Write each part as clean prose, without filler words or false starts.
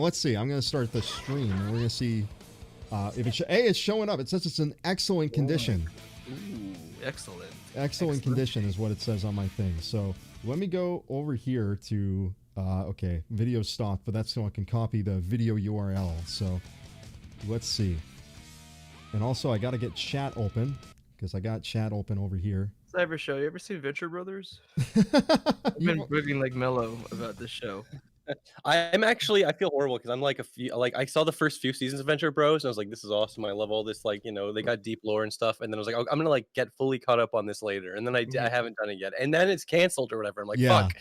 Let's see. I'm gonna start the stream, and we're gonna see if it's it's showing up. It says it's in excellent condition. Ooh, excellent. Excellent condition is what it says on my thing. So let me go over here to okay, video stopped, but that's so I can copy the video URL. So let's see. And also I got to get chat open because I got chat open over here. Does I ever show you? Ever seen Venture Brothers? I've been ripping like mellow about this show. I feel horrible because I'm like I saw the first few seasons of Venture Bros and I was like, this is awesome. I love all this, like, you know, they got deep lore and stuff. And then I was like, oh, I'm gonna like get fully caught up on this later. And then I haven't done it yet. And then it's canceled or whatever. I'm like, fuck.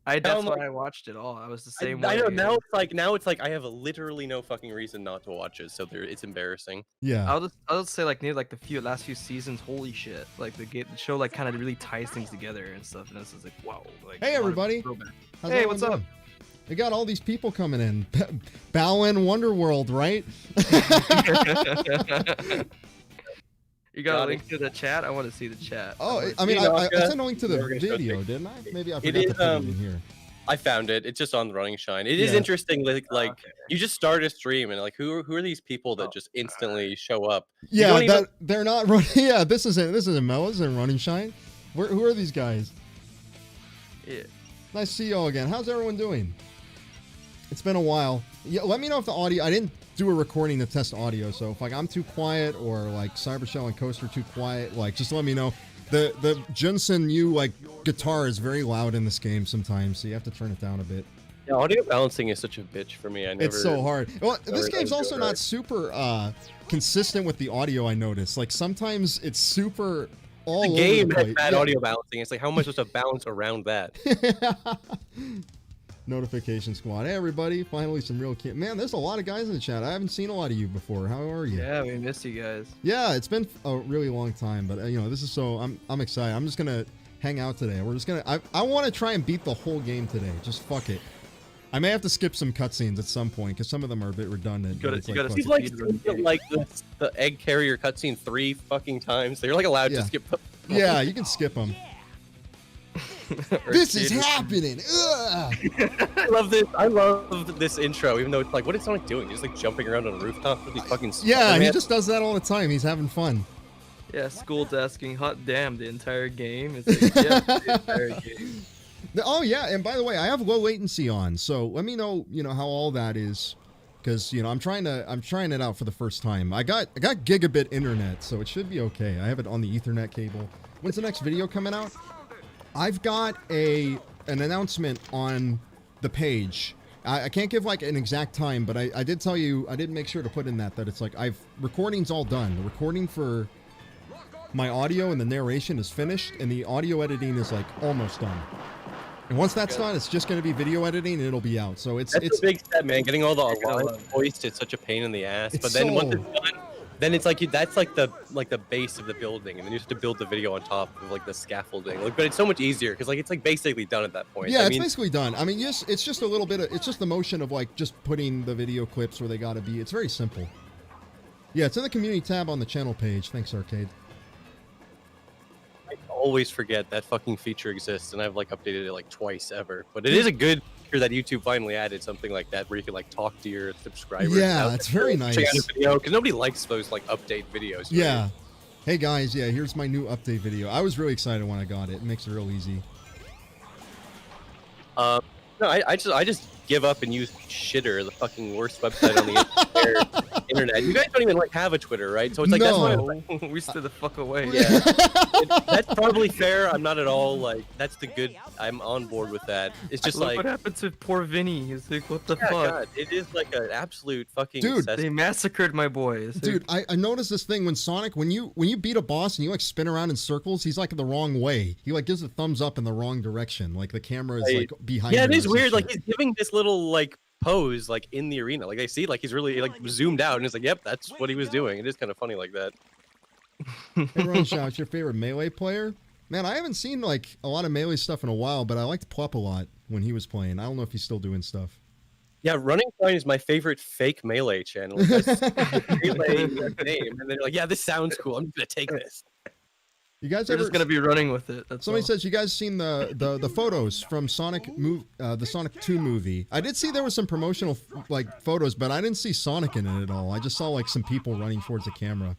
That's why I watched it all. I was the same way. I know now it's like I have literally no fucking reason not to watch it. So it's embarrassing. Yeah. I'll just say like near like the last few seasons, holy shit! Like the show like kind of really ties things together and stuff. And it's just like wow. Like, hey everybody. Hey, what's up? We got all these people coming in. Balin Wonderworld, right? You got a link to the chat? I want to see the chat. Oh, I mean, I sent a link to the video, didn't I? Maybe I forgot to put it in here. I found it. It's just on the Running Shine. It is interesting. Like you just start a stream and like who are these people that just instantly show up? Yeah, they're not running. Yeah, this isn't Mellows and Running Shine. Who are these guys? Yeah. Nice to see you all again. How's everyone doing? It's been a while. Yeah, let me know if the audio. I didn't do a recording to test audio, so if like I'm too quiet or like Cybershell and Coaster are too quiet, like just let me know. The Junsen Yu like guitar is very loud in this game sometimes, so you have to turn it down a bit. Yeah, audio balancing is such a bitch for me. It's so hard. Well, this game's also not super consistent with the audio. I noticed. Like sometimes it's super all over the game place. has bad audio balancing. It's like how am I supposed to balance around that? Notification squad. Hey everybody, finally some real man, there's a lot of guys in the chat. I haven't seen a lot of you before. How are you? Yeah, we missed you guys. Yeah, it's been a really long time, but you know, this is so I'm excited. I'm just gonna hang out today. We're just gonna I want to try and beat the whole game today. Just fuck it. I may have to skip some cutscenes at some point because some of them are a bit redundant. You've like the egg carrier cutscene 3 fucking times. They're like allowed to skip them. Yeah, you can skip them. This is happening. I love this. I love this intro, even though it's like, what is Sonic doing? He's just like jumping around on a rooftop with these fucking. Yeah, he just does that all the time. He's having fun. Yeah, School's asking, hot damn, the entire game. It's like, yeah, the entire game. Oh yeah, and by the way, I have low latency on, so let me know, how all that is, because I'm trying it out for the first time. I got gigabit internet, so it should be okay. I have it on the Ethernet cable. When's the next video coming out? I've got an announcement on the page. I can't give like an exact time, but I did tell you, I did make sure to put in that it's like recording's all done. The recording for my audio and the narration is finished, and the audio editing is like almost done. And once that's done, it's just going to be video editing and it'll be out. So it's a big step, man. Getting all the lines voiced is such a pain in the ass. But then once it's done, then it's like that's like the base of the building, and then you have to build the video on top of like the scaffolding. Like, but it's so much easier because like it's like basically done at that point. Yeah, it's basically done. I mean, yes, it's just a little bit of it's just the motion of like just putting the video clips where they got to be. It's very simple. Yeah, it's in the community tab on the channel page. Thanks, Arcade. I always forget that fucking feature exists, and I've like updated it like twice ever. But it is a good feature that YouTube finally added something like that where you can like talk to your subscribers. Yeah, it's very nice. Check out a video because nobody likes those like update videos. Right? Yeah. Hey guys, yeah, here's my new update video. I was really excited when I got it. It makes it real easy. No, I just give up and use Shitter, the fucking worst website on the entire internet. You guys don't even like have a Twitter, right? So it's like that's why we stood the fuck away. Yeah, that's probably fair. I'm not at all like that's the good. I'm on board with that. It's just like what happened to poor Vinny. He's like, what the fuck? God, it is like an absolute fucking. Dude, they massacred my boys. Dude, I noticed this thing when Sonic, when you beat a boss and you like spin around in circles, he's like the wrong way. He like gives a thumbs up in the wrong direction. Like the camera is like behind. Yeah, it is weird. Like he's giving this little like pose like in the arena. Like I see like he's really like zoomed out and it's like, yep, that's what he was doing. It is kind of funny like that. Hey, Ron Shaw, what's your favorite Melee player? Man, I haven't seen like a lot of Melee stuff in a while, but I liked Plup a lot when he was playing. I don't know if he's still doing stuff. Yeah, Running Shine is my favorite fake Melee channel. Melee name, and they're like, yeah, this sounds cool. I'm gonna take this. You guys We're ever? just gonna be running with it. That's Somebody all. says you guys seen the photos from the Sonic 2 movie. I did see there was some promotional like photos, but I didn't see Sonic in it at all. I just saw like some people running towards the camera.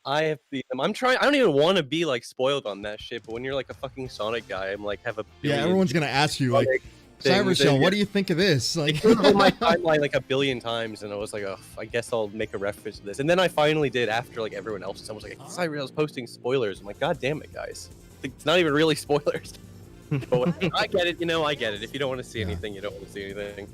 I have seen them. I'm trying. I don't even want to be like spoiled on that shit. But when you're like a fucking Sonic guy, I'm like have a Yeah, billion everyone's gonna ask you like, Sonic things, Cybershell, and what do you think of this? Like, it was on my timeline like a billion times, and I was like, oh, I guess I'll make a reference to this. And then I finally did after like everyone else. I was like, Cybershell's posting spoilers. I'm like, God damn it, guys! Like, it's not even really spoilers. But I get it. I get it. If you don't want to see Yeah. anything, you don't want to see anything.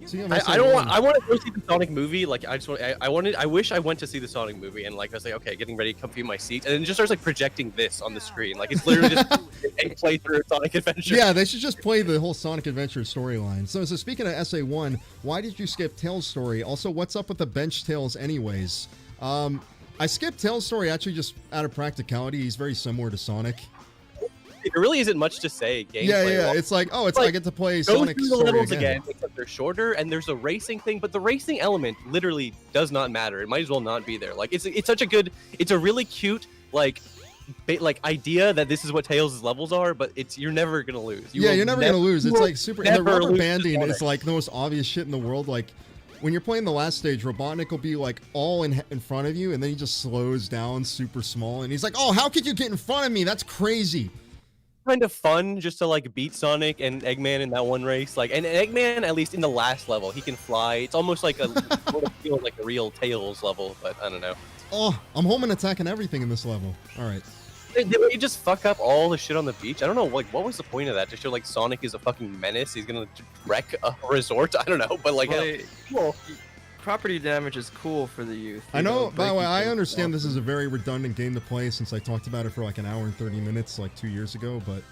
so, you know, I don't want. I want to go see the Sonic movie. Like I just want. I wanted. I wish I went to see the Sonic movie and like I was like, okay, getting ready, comfy in my seat, and then it just starts like projecting this on the screen. Like it's literally just a playthrough of Sonic Adventure. Yeah, they should just play the whole Sonic Adventure storyline. So speaking of SA1, why did you skip Tails' story? Also, what's up with the bench Tails anyways? I skipped Tails' story actually just out of practicality. He's very similar to Sonic. There really isn't much to say. Gameplay. Yeah. It's like, oh, it's Like, I get to play Go Sonic through the story levels again. again, except they're shorter, and there's a racing thing, but the racing element literally does not matter. It might as well not be there. Like it's such a good, it's a really cute like idea that this is what Tails' levels are, but you're never gonna lose. You're never gonna lose. It's like super. And the never rubber lose to banding Sonic. is like the most obvious shit in the world. Like when you're playing the last stage, Robotnik will be like all in front of you, and then he just slows down super small, and he's like, "Oh, how could you get in front of me? That's crazy." Kind of fun just to like beat Sonic and Eggman in that one race. Like, and Eggman, at least in the last level, he can fly. It's almost like feels like a real Tails level, but I don't know. Oh, I'm home and attacking everything in this level. All right. Did you just fuck up all the shit on the beach? I don't know. Like, what was the point of that? To show like Sonic is a fucking menace. He's gonna wreck a resort. I don't know, but like, Well, property damage is cool for the youth. I you know, by the way, breaking I things understand off. this is a very redundant game to play since I talked about it for like an hour and 30 minutes like 2 years ago, but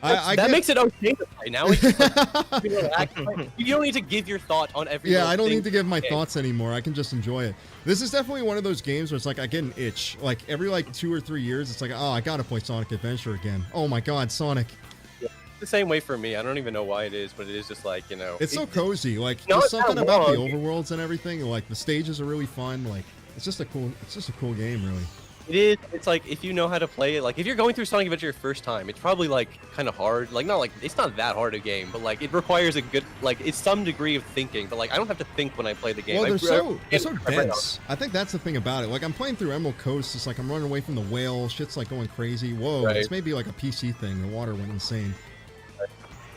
I that get- makes it okay to play now. It's just, like, you relax. You don't need to give your thought on every. Yeah, little I don't thing. need to give my thoughts anymore. I can just enjoy it. This is definitely one of those games where it's like I get an itch. Like every like 2 or 3 years, it's like, oh, I gotta play Sonic Adventure again. Oh my God, Sonic! The same way for me. I don't even know why it is, but it is just like It's so cozy. Like No, there's it's not something about the long. overworlds and everything. Like the stages are really fun. Like it's just a cool game, really. It is. It's like if you know how to play it. Like if you're going through Sonic Adventure your first time, it's probably like kind of hard. Like it's not that hard a game, but like it requires a good it's some degree of thinking. But like I don't have to think when I play the game. Well, they're so I- dense. I think that's the thing about it. Like I'm playing through Emerald Coast. It's like I'm running away from the whale. Shit's like going crazy. Whoa, Right. it's maybe like a PC thing. The water went insane.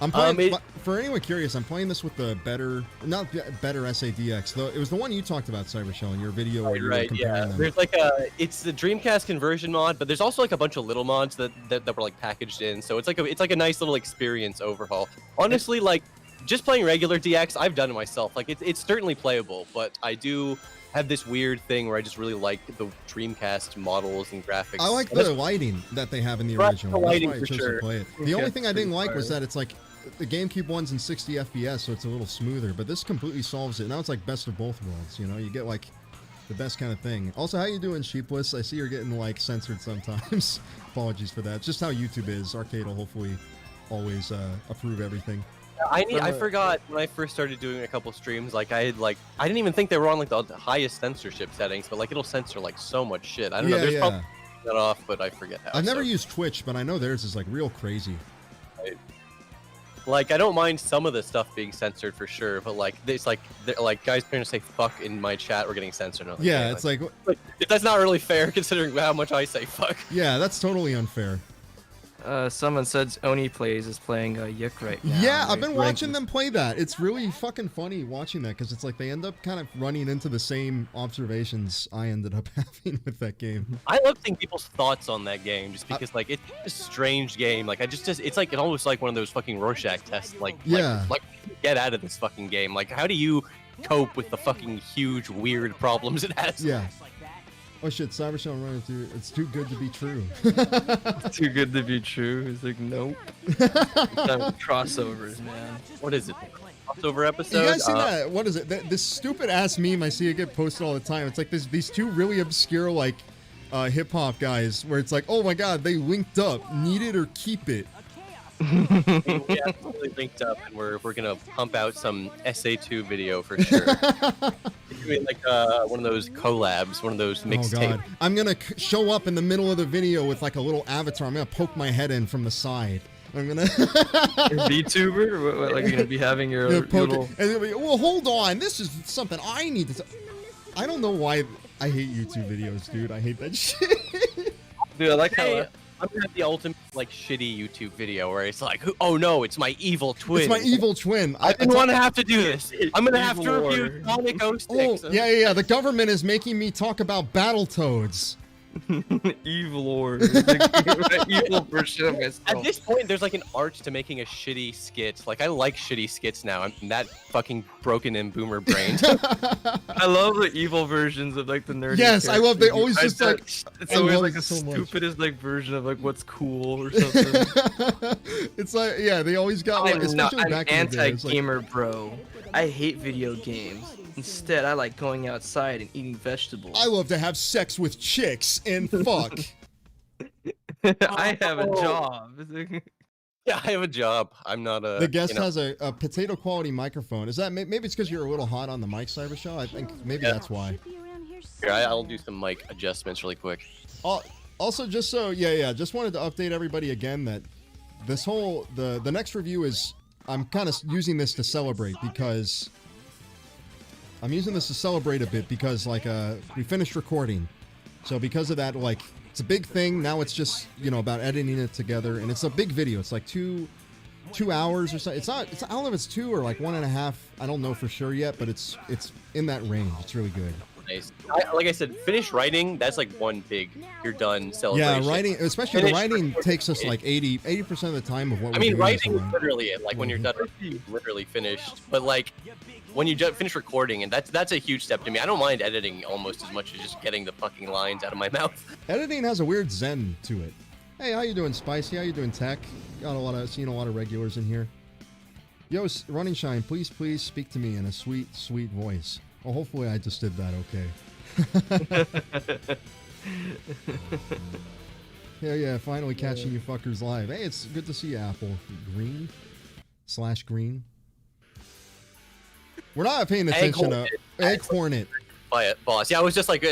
I'm playing, but for anyone curious, I'm playing this with the better SADX. It was the one you talked about, Cybershell, in your video where you were Right, comparing yeah. them. There's like it's the Dreamcast conversion mod, but there's also like a bunch of little mods that were like packaged in. So it's like a nice little experience overhaul. Honestly, like just playing regular DX, I've done it myself. Like it's certainly playable, but I do have this weird thing where I just really like the Dreamcast models and graphics. I like And that's- the lighting that they have in the Right, original. the That's lighting why I for chose sure. to play it. The Yeah, only thing I it's didn't pretty like was fire. that it's like the GameCube one's in 60 FPS, so it's a little smoother. But this completely solves it. Now it's like best of both worlds. You know, you get like the best kind of thing. Also, how you doing, Sheepless? I see you're getting like censored sometimes. Apologies for that. Just how YouTube is. Arcade will hopefully always approve everything. I forgot when I first started doing a couple streams, like I didn't even think they were on like the highest censorship settings, but like it'll censor like so much shit. I don't know. There's probably that off, but I forget how. I've never used Twitch, but I know theirs is like real crazy. Like I don't mind some of the stuff being censored for sure, but like it's like guys trying to say fuck in my chat were getting censored. I'm like, Yeah, man, it's like that's not really fair considering how much I say fuck. yeah, that's totally unfair. Someone said Oni Plays is playing Yik right now. Yeah, I've been Ranked watching is- them play that. It's really fucking funny watching that because it's like they end up kind of running into the same observations I ended up having with that game. I love seeing people's thoughts on that game just because like it's a strange game. Like I just it's like almost like one of those fucking Rorschach tests. Like Yeah. like get out of this fucking game. Like how do you cope with the fucking huge weird problems it has? Yeah. Oh shit, Cybershell running through. It's too good to be true. Too good to be true. He's like, nope. Some crossovers, man. What is it? Crossover episode? You guys see that? What is it? This stupid ass meme I see it get posted all the time. It's like these two really obscure like hip hop guys where it's like, oh my god, they linked up. Need it or keep it. We absolutely linked up, and we're gonna pump out some SA2 video for sure. It's gonna be like one of those collabs, one of those Oh mixtape. god. I'm gonna show up in the middle of the video with like a little avatar. I'm gonna poke my head in from the side. I'm gonna VTuber? What, like you're gonna be having your, Yeah, your poke little... it. And they'll be, well, hold on. This is something I need to. I don't know why I hate YouTube videos, dude. I hate that shit. Dude, I like how... Hey, I'm gonna have the ultimate like shitty YouTube video where it's like, oh no, it's my evil twin. It's my evil twin. I didn't want to have to do this. I'm gonna have to Evil review Lord. Sonic Oh, 06. yeah. The government is making me talk about Battletoads. Evil or the evil version of At myself. this point, there's like an art to making a shitty skit. Like I like shitty skits now. I'm that fucking broken and boomer brained. I love the evil versions of like the nerdy. Yes, I love- they characters. always just, like- It's I always love like it the so much. stupidest like version of like what's cool or something. It's like, yeah, they always got like, especially I'm back in the day. It's like, anti-gamer, bro. I hate video games. Instead, I like going outside and eating vegetables. I love to have sex with chicks and fuck. I have a job. Yeah, I have a job. I'm not a. The guest you know, has a potato quality microphone. Is that maybe it's because you're a little hot on the mic, Cybershow? I think maybe that's why. Here, I'll do some mic adjustments really quick. Also, just so just wanted to update everybody again that this whole the next review is I'm kind of using this to celebrate because I'm using this to celebrate a bit because like we finished recording, so because of that, like it's a big thing now. It's just about editing it together, and it's a big video. It's like two hours or so. It's not. I don't know if it's 2 or like 1.5. I don't know for sure yet, but it's in that range. It's really good. Nice. Like I said, finish writing. That's like one big. You're done celebration. Yeah, writing, especially the Finish writing recording takes us it. like 80% of the time of what we're I mean, doing. writing is is literally it. Like when you're done, you're literally finished. But like when you finish recording, and that's a huge step to me. I don't mind editing almost as much as just getting the fucking lines out of my mouth. Editing has a weird zen to it. Hey, how you doing, Spicy? How you doing, Tech? Seen a lot of regulars in here. Yo, Running Shine, please speak to me in a sweet voice. Well, hopefully I just did that okay. Yeah, finally catching you fuckers live. Hey, it's good to see you, Apple. Green/Green. We're not paying attention to Egg Hornet. By it, boss. Yeah, I was just like,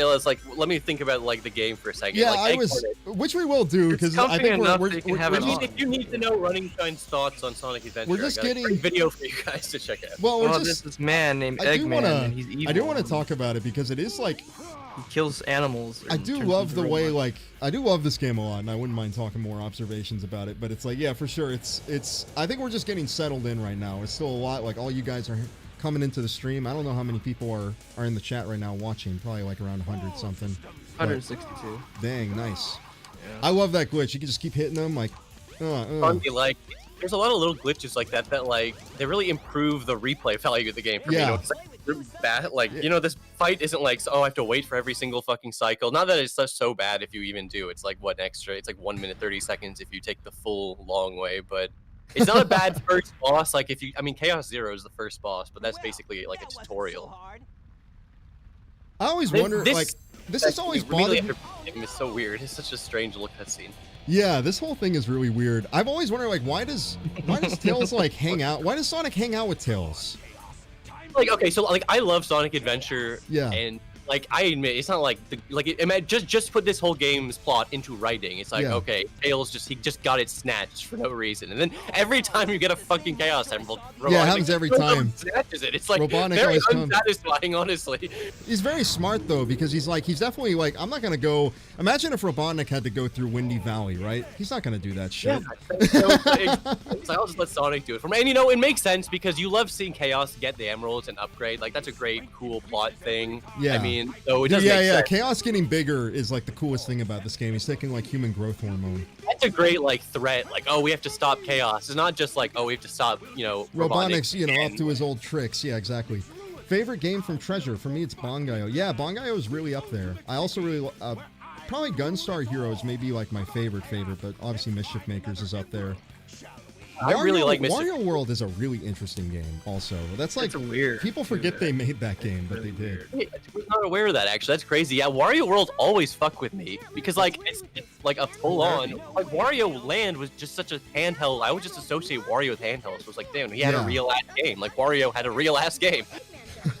let me think about like the game for a second. Yeah, like, I was, which we will do because I comfy think enough we're that you can have I it mean, on. if you need to know Running Shine's thoughts on Sonic Adventure, We're just I got a getting- great video for you guys to check out. well, we're Oh, just. there's this man named I do Eggman, want and he's evil. to. I do want to talk about it because it is like He kills animals. I and do turns love into the way robots. like I do love this game a lot, and I wouldn't mind talking more observations about it. But it's like, yeah, for sure. It's. I think we're just getting settled in right now. It's still a lot. Like all you guys are coming into the stream. I don't know how many people are in the chat right now watching. Probably like around 100 something. But 162. dang, nice. Yeah. I love that glitch. You can just keep hitting them like. Funny, like there's a lot of little glitches like that like they really improve the replay value of the game for me. Yeah. It's like really bad. Like this fight isn't like I have to wait for every single fucking cycle. Not that it's so bad if you even do. It's like what extra? It's like 1 minute 30 seconds if you take the full long way, but. It's not a bad first boss. Like Chaos Zero is the first boss, but that's basically like a tutorial. I always wonder This- like this is always really bothered me. it's so weird. It's such a strange little cutscene. Yeah, this whole thing is really weird. I've always wondered like why does Tails like hang out? Why does Sonic hang out with Tails? Like okay, so like I love Sonic Adventure. Yeah. And like I admit, it's not like just put this whole game's plot into writing. It's like Yeah. okay, Tails he just got it snatched for no reason, and then every time you get a fucking Chaos Emerald, Yeah, it happens every time. Snatches it. It's like Robotnik very always comes. unsatisfying, honestly. He's very smart though because he's definitely like I'm not gonna go. Imagine if Robotnik had to go through Windy Valley, right? He's not gonna do that shit. So, it's like, I'll just let Sonic do it for me. And it makes sense because you love seeing Chaos get the emeralds and upgrade. Like that's a great, cool plot thing. Yeah. I mean, so it does Yeah, make sense. Chaos getting bigger is like the coolest thing about this game. He's taking like human growth hormone. That's a great like threat. Like, oh, we have to stop Chaos. It's not just like, oh, we have to stop, Robotnik's, and- up to his old tricks. Yeah, exactly. Favorite game from Treasure for me, it's Bangai-O. Yeah, Bangai-O is really up there. I also really probably Gunstar Heroes may be like my favorite, but obviously Mischief Makers is up there. I really like Mischief. Wario World is a really interesting game. Also, that's like It's weird. people forget they made that game, but they did. I was not aware of that actually. That's crazy. Yeah, Wario World always fuck with me because like it's like a full-on like Wario Land was just such a handheld. I would just associate Wario with handheld. So it was like, damn, he had a real ass game. Like Wario had a real ass game.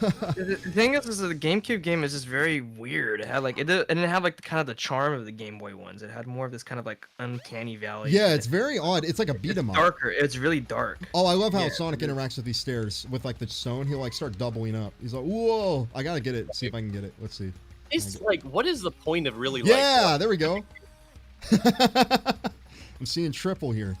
The thing is the GameCube game is just very weird. It had like it didn't have like the kind of the charm of the Game Boy ones. It had more of this kind of like uncanny valley. Yeah, it's very odd. It's like a beat 'em up. Darker. It's really dark. Oh, I love how Yeah, Sonic interacts with these stairs with like the stone. He'll like start doubling up. He's like, whoa! I gotta get it. See if I can get it. Let's see. It's like, what is the point of really? Yeah, there we go. I'm seeing triple here.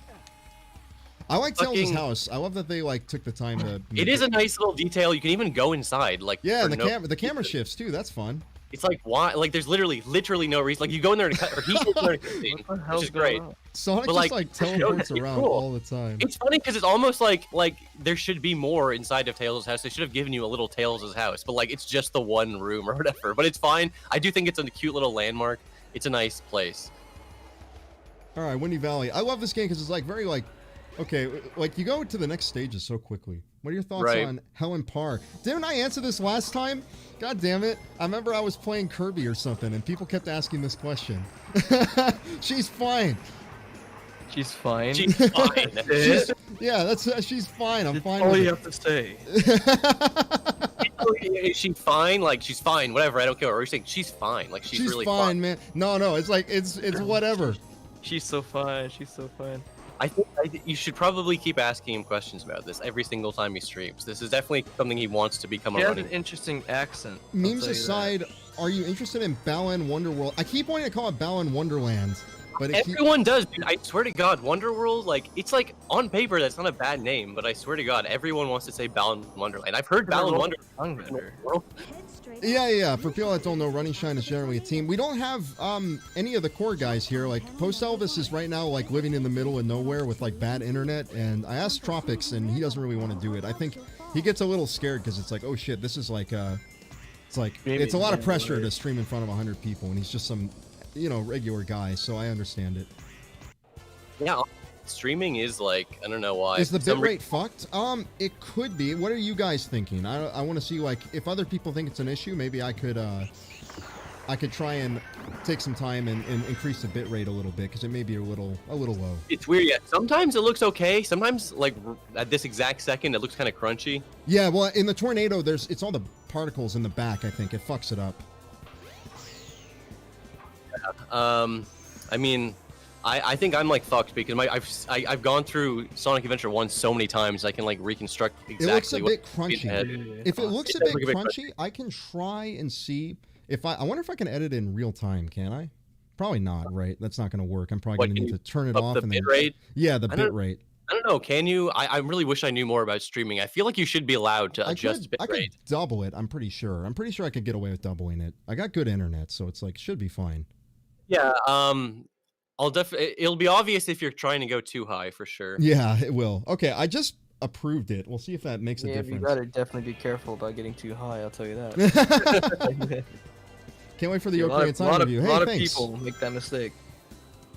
I like Tails' house. I love that they like took the time to. It is a nice little detail. You can even go inside, like. Yeah, and the camera shifts too. That's fun. It's like why? Like there's literally no reason. Like you go in there and cut, or he goes in there and cutscene, which is great. Sonic But, just like teleports it's around cool. all the time. It's funny because it's almost like there should be more inside of Tails' house. They should have given you a little Tails' house, but like it's just the one room or whatever. But it's fine. I do think it's a cute little landmark. It's a nice place. All right, Windy Valley. I love this game because it's like very like, okay, like you go to the next stages so quickly. What are your thoughts on Helen Parr? Didn't I answer this last time? God damn it. I remember I was playing Kirby or something and people kept asking this question. She's fine. She's fine. She's fine. She's fine. I'm fine. All you have to say. Is she fine? Like she's fine. Whatever. I don't care. Or you're saying she's fine. Like she's really fine, man. No. It's like it's whatever. She's so fine. She's so fine. I think you should probably keep asking him questions about this every single time he streams. This is definitely something he wants to become. He has an interesting accent. Memes aside, are you interested in Balan Wonderworld? I keep wanting to call it Balan Wonderland, but everyone does. Dude. I swear to God, Wonderworld, like it's like on paper that's not a bad name, but I swear to God, everyone wants to say Balan Wonderland. I've heard Balan Wonderland. Yeah. For people that don't know, Running Shine is generally a team. We don't have any of the core guys here. Like Post Elvis is right now like living in the middle of nowhere with like bad internet, and I asked Tropics, and he doesn't really want to do it. I think he gets a little scared because it's like, oh shit, this is like it's a lot of pressure to stream in front of 100 people, and he's just some regular guy. So I understand it. Yeah. Streaming is like, I don't know why. Is the bitrate fucked? It could be. What are you guys thinking? I want to see like if other people think it's an issue, maybe I could try and take some time and increase the bitrate a little bit because it may be a little low. It's weird. Yeah. Sometimes it looks okay. Sometimes like at this exact second, it looks kind of crunchy. Yeah. Well, in the tornado, it's all the particles in the back. I think it fucks it up. I mean. I think I'm like fucked because I've gone through Sonic Adventure 1 so many times I can like reconstruct exactly. It looks a bit crunchy. If it looks a bit crunchy, I can try and see if I wonder if I can edit in real time. Can I? Probably not, right? That's not going to work. I'm probably going to need to turn it off. The bit rate? Yeah, the bit rate. I don't know. Can you? I really wish I knew more about streaming. I feel like you should be allowed to adjust bit rate. I could double it. I'm pretty sure. I'm pretty sure I could get away with doubling it. I got good internet, so it's like should be fine. Yeah. It'll be obvious if you're trying to go too high for sure. Yeah, it will. Okay, I just approved it. We'll see if that makes a difference. You gotta definitely be careful about getting too high. I'll tell you that. Can't wait for the Ocarina of Time review. Hey, a lot of people make that mistake.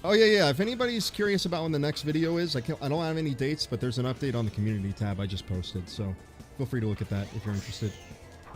Oh yeah. If anybody's curious about when the next video is, I don't have any dates, but there's an update on the community tab I just posted, so feel free to look at that if you're interested.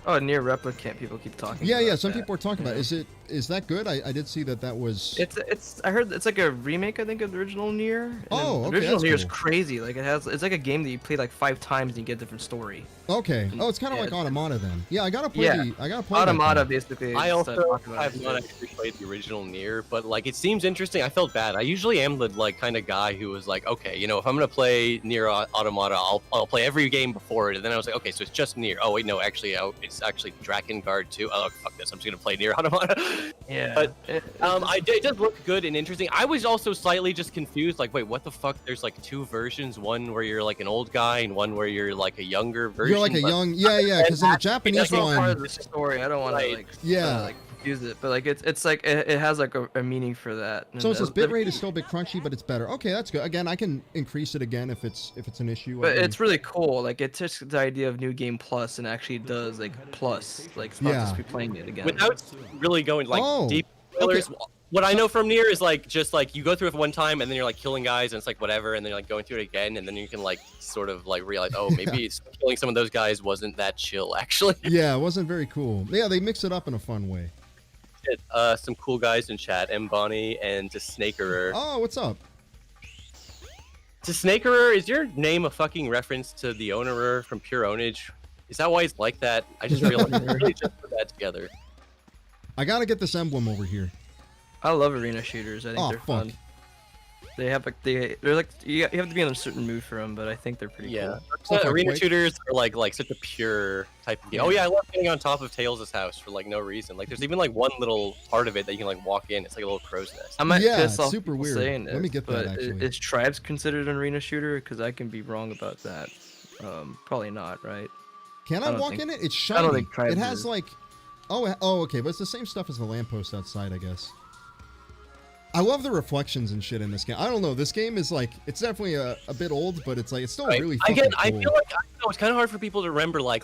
Oh, Nier Replicant. People keep talking. Yeah. Some people are talking about it. Is that good? I did see that was. It's. I heard it's like a remake. I think of the original Nier. Oh, okay. The original Nier is cool. crazy. Like it's like a game that you play like 5 times and you get a different story. Okay. Oh, it's kind of like Automata then. Yeah, I gotta play. Automata basically. I also have not actually played the original Nier, but like it seems interesting. I felt bad. I usually am the like kind of guy who was like, okay, if I'm gonna play Nier Automata, I'll play every game before it. And then I was like, okay, so it's just Nier. Oh wait, no, actually, it's actually Drakengard too. Oh fuck this, I'm just gonna play Nier Automata. Yeah. But it does look good and interesting. I was also slightly just confused. Like, wait, what the fuck? There's like 2 versions. One where you're like an old guy, and one where you're like a younger version. You're like a young, yeah. Because in the Japanese one, part of the story. I don't want to confuse it, but like it's like it has like a meaning for that. So it says bitrate is still a bit crunchy, but it's better. Okay, that's good. Again, I can increase it again if it's an issue. But it's really cool. Like it takes the idea of New Game Plus and actually does like plus. Like it's not just replaying it again. Without really going like deep spoilers. Okay. What I know from Nier is like just like you go through it one time and then you're like killing guys and it's like whatever, and then you're like going through it again and then you can like sort of like realize, oh, maybe killing some of those guys wasn't that chill actually. Yeah, it wasn't very cool. Yeah, they mix it up in a fun way. at some cool guys in chat, M Bonnie and to Snakerer. Oh, what's up? To Snakerer, is your name a fucking reference to the owner from Pure Ownage? Is that why he's like that? I just realized I really just put that together. I gotta get this emblem over here. I love arena shooters. I think Oh, they're fuck. fun. They have like they're like you have to be in a certain mood for them, but I think they're pretty Yeah, cool. Stuff like arena Quake. shooters are like such a pure type of game. Oh yeah, I love getting on top of Tails' house for like no reason. Like there's even like one little part of it that you can like walk in. It's like a little crow's nest. I might Yeah, piss it's off super people weird. saying Let me this, get that, but actually. Is Tribes considered an arena shooter? Because I can be wrong about that. Probably not, right? Can I I don't walk think- in it? It's I don't shiny. think Tribes It has is. like, oh, okay, but it's the same stuff as the lamppost outside, I guess. I love the reflections and shit in this game. I don't know. This game is like, it's definitely a bit old, but it's like, it's still Right. really I fucking I cool. feel like I don't know, it's kind of hard for people to remember. Like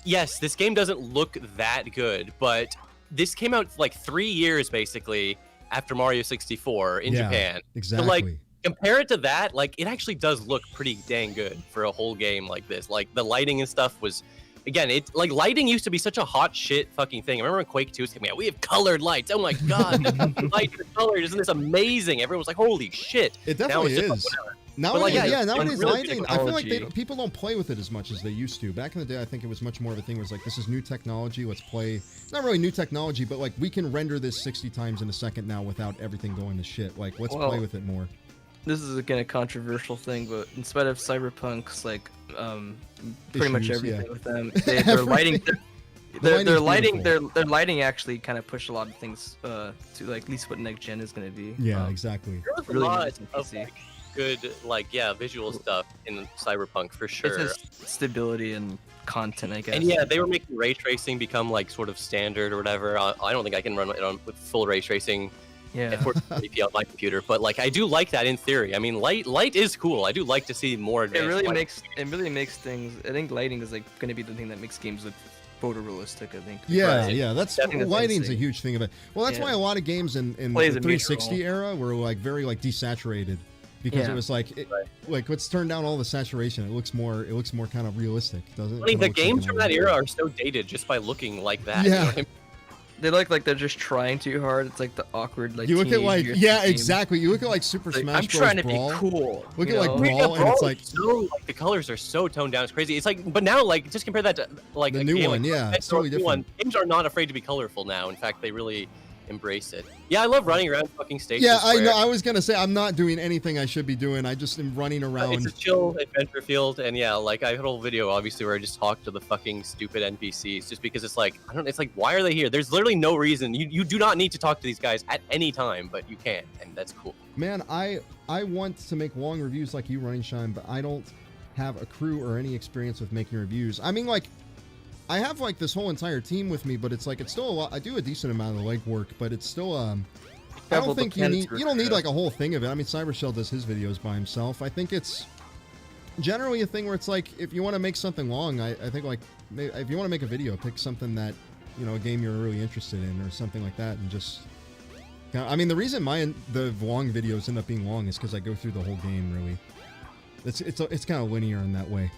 yes, this game doesn't look that good, but this came out like 3 years basically after Mario 64 in Yeah, Japan. Exactly. Compare it to that, like it actually does look pretty dang good for a whole game like this. Like the lighting and stuff was, again, it like lighting used to be such a hot shit fucking thing. I remember when Quake 2 was coming out, we have colored lights. Oh my god, lights are colored. Isn't this amazing? Everyone was like, holy shit. It Now definitely it's just like, is. whatever. Nowadays, like, yeah, yeah, it's nowadays really lighting, I feel like technology. people don't play with it as much as they used to. Back in the day, I think it was much more of a thing. It was like, this is new technology. Let's play. Not really new technology, but like we can render this 60 times in a second now without everything going to shit. Like, let's Well, play with it more. This is again a controversial thing, but instead of Cyberpunk's like pretty much Issues, everything yeah. with them, their lighting, The their lighting's lighting, beautiful. their lighting actually kind of pushed a lot of things to like at least what next gen is going to be. Yeah, exactly. There was a Really lot nice of PC. like, good, like yeah, visual stuff in Cyberpunk for sure. It's just stability and content, I guess. And yeah, they were making ray tracing become like sort of standard or whatever. I don't think I can run it on with full ray tracing yeah. at 480p on my computer, but like I do like that in theory. I mean, light is cool. I do like to see more It advanced. really makes things. I think lighting is like going to be the thing that makes games look photorealistic. I think. Yeah, Right. yeah, that's Definitely the lighting's a thing. huge thing of it. Well, that's Yeah. why a lot of games in the Plays a major 360 era were like very like desaturated because Yeah. it was like Right. like let's turn down all the saturation. It looks more kind of realistic, doesn't it? Funny, Kinda the looks like games an from that old- era are so dated just by looking like that. Yeah. You know what I mean? They look like they're just trying too hard. It's like the awkward like. You look at like teenage yeah, game. exactly. You look at like Super Like, Smash I'm Bros. trying to Brawl. be cool. Look you at, like, know? Brawl. Yeah, and it's like- so like the colors are so toned down. It's crazy. It's like, but now like just compare that to like The a new game one, like yeah, it's Metro totally new different. one. Games are not afraid to be colorful now. In fact, they really embrace it. Yeah, I love running around fucking stations. Yeah, I know. I was gonna say I'm not doing anything I should be doing. I just am running It's around. a chill adventure field, and yeah, like I had a whole video obviously where I just talked to the fucking stupid NPCs, just because it's like I don't. It's like why are they here? There's literally no reason. You do not need to talk to these guys at any time, but you can, and that's cool. Man, I want to make long reviews like you, Running Shine, but I don't have a crew or any experience with making reviews. I mean, like, I have like this whole entire team with me, but it's like it's still a lot. I do a decent amount of legwork, but it's still I Couple don't think you mechanics don't need for- like a whole thing of it. I mean, Cybershell does his videos by himself. I think it's generally a thing where it's like if you want to make something long, I think like if you want to make a video, pick something that a game you're really interested in or something like that, and just. I mean, the reason the long videos end up being long is because I go through the whole game. Really, it's kind of linear in that way.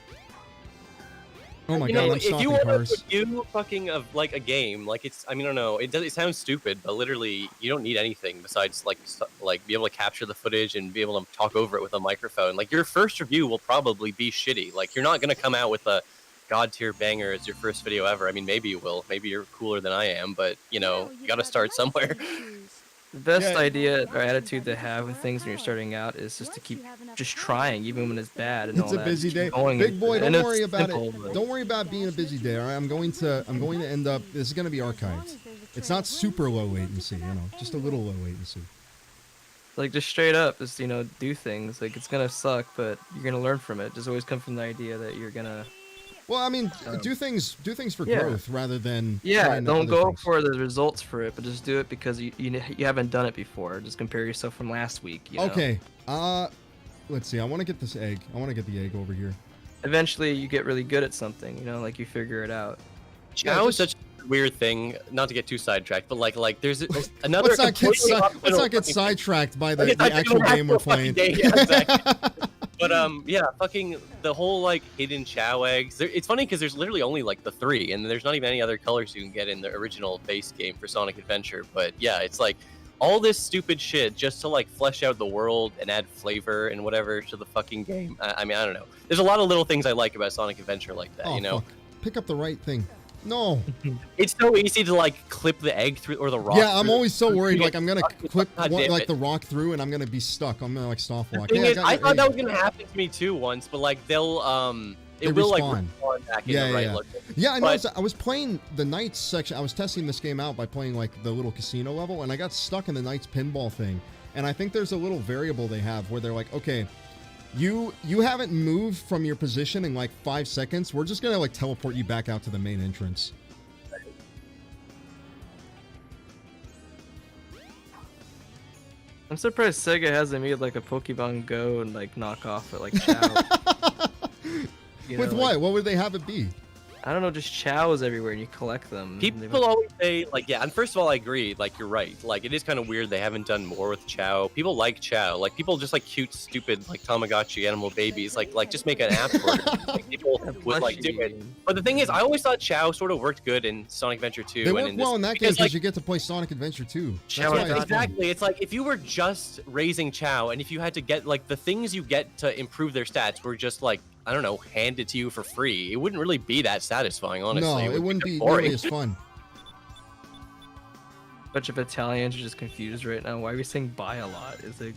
Oh my You god, know, I'm if stalking you want cars. to review fucking of like a game, like it's, I mean, I don't know, it sounds stupid, but literally you don't need anything besides like be able to capture the footage and be able to talk over it with a microphone. Like your first review will probably be shitty. Like you're not gonna come out with a god tier banger as your first video ever. I mean, maybe you will. Maybe you're cooler than I am, but you got to start somewhere. The best Yeah. idea or attitude to have with things when you're starting out is just to keep just trying, even when it's bad. And It's all a that. busy Just keep day. going Big with boy, it. don't And it's worry about simple, it. but- Don't worry about being a busy day. All right? I'm going to end up. This is going to be archived. It's not super low latency, just a little low latency. Like just straight up, just do things. Like it's gonna suck, but you're gonna learn from it. Just always come from the idea that you're gonna. Well, I mean, Um, do things for yeah. growth rather than Yeah, trying don't other go things. for the results for it, but just do it because you haven't done it before. Just compare yourself from last week. You know? Okay. Let's see. I want to get this egg. I want to get the egg over here. Eventually, you get really good at something. Like you figure it out. Chow is just- such a weird thing. Not to get too sidetracked, but like there's another. Let's not get completely optional sidetracked by the Let's not get actual into game we're fucking playing. game, yeah, exactly. But yeah, fucking the whole like hidden Chow eggs. It's funny because there's literally only like the 3, and there's not even any other colors you can get in the original base game for Sonic Adventure. But yeah, it's like all this stupid shit just to like flesh out the world and add flavor and whatever to the fucking game. I mean, I don't know. There's a lot of little things I like about Sonic Adventure like that. Oh, you know, fuck. Pick up the right thing. No. it's so easy to like clip the egg through or the rock. Yeah, I'm through. always so worried. Like I'm gonna clip God damn like it. the rock through, and I'm gonna be stuck. I'm gonna like soft walk. The thing Hey, is, got I your thought that egg. was gonna happen to me too once, but like they'll They it will like respawn. respawn back in Yeah, the yeah, right yeah. location. Yeah, I But- noticed. I was playing the Knights section. I was testing this game out by playing like the little casino level, and I got stuck in the Knights pinball thing. And I think there's a little variable they have where they're like, okay, you haven't moved from your position in like 5 seconds. We're just gonna like teleport you back out to the main entrance. I'm surprised Sega hasn't made like a Pokemon Go and like knockoff it like Chow. You With know, what? like, What would they have it be? I don't know, just Chows everywhere and you collect them. They People always say, like, yeah, and first of all, I agree, like, you're right. Like, it is kind of weird they haven't done more with Chow. People like Chow. Like, people just like cute, stupid, like, Tamagotchi animal babies. Like just make an app for it. Like, people would, like, do it. But the thing is, I always thought Chow sort of worked good in Sonic Adventure 2. They and work in this, well in that game because, because like, you get to play Sonic Adventure 2. That's Chow why is it's fun. exactly. It's like, if you were just raising Chow, and if you had to get, like, the things you get to improve their stats were just, like, I don't know, handed to you for free, it wouldn't really be that satisfying, honestly. No, it would wouldn't be boring. nearly as fun. bunch of Italians are just confused right now. Why are we saying buy a lot? Is it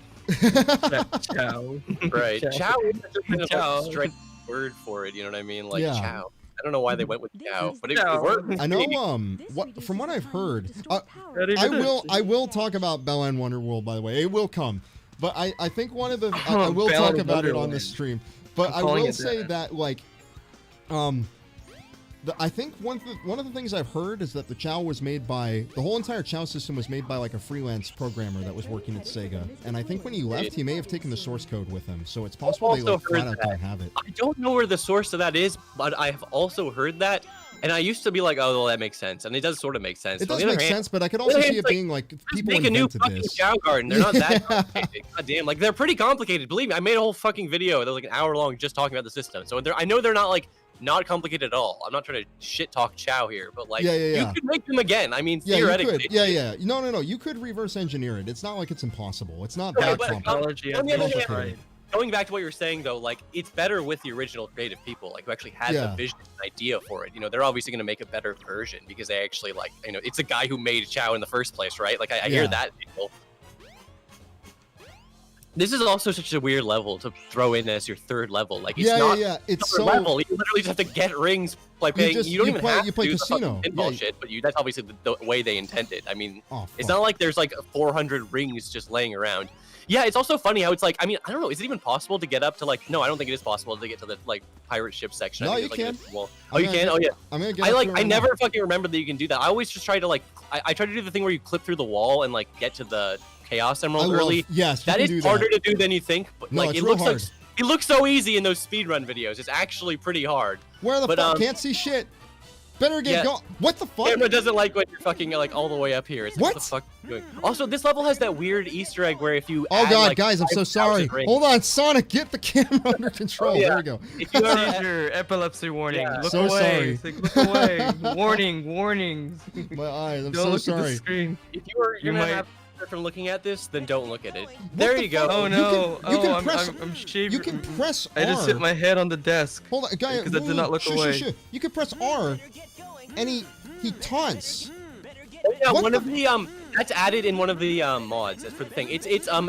Chow? Right. Chow is just kind of Chow. like a straight word for it, you know what I mean? Like Yeah. chow. I don't know why they went with chow, but it Chow. worked. I know. From what I've heard, I will talk about Bella and Wonderworld. By the way, it will come, but I think one of the I will Bella talk and about it on Wonderland. this stream. But I'm I calling will it say that. that like, I think one of the things I've heard is that the Chow was made by the whole entire Chow system was made by like a freelance programmer that was working at Sega, and I think when he left, he may have taken the source code with him. So it's possible they also like flat heard out that. don't have it. I don't know where the source of that is, but I have also heard that, and I used to be like, oh, well, that makes sense, and it does sort of make sense. It But on does the other make hand, sense, but I could on the also other see hand, it it's like, being like just people make a new invented fucking this. Chow Garden. They're not that Yeah. complicated. God damn, like they're pretty complicated. Believe me, I made a whole fucking video that was like an hour long just talking about the system. So I know they're not like not complicated at all. I'm not trying to shit talk Chow here, but like Yeah. you could make them again. I mean, Yeah, you theoretically. could. Yeah. No. You could reverse engineer it. It's not like it's impossible. It's not Okay, that but- complicated. Technology on the other has hand, right. Going back to what you were saying though, like it's better with the original creative people, like who actually had Yeah. the vision and idea for it. You know, they're obviously going to make a better version because they actually like, you know, it's the guy who made Chow in the first place, right? Like I hear Yeah. that. People. This is also such a weird level to throw in as your third level. Like it's not Yeah. It's third so level. You literally just have to get rings by paying. You, don't even have you to play do casino. the fucking pinball Yeah. shit, but that's obviously the way they intended. I mean, Oh, it's fuck. not like there's like 400 rings just laying around. Yeah, it's also funny how it's like, I mean, I don't know, is it even possible to get up to like, no, I don't think it is possible to get to the like pirate ship section. I No, think you it's, like, can. against the wall. I'm Oh, you gonna can? get- Oh, yeah. I'm gonna get I up like, to it I right never now. fucking remember that you can do that. I always just try to like, I try to do the thing where you clip through the wall and like get to the Chaos Emerald early. Yes, you That can is do harder to do than you think, but No, like it's it real looks hard. like, it looks so easy in those speedrun videos. It's actually pretty hard. Where the but, fuck? Can't see shit. Better get yeah. going. What the fuck? Camera doesn't like when you're fucking like all the way up here. It's like, what the fuck are you doing? Also, this level has that weird Easter egg where if you Oh add, god, like, guys, I'm so 5,000 sorry. rings- Hold on, Sonic, get the camera under control. yeah. There we go. If you ever, Seizure, epilepsy warning. Yeah. Look So away. sorry. It's like, look away. Warnings. My eyes. I'm Don't so look at the sorry. screen. if you were You gonna might- have from looking at this, then don't look at it. There the you go. fuck? Oh You no! can- you can I'm, press- I'm shaving. You can press R. I just hit my head on the desk. Hold on, guy. because I did not look away. You can press R, and he taunts. Oh, yeah, What one the- of the that's added in one of the mods. That's for the thing. It's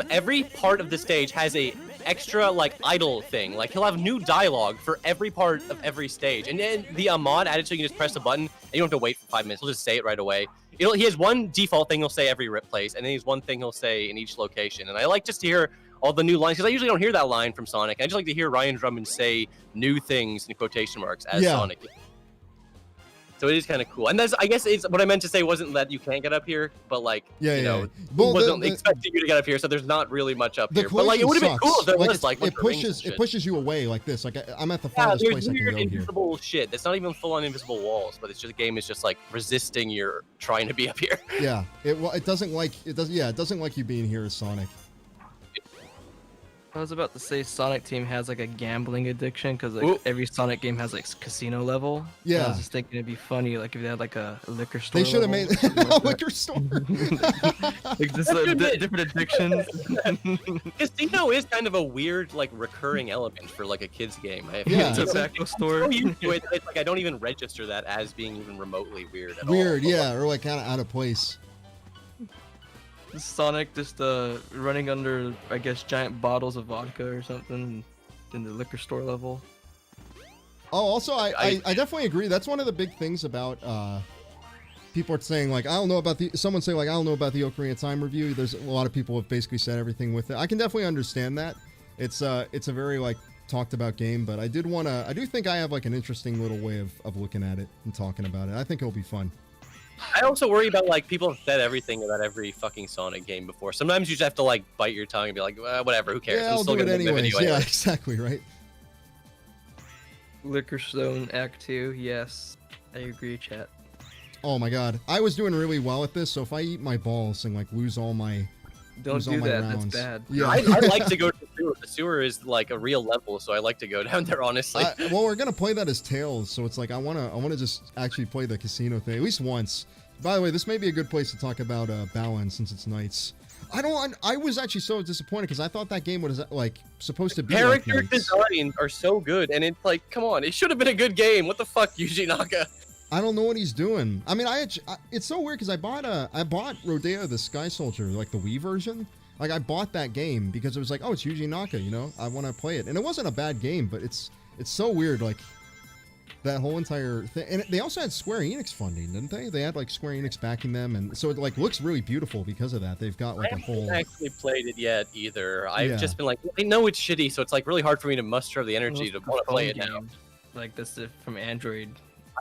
every part of the stage has a extra like idle thing. Like he'll have new dialogue for every part of every stage, and then the mod added so you can just press a button and you don't have to wait for 5 minutes. He'll just say it right away. He has one default thing he'll say every place, and then he's one thing he'll say in each location. And I like just to hear all the new lines because I usually don't hear that line from Sonic. I just like to hear Ryan Drummond say new things in quotation marks as Yeah. Sonic. So it is kind of cool, and that's I guess it's what I meant to say wasn't that you can't get up here, but like Yeah, you yeah. know, yeah. Well, wasn't expecting you to get up here, so there's not really much up the here. But like it collision would have been cool if sucks. there Like, was like it pushes you away like this. Like I'm at the Yeah, farthest there's place I can weird go here. invisible shit. That's not even full on invisible walls, but it's just the game is just like resisting your trying to be up here. Yeah. It doesn't like you being here as Sonic. I was about to say Sonic Team has like a gambling addiction because like Ooh. every Sonic game has like casino level. And I Yeah. was just thinking it'd be funny like if they had like a liquor store. They should have level, made something a like that. liquor store. Like just That's good. different addictions. Casino is kind of a weird, like, recurring element for like a kids game. I Yeah. feel Tobacco so store. used to it, it's like I don't even register that as being even remotely weird at all. Weird, But, yeah, or like kind of out of place. Sonic just running under I guess giant bottles of vodka or something in the liquor store level. Oh, also, I definitely agree. That's one of the big things about people are saying like I don't know about the someone say like I don't know about the Ocarina of Time review. There's a lot of people have basically said everything with it. I can definitely understand that. It's a very like talked about game, but I do think I have like an interesting little way of looking at it and talking about it. I think it'll be fun. I also worry about like people have said everything about every fucking Sonic game before. Sometimes you just have to like bite your tongue and be like, whatever, who cares? Yeah, I'm I'll still do it gonna make the anyways. video Yeah, anyway. exactly, right. Liquor Stone Act 2, yes. I agree, chat. Oh my god. I was doing really well at this, so if I eat my balls and like lose all my Don't lose all do my that, rounds. that's bad. Yeah. I like to go to the sewer. The sewer is like a real level, so I like to go down there, honestly. Well, we're gonna play that as Tails, so it's like I wanna just actually play the casino thing at least once. By the way, this may be a good place to talk about Balan since it's nights. I was actually so disappointed because I thought that game was like supposed to be like Character Nights. designs are so good, and it's like, come on, it should have been a good game. What the fuck, Yuji Naka? I don't know what he's doing. I mean, it's so weird because I bought Rodeo the Sky Soldier, like the Wii version. Like I bought that game because it was like, oh, it's Yuji Naka, you know, I want to play it, and it wasn't a bad game, but it's so weird, like that whole entire thing. And they also had Square Enix funding, didn't they? They had like Square Enix backing them, and so it like looks really beautiful because of that. They've got like I a whole. haven't actually played it yet either. I've Yeah. just been like, I know it's shitty, so it's like really hard for me to muster the energy to want to play it now. Like this is from Android.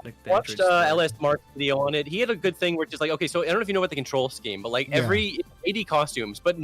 Like the Watched Android store. LS Mark's video on it. He had a good thing where it's just like, okay, so I don't know if you know about the control scheme, but like Yeah. every 80 costumes, but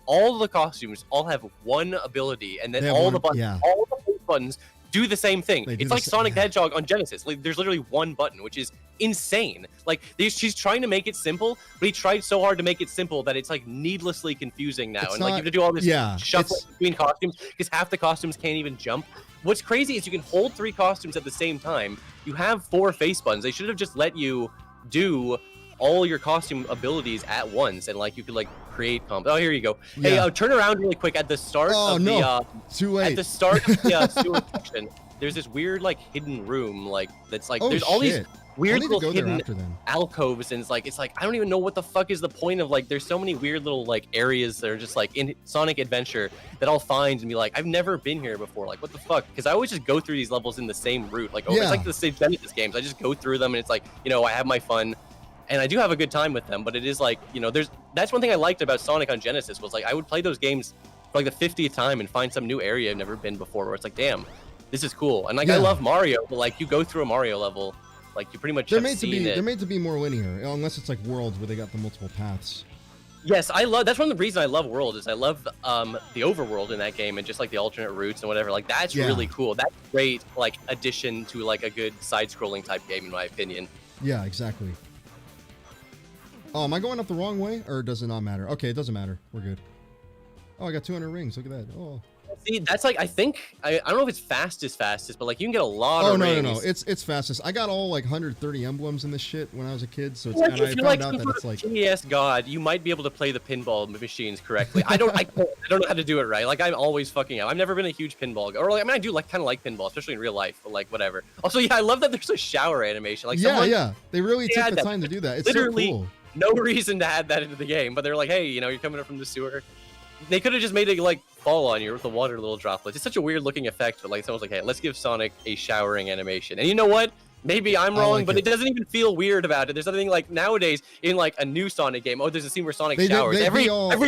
all the costumes all have one ability, and then They have all one- the buttons, yeah. all the face buttons do the same thing. They do It's the like sa- Sonic the yeah. Hedgehog on Genesis. Like there's literally one button, which is insane. Like she's trying to make it simple, but he tried so hard to make it simple that it's like needlessly confusing now. It's and like you not- have to do all this yeah, shuffling it's- between costumes because half the costumes can't even jump. What's crazy is you can hold 3 costumes at the same time. You have 4 face buttons. They should have just let you do all your costume abilities at once, and like you could like create combos. Oh, here you go. Hey, Yeah. turn around really quick at the start Oh, of no. the Too at late. the start of the sewer section. There's this weird like hidden room like that's like Oh there's all these shit! weird I'll need to little go there hidden after then. alcoves, and it's like I don't even know what the fuck is the point of like there's so many weird little like areas that are just like in Sonic Adventure that I'll find and be like I've never been here before, like what the fuck, because I always just go through these levels in the same route, like Yeah. it's like the same Genesis games. I just go through them and it's like, you know, I have my fun and I do have a good time with them, but it is like, you know, that's one thing I liked about Sonic on Genesis was like I would play those games for like the 50th time and find some new area I've never been before where it's like, damn, this is cool. And like I Yeah. love Mario, but like you go through a Mario level, like you pretty much They're have made to seen be. it. They're made to be more linear, unless it's like Worlds where they got the multiple paths. Yes, I love. That's one of the reasons I love World is I love the overworld in that game and just like the alternate routes and whatever. Like that's Yeah. really cool. That's a great like addition to like a good side-scrolling type game in my opinion. Yeah, exactly. Oh, am I going up the wrong way, or does it not matter? Okay, it doesn't matter. We're good. Oh, I got 200 rings. Look at that. Oh. See, that's like I think I don't know if it's fastest, but like you can get a lot Oh of no, rings. no, no! It's fastest. I got all like 130 emblems in this shit when I was a kid, so it's, Like, and I if you're found like out that super it's like GES god, you might be able to play the pinball machines correctly. I don't know how to do it right. Like I'm always fucking up. I've never been a huge pinball guy. Or like I mean I do like kind of like pinball, especially in real life, but like whatever. Also, yeah, I love that there's a shower animation. Like yeah, someone, yeah. They really took had the that. time to do that. It's Literally- so cool. no reason to add that into the game, but they're like, hey, you know, you're coming up from the sewer. They could have just made it like fall on you with the water little droplets. It's such a weird looking effect, but like someone's like, hey, let's give Sonic a showering animation. And you know what? Maybe I'm I wrong, like but it. it doesn't even feel weird about it. There's nothing like nowadays in like a new Sonic game. Oh, there's a scene where Sonic They'd showers. be Every all YouTuber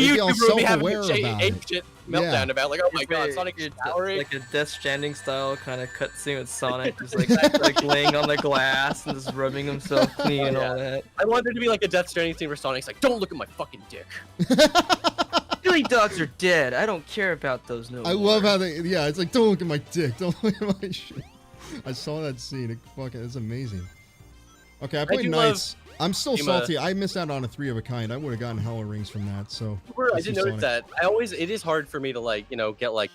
will be having a self-aware about ape it. shit meltdown about like, oh my god, Sonic It's showering. like a Death Stranding style kind of cutscene with Sonic just like like laying on the glass and just rubbing himself clean and all that. I want there to be like a Death Stranding scene where Sonic's like, don't look at my fucking dick. Billy dogs are dead. I don't care about those no I more. love how they. Yeah, it's like don't look at my dick. Don't look at my shit. I saw that scene. It's amazing. Okay, I played do love Knights. I'm still Kojima. salty. I missed out on a 3 of a kind. I would have gotten hella rings from that. So I let's did do notice Sonic. that. It is hard for me to like, get like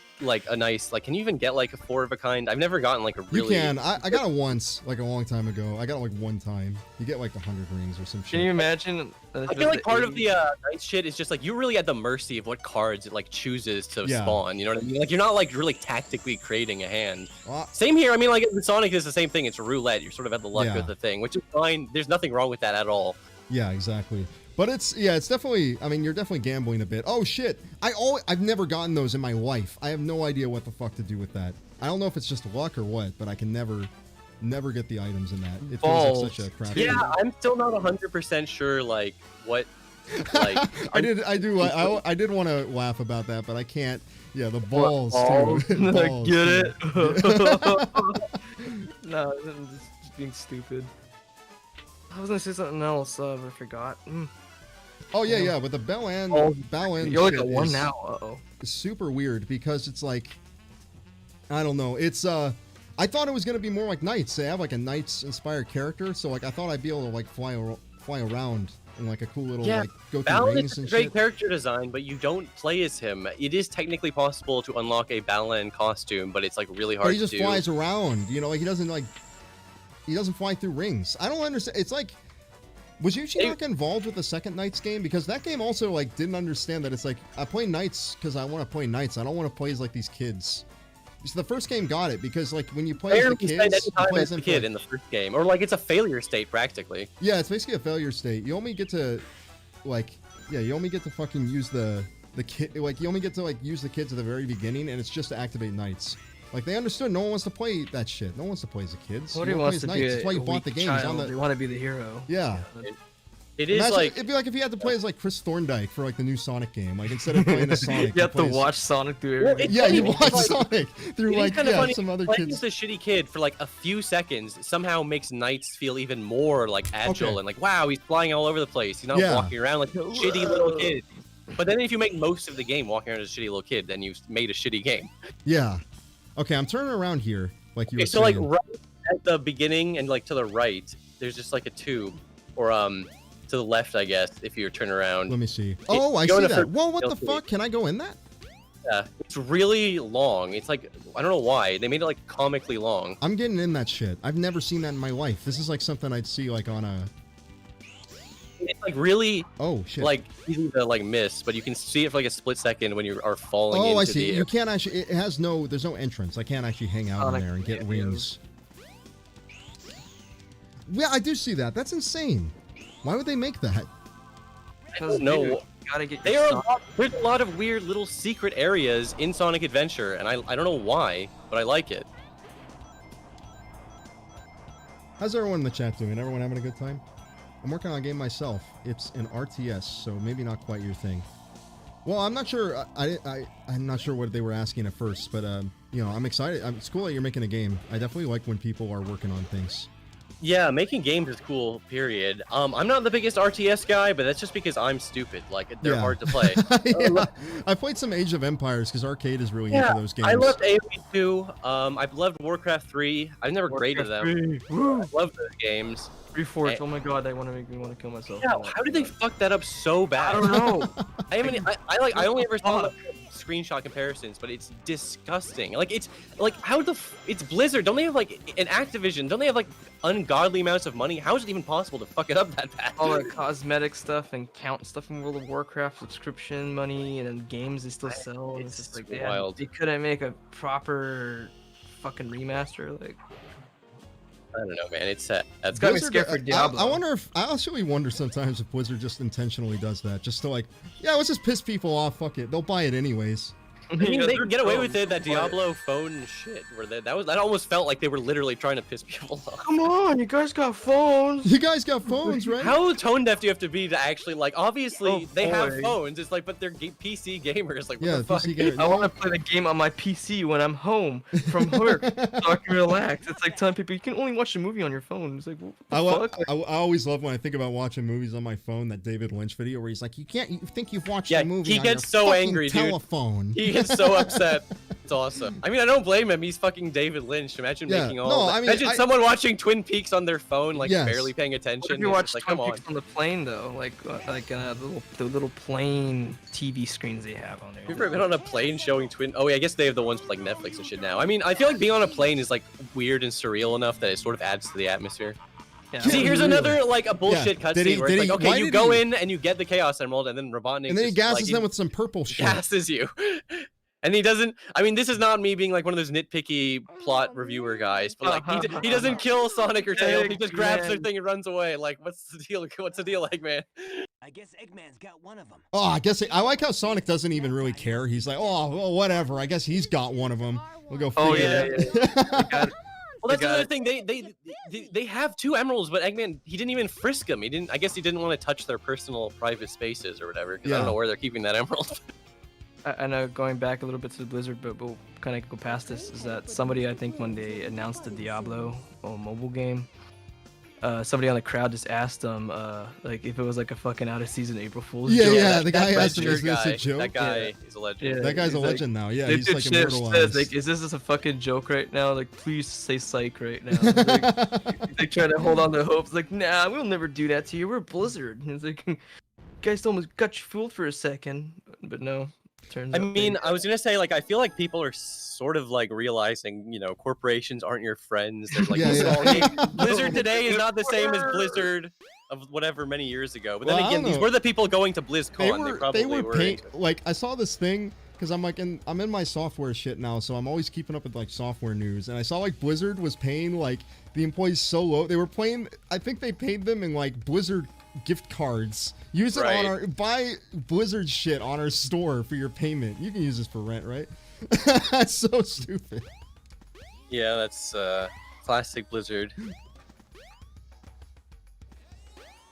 a nice like. Can you even get like a 4 of a kind? I've never gotten like a You really. can. I got it once, like a long time ago. I got it like one time. You get like 100 rings or some shit. Can you imagine? I feel like part of the nice shit is just like you're really at the mercy of what cards it like chooses to Yeah. spawn. You know what I mean? Like you're not like really tactically creating a hand. Uh, Same here. I mean, like with Sonic is the same thing. It's roulette. You're sort of at the luck Yeah. of the thing, which is fine. There's nothing wrong with that at all. Yeah, exactly. But it's definitely. I mean, you're definitely gambling a bit. Oh shit! I've never gotten those in my life. I have no idea what the fuck to do with that. I don't know if it's just luck or what, but I can never get the items in that. It feels Balls. like such a crap. Yeah, I'm still not 100% sure like what. Like I did want to laugh about that, but I can't. Yeah, the balls Balls. too. Balls, Get too. it? No, I'm just being stupid. I was gonna say something else, but I forgot. Oh yeah, but the Bell-End You're like shit a 1 is now. Uh-oh. super weird because it's like, I don't know. It's I thought it was gonna be more like Knights. They have like a Knights inspired character, so like I thought I'd be able to like fly around in like a cool little Yeah, like go through Balan rings is and a great shit. character design, but you don't play as him. It is technically possible to unlock a Balan costume, but it's like really hard But he just to do. flies around, like he doesn't fly through rings. I don't understand. It's like, was Yuji not involved with the second Knights game? Because that game also like didn't understand that it's like I play Knights because I want to play Knights. I don't want to play as like these kids. So the first game got it because like when you play as the Barely spend kids, any time you play as a them for, kid like- in the first game, or like it's a failure state practically. yeah, it's basically a failure state. You only get to fucking use the kid. Like you only get to like use the kids at the very beginning, and it's just to activate Knights. Like they understood no one wants to play that shit. No one wants to play as the kids. What You he wanna wants play to as be Knights. That's why you a bought the weak games child. on the. They want to be the hero. Yeah. It is Imagine- like it'd be like if you had to play as like Chris Thorndike for like the new Sonic game. Like instead of playing as Sonic, You have to play as- watch Sonic through Well, everything. Yeah, you It's watch like- Sonic through it is like kind of funny. some other Playing kids. as a shitty kid for like a few seconds somehow makes Knights feel even more like agile Okay. and like wow, he's flying all over the place. He's not Yeah. walking around like a shitty little kid. But then if you make most of the game walking around as a shitty little kid, then you've made a shitty game. Yeah. Okay, I'm turning around here, like you Okay, were so like saying. right at the beginning and like to the right, there's just like a tube, or to the left, I guess, if you turn around. Let me see. Oh, I go see into that. first Whoa, what the skill tree. fuck? Can I go in that? Yeah, it's really long. It's like I don't know why they made it like comically long. I'm getting in that shit. I've never seen that in my life. This is like something I'd see like on a. It's like really Oh shit. like easy to like miss, but you can see it for like a split second when you are falling Oh, into I see. the air. You can't actually. It has no. There's no entrance. I can't actually hang out in Sonic there and get Preview. wings. Yeah, I do see that. That's insane. Why would they make that? Because, No. dude, you gotta get They your are stuff. there's a lot of weird little secret areas in Sonic Adventure, and I don't know why, but I like it. How's everyone in the chat doing? Everyone having a good time? I'm working on a game myself. It's an RTS, so maybe not quite your thing. Well, I'm not sure. I'm not sure what they were asking at first, but I'm excited. It's cool that you're making a game. I definitely like when people are working on things. Yeah, making games is cool. Period. I'm not the biggest RTS guy, but that's just because I'm stupid. Like they're Yeah. hard to play. Yeah. I played some Age of Empires because Arcade is really into those games. I loved AoE 2. I've loved Warcraft 3. I've never graded them. Woo! I love those games. Reforged. Oh my god, they want to make me want to kill myself. Yeah, Oh my how did they God. fuck that up so I bad? don't know. I haven't. I only ever saw like, screenshot comparisons, but it's disgusting. Like it's like it's Blizzard. Don't they have like an Activision? Don't they have like ungodly amounts of money? How is it even possible to fuck it up that bad? All the cosmetic stuff and count stuff in World of Warcraft, subscription money, and then games they still sell. And it's it's just like wild. they couldn't make a proper fucking remaster. Like, I don't know, man. It's sad. That's got me good. scared for Diablo. I wonder if I actually wonder sometimes if Blizzard just intentionally does that, just to like, yeah, let's just piss people off. Fuck it, they'll buy it anyways. I mean, they can get away with it. That Diablo phone shit, where that almost felt like they were literally trying to piss people off. Come on, you guys got phones. You guys got phones, right? How tone deaf do you have to be to actually like? Obviously, Oh, they have boy. phones. It's like, but they're PC gamers. Like, what Yeah, the fuck? PC game. I want to play the game on my PC when I'm home from work, so I can relax. It's like telling people you can only watch a movie on your phone. It's like, what the I, lo- fuck? Like, I always love when I think about watching movies on my phone. That David Lynch video where he's like, "You think you've watched Yeah, a movie he on gets your so fucking angry, dude. telephone." He get so upset. It's awesome. I mean, I don't blame him. He's fucking David Lynch. Imagine Yeah, making all. no, that. I mean, Imagine someone watching Twin Peaks on their phone, like Yes. barely paying What attention. if you It's watch just like, Twin come on. Peaks on the plane though, the little plane TV screens they have on there? Have you ever been on a plane showing Twin? Oh, yeah, I guess they have the ones with like Netflix and shit now. I mean, I feel like being on a plane is like weird and surreal enough that it sort of adds to the atmosphere. Yeah. See, here's really. another like a bullshit Yeah. Did he- cutscene where did it's he- like, why okay, you did go he- in and you get the Chaos Emerald, and then Robotnik And then he just, gasses like, them with some purple shit. gasses you. And he doesn't. I mean, this is not me being like one of those nitpicky plot reviewer guys, but like he doesn't kill Sonic or Tails. He just grabs their Eggman. thing and runs away. Like, what's the deal? What's the deal, Eggman? I guess Eggman's got one of them. Oh, I guess I like how Sonic doesn't even really care. He's like, oh, well, whatever. I guess he's got one of them. We'll go. Oh, figure yeah, it out. Well, that's got another it. thing. They have 2 emeralds, but Eggman, he didn't even frisk them. He didn't. I guess he didn't want to touch their personal private spaces or whatever. Because I Yeah. don't know where they're keeping that emerald. I know going back a little bit to the Blizzard, but we'll kind of go past this. Is that somebody, I think, when they announced the Diablo mobile game, somebody on the crowd just asked them, like, if it was like a fucking out of season April Fool's Yeah, joke. yeah. The That guy asked him, Ledger "Is this a guy, joke?" That guy Yeah. is a legend. Yeah. That guy's a He's like- legend now. Yeah, They he's did like shit, immortalized. says, like, is this just a fucking joke right now? Like, please say psych right now. Like, they try to hold on to hope. It's like, nah, we'll never do that to you. We're Blizzard. And it's like, you guys almost got you fooled for a second, but no. Turns I out mean, they- I was gonna say, like, I feel like people are sort of like realizing, corporations aren't your friends. They're like, Yeah, this yeah. all game- Blizzard today is not the same as Blizzard of whatever many years ago. But Well, then I again, don't these know. were the people going to BlizzCon. They probably were like, I saw this thing because I'm in my software shit now, so I'm always keeping up with like software news, and I saw like Blizzard was paying like the employees so low. They were paying, I think they paid them in like Blizzard gift cards. Use it on Right. buy Blizzard shit on our store for your payment. You can use this for rent, right? That's so stupid. Yeah, that's classic Blizzard.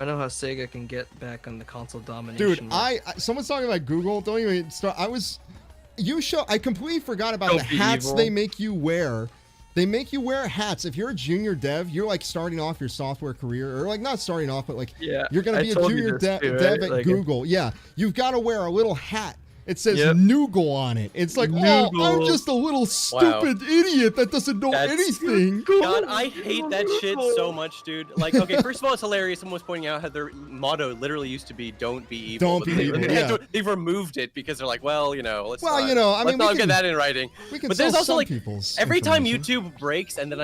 I know how Sega can get back on the console domination. Dude, I someone's talking about Google. Don't even start. I completely forgot about Don't the be hats evil. they make you wear. They make you wear hats. If you're a junior dev, you're like starting off your software career, or like not starting off, but like Yeah, you're gonna I be a told you junior this too, dev right? at Like, Google. Yeah, you've got to wear a little hat. It says Yep. Noogle on it. It's like, oh, I'm Noogle. just a little stupid idiot that doesn't know That's- anything. God, I hate that shit so much, dude. Like, okay, first of all, it's hilarious. Someone was pointing out how their motto literally used to be "Don't be evil." Don't but be evil, yeah. They've removed it because they're like, well, let's Well, not, you know, I let's mean, we not can- get that in writing. We can But sell there's also some like people's every time information. YouTube breaks and then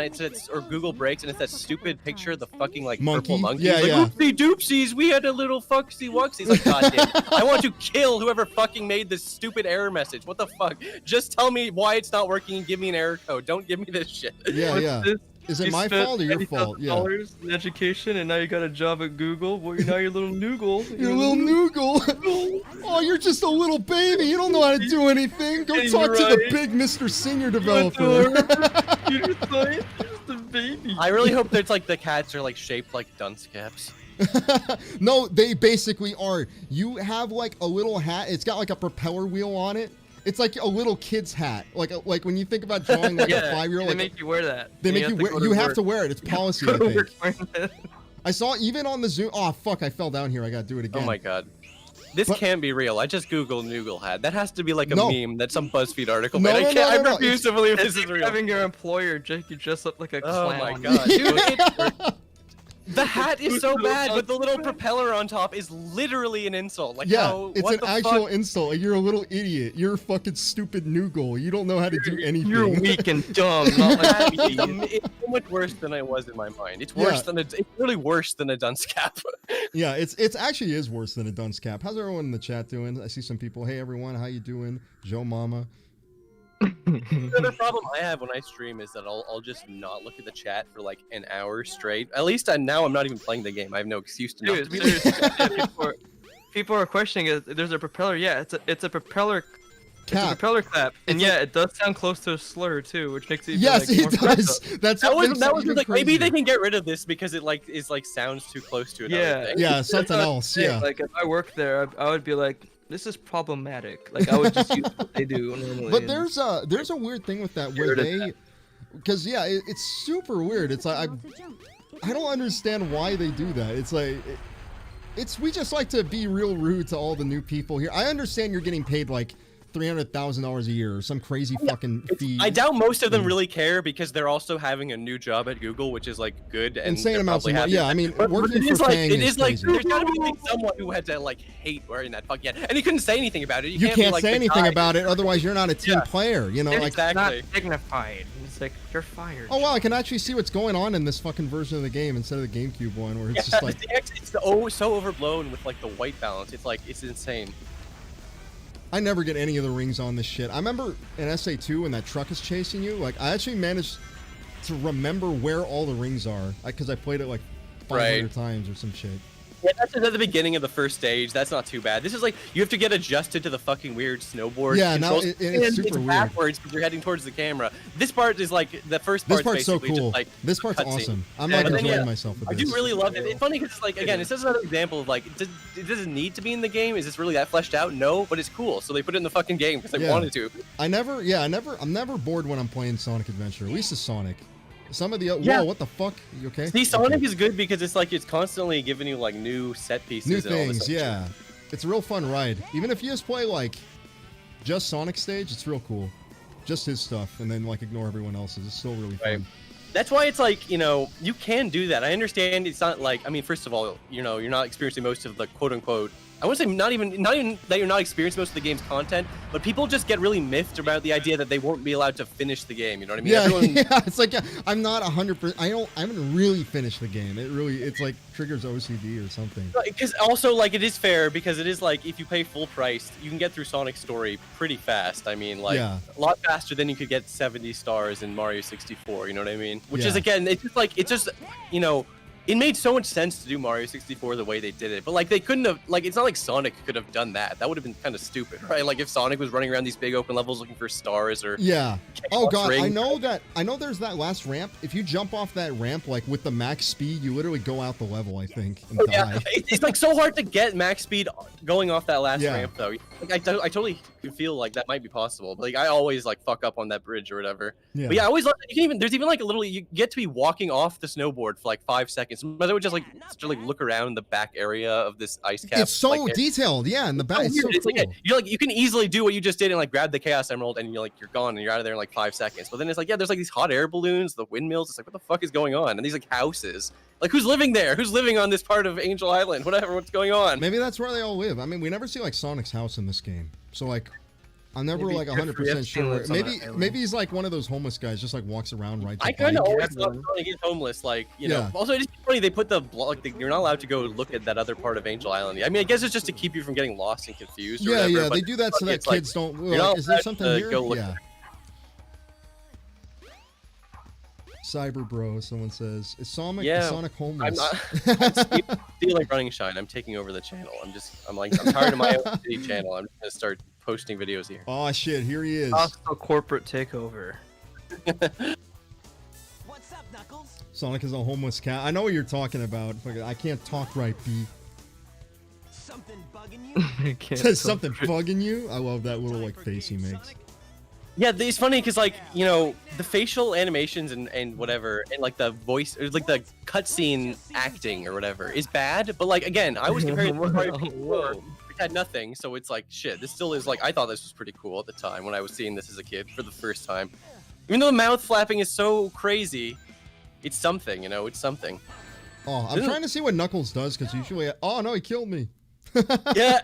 or Google breaks and it's that stupid picture of the fucking like Monkey? purple monkey. Yeah, It's like, yeah. oopsie doopsies, we had a little fucksy wucksy. It's like, goddamn, I want to kill whoever fucking made this stupid error message. What the fuck? Just tell me why it's not working and give me an error code. Don't give me this shit. Yeah, What's yeah. this? Is it You my spent fault or your fault? Yeah. $80,000 in education, and now you got a job at Google. Well, now you're little Noogle. Your little Noogle. Oh, you're just a little baby. You don't know how to do anything. Go Yeah, talk to you're the right. big Mr. Senior You're developer. just a baby. I really hope there's like the cats are like shaped like dunce caps. No, they basically are. You have like a little hat. It's got like a propeller wheel on it. It's like a little kid's hat. Like when you think about drawing like a 5-year-old. They Like, make you wear that. they And make you have wear. go You have work. to wear it. It's policy, Go I to think. work wearing that. I saw even on the Zoom. Oh fuck! I fell down here. I gotta do it again. Oh my god. This But- can't be real. I just googled Noogle hat. That has to be like a No. meme that some BuzzFeed article No, made. no, I can't. no, no, I refuse it's- to believe It's this is like real. having your employer you dress up like a Oh clown. my god, dude! The hat is so bad, but the little propeller on top is literally an insult. Like, Yeah, how, it's what an the actual fuck? insult. Like, you're a little idiot. You're a fucking stupid Noogle. You don't know how to do anything. You're weak and dumb. Not like It's so much worse than I was in my mind. It's worse Yeah. than it's really worse than a dunce cap. Yeah, it's actually is worse than a dunce cap. How's everyone in the chat doing? I see some people. Hey everyone, how you doing? Joe Mama. The other problem I have when I stream is that I'll just not look at the chat for like an hour straight. At least now I'm not even playing the game. I have no excuse to not Dude, be. seriously, yeah, people are questioning it. There's a propeller. Yeah, it's a propeller. It's a Cap. propeller clap, and It's yeah, it does sound close to a slur too, which makes it even, Yes, like, it more does. fucked up. That's That what was makes it even like maybe they crazier. can get rid of this because it like sounds too close to another Yeah. thing. Yeah, something That's what I'm else. saying, Yeah. Like if I worked there, I would be like, this is problematic. Like I would just use what they do normally. But and- there's a weird thing with that where rid of they, because yeah, it's super weird. It's like I don't understand why they do that. It's like we just like to be real rude to all the new people here. I understand you're getting paid like $300,000 a year or some crazy fucking fee. I doubt most of them really care because they're also having a new job at Google, which is like good and insane they're amounts of probably money. happy. Yeah, I mean, But working it is for like Fang is like crazy. there's gotta be like someone who had to like hate wearing that fucking head, and he couldn't say anything about it. You can't be, can't like, say the anything guy- about it, otherwise you're not a team Yeah. player. You know, Yeah, like. exactly. Not dignified. It's like you're fired. Oh wow, I can actually see what's going on in this fucking version of the game instead of the GameCube one, where it's Yeah, just like. the DX is so overblown with like the white balance. It's like it's insane. I never get any of the rings on this shit. I remember in SA2 when that truck is chasing you, like I actually managed to remember where all the rings are because I played it like 500 Right. times or some shit. Yeah, that's at the beginning of the first stage. That's not too bad. This is like you have to get adjusted to the fucking weird snowboard. Yeah, now controls, it's and super weird. backwards because you're heading towards the camera. This part is like the first This part's part's so basically cool. just like This part's cutscene. awesome. I'm Yeah, like but then, enjoying yeah, myself with I this. do really love it. It's funny because like again, it's just another example of like it doesn't need to be in the game. Is this really that fleshed out? No, but it's cool. So they put it in the fucking game because they Yeah. wanted to. I'm never bored when I'm playing Sonic Adventure. At least it's Sonic. Some of the Yeah. whoa, what the fuck? You okay? See, Sonic Okay. is good because it's like it's constantly giving you like new set pieces. New and all this things, other shit. yeah. It's a real fun ride. Even if you just play like just Sonic stage, it's real cool. Just his stuff, and then like ignore everyone else's. It's still really fun. Right. That's why it's like, you know, you can do that. I understand it's not like, I mean, first of all, you know, you're not experiencing most of the quote unquote, I want to say not even that you're not experiencing most of the game's content, but people just get really miffed about the idea that they won't be allowed to finish the game. You know what I mean? Yeah, Everyone, yeah. It's like I'm not 100%. I haven't really finished the game. It's like triggers OCD or something. because also like it is fair because it is like if you pay full price, you can get through Sonic's story pretty fast. I mean, like Yeah. a lot faster than you could get 70 stars in Mario 64. You know what I mean? Which is Yeah. again, it's just you know. It made so much sense to do Mario 64 the way they did it, but like they couldn't have like it's not like Sonic could have done that. That would have been kind of stupid, right? Like if Sonic was running around these big open levels looking for stars or Yeah. Chaos Oh god, Ring. I know there's that last ramp. If you jump off that ramp like with the max speed, you literally go out the level, I think, and yeah, die. it's like so hard to get max speed going off that last Yeah. ramp though. Like I totally could feel like that might be possible, but like I always like fuck up on that bridge or whatever. Yeah. But yeah, I always love you can even there's even like a little you get to be walking off the snowboard for like 5 seconds. But I would just like look around the back area of this ice cap. It's so like, detailed, yeah, in the back. so It's so weird. It's cool. like you're like you can easily do what you just did and like grab the Chaos Emerald and you're gone and you're out of there in like 5 seconds. But then it's like there's like these hot air balloons, the windmills. It's like what the fuck is going on? And these like houses. Like who's living there? Who's living on this part of Angel Island? Whatever. What's going on? Maybe that's where they all live. I mean, we never see like Sonic's house in this game, so like, I'm never Maybe like Jeffrey 100% Epstein sure. lives on Maybe that island. maybe he's like one of those homeless guys, just like walks around right. I kind of always thought Sonic is homeless. Like you know. Yeah. Also, it's funny they put the you're not allowed to go look at that other part of Angel Island. I mean, I guess it's just to keep you from getting lost and confused. Or Yeah, whatever, yeah, but they do that so that it's like, kids don't. you're not Like, is there allowed something to here? go look Yeah. at Cyber Bro, someone says, is Sonic, Yeah, Sonic I'm homeless? not. Stealing Running Shine. I'm taking over the channel. I'm tired of my own city channel. I'm just gonna start posting videos here. Oh shit, here he is. Hostile corporate takeover. What's up, Knuckles? Sonic is a homeless cat. I know what you're talking about. Fucking- I can't talk right, B. Something bugging you? Can't Says tell. something bugging you. I love that little like face he makes. Yeah, it's funny because like you know the facial animations and whatever and like the voice or like the cutscene acting or whatever is bad. But like again, I was comparing it to Mario 64, which had nothing. So it's like shit. This still is like I thought this was pretty cool at the time when I was seeing this as a kid for the first time. Even though the mouth flapping is so crazy, it's something. You know, it's something. Oh, I'm Didn't- trying to see what Knuckles does because usually, oh no, he killed me. Yeah.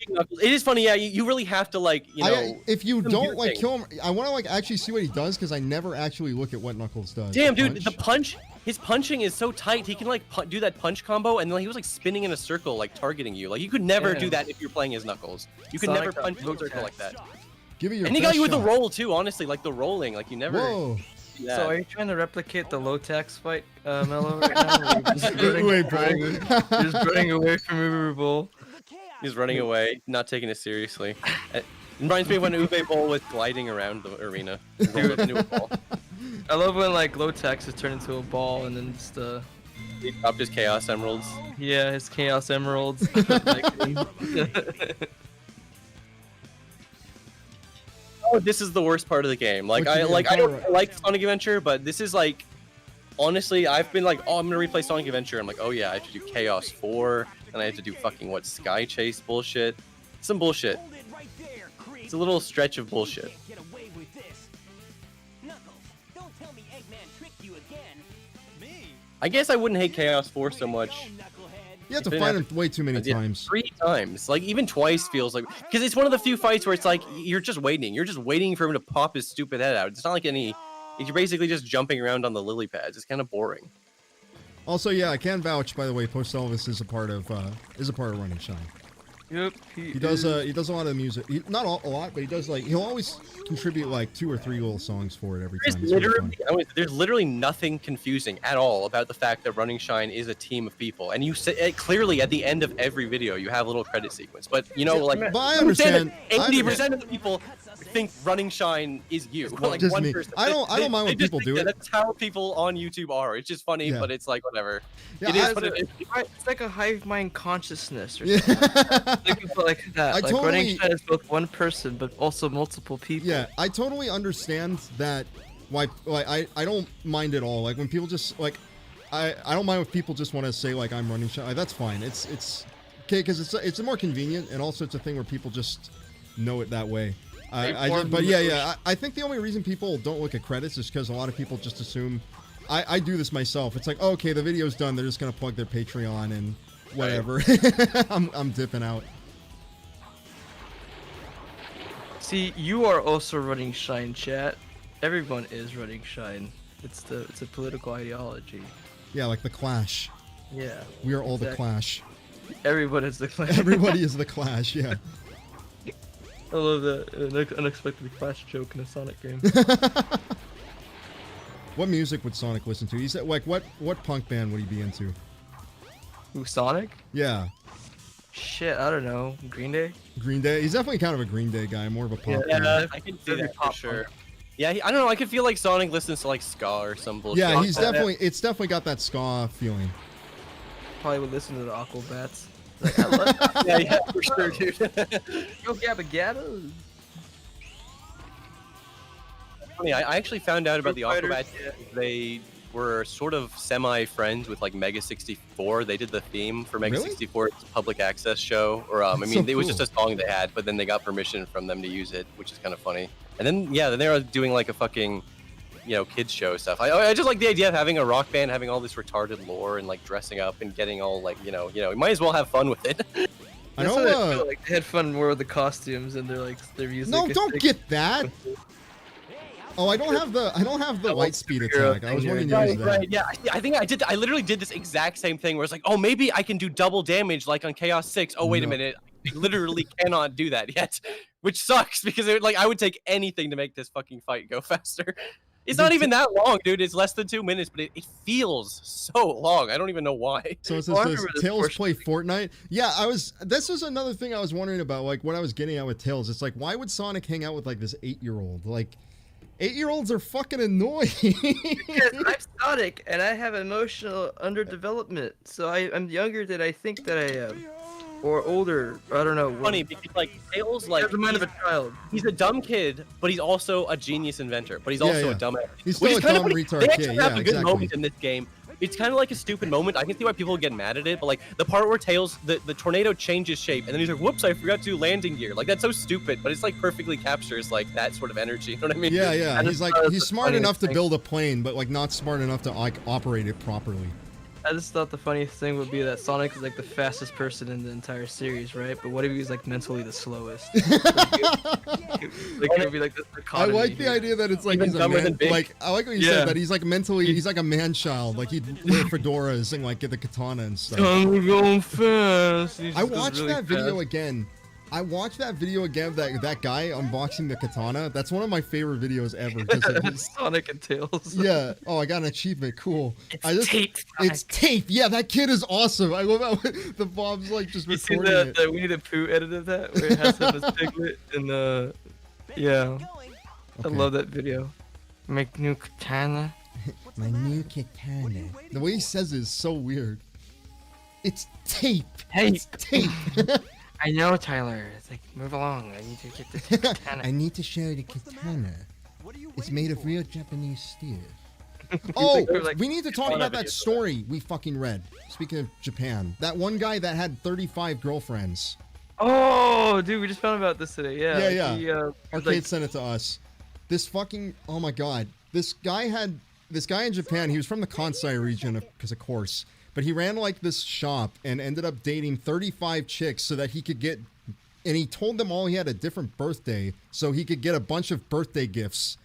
It is funny, yeah. You really have to like, you know. If you some don't weird like thing. kill him, I want to like actually see what he does because I never actually look at what Knuckles does. Damn, The dude, the punch, his punching is so tight. He can like do that punch combo, and then he was like spinning in a circle, like targeting you. Like you could never Yeah. do that if you're playing as Knuckles. You could Sonic never got punch in a blue circle like that. text. Give it your And he best got you with the shot. roll too. Honestly, like the rolling, like you never. Whoa. do So that. are you trying to replicate the low tax fight, Mello, right now? Where you're just Wait, running, bro. you're just running away from Uber Bowl. He's running away, not taking it seriously. It reminds me of when Uwe Boll was gliding around the arena. Dude, new ball. I love when like low tax is turned into a ball and then just He dropped his Chaos Emeralds. yeah, his Chaos Emeralds. Like, Oh, this is the worst part of the game. Like What you I mean? don't like Sonic Adventure, but this is like honestly, I've been like, oh, I'm gonna replay Sonic Adventure. I'm like, oh yeah, I have to do Chaos 4, and I have to do fucking what Sky Chase bullshit, some bullshit. Hold it right there, creep. It's a little stretch of bullshit. Can't get away with this. Knuckles, don't tell me Eggman tricked you again. Me? I guess I wouldn't hate Chaos 4 so much. You have to Didn't fight have him way too many Yeah, times. 3 times. Like, even twice feels like... Because it's one of the few fights where it's like, you're just waiting. You're just waiting for him to pop his stupid head out. It's not like any... You're basically just jumping around on the lily pads. It's kind of boring. Also, yeah, I can vouch. By the way, Post Elvis is a part of Running Shine. Yep. He does a lot of music. Not a lot, but he does like he'll always contribute like 2 or 3 little songs for it every time. It's really fun. There's literally nothing confusing at all about the fact that Running Shine is a team of people, and you say clearly at the end of every video you have a little credit sequence. But you know, like, But I understand. 80% of the people think Running Shine is you. Like just 1%. me. I don't mind when they just people think do that it. That's how people on YouTube are. It's just funny, Yeah. but it's like whatever. Yeah, It is I- what it is. It's like a hive mind consciousness or Yeah. something. Like that. I Like Running totally- Shine is both one person, but also multiple people. Yeah, I totally understand that. Why? Like, I don't mind at all. Like when people just like, I don't mind if people just want to say like I'm Running Shine. Like, that's fine. It's okay because it's more convenient, and also it's a thing where people just know it that way. But yeah. I think the only reason people don't look at credits is because a lot of people just assume. I do this myself. It's like, okay, the video's done. They're just gonna plug their Patreon and whatever. I'm dipping out. See, you are also Running Shine, chat. Everyone is Running Shine. It's a political ideology. Yeah, like the Clash. Yeah. We are all the Exactly. Clash. Everyone is the Clash. Everybody is the Clash. Yeah. I love that unexpected Clash joke in a Sonic game. What music would Sonic listen to? He said, like, what punk band would he be into? Who, Sonic? Yeah, Shit, I don't know. Green Day? Green Day. He's definitely kind of a Green Day guy, more of a pop. Yeah. guy. I can see That'd be that for pop sure. punk. Yeah, I don't know. I could feel like Sonic listens to like ska or some bullshit. Yeah, he's like that. definitely. It's definitely got that ska feeling. Probably would listen to the Aquabats. Like, I love Yeah, for sure, dude. Yo Gabba Gabba. Funny, I actually found out about the Foo Fighters, Aquabats. yeah. They were sort of semi-friends with like Mega 64. They did the theme for Mega Really? 64's public access show. Or I That's mean, so it was cool. just a song they had, but then they got permission from them to use it, which is kind of funny. And then then they were doing like a fucking, kids show stuff. I just like the idea of having a rock band having all this retarded lore and like dressing up and getting all like you might as well have fun with it. I That's know. what I feel like they had fun more with the costumes and their music. No, is don't like- get that. Oh, I don't have the light speed attack. I was wanting to use that. Right, yeah. I think I literally did this exact same thing where it's like, oh, maybe I can do double damage like on Chaos 6. Oh, wait a No. minute. I literally cannot do that yet, which sucks because I would take anything to make this fucking fight go faster. It's not even that long, dude. It's less than 2 minutes, but it feels so long. I don't even know why. So it Oh, I says remember this Tails portion. play Fortnite. Yeah, this was another thing I was wondering about, like what I was getting at with Tails. It's like, why would Sonic hang out with like this 8-year-old? Like, 8-year-olds are fucking annoying. Because I'm Sonic and I have emotional underdevelopment, so I'm younger than I think that I am, or older. I don't know. Funny because like Tails, Like, like has the mind of a child. he's a dumb kid, but he's also a genius inventor. But he's Yeah, also yeah. a dumb. He's Which still is a kind of dumb funny. retard They actually kid. have Yeah, a good exactly. moment in this game. It's kind of like a stupid moment. I can see why people get mad at it, but like the part where Tails, the tornado changes shape, and then he's like, "Whoops, I forgot to do landing gear." Like that's so stupid, but it's like perfectly captures like that sort of energy. You know what I mean? Yeah, yeah. And He's like it's he's the smart funniest enough to thing. build a plane, but like not smart enough to like operate it properly. I just thought the funniest thing would be that Sonic is like the fastest person in the entire series, right? But what if he's like mentally the slowest? Like it would be like this I dichotomy like the here. idea that it's like Even he's a dumber man. than Big. Like I like what you Yeah. said that he's like mentally he's like a man child. Like he'd wear fedoras and like get the katana and stuff. I'm going fast. He I just goes watched really that video fast. again. I watched that video again. That guy unboxing the katana. That's one of my favorite videos ever. 'cause it was- Sonic and Tails. yeah. Oh, I got an achievement. Cool. It's tape. It's tape. Yeah, that kid is awesome. I love how the Bob's like just You seen recording the it. Winnie the Pooh edit of that where it has him as Piglet and yeah. Going. I Okay. love that video. Make new katana. My new katana. The way he says it is so weird. It's tape. Hey, It's tape. I know, Tyler. It's like, move along. I need to get the katana. I need to show the katana. What are you It's waiting made of for? real Japanese steel. Oh, like- we need to talk Fun about of that it. story we fucking read. Speaking of Japan, that one guy that had 35 girlfriends. Oh, dude, we just found about this today. Yeah. Yeah, like, yeah. He, Arcade sent it to us. This fucking, oh my god, this guy in Japan. He was from the Kansai region, because of course, but he ran like this shop and ended up dating 35 chicks so that he could get. And he told them all he had a different birthday, so he could get a bunch of birthday gifts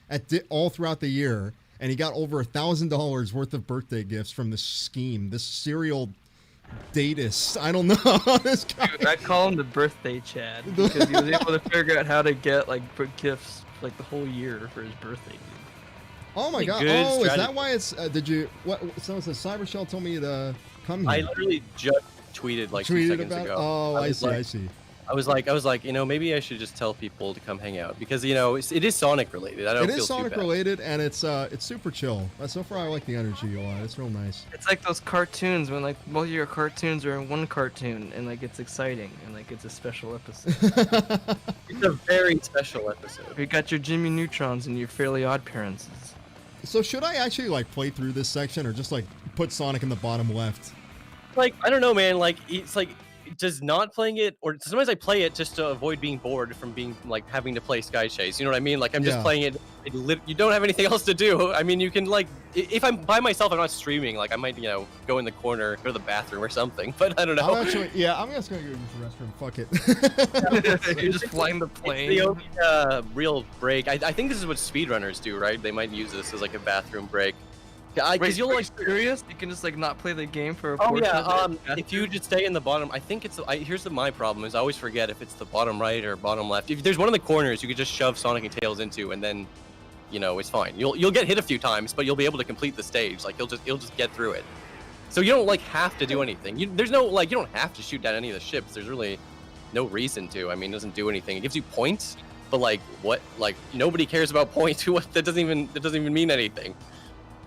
all throughout the year. And he got over $1,000 worth of birthday gifts from this scheme, this serial datist. I don't know. This guy. Dude, I call him the birthday Chad because he was able to figure out how to get like gifts like the whole year for his birthday. Dude. Oh my god! Good Oh, is that strategy. why it's? Did you? What? Someone says Cybershell told me to come I here. literally just tweeted like 2 Tweeted seconds about. ago. Oh, I was see. like- I see. I was like, you know, maybe I should just tell people to come hang out because you know it is Sonic related. I don't It feel is too Sonic bad. related, and it's super chill. So far, I like the energy a lot. It's real nice. It's like those cartoons when like both of your cartoons are in one cartoon and like it's exciting and like it's a special episode. It's a very special episode. You got your Jimmy Neutrons and your Fairly Odd Parents. So should I actually like play through this section, or just like put Sonic in the bottom left? Like I don't know, man. Like it's like just not playing it, or sometimes I play it just to avoid being bored from being like having to play Sky Chase. You know what I mean? Like I'm just Yeah. playing it. You don't have anything else to do. I mean, you can like if I'm by myself, I'm not streaming. Like I might go in the corner, go to the bathroom or something. But I don't know. I'm actually, I'm just gonna go use the restroom. Fuck it. You're just flying the It's plane. the only real break. I think this is what speedrunners do, right? They might use this as like a bathroom break. Wait, Because you'll are like. you serious? You can just like not play the game for a Oh portion yeah. of it? If you just stay in the bottom, I think it's. Here's my problem is I always forget if it's the bottom right or bottom left. If there's one of the corners, you could just shove Sonic and Tails into, and then, it's fine. You'll get hit a few times, but you'll be able to complete the stage. Like you'll just get through it. So you don't like have to do anything. There's no you don't have to shoot down any of the ships. There's really no reason to. I mean, it doesn't do anything. It gives you points, but like what? Like nobody cares about points. That doesn't even mean anything.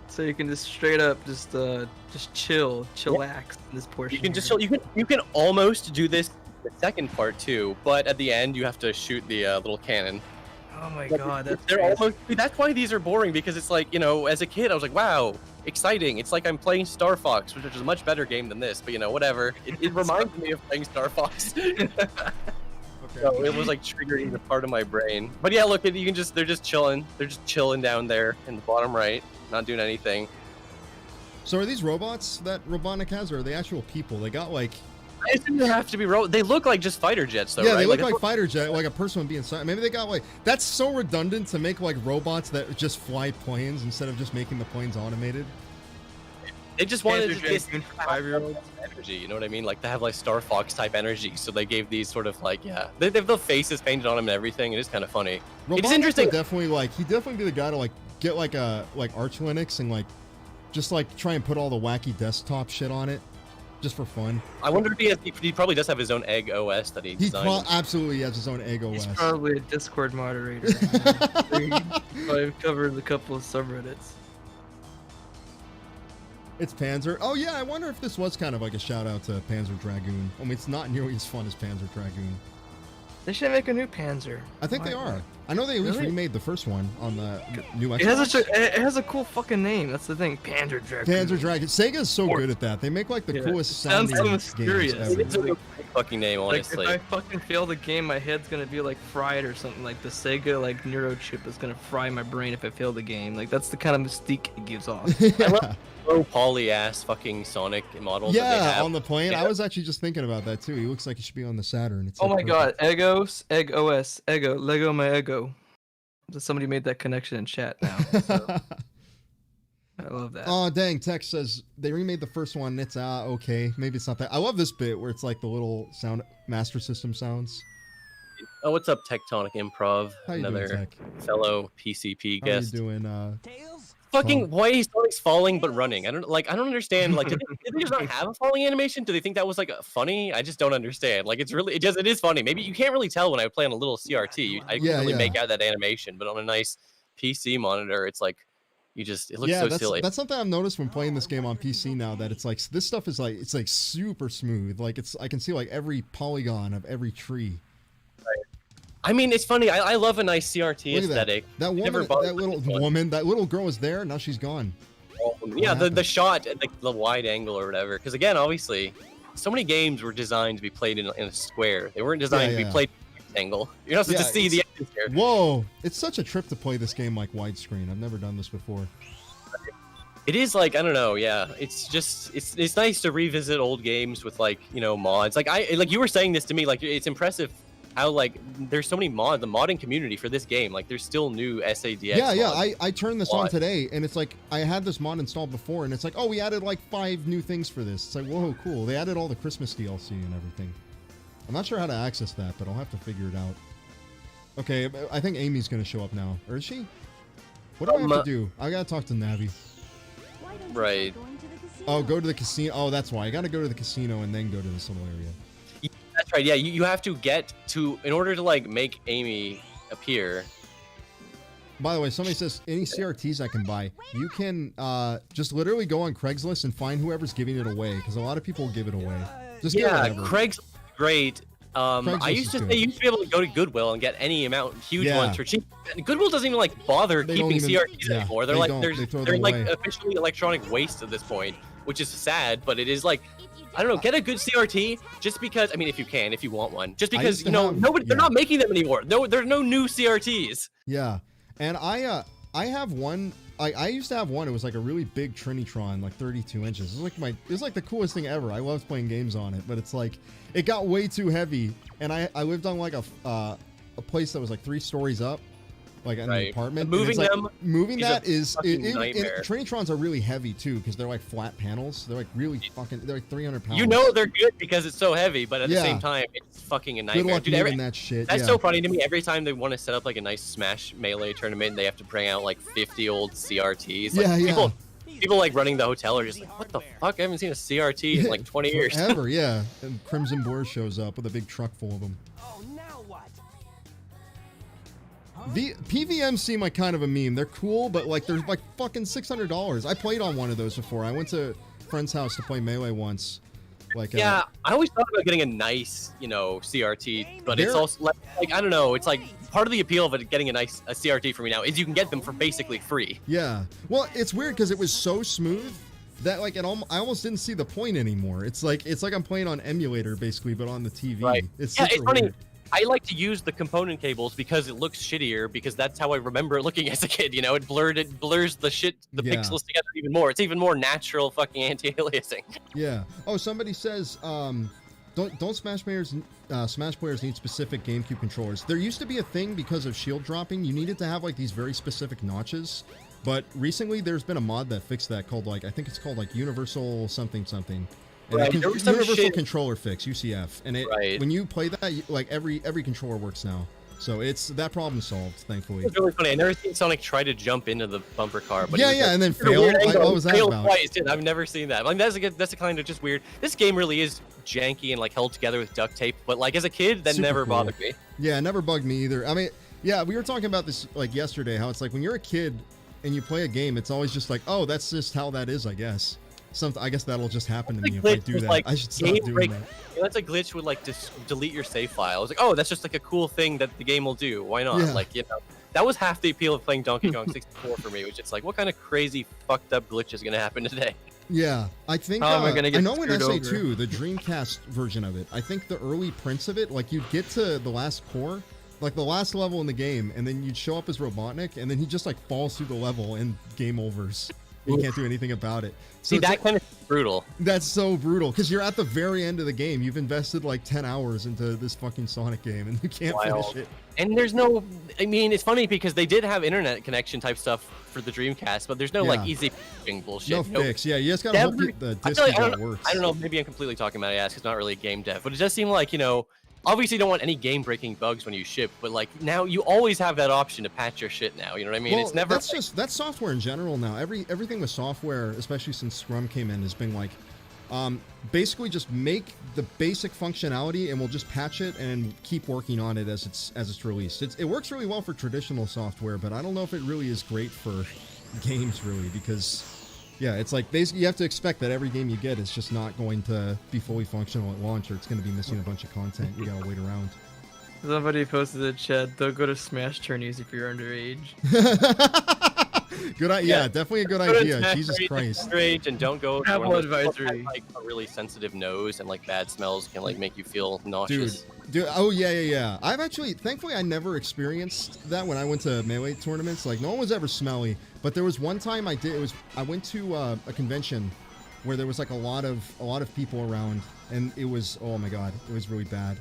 So you can just straight up just chillax in this portion. You can just here. you can almost do this the second part too, but at the end you have to shoot the little cannon. Oh my But god, that's they're crazy. almost. That's why these are boring because it's like as a kid I was like, wow, exciting. It's like I'm playing Star Fox, which is a much better game than this. But whatever. It reminds me of playing Star Fox. So it was like triggering the part of my brain. But yeah, look, they're just chilling. They're just chilling down there in the bottom right, not doing anything. So are these robots that Robotnik has, or are they actual people? They got like, I assume they have to be They look like just fighter jets, though. yeah, right? they look that's like fighter jet, like a person would be inside. Maybe they got like, that's so redundant to make like robots that just fly planes instead of just making the planes automated. They just wanted Panzer to get Dragoon for 5-year-olds. energy, you know what I mean? Like to have like Star Fox type energy. So they gave these sort of like they have the faces painted on them and everything. It is kind of funny. Robotnik interesting- would definitely he'd definitely be the guy to like get like a Arch Linux and like just like try and put all the wacky desktop shit on it, just for fun. I wonder if he probably does have his own egg OS that he He designed. absolutely has his own egg OS. He's probably a Discord moderator. I've covered a couple of subreddits. It's Panzer. Oh yeah, I wonder if this was kind of like a shout out to Panzer Dragoon. I mean, it's not nearly as fun as Panzer Dragoon. They should make a new Panzer. I think they are. I know they at least Really? remade the first one on the new Xbox. It has a cool fucking name. That's the thing. Panzer Dragoon. Panzer Dragoon. Sega's so Or- good at that. They make like the Yeah. coolest Sounds sounding so games mysterious. ever. It's a great fucking name, Like honestly. if I fucking fail the game, my head's gonna be like fried or something. Like the Sega like neuro chip is gonna fry my brain if I fail the game. Like that's the kind of mystique it gives off. I love low poly ass fucking Sonic model that they Yeah, have. on the plane. Yeah. I was actually just thinking about that too. He looks like he should be on the Saturn. It's Oh like my god, perfect. Egos, Egg OS, Ego, Lego my Ego. Somebody made that connection in chat now. So I love that. Oh dang! Tex says they remade the first one. It's okay. Maybe it's not that. I love this bit where it's like the little sound Master System sounds. Oh, what's up, Tectonic Improv? How you Another doing, Tech? fellow PCP How you guest. doing? Tails? Fucking why he's Sonic's falling but running. I don't understand. Like, did they just not have a falling animation? Do they think that was like funny? I just don't understand. Like, it is funny. Maybe you can't really tell when I play on a little CRT. I Yeah, can't really yeah. make out that animation, but on a nice PC monitor, it's like it looks Yeah, so that's silly. that's something I've noticed when playing this game on PC now. That it's like this stuff is like it's like super smooth. Like I can see like every polygon of every tree. I mean, it's funny. I love a nice CRT Look at that. aesthetic. That never woman, bothered that me little this one. woman, that little girl was there. Now she's gone. Yeah, the happened? shot at the wide angle or whatever. Because again, obviously, so many games were designed to be played in a square. They weren't designed to be yeah. played in a rectangle. You're not supposed Yeah, to see the edges here. Whoa, it's such a trip to play this game like widescreen. I've never done this before. It is like, I don't know, yeah. It's just it's nice to revisit old games with like, you know, mods. Like you were saying this to me, like it's impressive how like there's so many mods, the modding community for this game. Like there's still new SADX. Yeah, mods. I turned this on today, and it's like I had this mod installed before, and it's like, oh, we added like 5 new things for this. It's like, whoa, cool. They added all the Christmas DLC and everything. I'm not sure how to access that, but I'll have to figure it out. Okay, I think Amy's gonna show up now, or is she? What do I have to do? I gotta talk to Navi. Right. Oh, go to the casino. Oh, that's why I gotta go to the casino and then go to this little area. That's right. Yeah, you have to get to in order to like make Amy appear. By the way, somebody says any CRTs I can buy. You can just literally go on Craigslist and find whoever's giving it away, because a lot of people give it away. Just get Yeah, whatever. Craig's great. Craigslist I used is to good. say you used to be able to go to Goodwill and get any amount, huge Yeah. ones for cheap. Goodwill doesn't even like bother They don't keeping even- CRTs yeah, anymore. They're they like don't. They throw they're them like away. officially electronic waste at this point, which is sad, but it is like I don't know, get a good CRT just because I mean if you want one. Just I because used you to know have- nobody they're yeah. not making them anymore. No, there's no new CRTs. Yeah, and I have one. I used to have one. It was like a really big Trinitron, like 32 inches. It was like the coolest thing ever. I loved playing games on it, but it's like it got way too heavy. And I lived on like a place that was like 3 stories up, like in an Right. apartment. Moving and it's like, them moving is a that is fucking nightmare. Trinitrons are really heavy too because they're like flat panels. They're like really fucking. They're like 300 pounds. You know they're good because it's so heavy, but at the Yeah. same time it's fucking a Good nightmare. luck Dude, moving that shit. That's yeah. so funny to me. Every time they want to set up like a nice Smash Melee tournament, they have to bring out like 50 old CRTs. Like, Yeah, yeah. People like running the hotel are just like, what the fuck? I haven't seen a CRT in like 20 years. Forever, yeah. And Crimson Boar shows up with a big truck full of them. Oh, now what? The PVMs seem like kind of a meme. They're cool, but like they're like fucking $600. I played on one of those before. I went to a friend's house to play Melee once. Like Yeah, I always thought about getting a nice, you know, CRT, but it's They're- also like I don't know. It's like part of the appeal of it getting a CRT for me now is you can get them for basically free. yeah. Well, it's weird because it was so smooth that like I almost didn't see the point anymore. It's like I'm playing on emulator basically, but on the TV. Right. It's Yeah, super it's funny. weird. I like to use the component cables because it looks shittier because that's how I remember it looking as a kid. You know, it blurs the Yeah. pixels together even more. It's even more natural fucking anti-aliasing. Yeah. Oh, somebody says don't Smash players need specific GameCube controllers. There used to be a thing because of shield dropping. You needed to have like these very specific notches. But recently there's been a mod that fixed that called like I think it's called like Universal something something. And Right, there was some Universal shit- Controller Fix, UCF. And it Right. when you play that, like every controller works now. So it's that problem solved, thankfully. It's really funny. I never seen Sonic try to jump into the bumper car, but Yeah, it was yeah, like, and then at a weird failed. angle. What was that Failed about? twice, dude. I've never seen that. Like that's a kind of just weird. This game really is janky and like held together with duct tape, but like as a kid, that Super never cool. bothered me. Yeah, it never bugged me either. I mean, yeah, we were talking about this like yesterday, how it's like when you're a kid and you play a game, it's always just like, oh, that's just how that is, I guess. I guess that'll just happen to me if I do that. I should stop doing that. You know, that's a glitch with like just delete your save file. It's like, oh, that's just like a cool thing that the game will do. Why not? Yeah. Like, you know, that was half the appeal of playing Donkey Kong 64 for me. It was just like, what kind of crazy fucked up glitch is gonna happen today? Yeah, I think How am I gonna get I know in screwed SA2, the Dreamcast version of it, I think the early prints of it, like you'd get to the last core, like the last level in the game, and then you'd show up as Robotnik, and then he just like falls through the level and game overs. You can't do anything about it. So See, that kind of brutal. that's so brutal because you're at the very end of the game. You've invested like 10 hours into this fucking Sonic game, and you can't Wild. finish it. And there's no, I mean, it's funny because they did have internet connection type stuff for the Dreamcast, but there's no like Yeah. easy fixing bullshit. No fix. Yeah, you just gotta hope Never- the I disc feel like- that works. I don't know, maybe I'm completely talking about ass. It's not really a game dev, but it does seem like, you know, obviously you don't want any game-breaking bugs when you ship, but like now you always have that option to patch your shit now. You know what I mean? Well, It's never. that's software in general now. Everything with software, especially since Scrum came in, has been like basically just make the basic functionality and we'll just patch it and keep working on it as it's released. It works really well for traditional software, but I don't know if it really is great for games really because yeah, it's like you have to expect that every game you get is just not going to be fully functional at launch, or it's going to be missing a bunch of content. You gotta wait around. Somebody posted in the chat, don't go to Smash tourneys if you're underage. Good idea. Yeah. Yeah, definitely a good Go to idea. Smash Jesus Rage, Christ. Rage, and don't go. to Travel one of those people that advisory. have, like a really sensitive nose and like bad smells can like make you feel nauseous. Dude, oh yeah. I've actually, thankfully, I never experienced that when I went to Melee tournaments. Like, no one was ever smelly. But there was one time I did. I went to a convention where there was like a lot of people around, and it was, oh my god, it was really bad.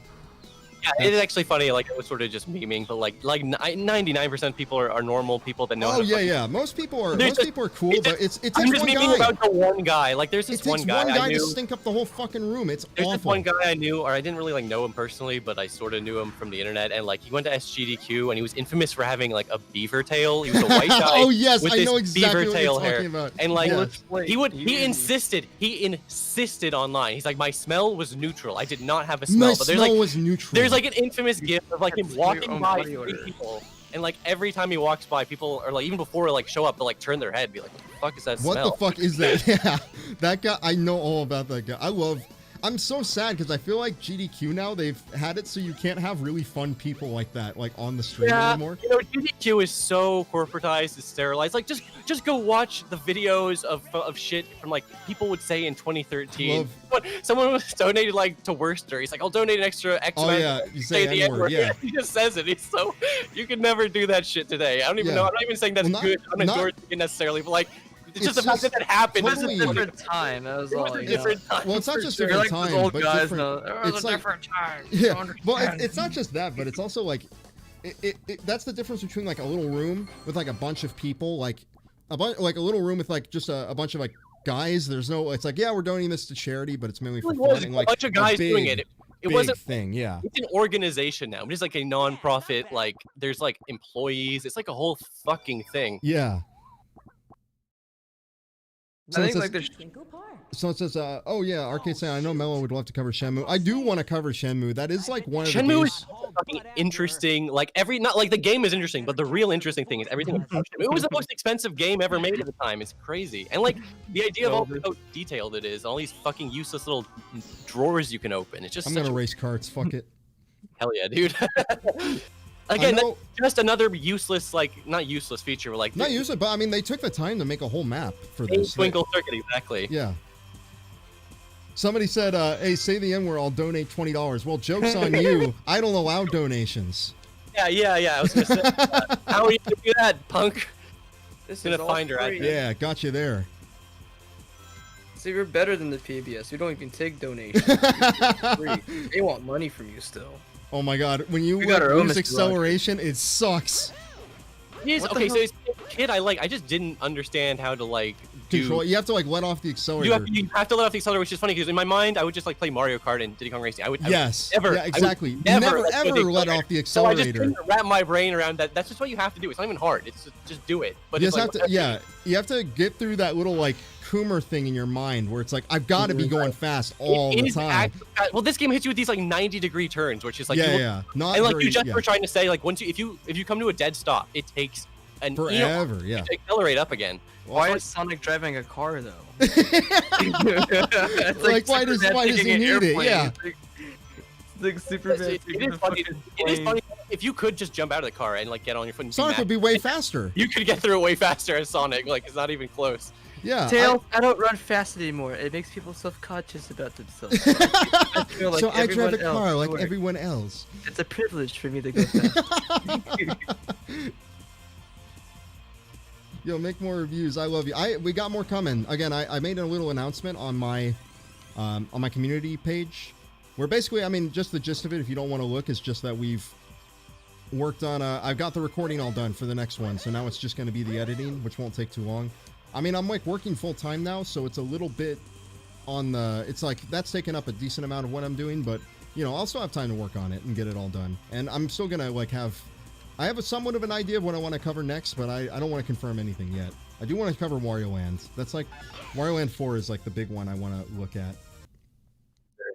Yeah, it's actually funny. Like I was sort of just memeing, but like 99% people are normal people that know. how Oh to yeah, fucking- yeah. Most people are There's cool, it's but just- it I'm takes just one memeing guy. about the one guy. Like there's It this takes one guy I to knew. stink up the whole fucking room. It's There's this awful. one guy I knew, or I didn't really like know him personally, but I sort of knew him from the internet. And like he went to SGDQ, and he was infamous for having like a beaver tail. He was a white guy. Oh yes, with I this know exactly beaver what tail you're hair. talking about. And like Yes. he insisted online. He's like, my smell was neutral. I did not have a smell. My But there's smell like was neutral. there's like an infamous gif of like him It's your walking own by body three odor. people, and like every time he walks by, people are like even before like show up, they'll like turn their head, and be like, what the fuck is that What smell? the fuck is that? Yeah, that guy. I know all about that guy. I'm so sad because I feel like GDQ now they've had it so you can't have really fun people like that like on the stream anymore. You know, GDQ is so corporatized, it's sterilized. Like, just go watch the videos of shit from like people would say in 2013. Someone was donated like to Worcester. He's like, I'll donate an extra X Oh amount. yeah, you say the N-word, N-word. yeah. He just says it. He's so you can never do that shit today. I don't even Yeah. know. I'm not even saying that's Well, not- good. I'm not not- endorsing it necessarily, but like It's just the fact just that happened. totally- It was a different time. That was It all. was a you different know. time. Well, it's not for just sure. different You're like time, those old but guys different. know. It was It's a like different time. yeah, well, it's not just that, but it's also like that's the difference between like a little room with like a bunch of people, like a little room with like just a bunch of like guys. There's no. It's like, yeah, we're donating this to charity, but it's mainly for It fun. was And, a like bunch of guys doing it. It big wasn't thing, yeah. It's an organization now. It's like a non-profit. Like there's like employees. It's like a whole fucking thing. Yeah. I think it like says, there's so it says, oh yeah, Arcade saying, I know Mello would love to cover Shenmue. I do want to cover Shenmue. That is like one of the Shenmue games. is fucking interesting. Like not like the game is interesting, but the real interesting thing is everything. About Shenmue. It was the most expensive game ever made at the time. It's crazy, and like the idea of how detailed it is, all these fucking useless little drawers you can open. It's just I'm such gonna a race carts. Fuck it. hell yeah, dude. Again, I know- that's just another useless, like not useless feature. But like Not use it, but I mean, they took the time to make a whole map for Pink this. Twinkle Circuit, exactly. Yeah. Somebody said, hey, say the N word, I'll donate $20. Well, joke's on you. I don't allow donations. Yeah. I was gonna say, how are you gonna do that, punk? this Gonna is all find her free. address. Yeah, got you there. See, we're better than the PBS. We don't even take donations. It's free. They want money from you still. Oh my god, when you We got our own lose Mr. acceleration, it sucks. Yes, What the okay, hell? so as a kid, I just didn't understand how to like do. Control. You have to like let off the accelerator. You have to let off the accelerator, which is funny because in my mind I would just like play Mario Kart and Diddy Kong Racing. I would Yes. never, Yeah, exactly. I would Never, never let go of ever the let accelerator. off the So I just accelerator. couldn't wrap my brain around that. That's just what you have to do. It's not even hard. It's just do it. But You it's just like, have to, yeah, you have to get through that little like Coomer thing in your mind where it's like, I've got to be going fast all it the is time. well, this game hits you with these like 90-degree turns, which is like Yeah, you look- yeah. Not and like very, you just yeah. were trying to say, like once you if you come to a dead stop, it takes an eon Forever, yeah. to accelerate up again. Why Also, is Sonic driving a car though? Like, why does Superman he taking need an it? airplane. Yeah. It's like Superman it taking is a funny. fucking It is plane. funny if you could just jump out of the car and like get on your foot. And Sonic would be way faster. You could get through it way faster as Sonic. Like it's not even close. Yeah. Tails, I don't run fast anymore. It makes people self-conscious about themselves. I feel like so I drive a everyone else car like would. everyone else. It's a privilege for me to go fast. Yo, make more reviews. I love you. We got more coming. Again, I made a little announcement on my community page, where basically, I mean, just the gist of it, if you don't want to look, is just that we've worked on. I've got the recording all done for the next one, so now it's just going to be the editing, which won't take too long. I mean, I'm like working full time now, so it's a little bit on the. It's like that's taking up a decent amount of what I'm doing, but you know, I'll still have time to work on it and get it all done. And I'm still gonna like have. I have a somewhat of an idea of what I want to cover next, but I don't want to confirm anything yet. I do want to cover Wario Land. That's like Wario Land 4 is like the big one I want to look at.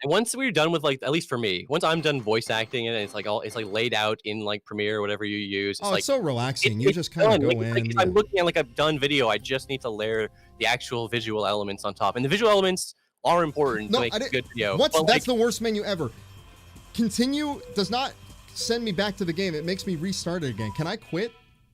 And once we're done with like, at least for me, once I'm done voice acting and it's like laid out in like Premiere or whatever you use. It's Oh, like it's so relaxing. You it's just kind of done. go Like, in. if I'm looking at like a done video, I just need to layer the actual visual elements on top, and the visual elements are important No, to make I a didn't- good video. What's but, that's like, the worst menu ever. Continue does not send me back to the game. It makes me restart it again. Can I quit?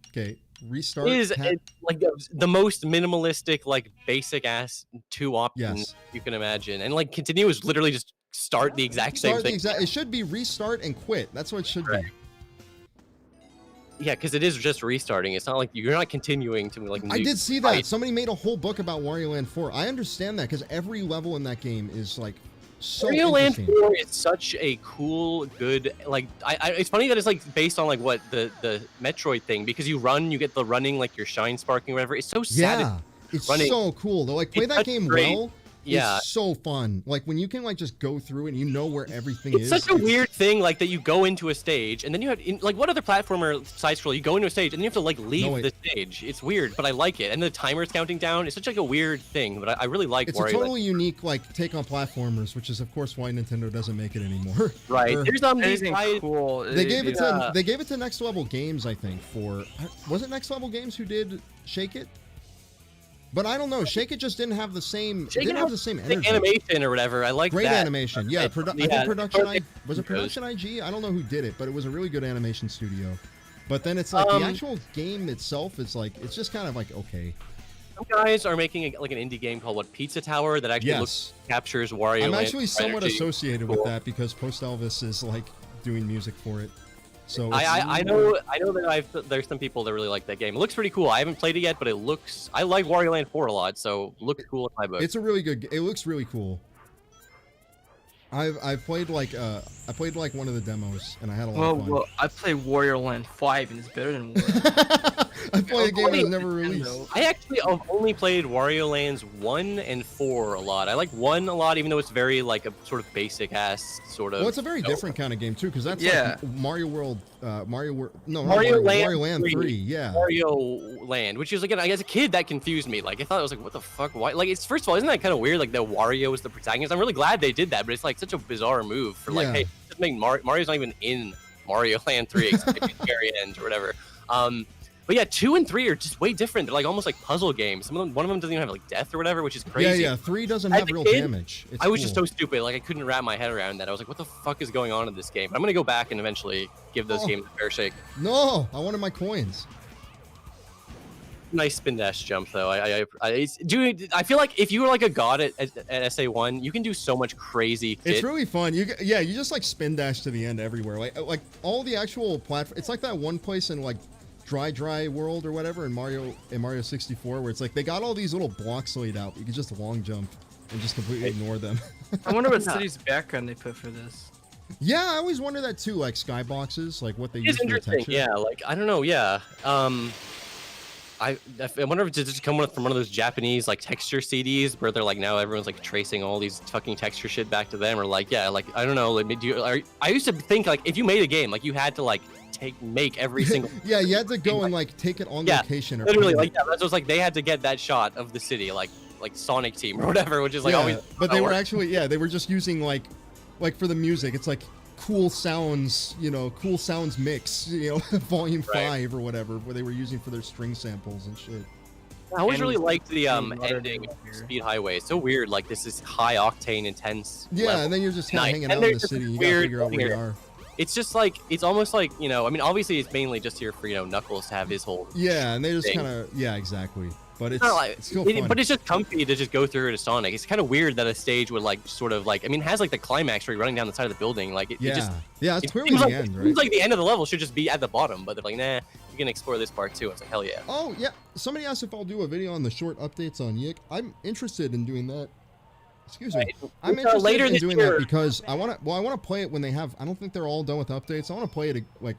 Okay. Restart. Is cat- it, like the most minimalistic, like basic ass 2 options Yes. you can imagine, and like continue is literally just start the exact same Start the thing. exact. It should be restart and quit. That's what it should Right. be. Yeah, because it is just restarting. It's not like you're not continuing to like. I new did see that. fight. Somebody made a whole book about Wario Land 4. I understand that because every level in that game is like so Wario Land interesting. 4 is such a cool, good, like, it's funny that it's, like, based on, like, what, the Metroid thing, because you run, you get the running, like, your shine sparking or whatever. It's so sad. Yeah, it's running. so cool. Though, like, play It's that such game great- well. Yeah. It's so fun. Like, when you can, like, just go through and you know where everything It's is. such a weird thing, like, that you go into a stage, and then you have, like, what other platformer side-scroll, you go into a stage, and then you have to, like, leave wait. the stage. It's weird, but I like it. And the timer's counting down. It's such, like, a weird thing, but I really like It's Wario a Land. totally unique, like, take on platformers, which is, of course, why Nintendo doesn't make it anymore. Right. Or- There's these Anything guys- cool. They gave it Yeah. to Next Level Games, I think. Was it Next Level Games who did Shake It? But I don't know. Shake It just didn't have the same. Shake It didn't have has the same the energy. animation or whatever. I like Great that. animation. Yeah, I think Yeah, Production was it studios. Production IG? I don't know who did it, but it was a really good animation studio. But then it's like the actual game itself is like it's just kind of like okay. Some guys are making like an indie game called what Pizza Tower that actually Yes. captures Wario. I'm Land actually somewhat energy. associated with Cool. that because Post Elvis is like doing music for it. So I know that there's some people that really like that game. It looks pretty cool. I haven't played it yet, but it looks. I like Wario Land 4 a lot, so it looks cool in my book. it's a really good. It looks really cool. I've played like one of the demos and I had a lot of fun. Well, I played Wario Land 5 and it's better than Wario. I played a game that was Nintendo. never released. I actually have only played Wario Lands 1 and 4 a lot. I like 1 a lot, even though it's very like a sort of basic ass sort of. Well, it's a very different kind of game too, because that's Yeah. like Mario World, Mario Mario Land Land 3. 3, yeah. Wario Land, which is again, as a kid, that confused me. Like I thought it was like, what the fuck? Why? Like it's first of all, isn't that kind of weird? Like that Wario is the protagonist. I'm really glad they did that, but it's like such a bizarre move for like, Yeah. hey, just make Mario's not even in Mario Land 3, except at the very end or whatever. But yeah, 2 and 3 are just way different. They're like almost like puzzle games. One of them doesn't even have like death or whatever, which is crazy. Yeah, 3 doesn't As have a real kid, damage. It's I was just cool. so stupid. Like I couldn't wrap my head around that. I was like, what the fuck is going on in this game? But I'm gonna go back and eventually give those Oh. games a fair shake. No, I wanted my coins. Nice spin dash jump though. Dude, I feel like if you were like a god at SA1, you can do so much crazy shit. It's really fun. You just like spin dash to the end everywhere. Like all the actual platform. It's like that one place in like Dry World or whatever in Mario 64 where it's like they got all these little blocks laid out. But you can just long jump and just completely ignore them. I wonder what city's background they put for this. Yeah, I always wonder that too. Like skyboxes, like what they use It's for the interesting. texture. Yeah, like I don't know. Yeah. I wonder if it's just come from one of those Japanese like texture CDs where they're like now everyone's like tracing all these fucking texture shit back to them, or like yeah, like I don't know. Like, I used to think like if you made a game, like you had to like make every single Yeah, you had to go and like take it on Yeah, location. Or literally print like it. yeah, that was like they had to get that shot of the city like Sonic Team or whatever, which is like yeah, always. but they how it were works. actually they were just using like for the music. It's like cool sounds, cool sounds mix, volume Right. 5 or whatever, where they were using for their string samples and shit. I always And really liked the water ending down of here. Speed Highway. It's so weird, like this is high octane, intense. Yeah, level. and then you're just kind of Nice. hanging And out in there's the just city. this You gotta weird figure out where you thing are. It's just like it's almost like I mean, obviously it's mainly just here for Knuckles to have his whole. Yeah, and they just thing. kind of exactly. But it's, It's not like, it's still fun. but it's just comfy to just go through to Sonic. It's kind of weird that a sage would like sort of like I mean, it has like the climax where you're running down the side of the building. Like it yeah, just yeah, it's it clearly seems the like, end, it right? seems like the end of the level should just be at the bottom, but they're like, nah, you can explore this part too. It's like hell yeah. Oh yeah, somebody asked if I'll do a video on the short updates on Yik. I'm interested in doing that. Excuse me. Right. I'm It's, interested later in this doing year. that because I want to play it when they have. I don't think they're all done with updates. I want to play it like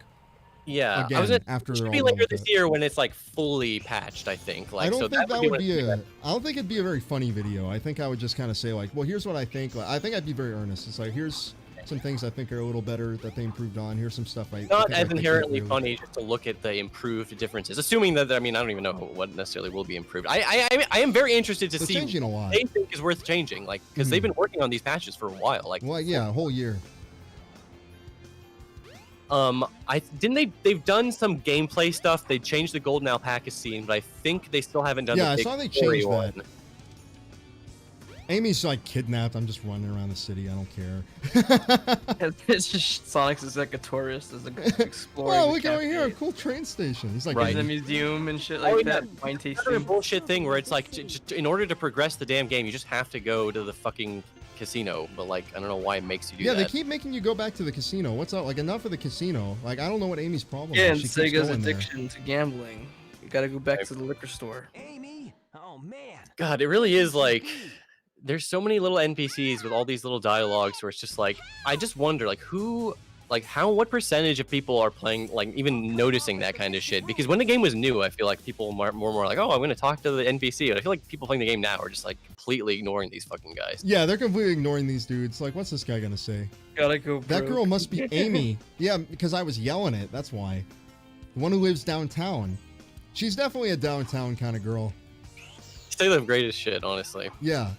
Yeah, again I was gonna, after it they're should all be done later with this it. year when it's like fully patched. I think. Like, I don't so think that would when be it's- I don't think it'd be a very funny video. I think I would just kind of say like, well, here's what I think. Like, I think I'd be very earnest. It's like here's some things I think are a little better that they improved on. Here's some stuff I not think as I think inherently they funny just to look at the improved differences. Assuming that I mean I don't even know what necessarily will be improved. I am very interested to They're see changing a lot. what they think is worth changing, like because they've been working on these patches for a while. Like Well, yeah, a whole year. they've done some gameplay stuff. They changed the golden alpaca scene, but I think they still haven't done Yeah, I the big saw they story changed that. one. Amy's like kidnapped. I'm just running around the city. I don't care. It's just Sonic's is like a tourist, is like exploring. Oh, the look over here, a cafe. cool train station. He's like, He's Right. in a museum and shit Oh, like yeah. that. Wine Another tasting. bullshit thing where it's like, just in order to progress the damn game, you just have to go to the fucking casino. But like, I don't know why it makes you do yeah, that. they keep making you go back to the casino. What's up? Like, enough of the casino. Like, I don't know what Amy's problem Yeah, and is. She keeps Sega's going there. addiction to gambling. You gotta go back to the liquor store. Amy? Oh man. God, it really is like there's so many little NPCs with all these little dialogues where it's just like I just wonder like who like what percentage of people are playing like even noticing that kind of shit, because when the game was new I feel like people were more like, oh, I'm gonna talk to the NPC, but I feel like people playing the game now are just like completely ignoring these fucking guys. Yeah, they're completely ignoring these dudes. Like, what's this guy gonna say? Gotta go. That broke. girl must be Amy. Yeah, because I was yelling it. That's why. The one who lives downtown. She's definitely a downtown kind of girl. They live great as shit, honestly. Yeah.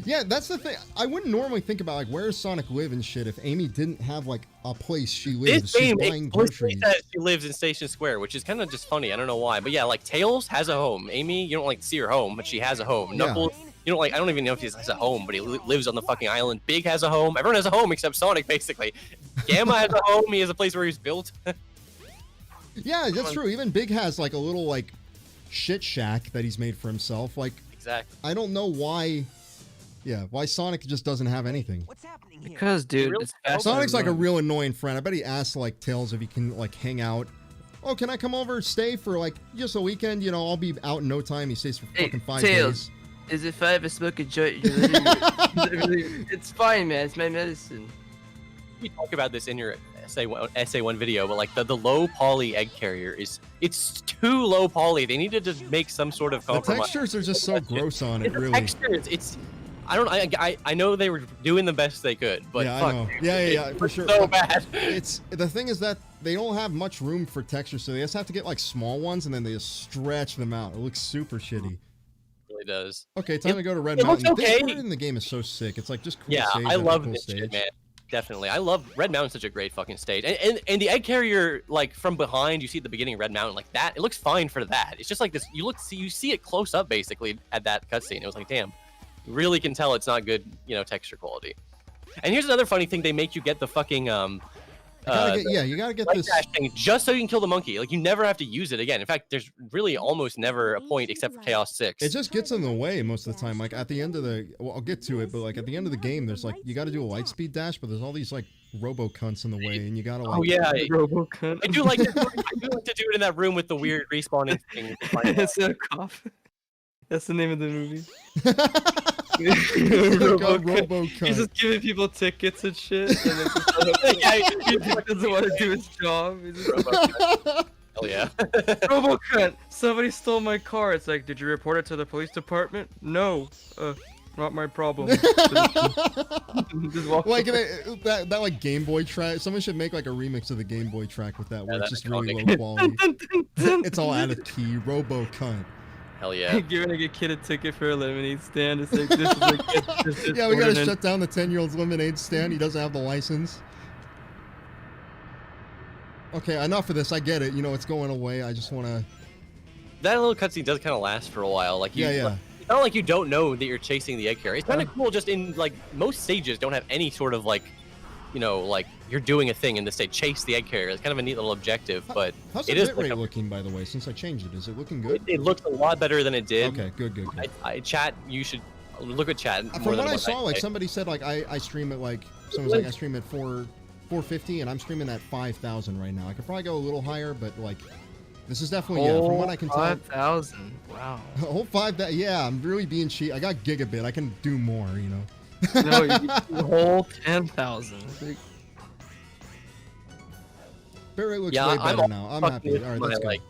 Yeah, that's the thing. I wouldn't normally think about like where does Sonic live and shit if Amy didn't have like a place she lives. This She's game buying explicitly groceries. says she lives in Station Square, which is kind of just funny. I don't know why, but yeah, like Tails has a home. Amy, you don't like see her home, but she has a home. Yeah. Knuckles, you don't like. I don't even know if he has a home, but he lives on the fucking island. Big has a home. Everyone has a home except Sonic, basically. Gamma has a home. He has a place where he's built. Yeah, that's true. Even Big has like a little like shit shack that he's made for himself. Like, Exactly. I don't know why. Yeah, why Sonic just doesn't have anything. What's happening here? Because, dude, Really? it's faster Sonic's like a than- real annoying friend. I bet he asks like Tails if he can like hang out. Oh, can I come over, stay for like just a weekend? You know, I'll be out in no time. He stays for Hey, fucking 5 Tails. days. Is if I ever smoke a joint, it's fine, man. It's my medicine. We talk about this in your SA1 video, but like the low poly egg carrier it's too low poly. They need to just make some sort of The compromise. textures are just so gross on it, The really. textures, I know they were doing the best they could, but Yeah, I fuck, know. dude, Yeah, it yeah, for looks sure. So But bad. It's the thing is that they don't have much room for texture, so they just have to get like small ones and then they just stretch them out. It looks super shitty. Really does. Okay, time It- to go to Red it looks Mountain. This okay. part in the game is so sick. It's like just cool Yeah, stage I after love cool this stage. shit, man. Definitely. I love Red Mountain's such a great fucking stage. And the egg carrier, like from behind, you see at the beginning of Red Mountain, like that, it looks fine for that. It's just like this, you see it close up basically at that cutscene. It was like, damn, you really can tell it's not good, texture quality. And here's another funny thing, they make you get the fucking You gotta get light this. dash thing just so you can kill the monkey. Like you never have to use it again. In fact, there's really almost never a point except for Chaos 6. It just gets in the way most of the time. Like at the end of the, well, I'll get to it, but like at the end of the game, there's like you got to do a light speed dash, but there's all these like robo cunts in the way, and you gotta like. Oh yeah, Robo cunt. I do like to do it in that room with the weird respawning thing. It's a cough. That's the name of the movie. Robo Robo cunt. He's just giving people tickets and shit. And it's just Yeah, he doesn't want to do his job. He's just Hell yeah. Robo cunt. Somebody stole my car. It's like, did you report it to the police department? No. Not my problem. Just walk Like away. that like Game Boy track. Someone should make like a remix of the Game Boy track with that, where Yeah, it's just that'd be really cool. low quality. It's all out of key. Robo cunt. Hell yeah. Giving a kid a ticket for a lemonade stand. It's like, this is a kid. This is Yeah, we gotta ordinance. shut down the 10-year-old's lemonade stand. He doesn't have the license. Okay, enough of this. I get it. You know, it's going away. I just want to. That little cutscene does kind of last for a while. Like you, Yeah. it's not like you don't know that you're chasing the egg carrier. It's kind of cool. Just in like most stages don't have any sort of like, like you're doing a thing in the stage. Chase the egg carrier. It's kind of a neat little objective, but How's the it is bitrate like a- looking, by the way? Since I changed it, is it looking good? it looks a lot better than it did. Okay, good. Chat, you should look at chat. more From than what I what saw, like say. somebody said, like I stream at like someone's like I stream at 450, and I'm streaming at 5,000 right now. I could probably go a little higher, but like this is definitely from what I can tell. 5,000. Wow. A whole 5 that I'm really being cheap. I got gigabit. I can do more, you know. No, you whole 10,000. Bitrate looks Yeah, way I'm better now. I'm fucking happy. with All right, my, that's good. like,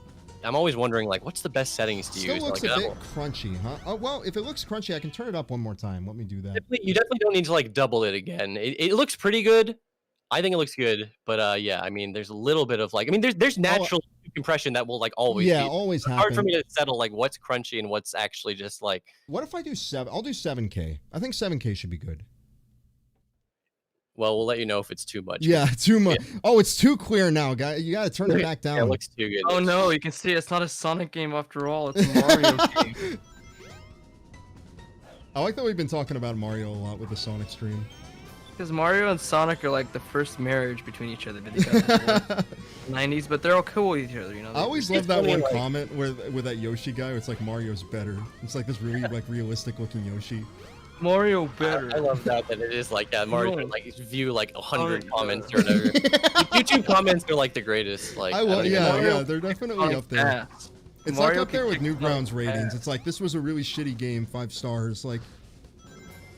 I'm always wondering like what's the best settings to Still use. looks Like, a I bit don't- crunchy, huh? Oh, well, if it looks crunchy, I can turn it up one more time. Let me do that. You definitely don't need to like double it again. It looks pretty good. I think it looks good, but yeah, I mean, there's a little bit of like, I mean, there's natural compression that will like always. Yeah, be. always It's hard for happen. me to settle like what's crunchy and what's actually just like. What if I do 7? I'll do 7K. I think 7K should be good. Well, we'll let you know if it's too much. Yeah, too much. Oh, it's too clear now, guy. You gotta turn it back Yeah, down. it looks too good. Oh no, you can see it's not a Sonic game after all. It's a Mario game. I like that we've been talking about Mario a lot with the Sonic stream. Because Mario and Sonic are like the first marriage between each other. But they got the 90s, but they're all cool with each other, you know. I always It's love that funny, one like- comment with that Yoshi guy. Where it's like Mario's better. It's like this really like realistic looking Yoshi. Mario better. I love that it is like Mario No. would like view like 100 Oh, comments or whatever. YouTube comments are like the greatest. Like I don't love, even yeah, know. Mario- yeah, they're definitely Sonic up there. ass. It's Mario like up there can with kick Newgrounds Sonic's ratings. ass. It's like this was a really shitty game, 5 stars. Like,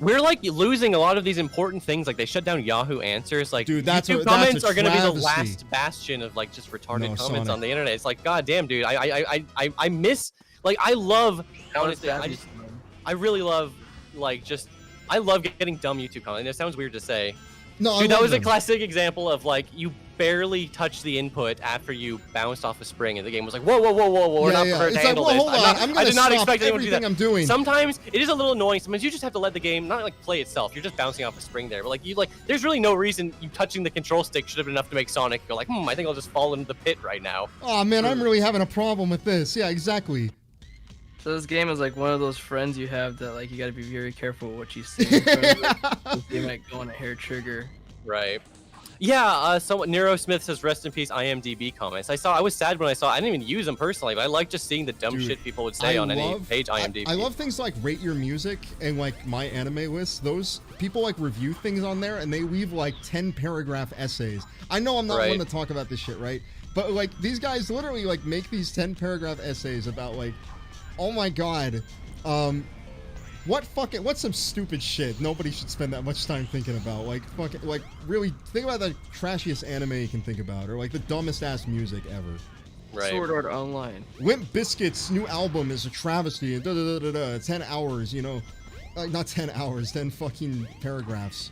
We're like losing a lot of these important things. Like they shut down Yahoo Answers. Like Dude, that's YouTube a- that's comments a are gonna be the travesty. last bastion of like just retarded No, comments Sonic. on the internet. It's like, god damn, dude. I miss like I love honestly. I really love like just I love getting dumb YouTube comments. And it sounds weird to say. no, Dude, I that love was a them. classic example of like you barely touched the input after you bounced off a spring, and the game was like, whoa, whoa, whoa, whoa, whoa, we're Yeah, not yeah. prepared It's to like, handle well, this. hold on. I'm I gonna did not stop expect anyone to do everything that. I'm doing. Sometimes it is a little annoying. Sometimes you just have to let the game not like play itself. You're just bouncing off a spring there, but like you like, there's really no reason you touching the control stick should have been enough to make Sonic go like, I think I'll just fall into the pit right now. Oh man, I'm really having a problem with this. Yeah, exactly. So this game is like one of those friends you have that like you got to be very careful with what you say. In front of them, 'cause they might go on a hair trigger. Right. Yeah, so Nero Smith says rest in peace IMDb comments. I was sad when I didn't even use them personally, but I like just seeing the dumb Dude, shit people would say on any page I IMDb. love things like Rate Your Music and like My Anime List. Those people like review things on there and they leave like 10 paragraph essays. I know I'm not Right. one to talk about this shit, right? But like these guys literally like make these 10 paragraph essays about like, oh my god, what's some stupid shit nobody should spend that much time thinking about? Like fucking like really think about the trashiest anime you can think about, or like the dumbest ass music ever. Right. Sword Art Online. Limp Bizkit's new album is a travesty. Da, da, da, da, da, 10 hours, you know. Not 10 hours, 10 fucking paragraphs.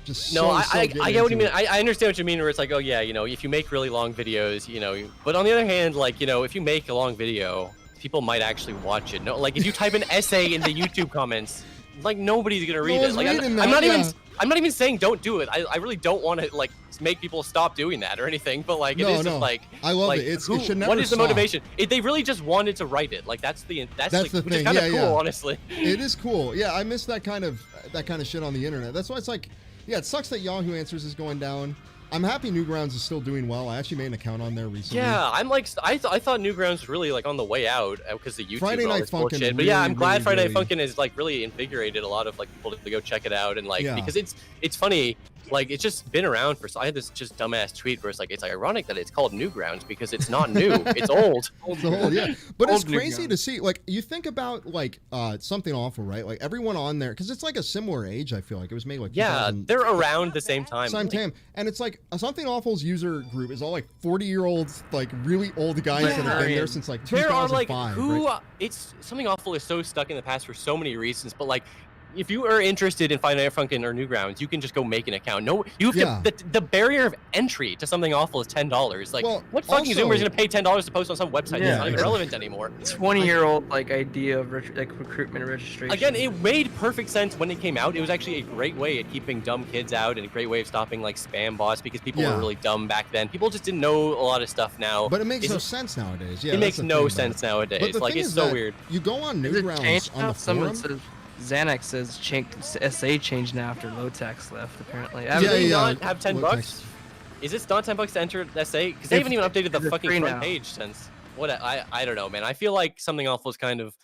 Just No, I getting get what you into mean. it. I understand what you mean. Where it's like, oh yeah, you know, if you make really long videos, you know, but on the other hand, like, you know, if you make a long video, people might actually watch it. No, like if you type an essay in the YouTube comments, like nobody's gonna read it. one's Like reading I'm that, not I'm not even saying don't do it. I really don't want to like make people stop doing that or anything. But like it No, is no. just like I love like, it. It who- should never What is the stop. motivation? They really just wanted to write it. Like that's like, the which thing. is kind of Yeah, cool, yeah. honestly. It is cool. Yeah, I miss that kind of shit on the internet. That's why it's like, yeah, it sucks that Yahoo Answers is going down. I'm happy Newgrounds is still doing well. I actually made an account on there recently. Yeah, I'm like I thought Newgrounds was really like on the way out because the YouTube Friday and all Night this Funkin' bullshit. But yeah, I'm glad really, Friday Night really- Funkin' is like really invigorated a lot of like people to go check it out and like Yeah. because it's funny. Like it's just been around for. I had this just dumbass tweet where it's ironic that it's called Newgrounds because it's not new. It's old. The whole, yeah, but it's Old crazy Newgrounds. to see. Like, you think about like Something Awful, right? Like everyone on there, because it's like a similar age. I feel like it was made like Yeah, 2000 they're around the same time. same Like, time, and it's like Something Awful's user group is all like 40-year-olds, like really old guys that have been there since like There are 2005. like who right? it's Something Awful is so stuck in the past for so many reasons, but like if you are interested in Friday Night Funkin' or Newgrounds, you can just go make an account. No, you have Yeah. to, the barrier of entry to Something Awful is $10. Like, Well, what fucking also- Zoomer is gonna pay $10 to post on some website Yeah, that's not even it's- relevant anymore? 20-year-old like idea of like recruitment and registration. Again, it made perfect sense when it came out. It was actually a great way of keeping dumb kids out and a great way of stopping like spam bots because people Yeah. were really dumb back then. People just didn't know a lot of stuff now. But it makes no Isn't- sense nowadays. Yeah, it that's makes the no thing about sense it. nowadays. But the Like thing it's is so that weird. You go on Is it Newgrounds changed on now? the Someone forum. says Xanax says SA changed now after Lotax left. Apparently. Do they yeah. not have 10 Look, bucks? Is it not 10 bucks to enter SA? Because they haven't even updated the it's fucking free front now. page since what I don't know, man. I feel like Something Awful is kind of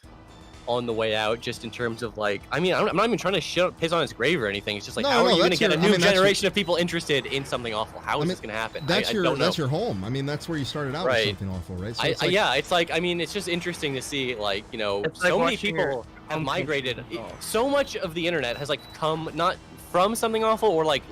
on the way out, just in terms of like. I mean, I'm not even trying to piss on his grave or anything. It's just like, No, how are no, you going to that's get a your- I new mean, that's your- generation of people interested in Something Awful? How is I mean, this going to happen? That's I don't know. your home. I mean, that's where you started out Right. with Something Awful, right? So it's like, yeah, it's like I mean, it's just interesting to see like It's so like many watching your people have home migrated. page evolve. So much of the internet has like come not from Something Awful or like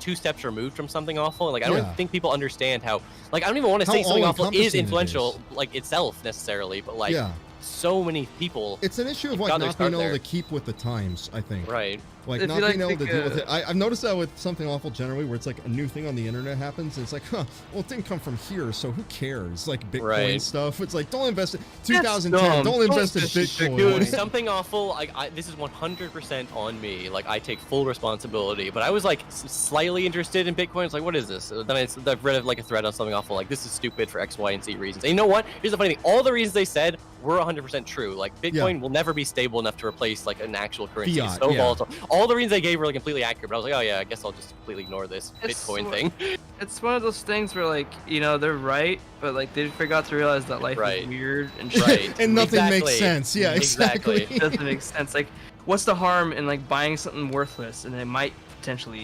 2 steps removed from Something Awful. Like I Yeah. don't think people understand how like I don't even want to How say Something Awful all-encompassing is it influential is. like itself necessarily, but like yeah, so many people. it's an issue of like got their not being start able there. to keep with the times. I think. Right. Like if not you being like able to deal with think, it. I've noticed that with Something Awful generally, where it's like a new thing on the internet happens, and it's like, well, it didn't come from here, so who cares? Like Bitcoin Right. stuff. It's like, don't invest in That's 2010. dumb. Don't invest in Don't invest in Bitcoin. Dude, Something Awful. This is 100% on me. Like, I take full responsibility. But I was like slightly interested in Bitcoin. It's like, what is this? Then I've read like a thread on Something Awful. Like, this is stupid for X, Y, and Z reasons. And you know what? Here's the funny thing. All the reasons they said were 100% true. Like, Bitcoin will never be stable enough to replace like an actual currency. It's Fiat, so yeah. volatile. All the reasons they gave were like completely accurate. But I was like, oh yeah, I guess I'll just completely ignore this It's Bitcoin so- thing. it's one of those things where like they're right, but like they forgot to realize that life Right. is weird and Right. And nothing makes Exactly. sense. Yeah, exactly. Exactly. it doesn't make sense. Like, what's the harm in like buying something worthless and it might potentially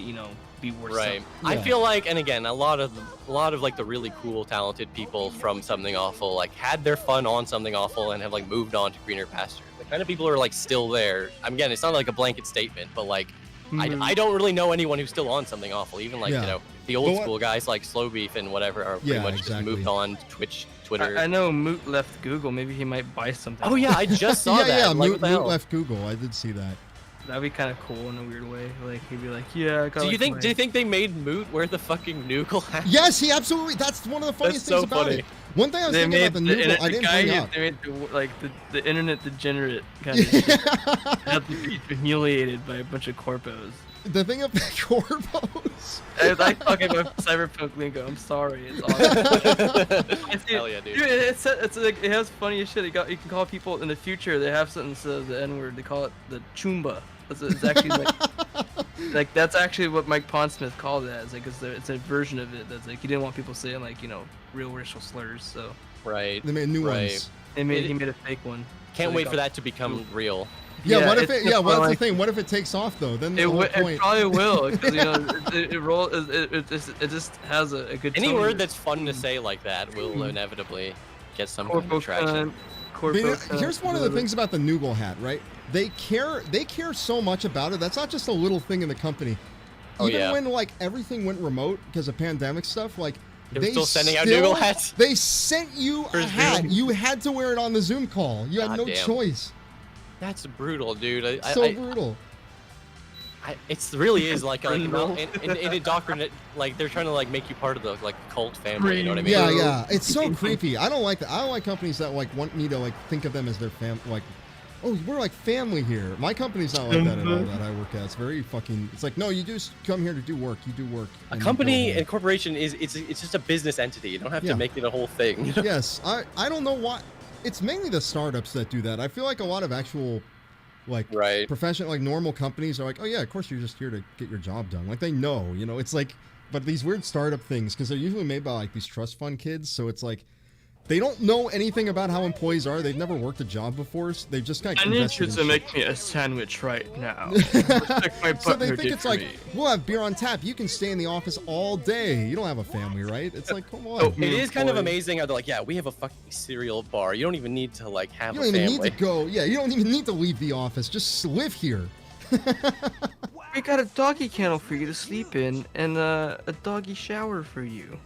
be worth Right. something? I Yeah. feel like, and again, a lot of like the really cool, talented people from Something Awful like had their fun on Something Awful and have like moved on to greener pastures. The kind of people who are like still there. Again, it's not like a blanket statement, but like Mhm. I don't really know anyone who's still on Something Awful. Even like Yeah. the old But school guys like Slow Beef and whatever are pretty Yeah, much exactly. just moved on Twitch, Twitter. I know Moot left Google. Maybe he might buy something. Oh yeah, I just saw yeah, that. yeah. Like, Moot what the hell? left Google. I did see that. That'd be kind of cool in a weird way. Like he'd be like, yeah. I got, Do you like, think? my- Do you think they made Moot wear the fucking Noogle hat? Yes, he absolutely. That's one of the funniest That's things so about funny. it. One thing I was They thinking made about the Noogle, I didn't guy bring who- up. They made the internet degenerate kind of shit. Have to be humiliated by a bunch of corpos. The thing of the corpos. I talking about cyberpunk lingo. I'm sorry. It's awesome. Hell yeah, dude. It's like it has funny as shit. You can call people in the future. They have something that says the N word. They call it the chumba. It's actually like that's actually what Mike Pondsmith called it as. Like it's a version of it that's like he didn't want people saying like real racial slurs. So Right. They made new Right. ones. he made a fake one. Can't So wait they for got- that to become real. Yeah, Yeah, what if it's it? Yeah, just what's like- the thing? What if it takes off though? Then the It, whole it point. probably will because it just has a good. Any tone word to it. that's fun to say like that will inevitably get some kind of Corpo traction. cunt, I corpo mean, cunt, here's one of the whatever. things about the Noogle hat, right? They care so much about it. That's not just a little thing in the company. Oh, Even yeah. when like everything went remote because of pandemic stuff, like They were still sending out Noogle hats? They sent you For a hat. Zoom? You had to wear it on the Zoom call. You had no Goddamn. choice. That's brutal, dude. So brutal. It really is like Brutal. in indoctrinate, like they're trying to like make you part of the like cult family. You know what I mean? Yeah, yeah. It's so creepy. I don't like that. I don't like companies that like want me to like think of them as their fam. Like, oh, we're like family here. My company's not like that at all. That I work at. It's very fucking. It's like, no, you just come here to do work. You do work. A and you go company home. and corporation it's just a business entity. You don't have Yeah. to make it a whole thing. Yes, I don't know why. It's mainly the startups that do that. I feel like a lot of actual, like, Right. professional, like normal companies are like, oh yeah, of course you're just here to get your job done. Like they know, it's like, but these weird startup things, because they're usually made by like these trust fund kids, so it's like, they don't know anything about how employees are. They've never worked a job before. So they've just kind of I need invested you in to shit. make me a sandwich right now. Stick my So they partner think did it's for like, me. we'll have beer on tap. You can stay in the office all day. You don't have a family, right? It's like, come on. Oh, It is kind of Employee. amazing how they're like, yeah, we have a fucking cereal bar. You don't even need to like have You a don't even family. need to go. Yeah, you don't even need to leave the office. Just live here. We got a doggy kennel for you to sleep in and a doggy shower for you.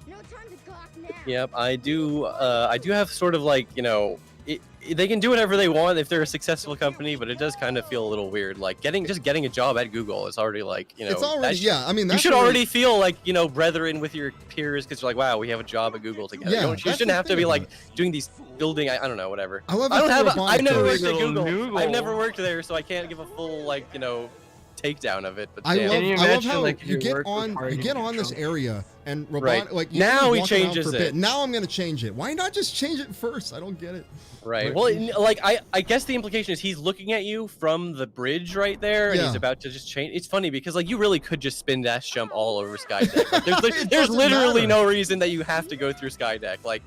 No time to gawk now. Yep, I do. I do have sort of like they can do whatever they want if they're a successful company, but it does kind of feel a little weird. Like getting a job at Google is already like It's already, that's- yeah. I mean, You that's should already- already feel like brethren with your peers because you're like, wow, we have a job at Google together. Yeah, You that's shouldn't the have to thing be about like it. doing these building. I don't know, whatever. I love I don't the have. robotic I've never things. worked at Little Google. I've Noogle. never worked there, so I can't give a full takedown of it. But I damn. love, Can you I love imagine, how like, if you you get work with on, Hardy you get and on this Trump? area and robot, Right. like you Now can he walk around changes for a bit. it. Now I'm gonna change it. Why not just change it first? I don't get it. Right. Right. Well, I guess the implication is he's looking at you from the bridge right there, and Yeah. he's about to just change. It's funny because like you really could just spin dash jump all over Skydeck. Like, It there's doesn't literally matter. no reason that you have to go through Skydeck. Like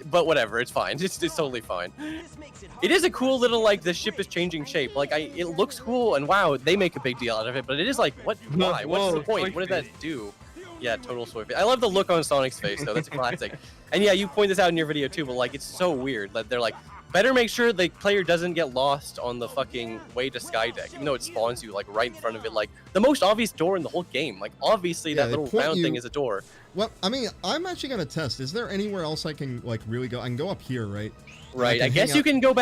but whatever, it's fine. It's totally fine. This makes it It is a cool little like the ship is changing shape. Like it looks cool, and wow, they make a big deal out of it. But it is like why? What's the Whoa, point? soy What does that face. do? Yeah, total soy face. I love the look on Sonic's face though. That's a classic. And yeah, you point this out in your video too. But like, it's so weird that they're like, better make sure the player doesn't get lost on the fucking way to Skydeck, even though it spawns you like right in front of it, like the most obvious door in the whole game. Like obviously Yeah, that they little point round you- thing is a door. Well, I mean, I'm actually gonna test. Is there anywhere else I can like really go? I can go up here, right? Right. can I guess hang you out- can go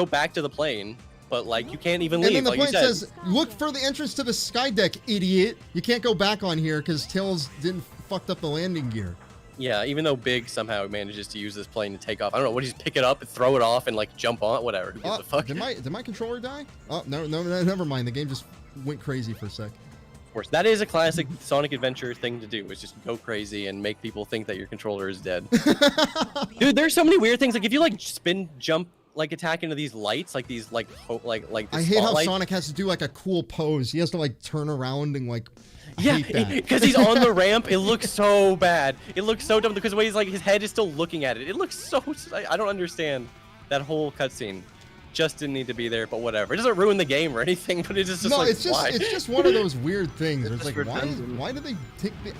back to the plane. but like you can't even And leave. then the like you plane said. says, "Look for the entrance to the sky deck, idiot. You can't go back on here because Tails didn't fucked up the landing gear." Yeah, even though Big somehow manages to use this plane to take off. I don't know, what, he's pick it up, throw it off, and like jump on it, whatever. Who gives a fuck? Did my controller die? Oh, no, never mind. The game just went crazy for a sec. Of course, that is a classic Sonic Adventure thing to do, is just go crazy and make people think that your controller is dead. Dude, there's so many weird things. Like if you like spin jump like attack into these lights, like these like the I hate how spotlight. Sonic has to do like a cool pose. He has to like turn around and like. I Yeah, hate that. because he's on the ramp. It looks so bad. It looks so dumb because the way he's like his head is still looking at it. It looks so. I don't understand that whole cutscene. Just didn't need to be there, but whatever. It doesn't ruin the game or anything, but it's just No, like, it's just why? it's just one of those weird things. Where it's just like redundant. why did they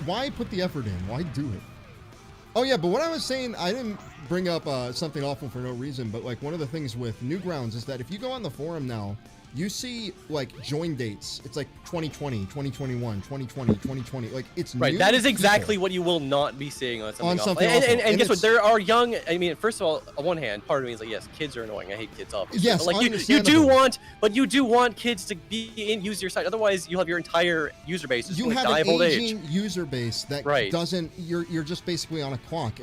why put the effort in? Why do it? Oh yeah, but what I was saying, I didn't bring up something awful for no reason, but like one of the things with Newgrounds is that if you go on the forum now, you see like join dates. It's like 2020, 2021, 2020, 2020. Like it's Right, new that is people. exactly what you will not be seeing on something On awful. something And, awful. and And guess what? it's- There are young. I mean, first of all, on one hand, part of me is like, yes, kids are annoying. I hate kids, obviously. Yes, but like you do understandable. want kids to use your site. Otherwise, you have your entire user base is You going to have die an of old age. aging user base that Right. doesn't. You're just basically on a clock.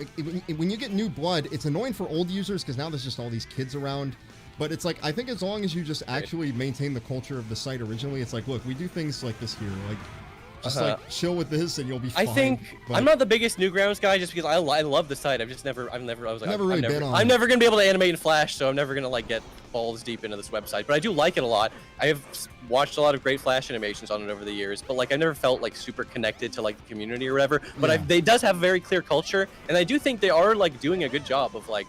When you get new blood, it's annoying for old users because now there's just all these kids around. But it's like I think as long as you just actually maintain the culture of the site originally, it's like look, we do things like this here, like just like chill with this and you'll be I fine. think But I'm not the biggest Newgrounds guy just because I love the site. I was like, Never really been on I'm it. never gonna be able to animate in Flash, so I'm never gonna like get balls deep into this website. But I do like it a lot. I have watched a lot of great Flash animations on it over the years, but like I never felt like super connected to like the community or whatever. But Yeah. they does have a very clear culture, and I do think they are like doing a good job of like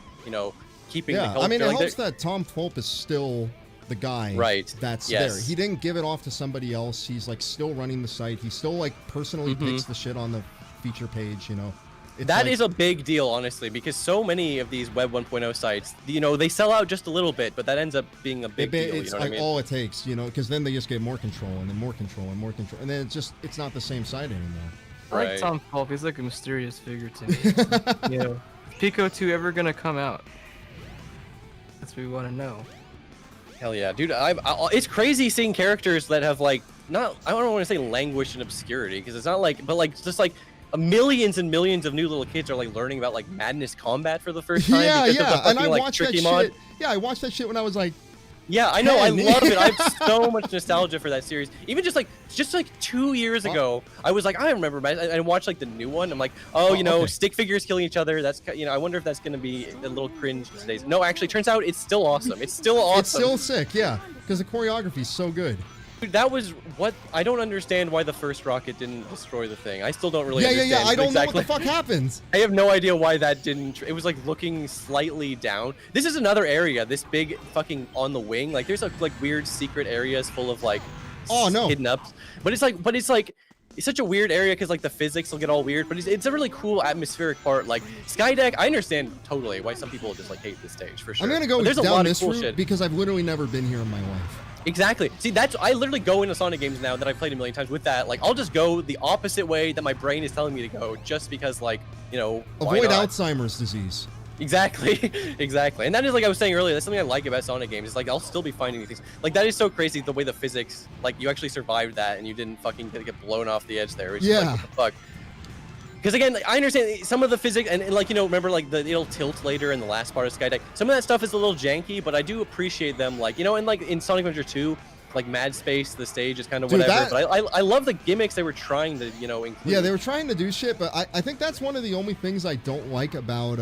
keeping the yeah, culture. I mean it like, helps they're- that Tom Fulp is still the guy Right, that's yes. there. He didn't give it off to somebody else. He's like still running the site. He still like personally picks the shit on the feature page. It's That like, is a big deal, honestly, because so many of these Web 1.0 sites, they sell out just a little bit, but that ends up being a big deal. You It's know what I like mean? all it takes, because then they just get more control and then more control and more control, and then it's not the same site anymore. I like Right. Tom Fulp. He's like a mysterious figure to me. Is Pico 2 ever gonna come out? That's what we want to know. Hell yeah, dude! It's crazy seeing characters that have like not. I don't want to say languished in obscurity because it's not like, but like just like millions and millions of new little kids are like learning about like Madness Combat for the first time. Yeah, because of the yeah, fucking, and I like, watched that tricky mod. shit. Yeah, I watched that shit when I was like, Yeah, I know. I 10. love it. I have so much nostalgia for that series. Even just like 2 years ago, I was like, I remember. I watched like the new one. I'm like, oh, okay. stick figures killing each other. That's I wonder if that's gonna be a little cringe today. No, actually, turns out it's still awesome. It's still awesome. it's still sick, yeah, because the choreography's so good. Dude, that was what I don't understand why the first rocket didn't destroy the thing. I still don't really Yeah, understand. I don't exactly. know what the fuck happens. I have no idea why that didn't. It was like looking slightly down. This is another area. This big fucking on the wing. Like there's like weird secret areas full of like Oh, no. hidden ups. But it's such a weird area because like the physics will get all weird. But it's a really cool atmospheric part. Like Skydeck, I understand totally why some people just like hate this stage for sure. I'm gonna go But there's a down lot this of cool route shit. because I've literally never been here in my life. Exactly. See, I literally go into Sonic games now that I've played a million times with that. Like, I'll just go the opposite way that my brain is telling me to go, just because, like, why Avoid not? Alzheimer's disease. Exactly, exactly. And that is like I was saying earlier. That's something I like about Sonic games. It's like I'll still be finding these things. Like that is so crazy the way the physics. Like you actually survived that and you didn't fucking get blown off the edge there. It's just Yeah. like, what the fuck. Because again, I understand some of the physics and like remember like it'll tilt later in the last part of Skydeck. Some of that stuff is a little janky, but I do appreciate them. Like and like in Sonic Adventure 2, like Mad Space, the stage is kind of Dude, whatever. But I love the gimmicks they were trying to include. Yeah, they were trying to do shit, but I think that's one of the only things I don't like about.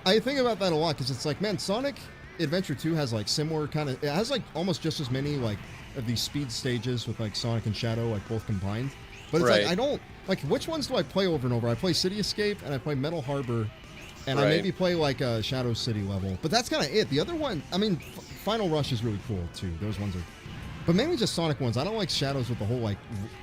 I think about that a lot because it's like, man, Sonic Adventure 2 has like similar kind of. It has like almost just as many like of these speed stages with like Sonic and Shadow like both combined. But it's Right. like I don't like which ones do I play over and over? I play City Escape and I play Metal Harbor, and I Right. maybe play like a Shadow City level. But that's kind of it. The other one, I mean, Final Rush is really cool too. Those ones are. But mainly just Sonic ones. I don't like Shadows with the whole like.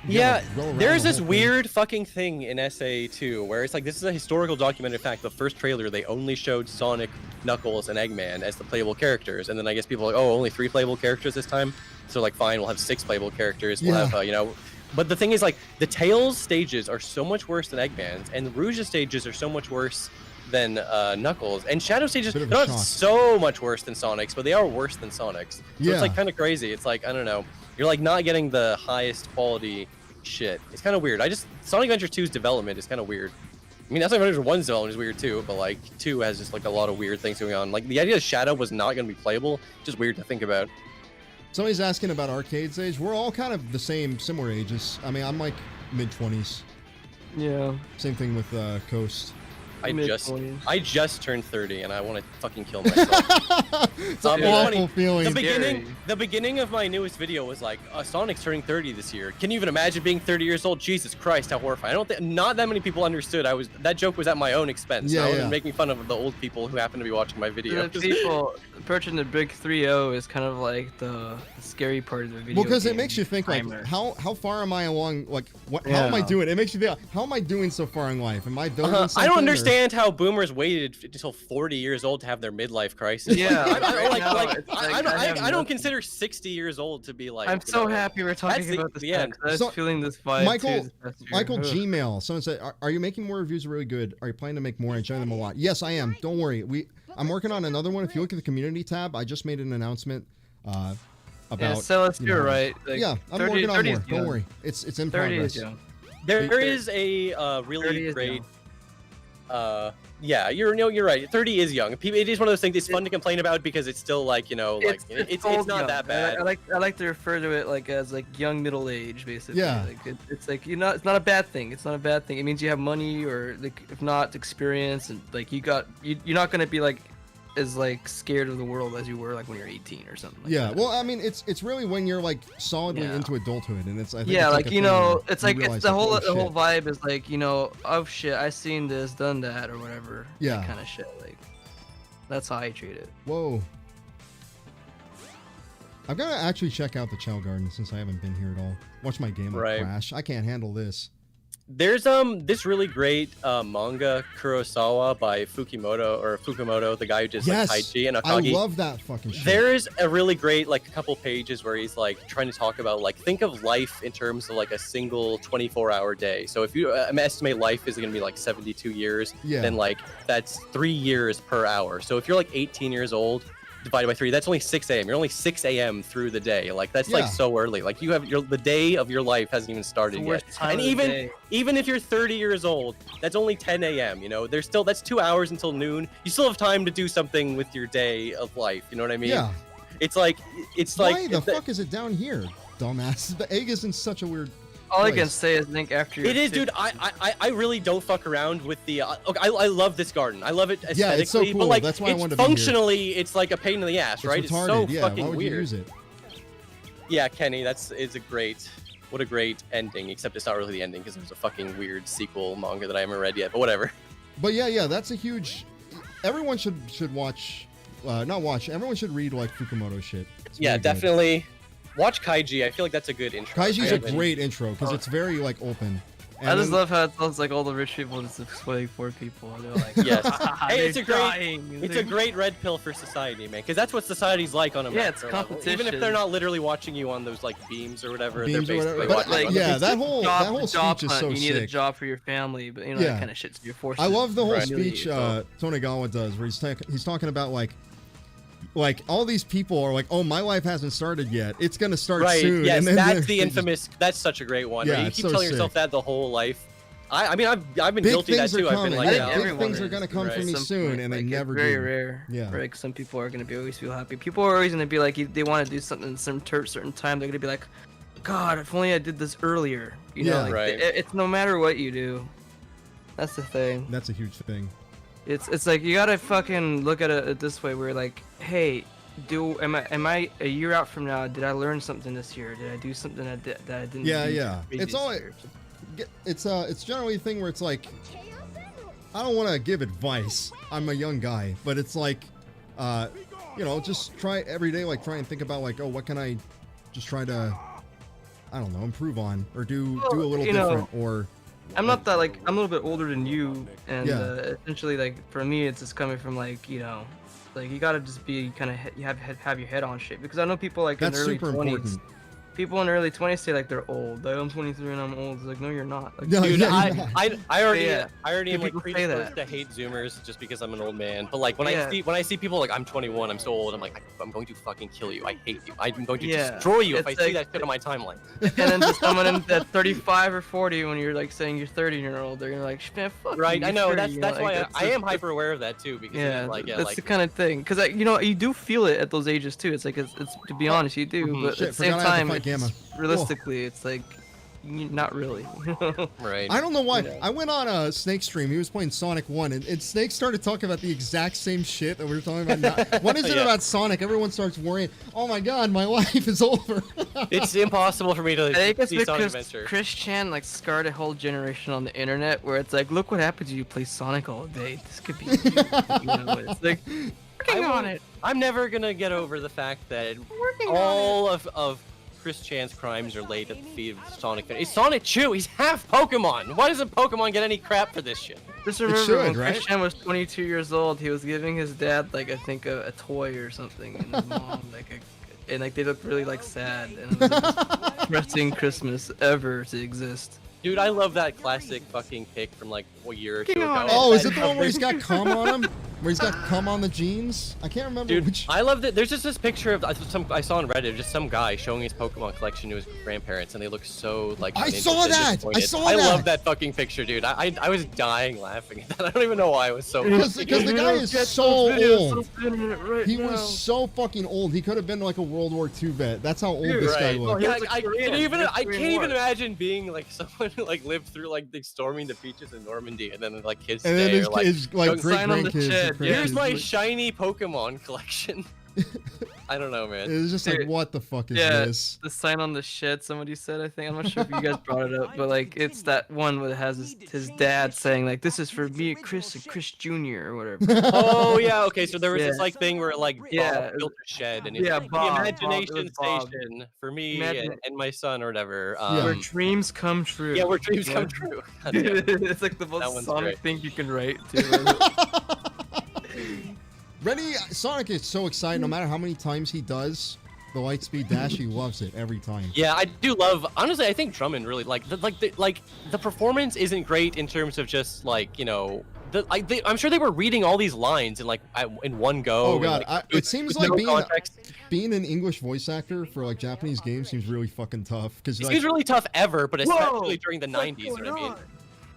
you Yeah, gotta roll around there's the this whole thing. weird fucking thing in SA2 where it's like this is a historical documented fact. The first trailer they only showed Sonic, Knuckles, and Eggman as the playable characters, and then I guess people are like, oh, only 3 playable characters this time. So like, fine, we'll have 6 playable characters. We'll Yeah. have But the thing is like the Tails stages are so much worse than Eggman's, and the Rouge's stages are so much worse than Knuckles, and Shadow Stages Bit of a they're not shock. so much worse than Sonic's, but they are worse than Sonic's. So Yeah. it's like kind of crazy. It's like I don't know, you're like not getting the highest quality shit. It's kind of weird. Sonic Adventure 2's development is kind of weird. I mean, Sonic Adventure 1's development is weird too, but like 2 has just like a lot of weird things going on. Like the idea that Shadow was not going to be playable, just weird to think about. Somebody's asking about Arcade's age. We're all kind of the same, similar ages. I mean, I'm like mid-20s. Yeah. Same thing with Coast. Mid-20s. I just turned 30 and I want to fucking kill myself. It's an It's awful funny. feeling. The beginning of my newest video was like, Sonic's turning 30 this year. Can you even imagine being 30 years old? Jesus Christ, how horrifying. I don't think not that many people understood. That joke was at my own expense. Yeah, I wasn't yeah. making fun of the old people who happen to be watching my video. The people approaching the big 3-0 is kind of like the scary part of the video. Well, because it game makes you think like, timer. how far am I along? Like, how am I Yeah. doing? It makes you think, how am I doing so far in life? Am I building something? I don't or- understand how boomers waited until 40 years old to have their midlife crisis. Yeah, I, I know, it's like, I have I don't nothing. consider 60 years old to be like. I'm you so know, happy we're talking that's the- about this. the now, end. 'cause I was So, feeling this vibe Michael- too this past year. Michael Ugh. Gmail. Someone said, are you making more reviews? Are really good. Are you planning to make more? I enjoy them a lot. Yes, I am. Don't worry. I'm working on another one. If you look at the community tab, I just made an announcement about. Yeah, so let's you do it know, right. Like, yeah, I'm 30 working on 30 more. is Don't young. worry. It's in 30 progress. is young. There is a 30 really is great. young. Yeah, you're right. 30 is young. It is one of those things. It's fun to complain about because it's still like like it's old not young. that bad. I like to refer to it like as like young middle age, basically. Yeah. Like it's like it's not a bad thing. It's not a bad thing. It means you have money or like if not experience and like you're not gonna be like as like scared of the world as you were like when you're 18 or something. Like Yeah, that. well, I mean, it's really when you're like solidly Yeah. into adulthood, and it's I think Yeah, it's like a you thing know, where it's you like realize, it's the whole oh, the whole shit. vibe is like oh shit, I seen this, done that, or whatever. Yeah. kind of shit. Like that's how I treat it. Whoa. I've got to actually check out the Chow Garden since I haven't been here at all. Watch my game Right. crash. I can't handle this. There's this really great manga Kurosawa by Fukumoto, the guy who did Yes, like Taichi and I Akagi. love that fucking shit. There's a really great like a couple pages where he's like trying to talk about like think of life in terms of like a single 24-hour day. So if you estimate life is going to be like 72 years, Yeah. then like that's 3 years per hour. So if you're like 18 years old divided by 3, that's only 6 a.m. You're only 6 a.m. through the day. Like that's Yeah. like so early. Like you have the day of your life hasn't even started The yet. worst time And of the day. even if you're 30 years old, that's only 10 a.m. You know, that's 2 hours until noon. You still have time to do something with your day of life. You know what I mean? Yeah. It's like Why the fuck is it down here, dumbass? The egg is in such a weird. All I can place. say is think after you're It is, 50 dude. I really don't fuck around with the. Okay, I love this garden. I love it aesthetically, Yeah, it's so cool. but like That's why I it's wanted to be here. functionally, it's like a pain in the ass, right? It's It's retarded. so Yeah. fucking Why would weird. you use it? Yeah, Kenny, it's a great. What a great ending. Except it's not really the ending because there's a fucking weird sequel manga that I haven't read yet. But whatever. But yeah, that's a huge. Everyone should watch. Not watch. Everyone should read like Fukumoto shit. It's Yeah, really good. definitely. Watch Kaiji. I feel like that's a good intro. Kaiji's I a haven't- great intro because Oh. it's very like open. I just then- love how it sounds like all the rich people just exploiting poor people. They're like, Yes. Hey, they're it's a great- dying. It's a great red pill for society, man. Because that's what society's like on a Yeah, it's macro level. Even if competition. they're not literally watching you on those like beams or whatever, Beams or they're basically whatever. But, watching like, you on the yeah, beams. that whole job speech is hunt, so you need a sick. job for your family, but you know Yeah. that kind of shit. So you're forced. I to love the whole Right. speech Tonegawa does, where he's talking about like all these people are like, oh, my life hasn't started yet. It's gonna start Right. soon. Yes, and then that's they the just- infamous. That's such a great one. Yeah, right? You it's keep so telling yourself sick. that the whole life. I mean, I've been Big guilty of that things are too. I've coming. been I like, Big, think yeah, big everyone things are is, gonna come right. for me Some soon, point, and they like, never it's very do. rare. Yeah. Right? 'Cause some people are gonna be always feel happy. People are always gonna be like, they want to do something in some certain time. They're gonna be like, God, if only I did this earlier. You know, Yeah. like, Right. it's no matter what you do. That's the thing. That's a huge thing. It's like you gotta fucking look at it this way. Where like, hey, am I a year out from now? Did I learn something this year? Did I do something that I didn't? Yeah, do yeah. the It's previous all- year? It's generally a thing where it's like, I don't want to give advice. I'm a young guy, but it's like, just try every day. Like try and think about like, oh, what can I just try to, I don't know, improve on or do a little you know, different or. I'm not that like I'm a little bit older than you, and Yeah. essentially like for me it's just coming from like like you gotta just be kind of you have your head on shit because I know people like That's in their early super 20s. important. people in their early 20s say like they're old. Like I'm 23 and I'm old. It's like no, you're not. Like, No, Dude, yeah, you're not. I already Yeah. am like People say predisposed that. to hate Zoomers just because I'm an old man. But like when Yeah. I see people like I'm 21, I'm so old, I'm like I'm going to fucking kill you. I hate you. I'm going to Yeah. destroy you if I It's see like- that shit on my timeline. and then just someone at 35 or 40 when you're like saying you're 30 and you're old, they're gonna like, man, fuck Right? you, I know you're 30," that's you that's know, why like, I am that's- hyper aware of that too because Yeah, like yeah that's like the kind of thing. Because you know, you do feel it at those ages too. It's like it's to be honest, you do. Mhm. But Shit, at the same forgot I had to time, fight Gamma. it's- realistically, it's like not really. right. I don't know why. Yeah. I went on a Snake stream. He was playing Sonic 1, and Snake started talking about the exact same shit that we were talking about now. What is it Yeah. about Sonic? Everyone starts worrying, oh my god, my life is over. It's impossible for me to I think it's see Sonic because Adventure. Chris Chan like scarred a whole generation on the internet where it's like, look what happens when you play Sonic all day. This could be you. You know, it's like working on won't- it. I'm never gonna get over the fact that Working on all of Chris Chan's crimes are laid at the feet of Sonic. It's Sonic Chew. He's half Pokemon. Why doesn't Pokemon get any crap for this shit? it. Just remember when should, right? Chris Chan was 22 years old, he was giving his dad like I think a toy or something, and his mom and like they looked really like sad, and it was the most depressing Christmas ever to exist. Dude, I love that classic fucking pic from like a year or two King ago. on Oh, is That- it the one where he's got cum on him? Where he's got cum on the jeans? I can't remember Dude, which. I love that. There's just this picture of I saw on Reddit, just some guy showing his Pokemon collection to his grandparents, and they look so like. I uninterested saw and that! I disappointed. saw I that! love that fucking picture, dude. I was dying laughing at that. I don't even know why I was so. Because the guy is so old. He now. was so fucking old. He could have been like a World War II vet. That's how old this guy Right. looked. he Yeah, was a I Korean. can't even He was I Korean can't even War. imagine being like someone who like lived through like the storming the beaches in Normandy and then like kids And then today his are like, kids, like young great sign on the grandkids. shed, and yeah. here's grandkids, my like- shiny Pokemon collection. I don't know, It man. was just like, Dude, what the fuck is yeah, this? the sign on the shed. Somebody said, I think I'm not sure if you guys brought it up, but like it's that one where it has his dad saying like, "This is for me, Chris and Chris Jr." or whatever. Oh yeah, okay. So there was this Yeah. like thing where like Yeah, Bob built a shed and it's yeah, like, Bob, the Bob, it imagination was Bob. station for me Imagine- and my son or whatever. Yeah. Where dreams come true. Yeah, where dreams come Yeah. true. God damn. It's like the That most one's Sonic great. thing you can write. Too. Ready? Sonic is so excited. No matter how many times he does the Lightspeed Dash, he loves it every time. Yeah, I do love. Honestly, I think Drummond really like the performance isn't great in terms of just like I'm sure they were reading all these lines in like in one go. Oh and, god, like, it seems with like no being context. an English voice actor for like Japanese games seems really fucking tough. Because It like, seems really tough ever, but especially Whoa, during the what's 90s. You know going what I mean? on?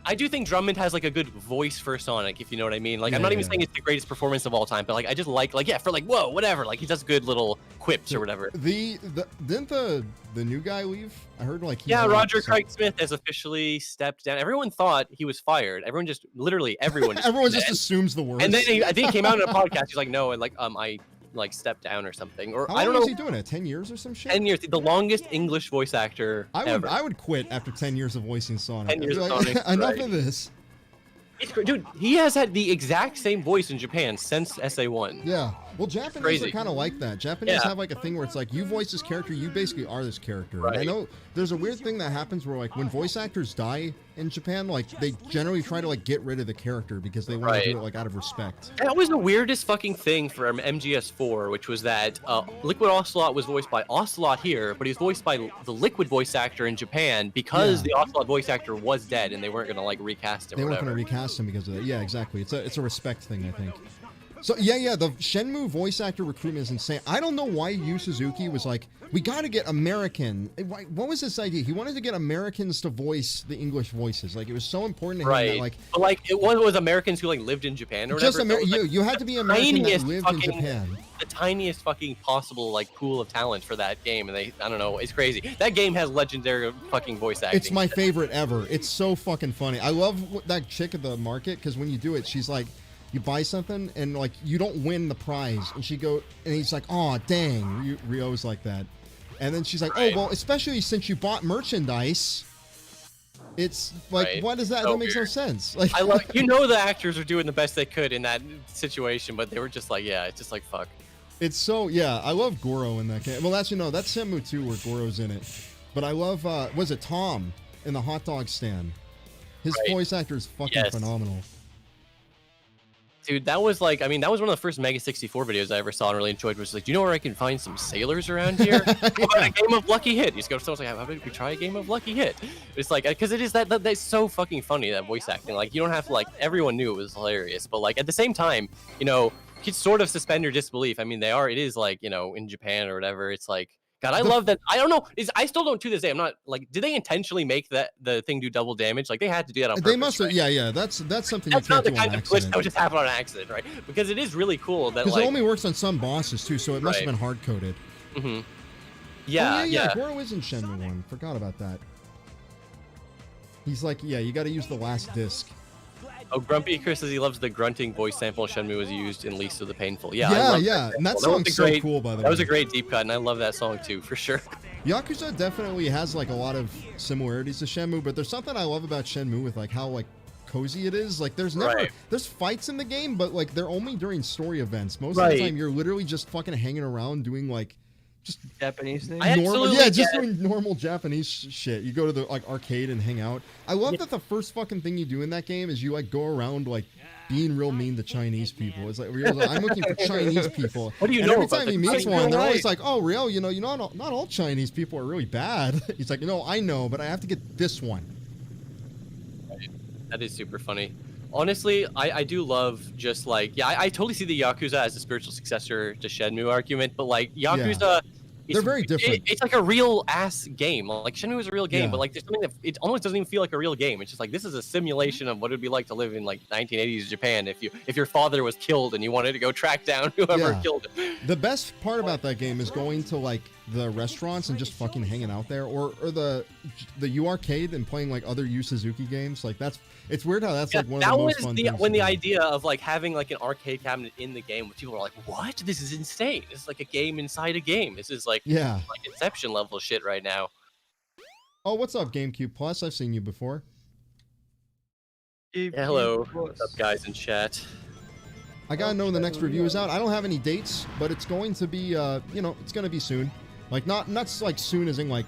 I do think Drummond has like a good voice for Sonic, if you know what I mean. Like, Yeah, I'm not even yeah. saying it's the greatest performance of all time, but like I just like yeah, for like whoa, whatever. Like he does good little quips or whatever. didn't the new guy leave? I heard like he Yeah, had, Roger some- Craig Smith has officially stepped down. Everyone thought he was fired. Everyone just literally everyone. Just Everyone said- just assumes the worst. And then I think he came out in a podcast. He's like, no, and like I like stepped down or something, or how I long don't was know. he doing it? 10 years or some shit? 10 years, the longest English voice actor ever. I would quit after 10 years of voicing Sonic. 10 years I'd be of like, Sonic, enough right. of this. It's great. Dude, he has had the exact same voice in Japan since SA1. Yeah. Well, Japanese Crazy. are kind of like that. Japanese Yeah. have like a thing where it's like you voice this character, you basically are this character. And I Right. know there's a weird thing that happens where like when voice actors die in Japan, like they generally try to like get rid of the character because they want to do Right. it like out of respect. That was the weirdest fucking thing for MGS4, which was that Liquid Ocelot was voiced by Ocelot here, but he was voiced by the Liquid voice actor in Japan because Yeah. the Ocelot voice actor was dead and they weren't gonna like recast him. They or weren't whatever. going to recast him because of that. Yeah, exactly. It's a respect thing, I think. So yeah, the Shenmue voice actor recruitment is insane. I don't know why Yu Suzuki was like, we got to get American. What was this idea? He wanted to get Americans to voice the English voices. Like it was so important to him Right. that like But like it was Americans who like lived in Japan or whatever. just so it was, like, you had to be American that tiniest lived in fucking- Japan. the tiniest fucking possible like pool of talent for that game, and I don't know, it's crazy. That game has legendary fucking voice acting. It's my favorite ever. It's so fucking funny. I love that chick at the market because when you do it, she's like, you buy something and like you don't win the prize, and he's like, oh dang, Ryo's like that, and then she's like, Right. oh well, especially since you bought merchandise. It's like, Right. what is that? So That makes no weird. sense. Like, I love the actors are doing the best they could in that situation, but they were just like, yeah, it's just like fuck. it's so yeah. I love Goro in that game. Well, that's that's Shenmue 2 where Goro's in it, but I love was it Tom in the hot dog stand? His Right. voice actor is fucking Yes. phenomenal. Dude, that was like, I mean, that was one of the first Mega 64 videos I ever saw and really enjoyed. Was like, do you know where I can find some sailors around here? How about a game of Lucky Hit? You just go to someone's like, how about we try a game of Lucky Hit? It's like, because it is that's so fucking funny, that voice acting. Like, you don't have to, like, everyone knew it was hilarious, but like at the same time, you know, you can sort of suspend your disbelief. I mean, it is like, you know, in Japan or whatever. It's like, God, I love that. I don't know. I still don't to this day. I'm not like, did they intentionally make the thing do double damage? Like they had to do that on purpose. They must have. Right? Yeah. That's something That's you not can't the do on kind of glitch accident. that would just happen on accident, right? Because it is really cool that Because like it only works on some bosses too, so it must have Right. been hard coded. Mhm. Oh, Yeah. Goro is in Shenmue 1. Forgot about that. He's like, yeah, you got to use the last disc. Oh, Grumpy Chris says he loves the grunting voice sample Shenmue was used in Least of the Painful. Yeah, I Yeah, love yeah. And that was song's a so great- cool, by the way. That was a great deep cut, and I love that song too, for sure. Yakuza definitely has like a lot of similarities to Shenmue, but there's something I love about Shenmue with like how like cozy it is. Like there's never Right. there's fights in the game, but like they're only during story events. Most of Right. the time you're literally just fucking hanging around doing like just Japanese thing. I normal, absolutely yeah, just get- doing normal Japanese shit. You go to the like arcade and hang out. I love that the first fucking thing you do in that game is you like go around like being real mean to Chinese people. It's like, you're like I'm looking for Chinese people. What do you and know every about time the he meets Chinese one, they're people? always like, "Oh, real? You know, not all Chinese people are really bad." He's like, "No, I know, but I have to get this one." That is super funny. Honestly, I do love just like, yeah, I totally see the Yakuza as a spiritual successor to Shenmue argument, but like Yakuza, They're very different. It's like a real ass game. Like Shenmue is a real game, Yeah. but like there's something that it almost doesn't even feel like a real game. It's just like this is a simulation of what it'd be like to live in like 1980s Japan if your father was killed and you wanted to go track down whoever Yeah. killed him. The best part about that game is going to like the restaurants and just fucking hanging out there, or the U arcade and playing like other Yu Suzuki games. Like it's weird how that's Yeah, like one of that the most was fun the things when to the do. idea of like having like an arcade cabinet in the game, people were like, "What? This is insane! This is like a game inside a game. This is like Yeah. like Inception level shit right now." Oh, what's up, GameCube Plus? I've seen you before. Yeah, hello, what's up, guys in chat? I gotta know when the next review is out. I don't have any dates, but it's going to be, it's gonna be soon. Like not like soon as in like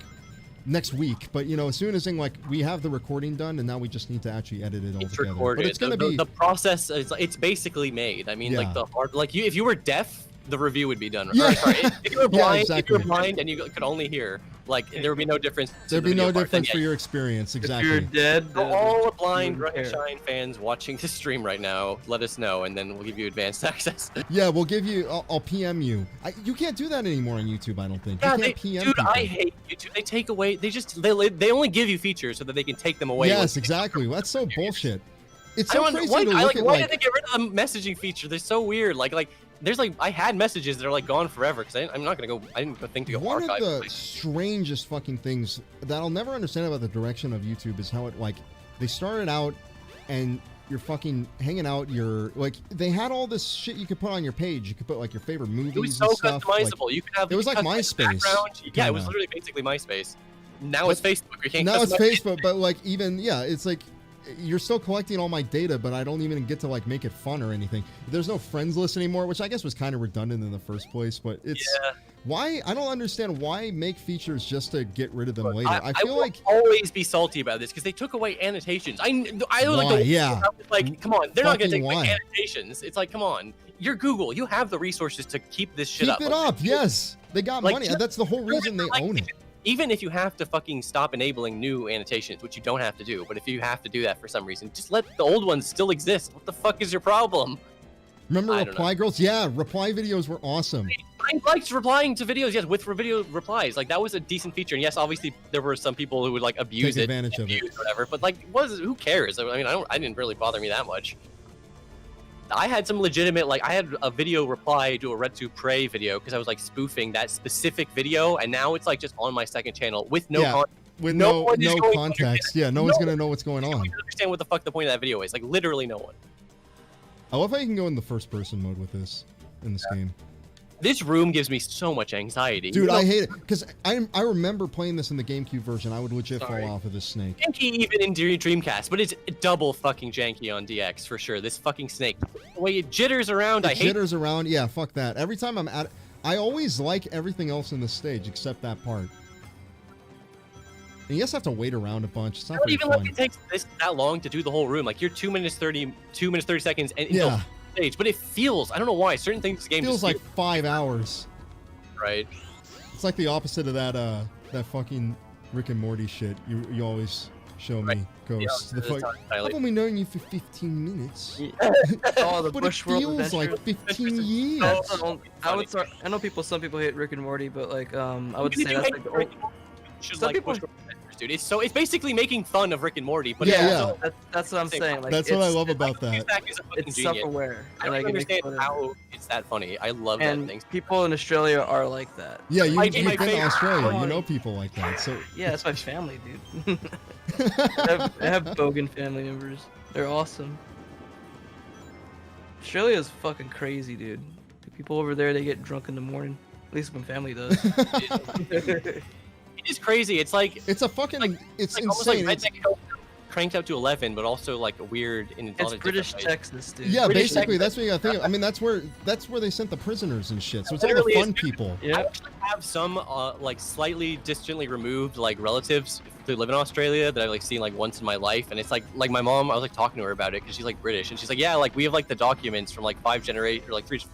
next week, but as soon as in like we have the recording done, and now we just need to actually edit it all It's together. recorded. But it's gonna the be. the process. It's basically made. I mean, Yeah. like the hard, like if you were deaf, the review would be done. Or, Yeah. sorry, if you were Yeah, blind, if exactly. you were blind and you could only hear, like there would be no difference. to There'd the be no video part. Then, difference for yeah, your experience. If Exactly. you're dead, For all the blind wouldn't Run and care. Shine fans watching this stream right now, let us know, and then we'll give you advanced access. Yeah, we'll give you. I'll PM you. You can't do that anymore on YouTube. I don't think. Yeah, You they, can't PM dude, people. I hate YouTube. They take away. They only give you features so that they can take them away. Yes, once- exactly. That's so bullshit. It's I so don't crazy why, to I, look like, at why like. did they get rid of the messaging feature? They're so weird. Like there's like I had messages that are like gone forever because I'm not gonna go. I didn't think to go One archive. of the strangest fucking things that I'll never understand about the direction of YouTube is how it like they started out and you're fucking hanging out. You're like they had all this shit you could put on your page. You could put like your favorite movies. It was so and stuff. customizable. Like, you could have. it was you like could customize the MySpace, background. Yeah, it was kinda. literally basically MySpace. Now it's Facebook. You can't. now it's customize it. Facebook, but like even it's like you're still collecting all my data, but I don't even get to like make it fun or anything. There's no friends list anymore, which I guess was kind of redundant in the first place. But it's why I don't understand why make features just to get rid of them later. I feel will like always be salty about this because they took away annotations. I was like, Why? Yeah. like, come on, they're not gonna Fucking take away why? annotations. It's like, come on, you're Google. You have the resources to keep this shit keep up. it Like, up. Yes, they got like, money. just- That's the whole reason they like, own it. Even if you have to fucking stop enabling new annotations, which you don't have to do, but if you have to do that for some reason, just let the old ones still exist. What the fuck is your problem? Remember I don't reply girls? Yeah, reply videos were awesome. I liked replying to videos, yes, with video replies. Like that was a decent feature. And yes, obviously there were some people who would like abuse Take it, advantage of it. abuse whatever. But like, who cares? I mean, I didn't really bother me that much. I had some legitimate, like, I had a video reply to a Red to Prey video because I was like spoofing that specific video, and now it's like just on my second channel with no Yeah. context. With No no one is going to context. Yeah, no one's gonna know what's going I on. don't even understand what the fuck the point of that video is. Like, literally no one. I love how you can go in the first person mode with this in this game. This room gives me so much anxiety. Dude, You know, I hate it because I remember playing this in the GameCube version. I would legit Sorry. fall off of this snake. janky even in Dreamcast, but it's double fucking janky on DX for sure. This fucking snake, the way it jitters around, I It hate. jitters around. Yeah, fuck that. Every time I'm at, I always like everything else in the stage except that part. And you just have to wait around a bunch. It's I not don't very even fun. like it takes that long to do the whole room. Like you're 2 minutes 30 seconds, and Yeah. stage, but it feels, I don't know why, certain things in this game Feels just like 5 hours. feel right. It's like the opposite of that fucking Rick and Morty shit you always show me, Ghost. The fuck, I've only known you for 15 minutes. Oh, the But it Bush World feels like Adventure. 15 years. I know people. Some people hate Rick and Morty, but like, I would say that's like the old, Should some like people- push Adventures, dude. It's basically making fun of Rick and Morty, but Yeah, it's that's what I'm saying. Like, That's what I it's- love about that. Cusack is a fucking It's genius. self-aware, I and don't like, it makes understand fun of- how it's that funny. I love that and thing. people in Australia are like that. Yeah, you've My been to favorite- Australia. You know people like that. So Yeah, that's my family, dude. I have Bogan family members. They're awesome. Australia is fucking crazy, dude. The people over there, they get drunk in the morning. At least my family does. It is crazy. It's like it's a fucking. It's like almost like insane. It's- Redneck Hill cranked up to 11, but also like weird in a lot It's of British different ways. Texas, dude. yeah, British basically, Texas. that's what you gotta think. I mean, that's where they sent the prisoners and shit. So it's all the Literally fun is- people. I Yeah. actually have some like slightly distantly removed like relatives who live in Australia that I've like seen like once in my life, and it's like my mom. I was like talking to her about it because she's like British, and she's like, yeah, like we have like the documents from like 4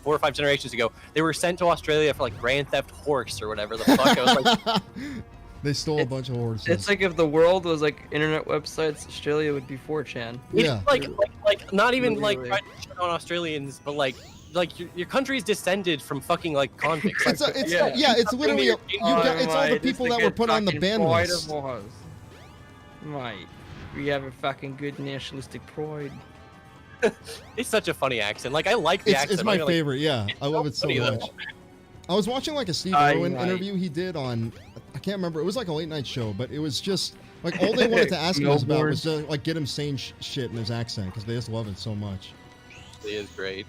or 5 generations ago. They were sent to Australia for like Grand Theft Horse or whatever the fuck. I was like, They stole a bunch of horses. It's like if the world was like internet websites, Australia would be 4chan. Yeah. it's like not even like Literally. trying to shit on Australians, but like your country is descended from fucking like convicts. It's it's literally your you got, it's all the people that were put on the ban list. Right. We have a fucking good nationalistic pride. It's such a funny accent. Like I like the accent. It's my I'm not gonna, like, favorite. Yeah, I love it so funny, though. much. I was watching like a Steve Irwin interview he did on, I can't remember. It was like a late night show, but it was just like all they wanted to ask him was about was just like get him saying shit in his accent because they just love it so much. It is great.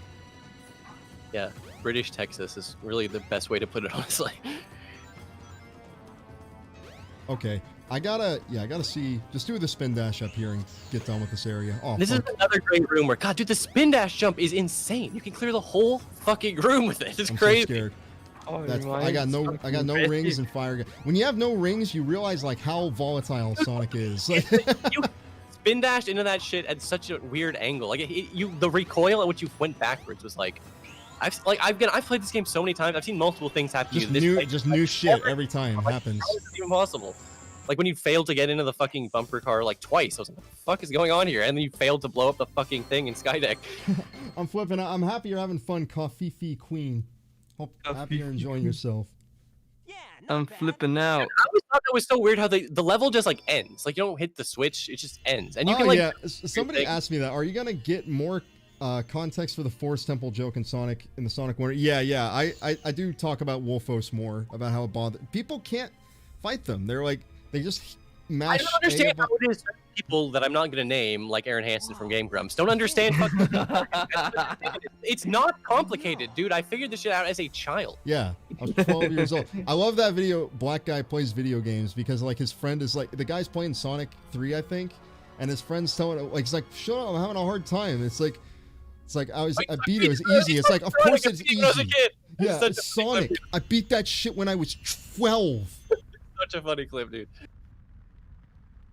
Yeah, British Texas is really the best way to put it, honestly. Okay, I gotta see. Just do the spin dash up here and get done with this area. Oh, This is fuck. another great room where, God, dude, the spin dash jump is insane. You can clear the whole fucking room with it. It's I'm crazy. so scared. Oh, That's I got no rings and fire gun. When you have no rings, you realize like how volatile Sonic is. Like, You spin dashed into that shit at such a weird angle. Like the recoil at which you went backwards was like, I've played this game so many times. I've seen multiple things happen to just you. This new way. just new shit every time happens. How is this even possible? Like when you failed to get into the fucking bumper car like twice. I was like, what the fuck is going on here? And then you failed to blow up the fucking thing in Skydeck. I'm flipping out. I'm happy you're having fun, Coffee Queen. Hope happy you're enjoying yourself. Yeah, I'm not bad. flipping out. I always thought that was so weird how the level just like ends. Like you don't hit the switch, it just ends. And you can like Somebody thing. asked me that. Are you gonna get more context for the Forest Temple joke in Sonic in the Sonic Wonder? Yeah. I do talk about Wolfos more about how it bothers people. Can't fight them. They're like they just mash. I don't understand how it is certain people that I'm not gonna name, like Aaron Hansen from Game Grumps, don't understand fucking it's not complicated, dude. I figured this shit out as a child. Yeah, I was 12 years old. I love that video. Black guy plays video games because like his friend is like the guy's playing Sonic 3, I think, and his friend's telling like he's like, "Shut up, I'm having a hard time." It's like I beat it. It was easy. It's like, of course it's When I was a easy. kid. It's Yeah, such it's a funny Sonic. clip, I beat that shit when I was 12. such a funny clip, dude.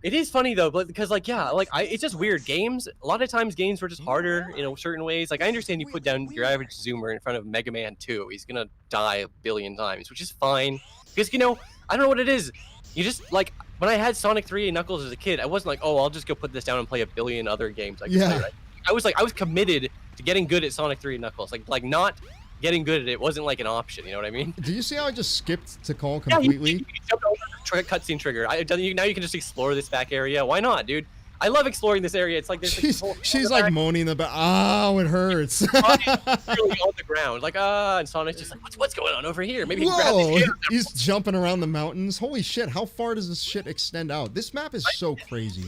It is funny though, but because like it's just weird. Games, a lot of times games were just harder in certain ways. Like I understand you put down your average Zoomer in front of Mega Man 2, he's gonna die a billion times, which is fine. Because I don't know what it is. You just like when I had Sonic 3 and Knuckles as a kid, I wasn't like, oh, I'll just go put this down and play a billion other games. I can play, right? I was committed to getting good at Sonic 3 and Knuckles. Like not getting good at it wasn't like an option. You know what I mean? Do you see how I just skipped to call Yeah, completely? you jumped over the cutscene trigger. Now you can just explore this back area. Why not, dude? I love exploring this area. It's like there's She's like moaning about, oh, it hurts. Sonic's literally on the ground, like and Sonic's just like, what's going on over here? Maybe he can grab Whoa, these he's jumping around the mountains. Holy shit, how far does this shit extend out? This map is so crazy.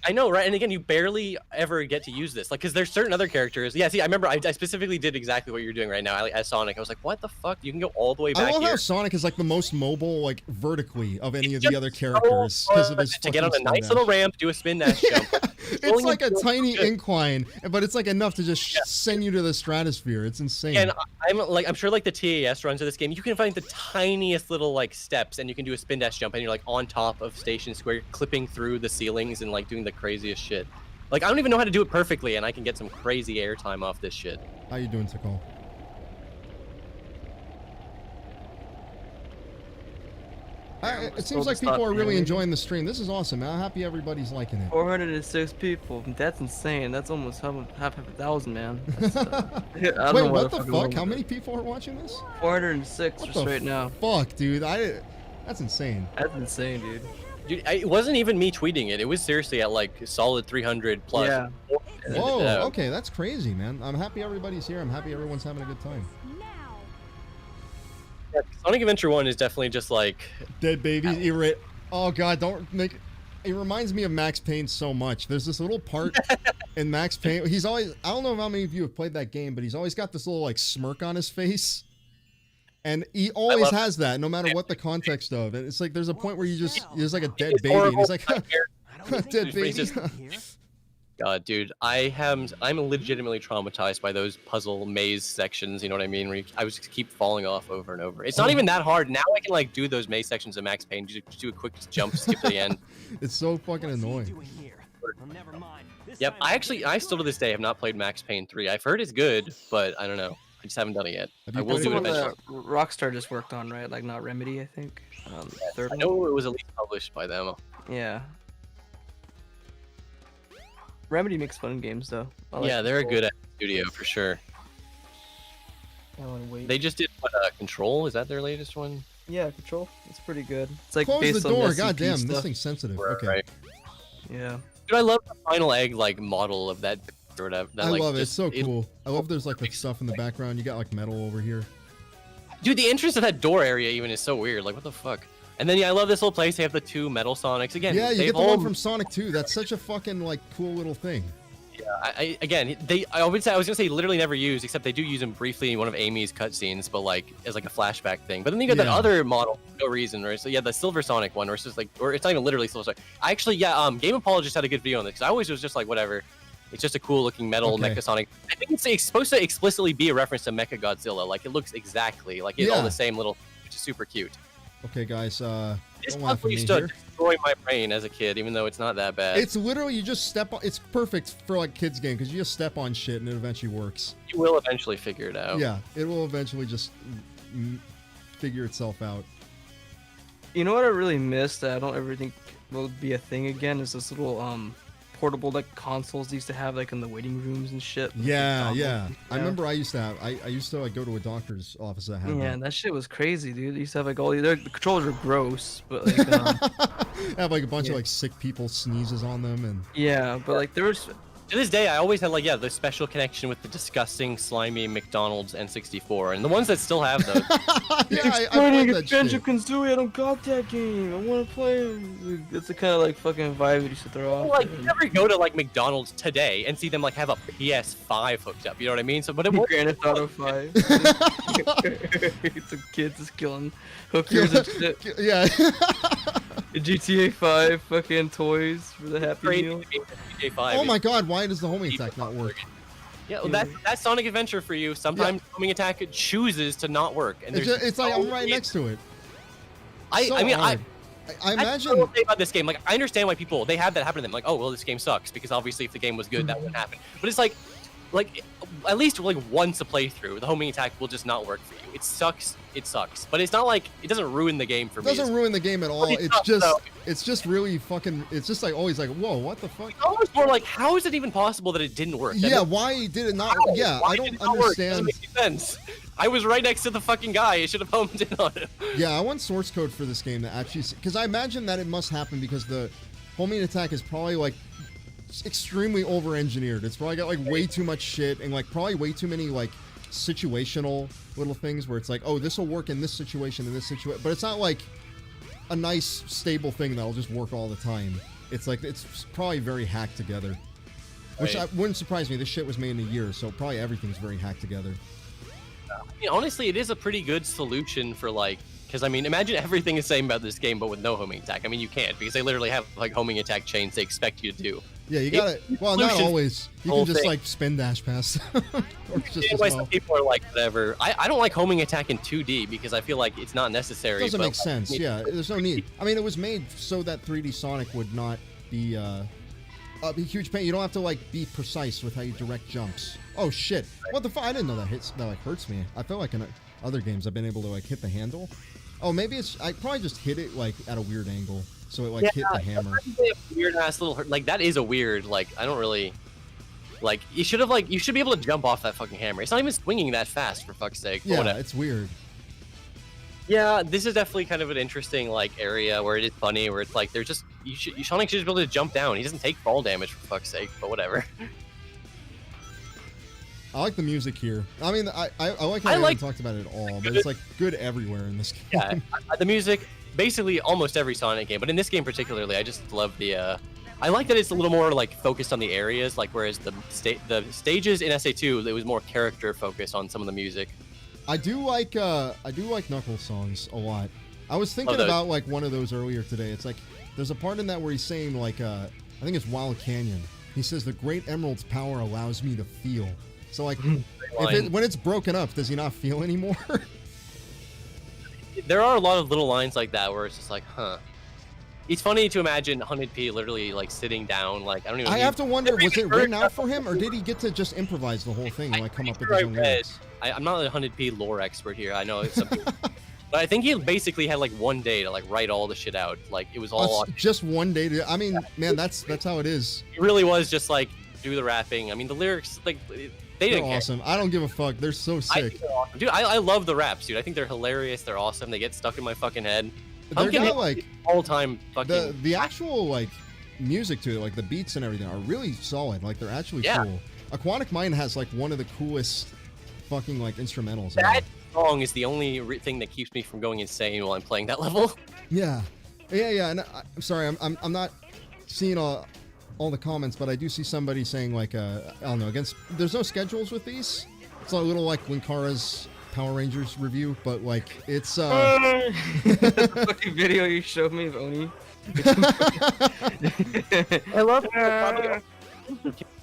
I know, right? And again, you barely ever get to use this, like, because there's certain other characters. Yeah, see, I remember I specifically did exactly what you're doing right now as Sonic. I was like, what the fuck? You can go all the way back I love here. how Sonic is like the most mobile, like vertically of any It's of the just other so characters because of fun his to get on a fucking nice spin little dash. ramp, do a spin dash jump. It's Rolling like a into tiny shit. incline, but it's like enough to just send you to the stratosphere. It's insane. And I'm sure like the TAS runs of this game, you can find the tiniest little like steps, and you can do a spin dash jump, and you're like on top of Station Square, clipping through the ceilings and like doing the craziest shit. Like I don't even know how to do it perfectly, and I can get some crazy airtime off this shit. How you doing, Tikal? It seems like people are really enjoying the stream. This is awesome, man. I'm happy everybody's liking it. 406 people. That's insane. That's almost half a thousand, man. That's, I don't Wait, know what the fuck fuck? How many people are watching this? 406 What just the right now. Fuck, dude. That's insane. That's insane, dude. Dude, it wasn't even me tweeting it. It was seriously at like solid 300 plus. Yeah. Whoa, okay, that's crazy, man. I'm happy everybody's here. I'm happy everyone's having a good time. Now. Yeah, Sonic Adventure 1 is definitely just like Dead babies, oh god, don't make it reminds me of Max Payne so much. There's this little part in Max Payne. He's always, I don't know how many of you have played that game, but he's always got this little like smirk on his face. And he always has that, no matter what the context of. And it's like there's a point where there's like a dead baby, and he's like, dead baby. God, dude, I'm legitimately traumatized by those puzzle maze sections. You know what I mean? Where I was just keep falling off over and over. It's not even that hard now. I can like do those maze sections of Max Payne. Just do a quick jump, skip to the end. It's so fucking annoying. Yep, I still to this day have not played Max Payne 3. I've heard it's good, but I don't know. I just haven't done it yet. I will That's the do it one eventually. that Rockstar just worked on, right? Like not Remedy, I think. Third I one. know it was at least published by them. Yeah. Remedy makes fun games though. I like Yeah, they're Control. good at studio for sure. I wanna wait. They just did what, Control? Is that their latest one? Yeah, Control. It's pretty good. It's like Close based the on door. SCP God damn, this stuff. thing's sensitive. Okay. Right. Yeah. Dude, I love the final egg like model of that or whatever. That, I like, love it. It's just- so cool. I love there's like the stuff in the background. You got like metal over here. Dude, the entrance of that door area even is so weird. Like, what the fuck? And then yeah, I love this whole place. They have the two metal Sonics again. Yeah, you they've get the all- one from Sonic 2. That's such a fucking like cool little thing. Again, I would say I was gonna say literally never used, except they do use them briefly in one of Amy's cutscenes, but like as like a flashback thing. But then you got that Yeah. other model for no reason, right? So yeah, the Silver Sonic one, where it's just like, or it's not even literally Silver Sonic. I actually, Game Apologist had a good video on this because I always was just like, whatever. It's just a cool looking metal Okay. Mecha Sonic. I think it's supposed to explicitly be a reference to Mecha Godzilla. Like it looks exactly like it's all Yeah. the same little, which is super cute. Okay, guys. This Don't laugh at one me used to here. destroy my brain as a kid, even though it's not that bad. It's literally you just step on. It's perfect for like kids game because you just step on shit and it eventually works. You will eventually figure it out. Yeah, it will eventually just figure itself out. You know what I really missed that I don't ever think will be a thing again is this little portable like consoles they used to have like in the waiting rooms and shit. Yeah, Consoles yeah. they used to I have. remember I used to have. I used to like go to a doctor's office that had Yeah, that. and that shit was crazy, dude. They used to have like all the controllers are gross, but like Have like a bunch Yeah. of like sick people sneezes on them and yeah, but like there was To this day, I always had like the special connection with the disgusting, slimy McDonald's N64, and the ones that still have those. yeah, I played that shit. Kazooie. I don't got that game. I want to play it. It's the kind of like fucking vibe you used to throw off. Like, you never go to like McDonald's today and see them like have a PS5 hooked up. You know what I mean? So, but it Grand Theft Auto 5. Some kids is killing hookers and shit. Yeah. GTA 5 fucking toys for the Happy crazy Meal. to me that GTA 5 Oh is my god, why does the homing attack not work? Yeah, well, that's Sonic Adventure for you. Sometimes homing attack chooses to not work, and It's, there's just, it's like I'm no right reason. next to it. I So mean, hard. I That's imagine. what I'll say about this game. Like, I understand why people they have that happen to them. Like, oh well, this game sucks because obviously if the game was good, that wouldn't happen. But it's like at least like once a playthrough, the homing attack will just not work for you. It sucks. It sucks. But it's not like it doesn't ruin the game for It me. doesn't ruin the game at all. It's It's tough, just though. it's just really fucking. It's just like always like whoa, what the fuck? It's almost more like how is it even possible that it didn't work? That Yeah, makes- why did it not? how? Yeah, Why I did don't it not work? It doesn't understand. make any sense. I was right next to the fucking guy. I should have homed in on him. Yeah, I want source code for this game to actually, because I imagine that it must happen because the homing attack is probably like extremely over-engineered. It's probably got like way too much shit and like probably way too many like situational little things where it's like, oh, this will work in this situation, but it's not like a nice stable thing that'll just work all the time. It's like it's probably very hacked together, which Right. wouldn't surprise me. This shit was made in a year, so probably everything's very hacked together. I mean, honestly, it is a pretty good solution for like, because I mean, imagine everything is same about this game, but with no homing attack. I mean, you can't because they literally have like homing attack chains they expect you to do. Yeah, you gotta. Well, not solutions always. You whole can just thing. like spin dash past, or just Yeah, as why well. some people are like whatever. I don't like homing attack in 2D because I feel like it's not necessary. It doesn't but, make sense. Yeah, there's no need. I mean, it was made so that 3D Sonic would not be Be huge pain. You don't have to like be precise with how you direct jumps. Oh shit! What the fuck? I didn't know that like hurts me. I feel like in other games I've been able to like hit the handle. Oh, maybe I probably just hit it like at a weird angle, so it like hit the hammer. Weird ass little like that is a weird like I don't really like you should be able to jump off that fucking hammer. It's not even swinging that fast for fuck's sake. Yeah, it's weird. Yeah, this is definitely kind of an interesting like area where it is funny, where it's like they're just Sonic should just be able to jump down. He doesn't take fall damage for fuck's sake, but whatever. I like the music here. I mean, I like how I haven't talked about it at all, but it's like good everywhere in this game. Yeah, the music, basically almost every Sonic game, but in this game particularly, I just love the. I like that it's a little more like focused on the areas, like whereas the stages in SA2 it was more character focused on some of the music. I do like Knuckles songs a lot. I was thinking about like one of those earlier today. It's like there's a part in that where he's saying like I think it's Wild Canyon. He says the Great Emerald's power allows me to feel. So like when it's broken up, does he not feel anymore? There are a lot of little lines like that where it's just like, huh. It's funny to imagine Hunted P literally like sitting down, like I don't even. I have to wonder, was it written out for him, or did he get to just improvise the whole thing and like come up with his own lyrics? I'm not a Hunted P lore expert here. I know it's something, but I think he basically had like one day to like write all the shit out. Like it was all just one day to. I mean, man, that's how it is. It really was just like do the rapping. I mean, the lyrics like. They're awesome. I don't give a fuck. They're so sick. Awesome. Dude, I love the raps, dude. I think they're hilarious. They're awesome. They get stuck in my fucking head. They're got like all time fucking the actual like music to it, like the beats and everything are really solid. Like they're actually cool. Aquatic Mind has like one of the coolest fucking like instrumentals. That song is the only thing that keeps me from going insane while I'm playing that level. Yeah. And I'm sorry, I'm not seeing all the comments, but I do see somebody saying like I don't know, there's no schedules with these. It's a little like Linkara's Power Rangers review, but like it's the fucking video you showed me of Oni. I love it.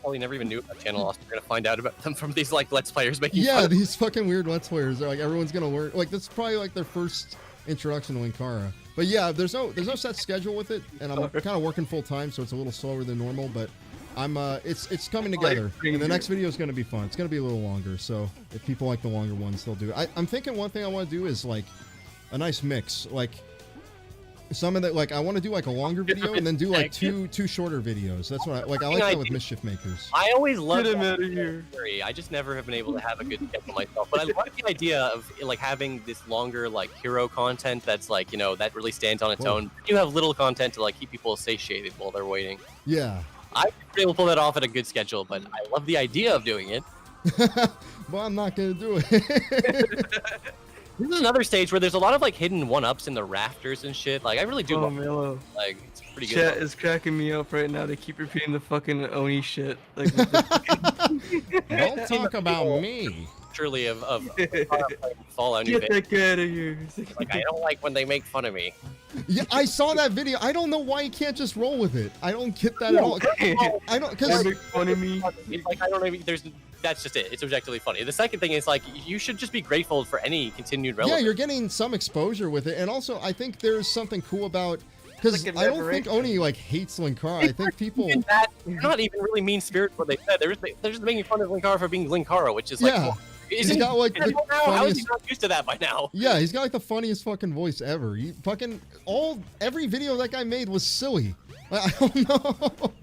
Probably never even knew about Channel Lost. We're gonna find out about them from these like Let's Players making fun. These fucking weird Let's Players. They're like everyone's gonna learn. Like that's probably like their first introduction to Linkara. But yeah, there's no set schedule with it, and I'm kind of working full time, so it's a little slower than normal. But I'm it's coming together, and the next video is going to be fun. It's going to be a little longer, so if people like the longer ones, they'll do it. I'm thinking one thing I want to do is like a nice mix, like some of that. Like I want to do like a longer video and then do like two shorter videos. That's what I like that with Mischief Makers. I always loved him out of here. I just never have been able to have a good schedule myself. But I like the idea of like having this longer like hero content that's like that really stands on its own. You have little content to like keep people satiated while they're waiting. Yeah. I've been able to pull that off at a good schedule, but I love the idea of doing it. Well, I'm not gonna do it. This is another stage where there's a lot of like hidden one-ups in the rafters and shit. Like I really do love Milo. Like it's pretty good. Chat is cracking me up right now. They keep repeating the fucking Oni shit. Like, don't talk about me. Surely of Fallout New Get that guy out of here. Like I don't like when they make fun of me. Yeah, I saw that video. I don't know why you can't just roll with it. I don't get that at all. I don't because make fun of me. It's like I don't know. That's just it. It's objectively funny. The second thing is like you should just be grateful for any continued relevance. Yeah, you're getting some exposure with it, and also I think there's something cool about because I don't think Oni like hates Linkara. I think people they're not even really mean spirited what they said. They're just making fun of Linkara for being Linkara, which is like. Yeah. He's got like the funniest... How is he not used to that by now? Yeah, he's got like the funniest fucking voice ever. He fucking every video that guy made was silly. I don't know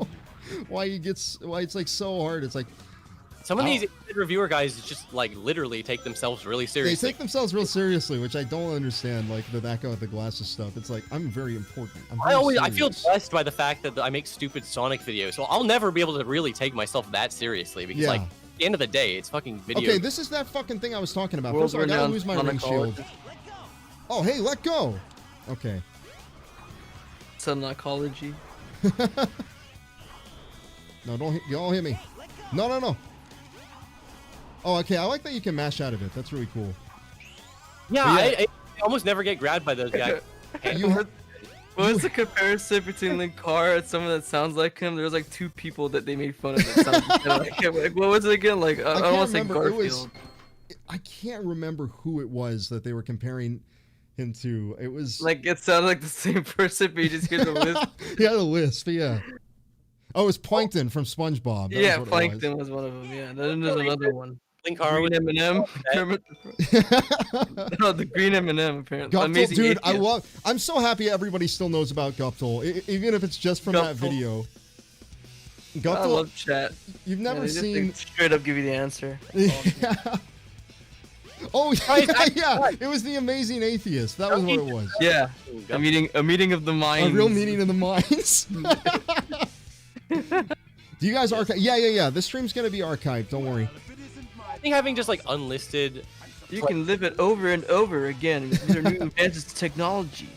why it's like so hard. It's like some of these reviewer guys just like literally take themselves really seriously. They take themselves real seriously, which I don't understand. Like that guy with the glasses stuff. It's like I'm very important. I feel blessed by the fact that I make stupid Sonic videos, so I'll never be able to really take myself that seriously because like. At the end of the day, it's fucking video. Okay, this is that fucking thing I was talking about. First of all, I gotta lose my ring shield. Oh, hey, let go. Okay. Some ecology. No, don't hit me. No. Oh, okay. I like that you can mash out of it. That's really cool. Yeah, I almost never get grabbed by those guys. What's the comparison between Linkara and someone that sounds like him? There's like two people that they made fun of that sound like him. Like, what was it again? Like I don't want to say Garfield. I can't remember who it was that they were comparing him to. It was like it sounded like the same person, but you just hear the lisp. Yeah, the lisp. Yeah. Oh, it was Plankton from SpongeBob. That Yeah, was what it was. Plankton was one of them. Yeah, then there's another one. Link Harwood. Green M&M. Kermit the- No, the green M&M apparently. Guptal, Amazing dude, Atheist. I'm so happy everybody still knows about Guptal, even if it's just from that Guptal. video. I Guptal, love chat. you've Yeah, never they just, like, seen. straight up give you the answer. Yeah. Oh yeah, it was the Amazing Atheist. That was what it was. Yeah, a meeting of the minds. A real meeting of the minds. Do you guys archive? Yeah. This stream's gonna be archived. Don't worry. I think having just like unlisted. You can live it over and over again. These are new advances to technology.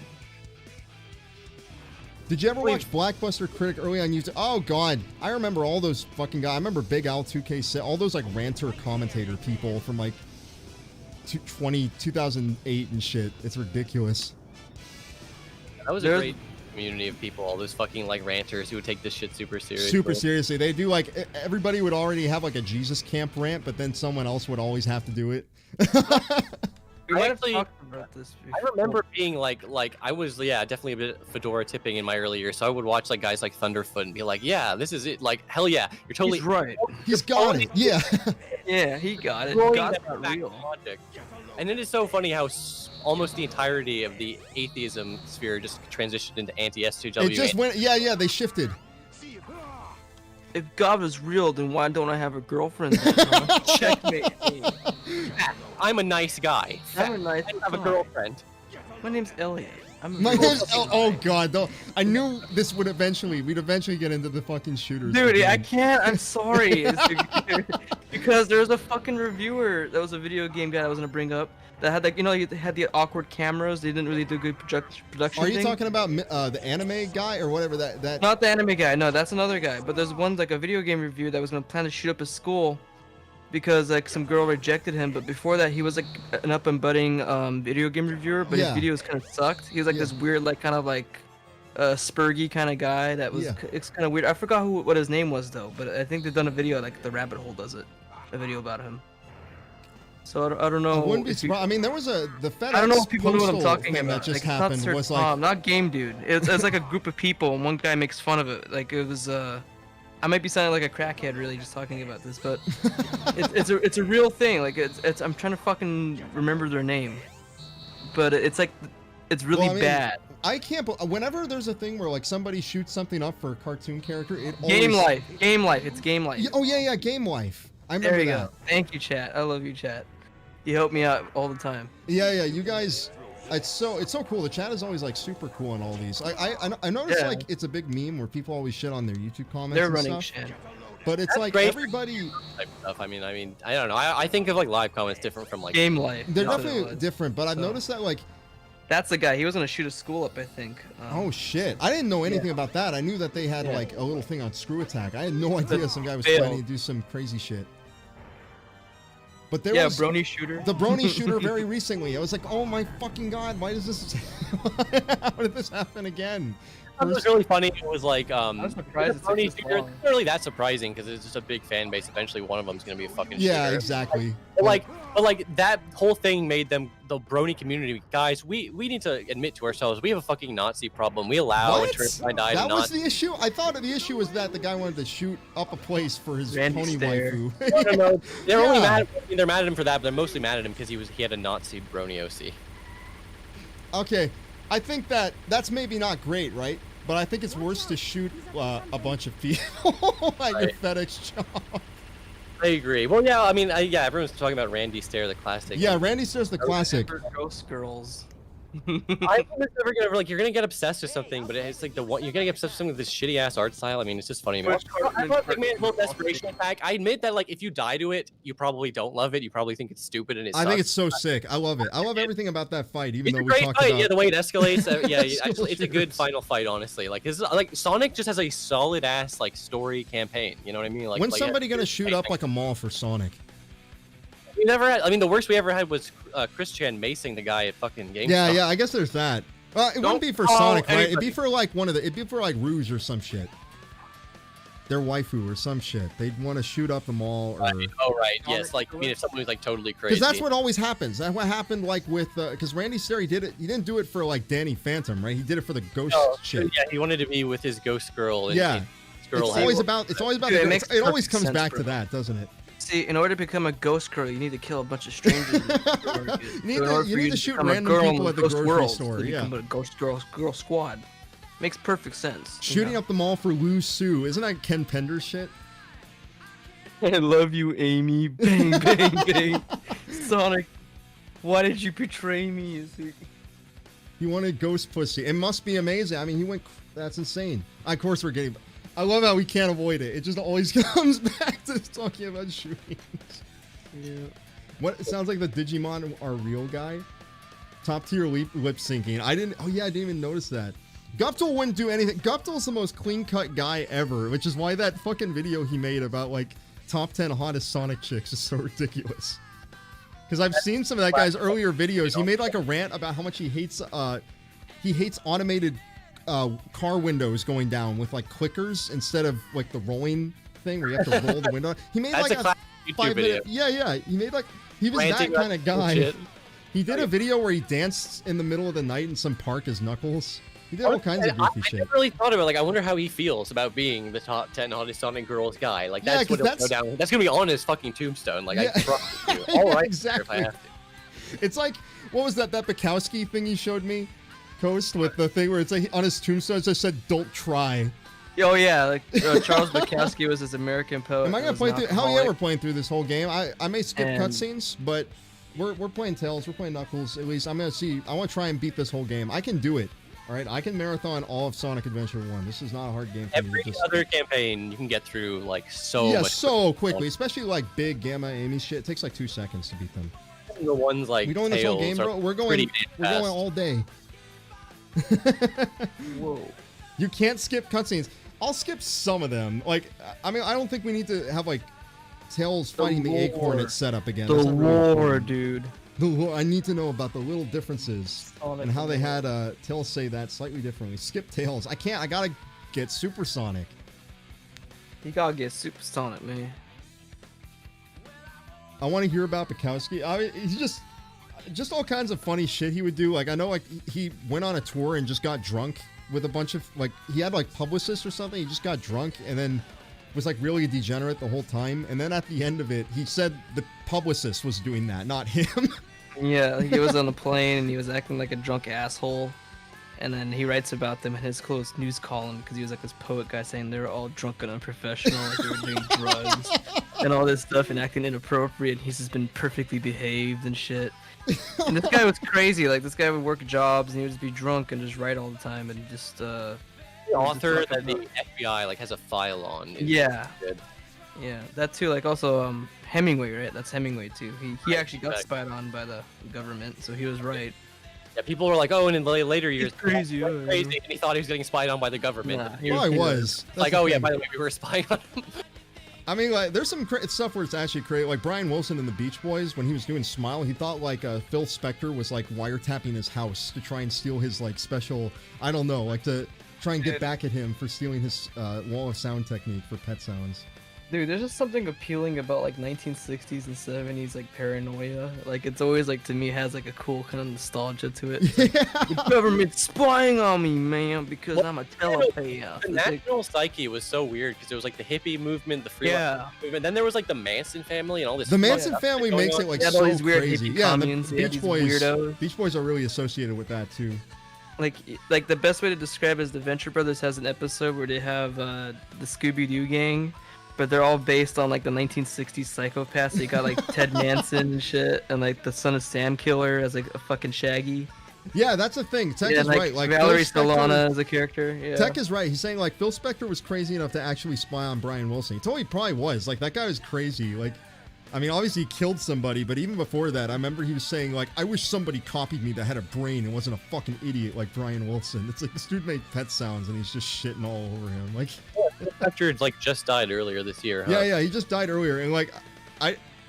Did you ever watch Blackbuster Critic early on YouTube? Oh god, I remember all those fucking guys. I remember Big Al 2K, all those like ranter commentator people from like 2008 and shit. It's ridiculous. That was a There's- great community of people. All those fucking like ranters who would take this shit super seriously. Super seriously. They do like everybody would already have like a Jesus camp rant, but then someone else would always have to do it. We might have actually- talked about this I before. remember being like I was definitely a bit fedora tipping in my early years, so I would watch like guys like Thunderfoot and be like, yeah, this is it, like hell yeah, you're totally He's right. He's got it. Yeah. Yeah, he got it. throwing God's that not back real. logic. And it is so funny how almost the entirety of the atheism sphere just transitioned into anti-SJW. It just went. Yeah. They shifted. If God was real, then why don't I have a girlfriend? Then? Checkmate. I'm a nice guy. I'm a nice I have a guy. girlfriend. My name's Elliot. I'm a My real name's fucking oh guy. god, though. I knew this would we'd eventually get into the fucking shooters. Dude, I again. can't. I'm sorry. Because there was a fucking reviewer that was a video game guy I was gonna bring up that had like they had the awkward cameras. They didn't really do good production. Are you thing. talking about the anime guy or whatever that? Not the anime guy. No, that's another guy. But there's one like a video game reviewer that was gonna plan to shoot up his school because like some girl rejected him. But before that, he was like an up and budding video game reviewer. But Yeah. his videos kind of sucked. He was like Yeah. this weird like kind of like spurgy kind of guy that was. Yeah. It's kind of weird. I forgot what his name was though. But I think they've done a video like the Rabbit Hole does it, a video about him. So I don't know. I wouldn't be if you- surprised. I mean, there was the FedEx I don't know if people know what I'm postal talking thing about. that just like, happened. It's not Was Sir like Tom, not Game Dude. It's like a group of people, and one guy makes fun of it. Like it was. I might be sounding like a crackhead, really, just talking about this, but it's a real thing. Like it's I'm trying to fucking remember their name, but it's like it's really Well, I mean, bad. I can't. Whenever there's a thing where like somebody shoots something up for a cartoon character, it Game always... Life, it's Game Life. Oh yeah, Game Life. I remember There you that. go. Thank you, chat. I love you, chat. You help me out all the time. Yeah, you guys. It's so cool. The chat is always like super cool on all these. I noticed Yeah. like it's a big meme where people always shit on their YouTube comments. They're and running stuff. shit. But it's That's like great. everybody. Type stuff. I mean, I don't know. I think of like live comments different from like. Game Life. They're that's what it definitely was. different, but I've So- noticed that like, That's the guy. He was gonna shoot a school up, I think. oh shit, I didn't know anything about that. I knew that they had Yeah. like a little thing on Screw Attack. I had no idea some guy was failed. planning to do some crazy shit. But there Yeah, was Brony shooter. the Brony shooter very recently. I was like, oh my fucking god, why does this? How did this happen again? It was really funny. It was like I'm surprised it took Brony this shooter. long. It's not really that surprising because it's just a big fan base. Eventually, one of them's gonna be a fucking Yeah, shooter. exactly. But like that whole thing made them the Brony community. Guys, we need to admit to ourselves we have a fucking Nazi problem. We allow and turn a blind eye to That was Nazis. the issue. I thought the issue was that the guy wanted to shoot up a place for his Randy pony Stair. waifu. No, they're only Yeah. mad. I mean, they're mad at him for that, but they're mostly mad at him because he had a Nazi Brony OC. Okay, I think that's maybe not great, right? But I think it's worse to shoot a bunch of people at your Right. FedEx job. I agree. Well, yeah, I mean, yeah, everyone's talking about Randy Stair, the classic. Yeah, Randy Stair's the classic. Ghost Girls. I think it's never gonna like you're gonna get obsessed with something, but it's like the one you're gonna get obsessed with something with this shitty ass art style. I mean, it's just funny. Which I thought like man, little desperation attack. I admit that like if you die to it, you probably don't love it. You probably think it's stupid and it I think sucks. it's so sick. I love it. I love everything about that fight, even It's though a we great talked fight. about. Yeah, the way it escalates. Yeah, It's actually, it's a good final fight. Honestly, like this is like Sonic just has a solid ass like story campaign. You know what I mean? Like When's like, somebody gonna it's shoot amazing. up like a mall for Sonic? We never had. I mean, the worst we ever had was Chris Chan macing the guy at fucking GameStop. Yeah, I guess there's that. It wouldn't Don't be for call Sonic, right? It'd be anybody. for like it'd be for like Rouge or some shit. Their waifu or some shit. They'd want to shoot up the mall or. Oh right, yes. Like I mean, if someone was like totally crazy. Because that's what always happens. That's what happened like with because Randy Stair, he didn't do it for like Danny Phantom, right? He did it for the ghost Oh, shit. yeah, he wanted to be with his ghost girl. In, Yeah. in girl. It's has- always about Dude, the it girl. makes It always perfect comes sense, back bro. to that, doesn't it? See, in order to become a ghost girl, you need to kill a bunch of strangers. You need to shoot become a random girl in people the at the ghost grocery world, store, so you yeah. become a ghost girl squad. Makes perfect sense. you Shooting know? up the mall for Lou Sue. Isn't that Ken Pender shit? I love you, Amy. Bang, bang, bang. Sonic, why did you betray me? He wanted ghost pussy. It must be amazing. I mean, he went. That's insane. Of course, we're getting. I love how we can't avoid it. It just always comes back to talking about shootings. Yeah. What? It sounds like the Digimon are real guy. Top tier lip syncing. I didn't. Oh yeah, I didn't even notice that. Guptal wouldn't do anything. Guptal's the most clean cut guy ever, which is why that fucking video he made about like top 10 hottest Sonic chicks is so ridiculous. Because I've seen some of that guy's earlier videos. He made like a rant about how much he hates automated car windows going down with like clickers instead of like the rolling thing where you have to roll the window. He made That's like a classic YouTube video. Yeah. He made like he was Ranting that kind of about guy. shit. He did a video where he danced in the middle of the night in some park as Knuckles. He did all kinds of goofy I shit. never really thought about it. Like, I wonder how he feels about being the top 10 hottest Sonic girls guy. Like, Yeah, that's what 'cause it'll go down. That's gonna be on his fucking tombstone. Like, Yeah. I trust you. All right, Exactly. if I have to. It's like, what was that Bukowski thing he showed me? Coast with the thing where it's like on his tombstone it just said, "Don't try." Oh yeah, like Charles Bukowski was this American poet. Am I gonna who play was an through? Hell yeah, alcoholic. we're playing through this whole game. I may skip And- cutscenes, but we're playing Tails. We're playing Knuckles. At least I'm gonna see. I want to try and beat this whole game. I can do it. All right, I can marathon all of Sonic Adventure 1. This is not a hard game for Every me. To just, other campaign you can get through like so yeah, much. so quickly, especially like big Gamma Amy shit. It takes like 2 seconds to beat them. The ones like We going this whole game, Tails bro? are We're going. pretty We're fast. going all day. Whoa. You can't skip cutscenes. I'll skip some of them. Like, I mean, I don't think we need to have like Tails fighting the lore. Acorn at setup again. The That's not really lore, important. dude. The lore. I need to know about the little differences Sonic and how they lore. had Tails say that slightly differently. Skip Tails. I can't. I gotta get Supersonic. You gotta get Super Sonic, man. I want to hear about Bukowski. I mean, he's just all kinds of funny shit he would do. Like, I know like he went on a tour and just got drunk with a bunch of like he had like publicists or something. He just got drunk and then was like really a degenerate the whole time. And then at the end of it, he said the publicist was doing that, not him. Yeah, like he was on a plane and he was acting like a drunk asshole. And then he writes about them in his close news column because he was like this poet guy saying they were all drunk and unprofessional, like they were doing drugs and all this stuff and acting inappropriate. He's just been perfectly behaved and shit. And this guy was crazy. Like this guy would work jobs and he would just be drunk and just write all the time and just The author that the FBI like has a file on. is Yeah. good. Yeah, that too. Like also Hemingway, right? That's Hemingway too. He Right, actually got exactly. spied on by the government, so he was right. Yeah, people were like, oh, and in later years, crazy, "Oh, yeah, crazy," yeah. and he thought he was getting spied on by the government. Nah, he Well, I he was. That's Like, the oh yeah, thing. by the way, we were spying on him. I mean, like, there's some stuff where it's actually great. Like Brian Wilson in the Beach Boys, when he was doing Smile, he thought like Phil Spector was like wiretapping his house to try and steal his like special, I don't know, like to try and get Dude. back at him for stealing his wall of sound technique for pet sounds. Dude, there's just something appealing about like 1960s and 70s like paranoia. Like it's always like to me has like a cool kind of nostalgia to it. It's like, the government's spying on me, man, because Well, I'm a The telepath. It's like, national psyche was so weird because there was like the hippie movement, the free Yeah. movement. Then there was like the Manson family and all this. The fucked Manson stuff family going makes on. it like They had so all these weird crazy. hippie Yeah, and communes, the they had Beach these Boys. weirdos. Beach Boys are really associated with that too. like the best way to describe it is the Venture Brothers has an episode where they have the Scooby-Doo gang, but they're all based on like the 1960s psychopaths. So you got like Ted Manson and shit, and like the son of Sam Killer as like a fucking Shaggy. Yeah, that's the thing. Tech Yeah, is like right. Like Valerie Phil Spector- Solana as a character. Yeah. Tech is right. He's saying like Phil Spector was crazy enough to actually spy on Brian Wilson. He totally probably was. Like that guy was crazy. Like, I mean, obviously he killed somebody, but even before that, I remember he was saying like, I wish somebody copied me that had a brain and wasn't a fucking idiot like Brian Wilson. It's like this dude made pet sounds and he's just shitting all over him. Like, Spector like just died earlier this year. Huh? yeah, he just died earlier, and like,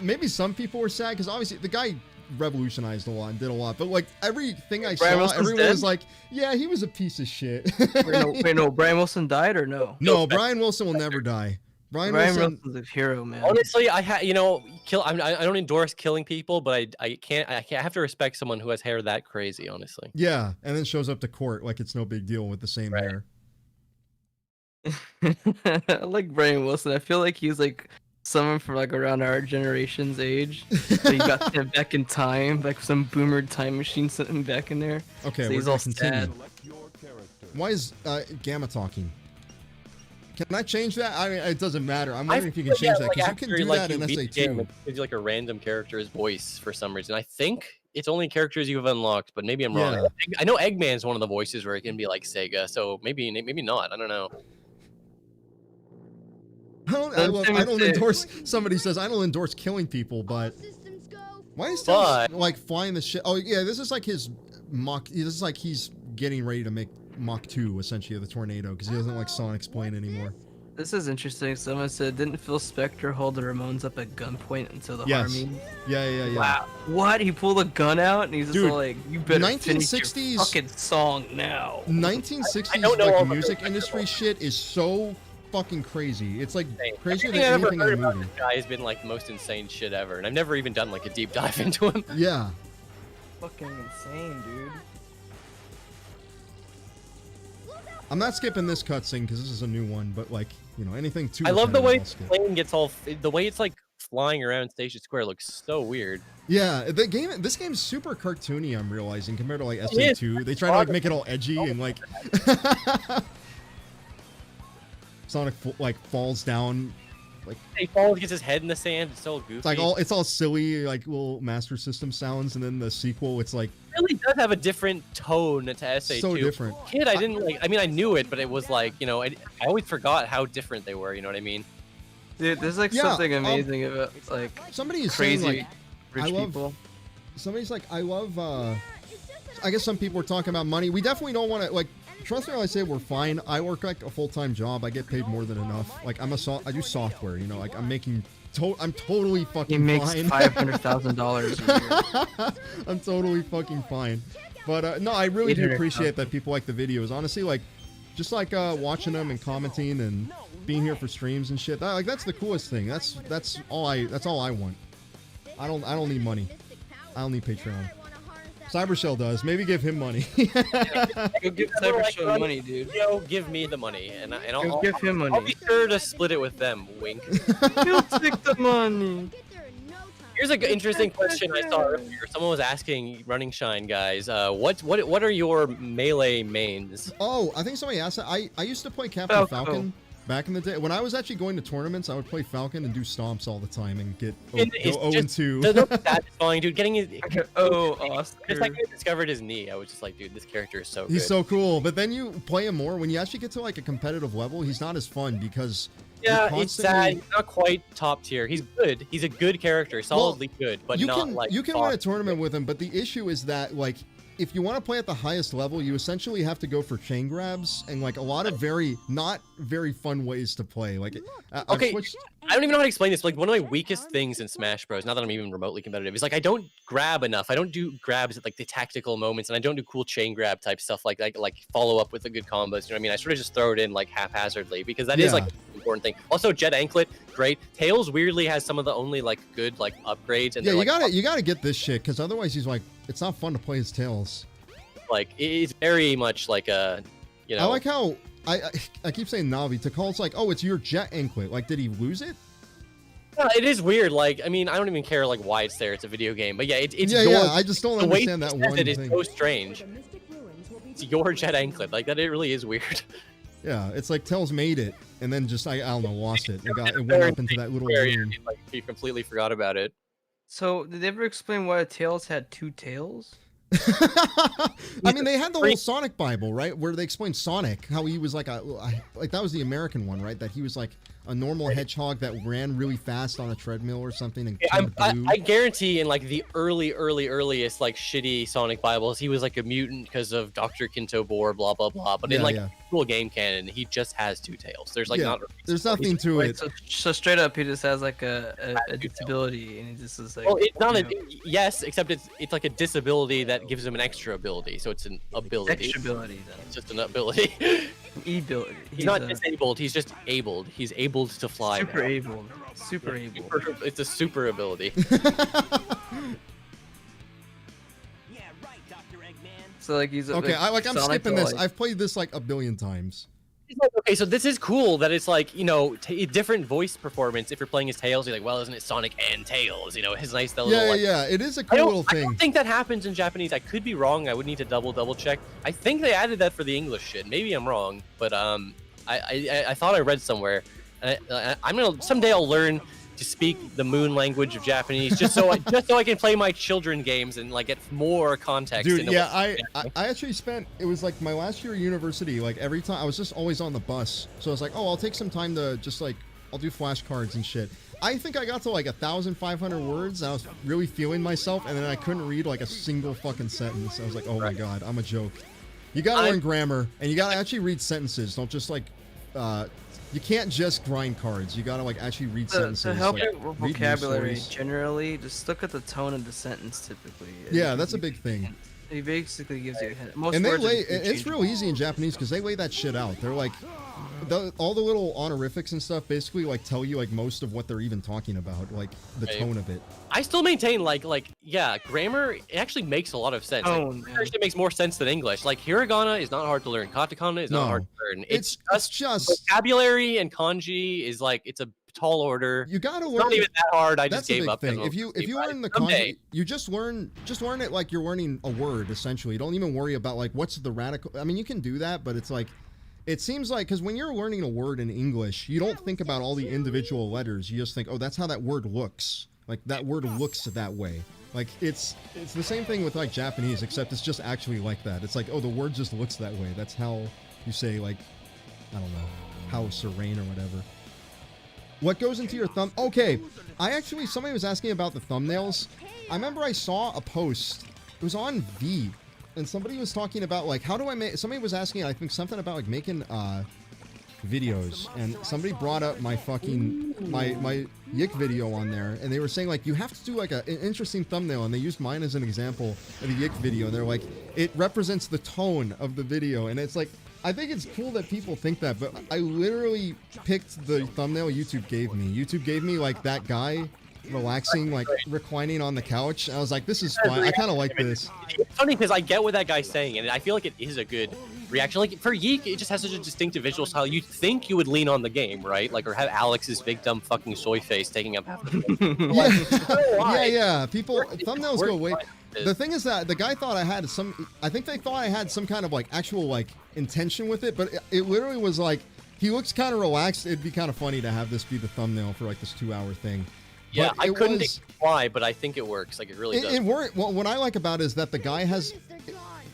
maybe some people were sad because obviously the guy revolutionized a lot and did a lot, but like everything I Brian saw, Wilson's everyone dead? was like, yeah, he was a piece of shit. Wait, no, Brian Wilson died or no? No, Brian Wilson will never die. Brian Wilson. Wilson's a hero, man. Honestly, I don't endorse killing people, but I can't. I have to respect someone who has hair that crazy. Honestly. Yeah, and then shows up to court like it's no big deal with the same Right. hair. I like Brian Wilson. I feel like he's like someone from like around our generation's age. So you got him back in time, like some boomer time machine sent him back in there. Okay, So we're he's gonna all continue. sad. Why is Gamma talking? Can I change that? I mean, it doesn't matter. I'm wondering if you can change that because you can do that in SA2. It gives you like a random character's voice for some reason. I think it's only characters you've unlocked, but maybe I'm wrong. Yeah. I know Eggman's one of the voices where it can be like Sega, so maybe not. I don't know. I don't endorse. Somebody says I don't endorse killing people, but Systems go. why is Tails But- like flying the shit? Oh yeah, this is like his Mach. This is like he's getting ready to make Mach 2 essentially of the tornado because he doesn't like Sonic's plane anymore. This is interesting. Someone said, didn't Phil Spector hold the Ramones up at gunpoint until the Yes. Harmony? Yeah. Wow. What? He pulled a gun out and he's just Dude, like, you better finish 1960s your fucking song now. 1960s I don't know all like the music lyrics. industry shit is so fucking crazy. It's like crazier than Everything I've ever anything in heard a about movie. this guy has been like the most insane shit ever, and I've never even done like a deep dive into him. Yeah. Fucking insane, dude. I'm not skipping this cutscene because this is a new one, but like, you know, anything too I love the way repetitive, the I'll skip. plane gets all the way it's like flying around Station Square looks so weird. Yeah, this game's super cartoony, I'm realizing, compared to like is. SA2. They try to like make it all edgy and like Sonic like falls down. He falls, gets his head in the sand. It's so goofy. It's all silly, like little Master System sounds, and then the sequel, it's like It really does have a different tone to SA2. so different. Kid, I didn't like. I mean, I knew it, but it was like, you know, I always forgot how different they were. You know what I mean? Dude, there's like Yeah, something amazing about like Somebody is saying crazy like rich I love- people. somebody's like I love. I guess some people are talking about money. We definitely don't want to like. Trust me when I say we're fine. I work like a full-time job. I get paid more than enough. Like I do software. You know, like I'm making. I'm totally fucking He makes fine. $500,000 a year. I'm totally fucking fine. But no, I really do 800,000. appreciate that people like the videos. Honestly, like just like watching them and commenting and being here for streams and shit. That's the coolest thing. That's all I want. I don't need money. I don't need Patreon. Cybershell does. Maybe give him money. Go give People are like, Cybershell money, dude. Yo, give me the money, and I'll, Go give him I'll money. be sure to split it with them. Wink. He'll take the money. Get there in no time. Here's an interesting question I saw earlier. Someone was asking Running Shine guys, what are your melee mains? Oh, I think somebody asked that. I used to play Captain Falco. Falcon back in the day. When I was actually going to tournaments, I would play Falcon and do stomps all the time and get And it's go 0-2. That's not satisfying, dude. Getting his Oh, the Oscar. second I discovered his knee, I was just like, dude, this character is so good. He's so cool. But then you play him more. When you actually get to like a competitive level, he's not as fun because yeah, you're it's sad. constantly- He's not quite top tier. He's good. He's a good character, solidly good, but you not can like you can win a top tournament with him, but the issue is that like if you want to play at the highest level, you essentially have to go for chain grabs and like a lot of not very fun ways to play. Like I've Okay, switched- I don't even know how to explain this. But like one of my weakest things in Smash Bros. Not that I'm even remotely competitive, is like I don't grab enough. I don't do grabs at like the tactical moments, and I don't do cool chain grab type stuff like follow up with the good combos. You know what I mean? I sort of just throw it in like haphazardly because that is like Yeah. an important thing. Also, Jet Anklet, great. Tails weirdly has some of the only like good like upgrades. And yeah, they're, you gotta get this shit because otherwise he's like it's not fun to play his tails. like it's very much like a, you know. I like how I keep saying Navi to call it's like oh it's your Jet Anklet. Like did he lose it? Yeah, it is weird. Like, I mean, I don't even care like why it's there. It's a video game, but yeah, it's yeah, your, I just don't the way understand that he says one it is thing. so strange. It's your Jet Anklet. Like that, it really is weird. Yeah, it's like Tails made it and then just I don't know lost it. It went up into that little room. Like he completely forgot about it. So, did they ever explain why Tails had two tails? I mean, they had the whole Sonic Bible, right? Where they explained Sonic, how he was like like that was the American one, right? That he was like a normal hedgehog that ran really fast on a treadmill or something and turned blue. I guarantee in like the earliest like shitty Sonic Bibles, he was like a mutant because of Dr. Kintobor, blah blah blah. But in Yeah, like yeah. actual game canon, he just has two tails. There's like Yeah, not. There's nothing to Wait, it. so straight up, he just has like a disability, and he just is like. Well, it's not you a know, yes, except it's like a disability that gives him an extra ability. So it's an ability. extra ability then. It's just an ability. E-ability. He's not disabled. He's just abled. He's able to fly. super now. able. Super able. It's a super ability. Yeah, right, Dr. Eggman. So like he's Okay, I'm Sonic skipping to, this. like- I've played this like a billion times. It's like, okay, so this is cool that it's like, you know, different voice performance. If you're playing as Tails, you're like, well, isn't it Sonic and Tails? You know, his nice little. Yeah, like, yeah, it is a I cool little I thing. don't think that happens in Japanese. I could be wrong. I would need to double check. I think they added that for the English shit. Maybe I'm wrong, but I thought I read somewhere. I'm gonna someday I'll learn to speak the moon language of Japanese just so I can play my children games and like get more context. Dude, into yeah, what's I actually spent, it was like my last year of university, like every time, I was just always on the bus. So I was like, oh, I'll take some time to just like, I'll do flashcards and shit. I think I got to like 1,500 words. I was really feeling myself, and then I couldn't read like a single fucking sentence. I was like, oh my god, I'm a joke. You gotta learn grammar, and you gotta actually read sentences. Don't just like, you can't just grind cards. You gotta like actually read sentences. To help like, your read news vocabulary stories. generally, just look at the tone of the sentence typically. Yeah, that's a big thing. It basically gives you a hint. Most And they words are lay, just it's interchangeable. real easy in Japanese because they lay that shit out. They're like, all the little honorifics and stuff basically like tell you like most of what they're even talking about, like the Right. tone of it. I still maintain yeah, grammar it actually makes a lot of sense. Oh, Like, man. it actually makes more sense than English. Like hiragana is not hard to learn. Katakana is not No. hard to learn. It's It's just vocabulary and kanji is like it's a tall order. you gotta It's learn. not even that hard. I That's just the gave big up. 'cause thing. I'm If you asleep. learn the Someday. kanji, you just learn it like you're learning a word essentially. Don't even worry about like what's the radical. I mean, you can do that, but it's like. It seems like, because when you're learning a word in English, you don't think about all the individual letters. You just think, oh, that's how that word looks. Like, that word looks that way. Like, it's the same thing with, like, Japanese, except it's just actually like that. It's like, oh, the word just looks that way. That's how you say, like, I don't know, house or rain or whatever. What goes into your thumb? Okay, somebody was asking about the thumbnails. I remember I saw a post. It was on V. And somebody was talking about like how do I make somebody was asking I think something about like making videos, and somebody brought up my fucking my Yik video on there, and they were saying like you have to do like an interesting thumbnail, and they used mine as an example of the Yik video, and they're like it represents the tone of the video, and it's like I think it's cool that people think that, but I literally picked the thumbnail YouTube gave me. YouTube gave me like that guy relaxing, like reclining on the couch. I was like, this is fun. I kind of like this. It's funny because I get what that guy's saying, and I feel like it is a good reaction. Like for Yeek, it just has such a distinctive visual style. You'd think you would lean on the game, right? Like, or have Alex's big dumb fucking soy face taking up half the Yeah. People thumbnails go away. It. The thing is that the guy thought I had I think they thought I had some kind of like actual like intention with it, but it literally was like he looks kind of relaxed. It'd be kind of funny to have this be the thumbnail for like this 2-hour thing. Yeah, But I it couldn't was- explain why, but I think it works. Like it really does. It worked. Well, what I like about it is that the guy has.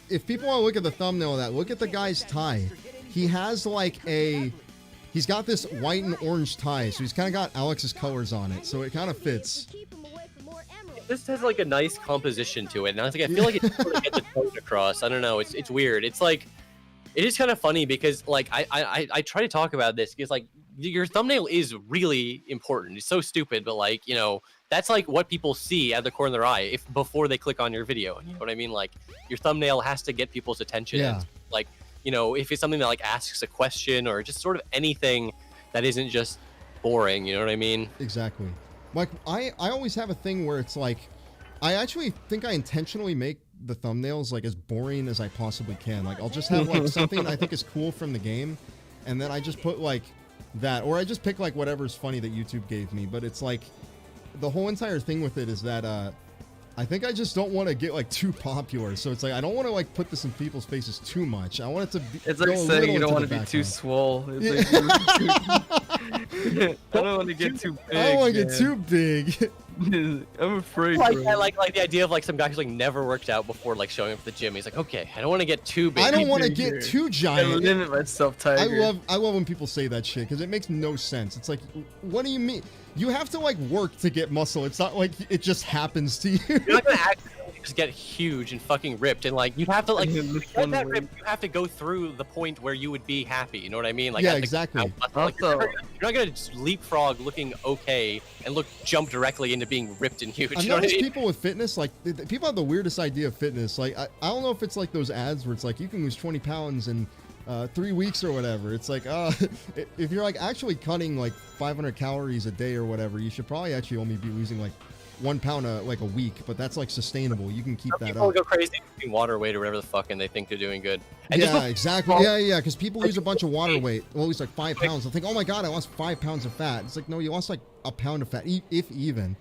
If people want to look at the thumbnail of that, look at the guy's tie. He has like he's got this white and orange tie, so he's kind of got Alex's colors on it, so it kind of fits. This has like a nice composition to it, and I feel like it sort of gets the tone across. I don't know. It's weird. It's like it is kind of funny because like I try to talk about this because like your thumbnail is really important. It's so stupid, but like, you know, that's like what people see at the corner of their eye if before they click on your video. You know what I mean? Like your thumbnail has to get people's attention. Yeah. And, like, you know, if it's something that like asks a question or just sort of anything that isn't just boring, you know what I mean? Exactly. Like I always have a thing where it's like I actually think I intentionally make the thumbnails like as boring as I possibly can. Like I'll just have like something I think is cool from the game, and then I just put like that, or I just pick like whatever's funny that YouTube gave me. But it's like the whole entire thing with it is that I think I just don't want to get like too popular. So it's like I don't want to like put this in people's faces too much. I want it to be, It's go like a saying little you don't into want the to be too background. swole. It's like, I don't want to get too big. I don't want to get man. too big. I'm afraid. Like bro. I like the idea of like some guy who's like never worked out before like showing up at the gym. He's like, okay, I don't want to get too big. I don't want to big here. get too I giant. limit myself, Tiger. I love when people say that shit because it makes no sense. It's like, what do you mean? You have to like work to get muscle. It's not like it just happens to you. You're not gonna accidentally just get huge and fucking ripped, and like you have to like Yeah, to lift get one that weight. ripped. You have to go through the point where you would be happy. You know what I mean? Like Yeah, at the- exactly. Like, Also- you're not gonna just leapfrog looking okay and jump directly into being ripped and huge. I've You know what I noticed mean? people with fitness, like people have the weirdest idea of fitness. Like I don't know if it's like those ads where it's like you can lose 20 pounds in 3 weeks or whatever. It's like if you're like actually cutting like 500 calories a day or whatever, you should probably actually only be losing like 1 pound like a week, but that's like sustainable. You can keep Some that people up. go crazy using water weight or whatever the fuck, and they think they're doing good. And just Yeah, before- exactly. Yeah, because people lose a bunch of water weight. Well, lose like 5 pounds. They'll think, oh my god, I lost 5 pounds of fat. It's like, no, you lost like a pound of fat, if even. And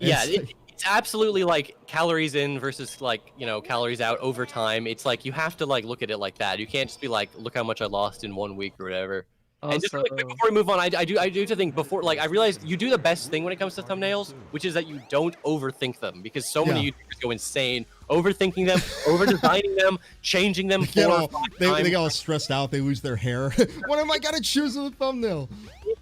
Yeah, it's like- it's absolutely like calories in versus like, you know, calories out over time. It's like you have to like look at it like that. You can't just be like, look how much I lost in 1 week or whatever. And just really quick before we move on, I do to think before, like, I realize you do the best thing when it comes to thumbnails, which is that you don't overthink them, because so many YouTubers go insane overthinking them, over designing them, changing them They get 4 or all, 5 they times. get all stressed out. They lose their hair. What am I gonna choose in the thumbnail?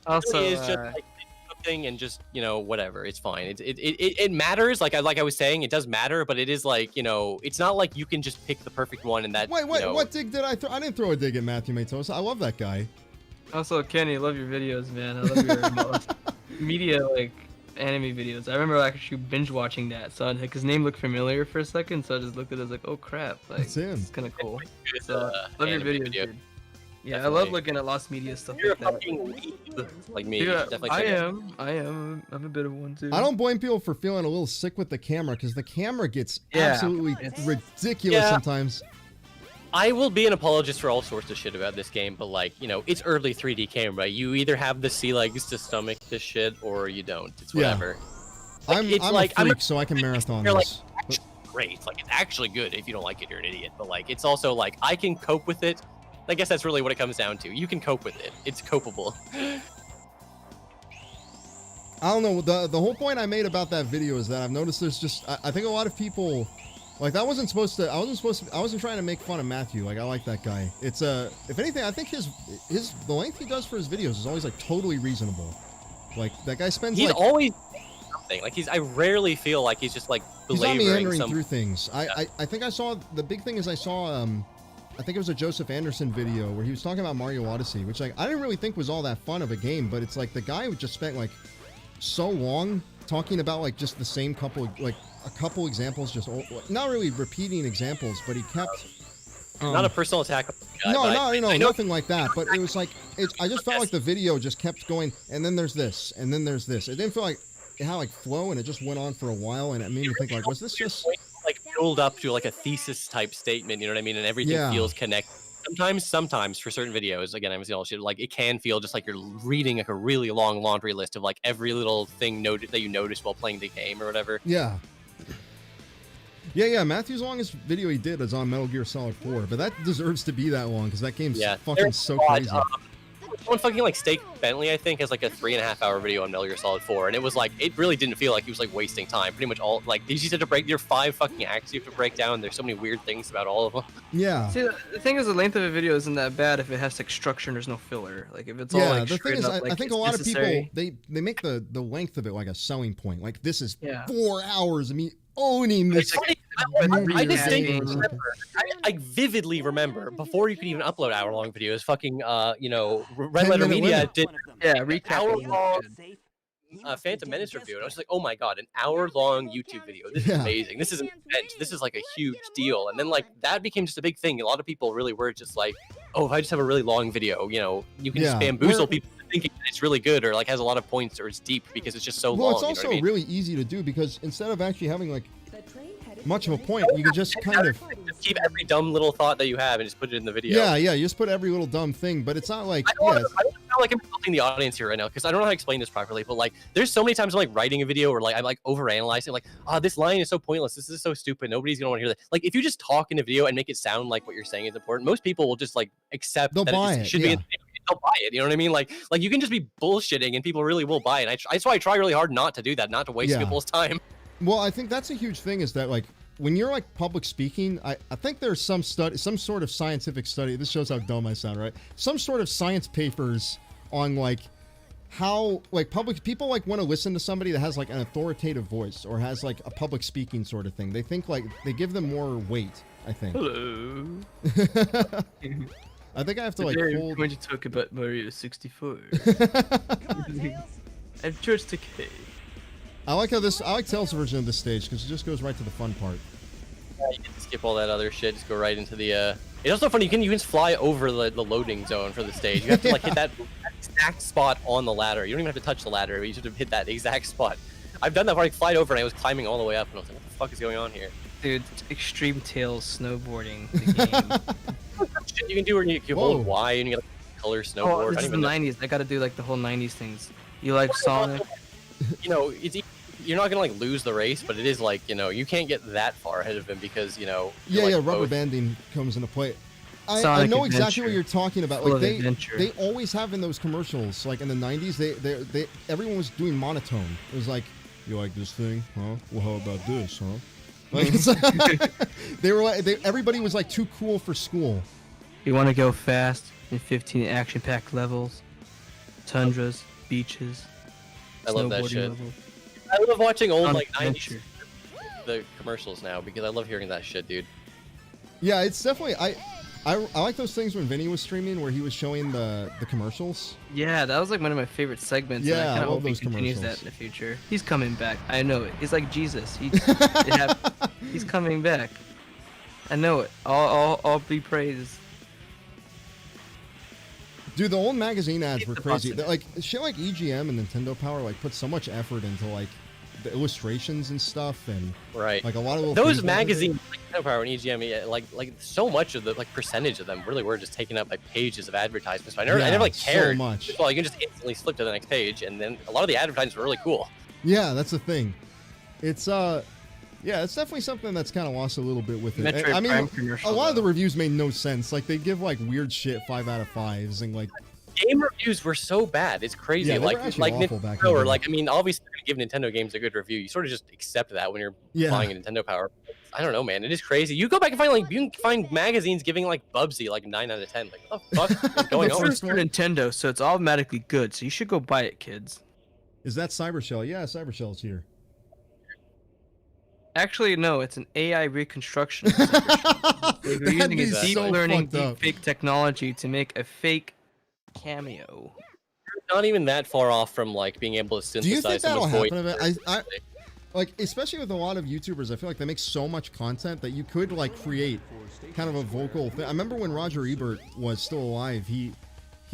Also, Really is just like something and just, you know, whatever. It's fine. It matters. Like I was saying, it does matter, but it is like, you know, it's not like you can just pick the perfect one and that. Wait, you know, what dig did I throw? I didn't throw a dig at Matthew Matos. I love that guy. Also, Kenny, I love your videos, man. I love your media, like, anime videos. I remember actually binge watching that, so like, his name looked familiar for a second, so I just looked at it as like, oh crap, like, That's him. it's kind of cool. good, So, love your anime videos, video. dude. Yeah, I Definitely. love looking at lost media stuff You're a like that. fucking weeb like me. Dude, Definitely I check it. am. I'm a bit of one too. I don't blame people for feeling a little sick with the camera because the camera gets Yeah, absolutely it's- ridiculous Yeah. sometimes. I will be an apologist for all sorts of shit about this game, but like, you know, it's early 3D camera. You either have the sea legs to stomach this shit or you don't. It's Yeah. whatever. Like, I'm it's a like- I'm freak, so I can marathon You're like, this. actually great. Like, it's actually good. If you don't like it, you're an idiot. But like, it's also like, I can cope with it. I guess that's really what it comes down to. You can cope with it. It's copable. I don't know. The whole point I made about that video is that I've noticed there's just I think a lot of people like that wasn't supposed to. I wasn't trying to make fun of Matthew. Like I like that guy. It's if anything, I think his the length he does for his videos is always like totally reasonable. Like that guy spends He's like always something. Like I rarely feel like he's just like he's not belaboring meandering some. through things. I think I saw the big thing is I saw I think it was a Joseph Anderson video where he was talking about Mario Odyssey, which like I didn't really think was all that fun of a game, but it's like the guy who just spent like so long talking about like just the same couple like a couple examples, just not really repeating examples, but he kept Not a personal attack. on the guy, no, but no, I know nothing like that. But it was like I just felt like the video just kept going, and then there's this, and then there's this. It didn't feel like it had like flow, and it just went on for a while, and it made me think like, was this just? like build up to like a thesis type statement, you know what I mean? And everything Yeah. feels connected. Sometimes for certain videos, again, I'm saying all shit, like it can feel just like you're reading like a really long laundry list of like every little thing that you noticed while playing the game or whatever. Yeah. Yeah. Matthew's longest video he did is on Metal Gear Solid 4, but that deserves to be that long because that game's Yeah, fucking there's so a lot, crazy. Someone fucking like Steak Bentley, I think, has like a 3.5 hour video on Metal Gear Solid 4, and it was like it really didn't feel like he was like wasting time. Pretty much all like these you had to break your 5 fucking acts you have to break down. There's so many weird things about all of them. Yeah. See, the thing is, the length of a video isn't that bad if it has like structure and there's no filler. Like if it's all Yeah, like the thing straight is, up, I like, think a it's lot of people necessary. they make the length of it like a selling point. Like this is Yeah. 4 hours of me owning this. It's funny, movie I or distinctly game or something. remember, I vividly remember before you could even upload hour-long videos. Fucking, you know, Red 10 Letter minute Media limit. did Yeah, recap. hour-long Safe. Phantom Menace review, and I was like, oh my god, an hour-long YouTube video. This is Yeah. amazing. This is an event. This is like a huge deal. And then like that became just a big thing. A lot of people really were just like, oh, if I just have a really long video, you know, you can just Yeah. bamboozle Or- people into thinking that it's really good or like has a lot of points or it's deep because it's just so Well, long. it's you know also what I mean? really easy to do because instead of actually having like much of a point, you can just kind of Just keep every dumb little thought that you have and just put it in the video. yeah, you just put every little dumb thing, but it's not like I don't, yeah, I don't feel like I'm insulting the audience here right now because I don't know how to explain this properly. But like, there's so many times I'm like writing a video or like I'm like overanalyzing, like, this line is so pointless. This is so stupid. Nobody's gonna want to hear that. Like, if you just talk in a video and make it sound like what you're saying is important, most people will just like accept They'll that buy it it, should be. yeah. In the video. They'll buy it. You know what I mean? Like you can just be bullshitting and people really will buy it. And that's why I try really hard not to do that, not to waste Yeah. people's time. Well, I think that's a huge thing is that like when you're like public speaking, I think there's some sort of scientific study. This shows how dumb I sound, right? Some sort of science papers on like how like public people like want to listen to somebody that has like an authoritative voice or has like a public speaking sort of thing. They think like they give them more weight, I think. Hello. I think I have to like Today I'm hold going to talk about Mario 64. I'm George Takei. I like Tails' version of this stage because it just goes right to the fun part. You get to skip all that other shit. Just go right into the. It's also funny. You can just fly over the loading zone for the stage. You have to like hit that exact spot on the ladder. You don't even have to touch the ladder. But you should have hit that exact spot. I've done that where I flied over and I was climbing all the way up and I was like, what the fuck is going on here? Dude, Extreme Tails snowboarding the game. Shit you can do where you Whoa. hold Y and you get like, color snowboard. Oh, I this don't is the even know. 90s. I gotta do like the whole 90s things. You like Sonic? You know, you're not gonna like lose the race, but it is like, you know, you can't get that far ahead of him because, you know, Yeah, you're, yeah, like, rubber both- banding comes into play. I Sonic know exactly Adventure. what you're talking about. Full Like of they adventure. always have in those commercials, like in the 90s, they everyone was doing monotone. It was like, you like this thing, huh? Well, how about this, huh? Like it's they were like everybody was like too cool for school. You want to go fast in 15 action-packed levels, tundras, beaches, I love that snowboarding shit. levels. I love watching old Sonic like 90s Adventure. the commercials now because I love hearing that shit, dude. Yeah, it's definitely I like those things when Vinny was streaming where he was showing the commercials. Yeah, that was like one of my favorite segments. And Yeah, I I kind of love hope he those continues that commercials. in the future. He's coming back. I know it. He's like Jesus. He's coming back. I know it. All be praised. Dude, the old magazine ads Keep were the crazy. positive. Like shit like EGM and Nintendo Power like put so much effort into like the illustrations and stuff and Right. like a lot of little Those things that they did. magazines, like Nintendo Power and EGM, yeah, like so much of the like percentage of them really were just taken up by pages of advertisements. So I never Yeah, like so cared. much. Well, you can just instantly flip to the next page, and then a lot of the advertisements were really cool. Yeah, that's the thing. It's yeah, it's definitely something that's kind of lost a little bit with it. Metroid I mean, Prime a commercial, lot of the though. reviews made no sense. Like they give like weird shit 5 out of 5s and like Game reviews were so bad. It's crazy. Yeah, they were like actually awful Nintendo, back in the or day. like I mean, obviously, when you give Nintendo games a good review, you sort of just accept that when you're Yeah. buying a Nintendo Power. I don't know, man. It is crazy. You go back and find like you can find magazines giving like Bubsy like 9 out of 10. Like what the fuck is going The on? first It's for Nintendo, so it's automatically good. So you should go buy it, kids. is that Cybershell? Yeah, Cybershell's here. Actually, no. It's an AI reconstruction. of Cybershell. They're That'd using be a deep so learning, fucked up. deep fake technology to make a fake cameo. Not even that far off from like being able to Do you synthesize think that'll someone's happen? voice. I like especially with a lot of YouTubers, I feel like they make so much content that you could like create kind of a vocal thing. I remember when Roger Ebert was still alive, he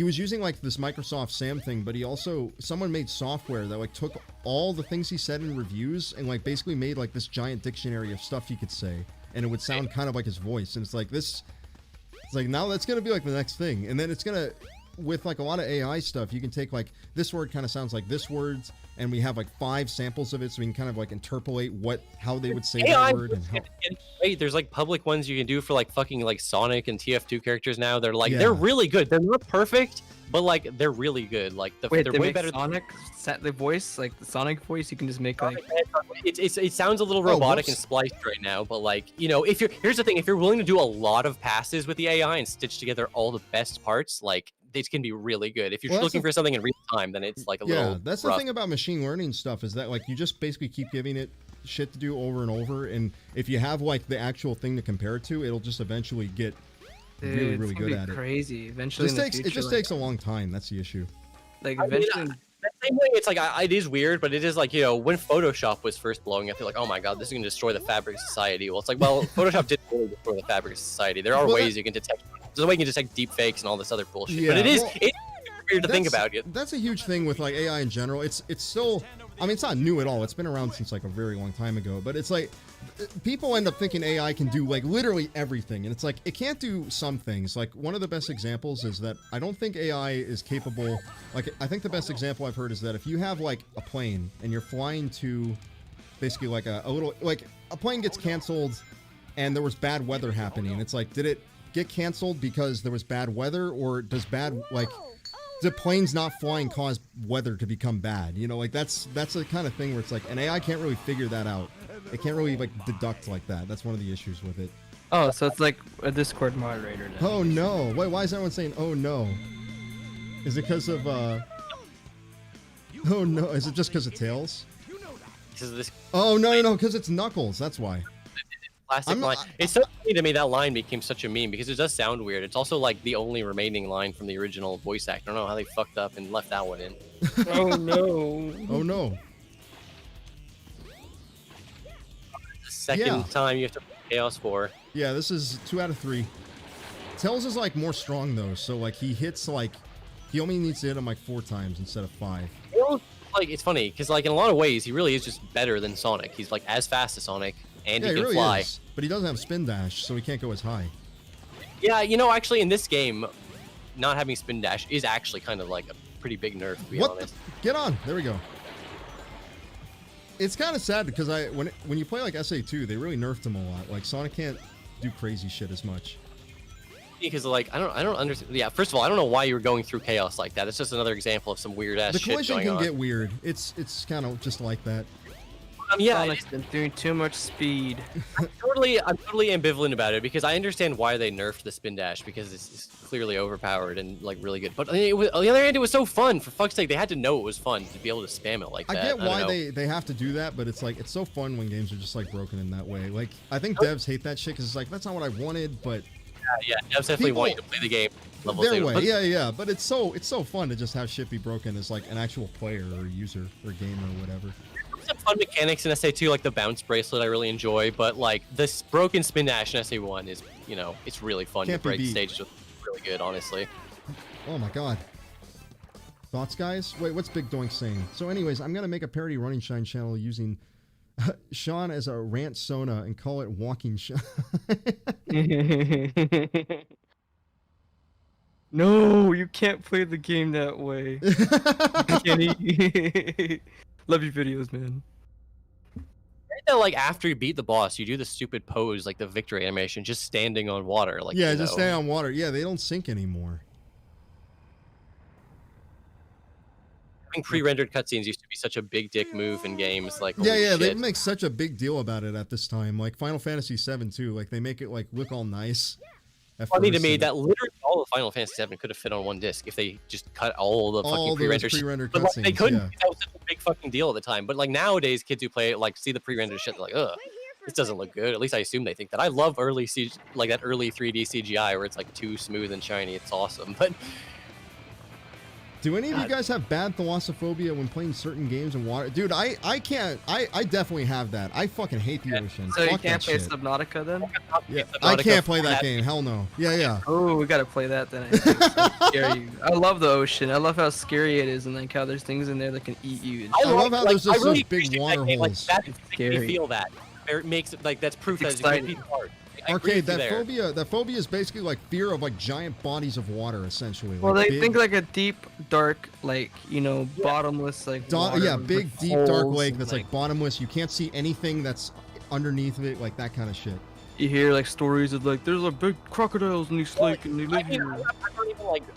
was using like this Microsoft Sam thing, but he also someone made software that like took all the things he said in reviews and like basically made like this giant dictionary of stuff he could say, and it would sound kind of like his voice. And it's like this, it's like now that's gonna be like the next thing, and then it's gonna with like a lot of AI stuff, you can take like this word kind of sounds like this words, and we have like 5 samples of it, so we can kind of like interpolate how they would say AI that word and how. Wait, there's like public ones you can do for like fucking like Sonic and TF2 characters now. They're like Yeah. they're really good. They're not perfect, but like they're really good. Like Wait, they're they way make better. Sonic the voice, like the Sonic voice. You can just make like. It sounds a little Oh, robotic and whoops. spliced right now, but like you know, if you're here's the thing, if you're willing to do a lot of passes with the AI and stitch together all the best parts, like it can be really good. If you're Well, that's looking the- for something in real time, then it's like a Yeah, little. that's rough. the thing about machine learning stuff is that like you just basically keep giving it shit to do over and over, and if you have like the actual thing to compare it to, it'll just eventually get Dude, really it's really gonna good be at it. crazy. Eventually, in the It future, just like, takes a long time. That's the issue. like I mean, eventually. that same way, it's like it is weird, but it is like you know when Photoshop was first blowing up, you're like, oh my god, this is gonna destroy the fabric of society. Well, it's like, well, Photoshop didn't really destroy the fabric of society. There are Well, ways you can detect. There's a way you can detect deep fakes and all this other bullshit. Yeah, but it is well, it's weird to think That's- about it. That's a huge thing with like AI in general. It's still, I mean, it's not new at all. It's been around since like a very long time ago. But it's like people end up thinking AI can do like literally everything, and it's like it can't do some things. Like one of the best examples is that I don't think AI is capable. Like I think the best example I've heard is that if you have like a plane and you're flying to basically like a little like a plane gets canceled and there was bad weather happening. It's like, did it get canceled because there was bad weather, or does bad like the planes not flying cause weather to become bad? You know, like that's the kind of thing where it's like an AI can't really figure that out. It can't really like deduct like that. That's one of the issues with it. Oh, so it's like a Discord moderator. Then. Oh no! Wait, why is everyone saying oh no? Is it because of oh no? Is it just because of Tails? Because of this Oh no, because it's Knuckles. That's why. classic I'm not- line. It's so funny to me that line became such a meme because it does sound weird. It's also like the only remaining line from the original voice actor. I don't know how they fucked up and left that one in. Oh no. Oh no. The second Yeah. time you have to play Chaos 4. Yeah, this is 2 out of 3. Tails is like more strong though, so like he hits like He only needs to hit him like 4 times instead of 5. You know, like it's funny because like in a lot of ways he really is just better than Sonic. He's like as fast as Sonic and Yeah, he he can really fly. is. But he doesn't have spin dash, so he can't go as high. Yeah, you know, actually in this game, not having spin dash is actually kind of like a pretty big nerf, to be What? honest. Get on. There we go. It's kind of sad because when you play like SA2, they really nerfed him a lot. Like Sonic can't do crazy shit as much. Because like I don't understand. Yeah, first of all, I don't know why you were going through chaos like that. It's just another example of some weird ass The shit collision going can on. get weird. It's kind of just like that. Yeah, Sonic's been doing too much speed. I'm totally ambivalent about it because I understand why they nerfed the spin dash because it's clearly overpowered and like really good. But on the other hand, it was so fun. For fuck's sake, they had to know it was fun to be able to spam it like I that. get don't why know. they have to do that, but it's like it's so fun when games are just like broken in that way. Like I think devs hate that shit because it's like that's not what I wanted, but Yeah, devs definitely want you to play the game level their zero. way. But Yeah. But it's so fun to just have shit be broken as like an actual player or user or gamer or whatever. some fun mechanics in SA2, like the bounce bracelet I really enjoy, but like this broken spin dash in SA1 is, you know, it's really fun Can't to be break beat. stages with. Really good, honestly. Oh my god. Thoughts, guys? Wait, what's Big Doink saying? So anyways, I'm gonna make a parody Running Shine channel using Sean as a rant Sona and call it Walking Shine. No, you can't play the game that way. Kenny. Love your videos, man. Right that, like after you beat the boss, you do the stupid pose, like the victory animation, just standing on water. Like Yeah, you just know. stay on water. Yeah, they don't sink anymore. Having pre-rendered cutscenes used to be such a big dick move in games. Like Yeah, holy yeah, they shit. make such a big deal about it at this time. Like Final Fantasy VII too. Like they make it like look all nice. at Funny to first, me and that literally all of Final Fantasy VII could have fit on one disc if they just cut all the all fucking those pre-rendered shit. pre-rendered But like, they cutscenes. couldn't. Yeah. That was such a big fucking deal at the time. But like nowadays, kids who play it like see the pre-rendered shit, they're like, ugh, this doesn't look good. At least I assume they think that. I love early like that early 3D CGI where it's like too smooth and shiny. It's awesome. But Do any of you God. guys have bad thalassophobia when playing certain games in water? Dude, I can't. I definitely have that. I fucking hate the ocean. So you Fuck can't that play shit. Subnautica then? Yeah, I Subnautica can't play for that game. Hell no. Yeah, yeah. Oh, we gotta play that then. I think. It's so scary. I love the ocean. I love how scary it is, and like how there's things in there that can eat you. And I love how there's just I really those big appreciate water that game. Like holes. that makes me Scary. feel that. It makes it like that's proof that It's it's a good exciting. piece of art. I agree Arcade, with you there. that phobia is basically like fear of like giant bodies of water, essentially. Well, like they big, think like a deep, dark, like bottomless, like water yeah, with, big, like, deep, dark holes lake and, that's like bottomless. You can't see anything that's underneath of it, like that kind of shit. you hear like stories of like there's like big crocodiles in this lake and they I live mean, here.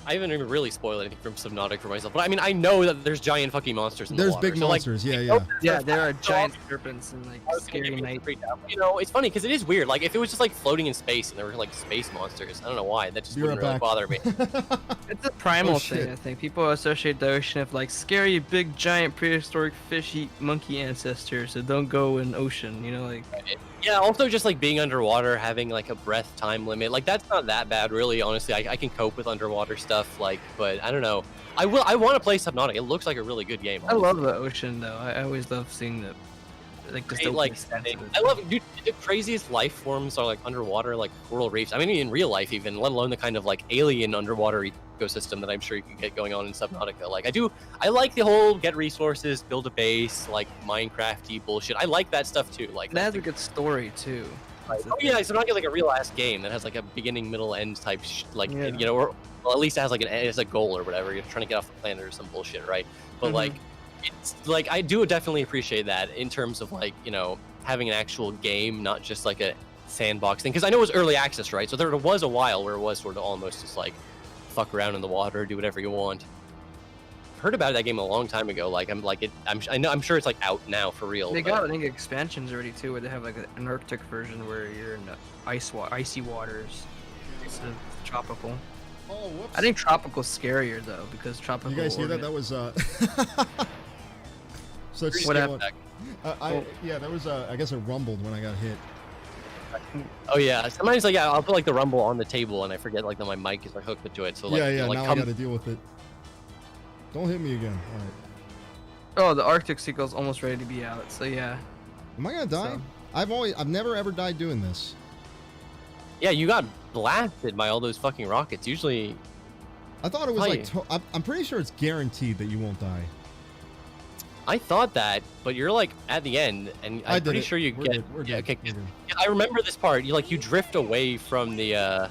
I haven't even really spoiled anything from Subnautica for myself, but I mean, I know that there's giant fucking monsters in There's the water. big so, like, monsters. Yeah, yeah. Yeah, there are giant serpents and like I was gonna scary get me night. freaked out. You know, it's funny because it is weird. Like if it was just like floating in space and there were like space monsters, I don't know why that just Be wouldn't right really back. bother me. It's a primal Oh, thing, shit. I think. People associate the ocean with like scary, big, giant, prehistoric fish eat monkey ancestors, so don't go in ocean. You know, like Yeah, also just like being underwater, having like a breath time limit, like that's not that bad, really. Honestly, I can cope with underwater stuff, like, but I don't know. I want to play Subnautica. It looks like a really good game. I love the ocean though. I always love seeing the like just Great, like setting. I love it, dude. The craziest life forms are like underwater, like coral reefs. I mean, in real life, even let alone the kind of like alien underwater ecosystem that I'm sure you can get going on in Subnautica. Like, I like the whole get resources, build a base, like Minecraft-y bullshit. I like that stuff too. Like, It has a good story too. That's the oh yeah, thing. so not like a real ass game that has like a beginning, middle, end type, like Yeah. you know, or well, at least it has like it's a goal or whatever. You're trying to get off the planet or some bullshit, right? But Mhm. like, it's like I do definitely appreciate that in terms of like having an actual game, not just like a sandbox thing. Because I know it was early access, right? So there was a while where it was sort of almost just like fuck around in the water, do whatever you want. I've heard about that game a long time ago. Like I'm sure it's like out now for real. They but- got I think expansions already too, where they have like an Arctic version where you're in icy waters instead of tropical. Oh, whoops. I think tropical's scarier though because tropical. You guys hear that? That was such What skill. happened? Yeah, there was I guess it rumbled when I got hit. Oh yeah, sometimes like I'll put like the rumble on the table and I forget like that my mic is like hooked to it. So like, Yeah, yeah. like, Now I got to deal with it. Don't hit me again. All right. Oh, the Arctic sequel's almost ready to be out. So yeah. Am I gonna die? So- I've never ever died doing this. Yeah, you got blasted by all those fucking rockets. Usually, I thought it was Hi. like I'm pretty sure it's guaranteed that you won't die. I thought that, but you're like at the end, and I I'm did pretty it. sure you We're get. good. We're Yeah, good. okay. We're good. Yeah, I remember this part. You drift away from the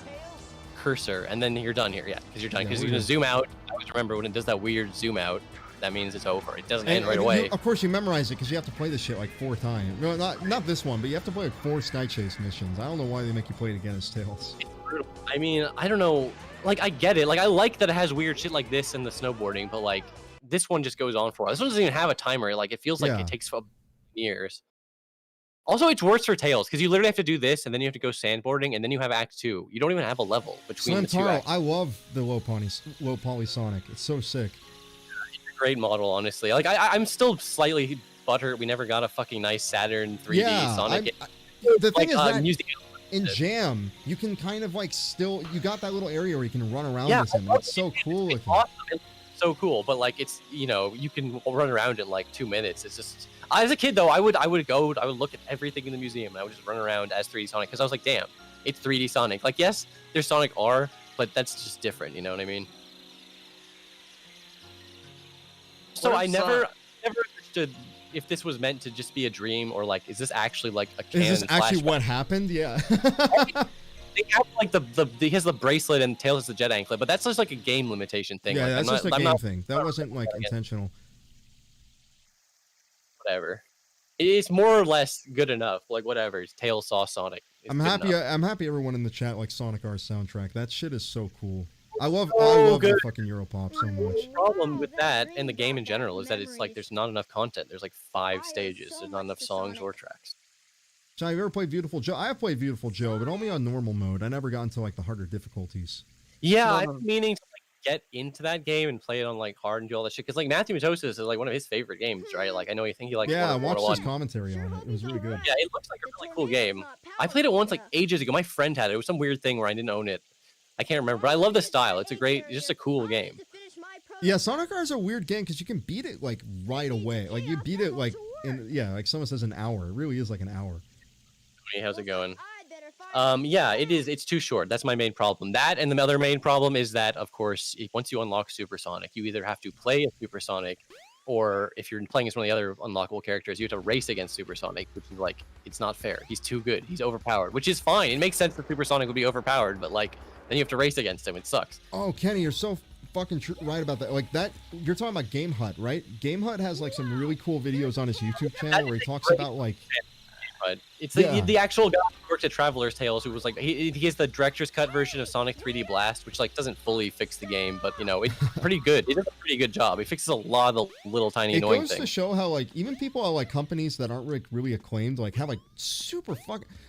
cursor, and then you're done here. Yeah, because you're done. Yeah, Because we're you're gonna good. zoom out. I always remember when it does that weird zoom out. That means it's over. It doesn't end right and away. of course, you memorize it because you have to play this shit like 4 times. No, not this one, but you have to play like 4 Sky Chase missions. I don't know why they make you play it again as Tails. It's brutal. I mean, I don't know. Like, I get it. Like, I like that it has weird shit like this in the snowboarding, but like this one just goes on for a while. This one doesn't even have a timer. Like, it feels like Yeah. it takes years. Also, it's worse for Tails because you literally have to do this, and then you have to go sandboarding, and then you have Act 2. You don't even have a level between the two Slamtaro, acts. I love the low poly Sonic. It's so sick. Great model, honestly. Like, I'm still slightly butthurt. We never got a fucking nice Saturn 3D Yeah, Sonic. the thing Like, is that music. in Jam, you can kind of like still, you got that little area where you can run around Yeah, with him. I And it's so love it. cool It's looking. awesome. It's so cool, but like it's you can run around in like 2 minutes. It's just as a kid though, I would look at everything in the museum and I would just run around as 3D Sonic because I was like, damn, it's 3D Sonic. Like yes, there's Sonic R, but that's just different. You know what I mean? So What I if never understood if this was meant to just be a dream or like is this actually like a canon Is this actually flashback? what happened? Yeah. They have like he has the bracelet and Tails has the jet anklet, but that's just like a game limitation thing. Yeah, like, that's I'm just a not, I'm game not thing. That wasn't like again. intentional. Whatever. It's more or less good enough. Like whatever. Tails saw Sonic. It's I'm good happy. enough. I'm happy everyone in the chat like Sonic R soundtrack. That shit is so cool. I love So the good. fucking Europop so much. The problem with that and the game in general is that it's like there's not enough content. There's like 5 stages. There's not enough songs or tracks. So have you ever played Beautiful Joe? I have played Beautiful Joe, but only on normal mode. I never got into like the harder difficulties. Yeah, No, I'm no. meaning to like get into that game and play it on like hard and do all that shit. Because like Matthew Matosis is like one of his favorite games, right? Like I know you think he likes Yeah, I World War watched his One. commentary on it. It was really good. Yeah, it looks like a really cool game. I played it once like ages ago. My friend had it. It was some weird thing where I didn't own it. I can't remember, but I love the style. It's just a cool game. Yeah, Sonic R is a weird game because you can beat it like right away. Like you beat it like like someone says an hour. It really is like an hour. Hey, how's it going? Yeah, it is. It's too short. That's my main problem. That and the other main problem is that, of course, once you unlock Supersonic, you either have to play as Supersonic, or if you're playing as one of the other unlockable characters, you have to race against Supersonic, which is like it's not fair. He's too good. He's overpowered, which is fine. It makes sense that Supersonic would be overpowered, but like then you have to race against him. It sucks. Oh, Kenny, you're so fucking right about that. Like that, you're talking about Game Hut, right? Game Hut has like some really cool videos on his YouTube channel where he talks about like. But it's Yeah. the actual guy who worked at Traveler's Tales who was like he has the director's cut version of Sonic 3D Blast, which like doesn't fully fix the game, but it's pretty good. He does a pretty good job. He fixes a lot of the little tiny It annoying goes to things. show how like even people at like companies that aren't like really acclaimed like have like super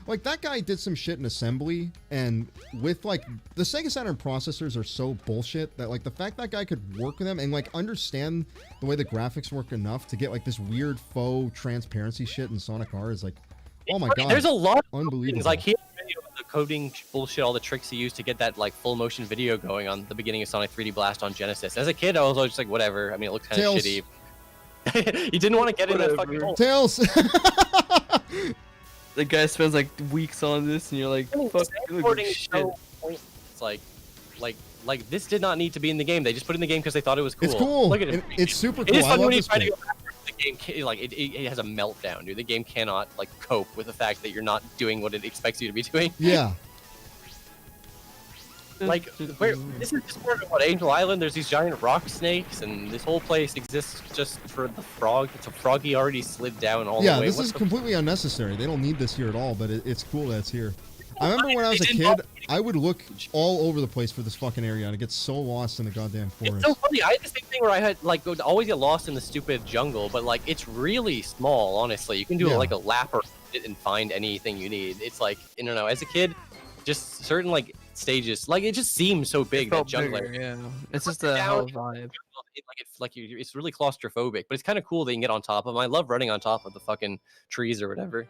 like that guy did some shit in assembly, and with like the Sega Saturn processors are so bullshit that like the fact that guy could work with them and like understand the way the graphics work enough to get like this weird faux transparency shit in Sonic R is like, oh my god, There's a lot of unbelievable. things. Like he has a video of the coding bullshit, all the tricks he used to get that like full motion video going on the beginning of Sonic 3D Blast on Genesis. As a kid, I was always just like, whatever. I mean, it looks kind of Tails. shitty. You didn't want to get in that fucking Whatever. hole. Tails. The guy spends like weeks on this, and you're like, I mean, fuck, you look skateboarding like is shit. so pointless. It's like this did not need to be in the game. They just put it in the game because they thought it was cool. It's cool. Look at it. It's super It cool. is I fun love when you this try to game. go backwards. The game it has a meltdown, dude. The game cannot like cope with the fact that you're not doing what it expects you to be doing. Yeah. Like, where this is just part of what Angel Island. There's these giant rock snakes, and this whole place exists just for the frog. It's a froggy already slid down all Yeah, the way. this What is the completely unnecessary. They don't need this here at all, but it's cool that it's here. I remember when I was a They did kid, not- I would look all over the place for this fucking area, and I get so lost in the goddamn It's forest. so funny. I had the same thing where I had like would always get lost in the stupid jungle, but like it's really small. Honestly, you can do Yeah. like a lap around it and find anything you need. It's like I don't know. As a kid, just certain like stages, like it just seems so big that Felt jungle bigger, area. yeah. It's just a Down- hell of a vibe. It's really claustrophobic, but it's kind of cool that you can get on top of them. I love running on top of the fucking trees or whatever.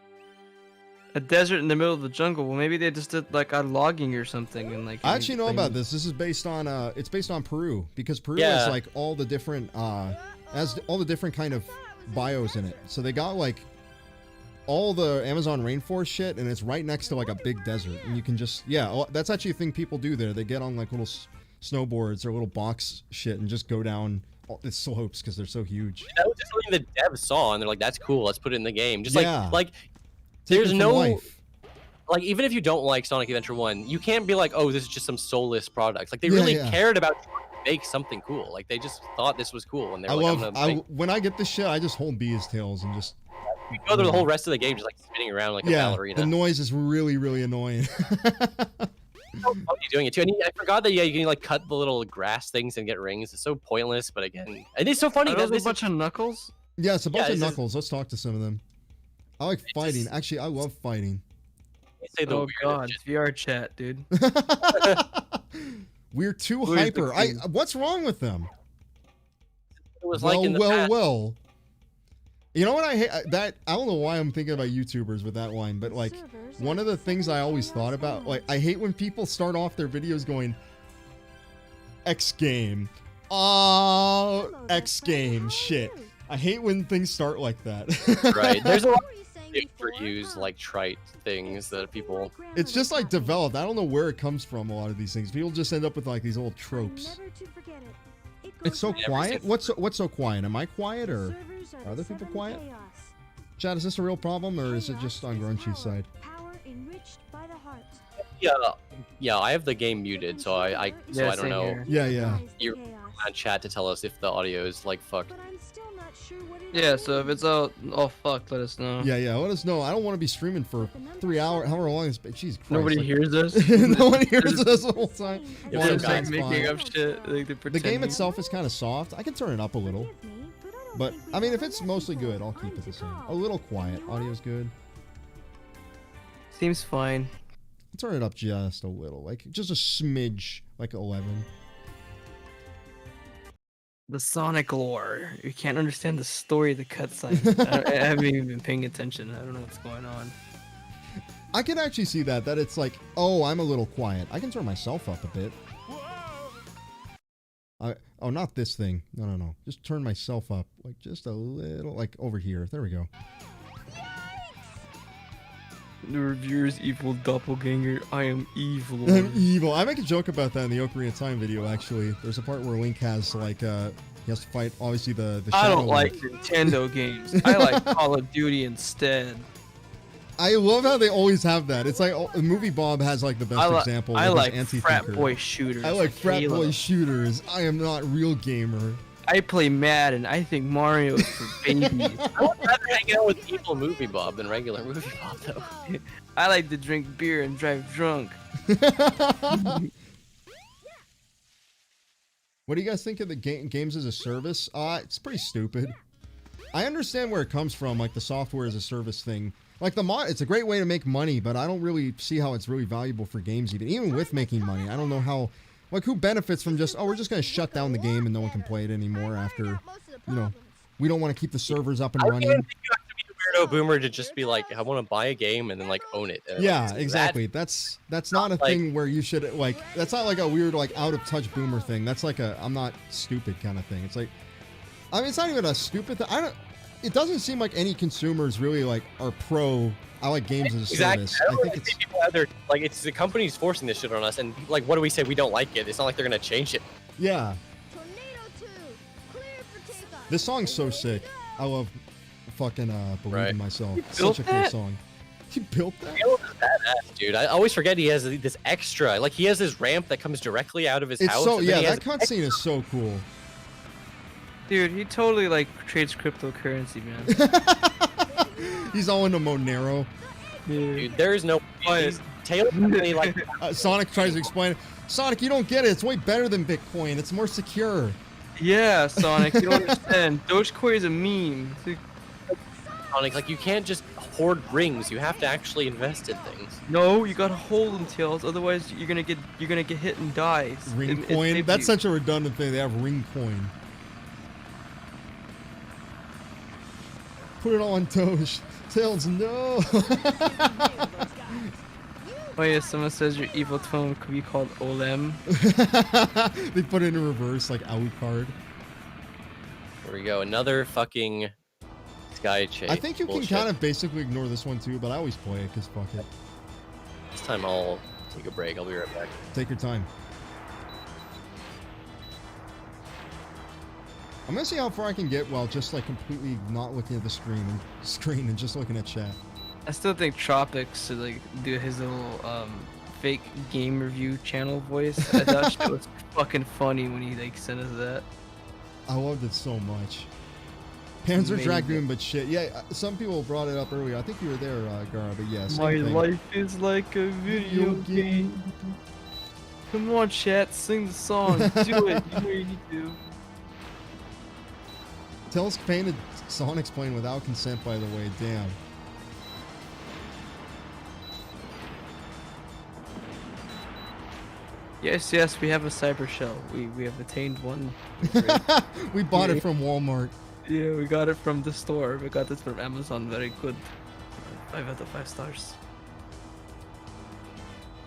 A desert in the middle of the jungle. Well, maybe they just did like a logging or something, and like. I actually know they- about this. This is based on it's based on Peru, because Peru Yeah. has like all the different has all the different kind of bios in it. So they got like all the Amazon rainforest shit, and it's right next to like a big desert, and you can just that's actually a thing people do there. They get on like little snowboards or little box shit and just go down all the slopes because they're so huge. That was just something the devs saw, and they're like, "That's cool. Let's put it in the game." Just Yeah. like Take it there's from no life. like even if you don't like Sonic Adventure 1, you can't be like, "Oh, this is just some soulless product." Like they Yeah, really yeah. cared about trying to make something cool. Like they just thought this was cool, and they I were like, love. "I'm gonna When I get this shit, I just hold Bea's tails and just. you go through the whole rest of the game just like spinning around like a Yeah, ballerina." the noise is really, really annoying. How fun you doing it too. And I forgot that you can like cut the little grass things and get rings. It's so pointless, but again, and it's so funny Are that those a this bunch of Knuckles? Yeah, it's a bunch Yeah, of this is- Knuckles. Let's talk to some of them. I like fighting. just- Actually, I love fighting. say the Oh weirdest god, shit. VR chat, dude. We're too Who is the hyper. king? What's wrong with them? It was like in the past. Well. You know what I hate? That I don't know why I'm thinking about YouTubers with that line, but like one of the things I always thought about, like I hate when people start off their videos going X game. Oh, X game shit. I hate when things start like that. Right. There's a lot What were you saying of for before? use like trite things that people. It's just like developed. I don't know where it comes from. A lot of these things, people just end up with like these old tropes. It's so Never quiet. seen- What's so quiet? Am I quiet or are other people quiet? Chad, is this a real problem or is it just on Grunchy's side? Yeah, I have the game muted, so I Yeah, don't same know here. Yeah. You're- on chat to tell us if the audio is like fucked. Yeah, so if it's all fucked, let us know. Yeah. Let us know. I don't want to be streaming for 3 hours, however long it's been. Jesus Christ. Nobody like- hears us. no one hears us the whole time. Yeah, Well, They're it's some just like fine. making up shit. Like they're The game pretending. itself is kind of soft. I can turn it up a little. But, I mean, if it's mostly good, I'll keep it the same. A little quiet. Audio's good. Seems fine. Turn it up just a little. Like, just a smidge. Like 11. The Sonic lore. You can't understand the story of the cutscene. I haven't even been paying attention. I don't know what's going on. I can actually see that it's like, oh, I'm a little quiet. I can turn myself up a bit. Oh, not this thing. No. Just turn myself up. Like, just a little. Like, over here. There we go. The reviewer's evil doppelganger. I am evil. I'm evil. I make a joke about that in the Ocarina of Time video, actually. There's a part where Link has, like, he has to fight, obviously, the I Shadow don't like Link. Nintendo games. I like Call of Duty instead. I love how they always have that. It's like, oh, Movie Bob has, like, the best example. I with like his frat anti-thinker. boy shooters. I like frat Halo. boy shooters. I am not real gamer. I play Madden. I think Mario is for babies. I would rather hang out with evil Movie Bob than regular Movie Bob, though. I like to drink beer and drive drunk. What do you guys think of the games as a service? It's pretty stupid. I understand where it comes from, like the software as a service thing. Like it's a great way to make money, but I don't really see how it's really valuable for games even with making money. I don't know how, like who benefits from just, oh, we're just going to shut down the game and no one can play it anymore after, you know, we don't want to keep the servers up and I don't even running. think you have to be a weirdo boomer to just be like, I want to buy a game and then like own it. And, Yeah, like, exactly. That's not a like- thing where you should like. That's not like a weird like out of touch boomer thing. That's like a I'm not stupid kind of thing. It's like, I mean, it's not even a stupid thing. I don't. It doesn't seem like any consumers really like are pro. I like games as a Exactly. service. I I don't think really it's see people out there like it's the company's forcing this shit on us, and like, what do we say? We don't like it. It's not like they're gonna change it. yeah. Tornado 2, clear for takeoff. This song's so sick. I love fucking Believe Right. in Myself. You Such built a cool that? song. He built that. Caleb is badass, dude. I always forget he has this extra. Like he has this ramp that comes directly out of his It's house. so and then yeah. he has That cutscene is so cool. Dude, he totally like trades cryptocurrency, man. He's all into Monero. Dude, there is no. Why- Taylor definitely like. Sonic tries to explain it. Sonic, you don't get it. It's way better than Bitcoin. It's more secure. Yeah, Sonic, you don't understand. Dogecoin is a meme. It's like, Sonic, like you can't just hoard rings. You have to actually invest in things. no, you gotta hold them, Tails. Otherwise, you're gonna get hit and die. Ring It coin? saves That's you. such a redundant thing. They have ring coin. Put it all on Doge. Tails, no. Oh yeah, someone says your evil twin could be called Olem. They put it in reverse, like Alucard. Here we go. Another fucking sky chase. I think you Bullshit. can kind of basically ignore this one too, but I always play it because fuck it. This time I'll take a break. I'll be right back. Take your time. I'm gonna see how far I can get while just like completely not looking at the screen and just looking at chat. I still think Tropics should like do his little fake game review channel voice. I thought it was fucking funny when he like sent us that. I loved it so much. Panzer Amazing. Dragoon, but shit. Yeah, some people brought it up earlier. I think you were there, Gara, but yeah, same My thing. life is like a video game. Come on, chat, sing the song. Do it. You know you need to. Tails painted Sonic's plane without consent, by the way. Damn. Yes, yes, we have a cyber shell. We have attained one. We bought Yeah. it from Walmart. Yeah, we got it from the store. We got this from Amazon. Very good. 5 out of 5 stars.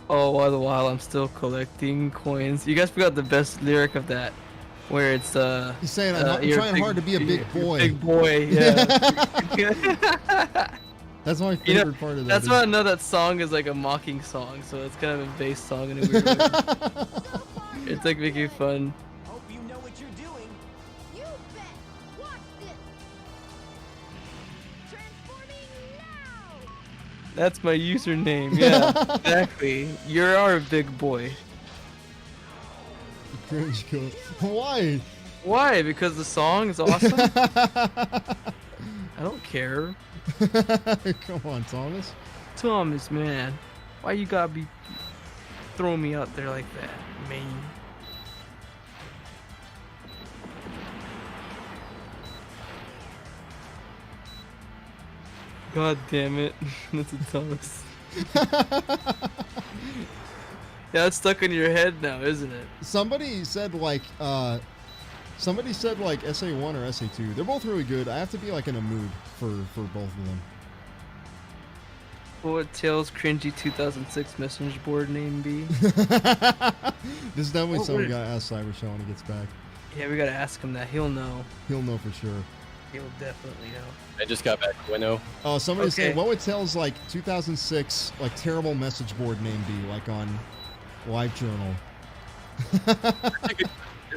Oh, all the while I'm still collecting coins. You guys forgot the best lyric of that, where it's He's saying, I'm you're trying hard to be a big you're boy. Big boy, yeah. That's my You know, favorite part of that. That's why I know that song is like a mocking song, so it's kind of a bass song in a weird way. It's like making fun. Hope you know what you're doing. You bet. Watch this. Transforming now. That's my username. Yeah, exactly. You're our big boy. Cringe cool. Why? Why? Because the song is awesome? I don't care. Come on, Thomas. Thomas, man. Why you gotta be throwing me out there like that, man? God damn it. That's a Thomas. Yeah, it's stuck in your head now, isn't it? Somebody said like SA1 or SA2. They're both really good. I have to be like in a mood for both of them. What would Tails cringy 2006 message board name be? This is definitely What something we would- gotta ask Cybershell when he gets back. Yeah, we gotta ask him that. He'll know. He'll know for sure. He'll definitely know. I just got back to Winnow. Oh, somebody Okay. said, what would Tails like 2006 like terrible message board name be like on LiveJournal?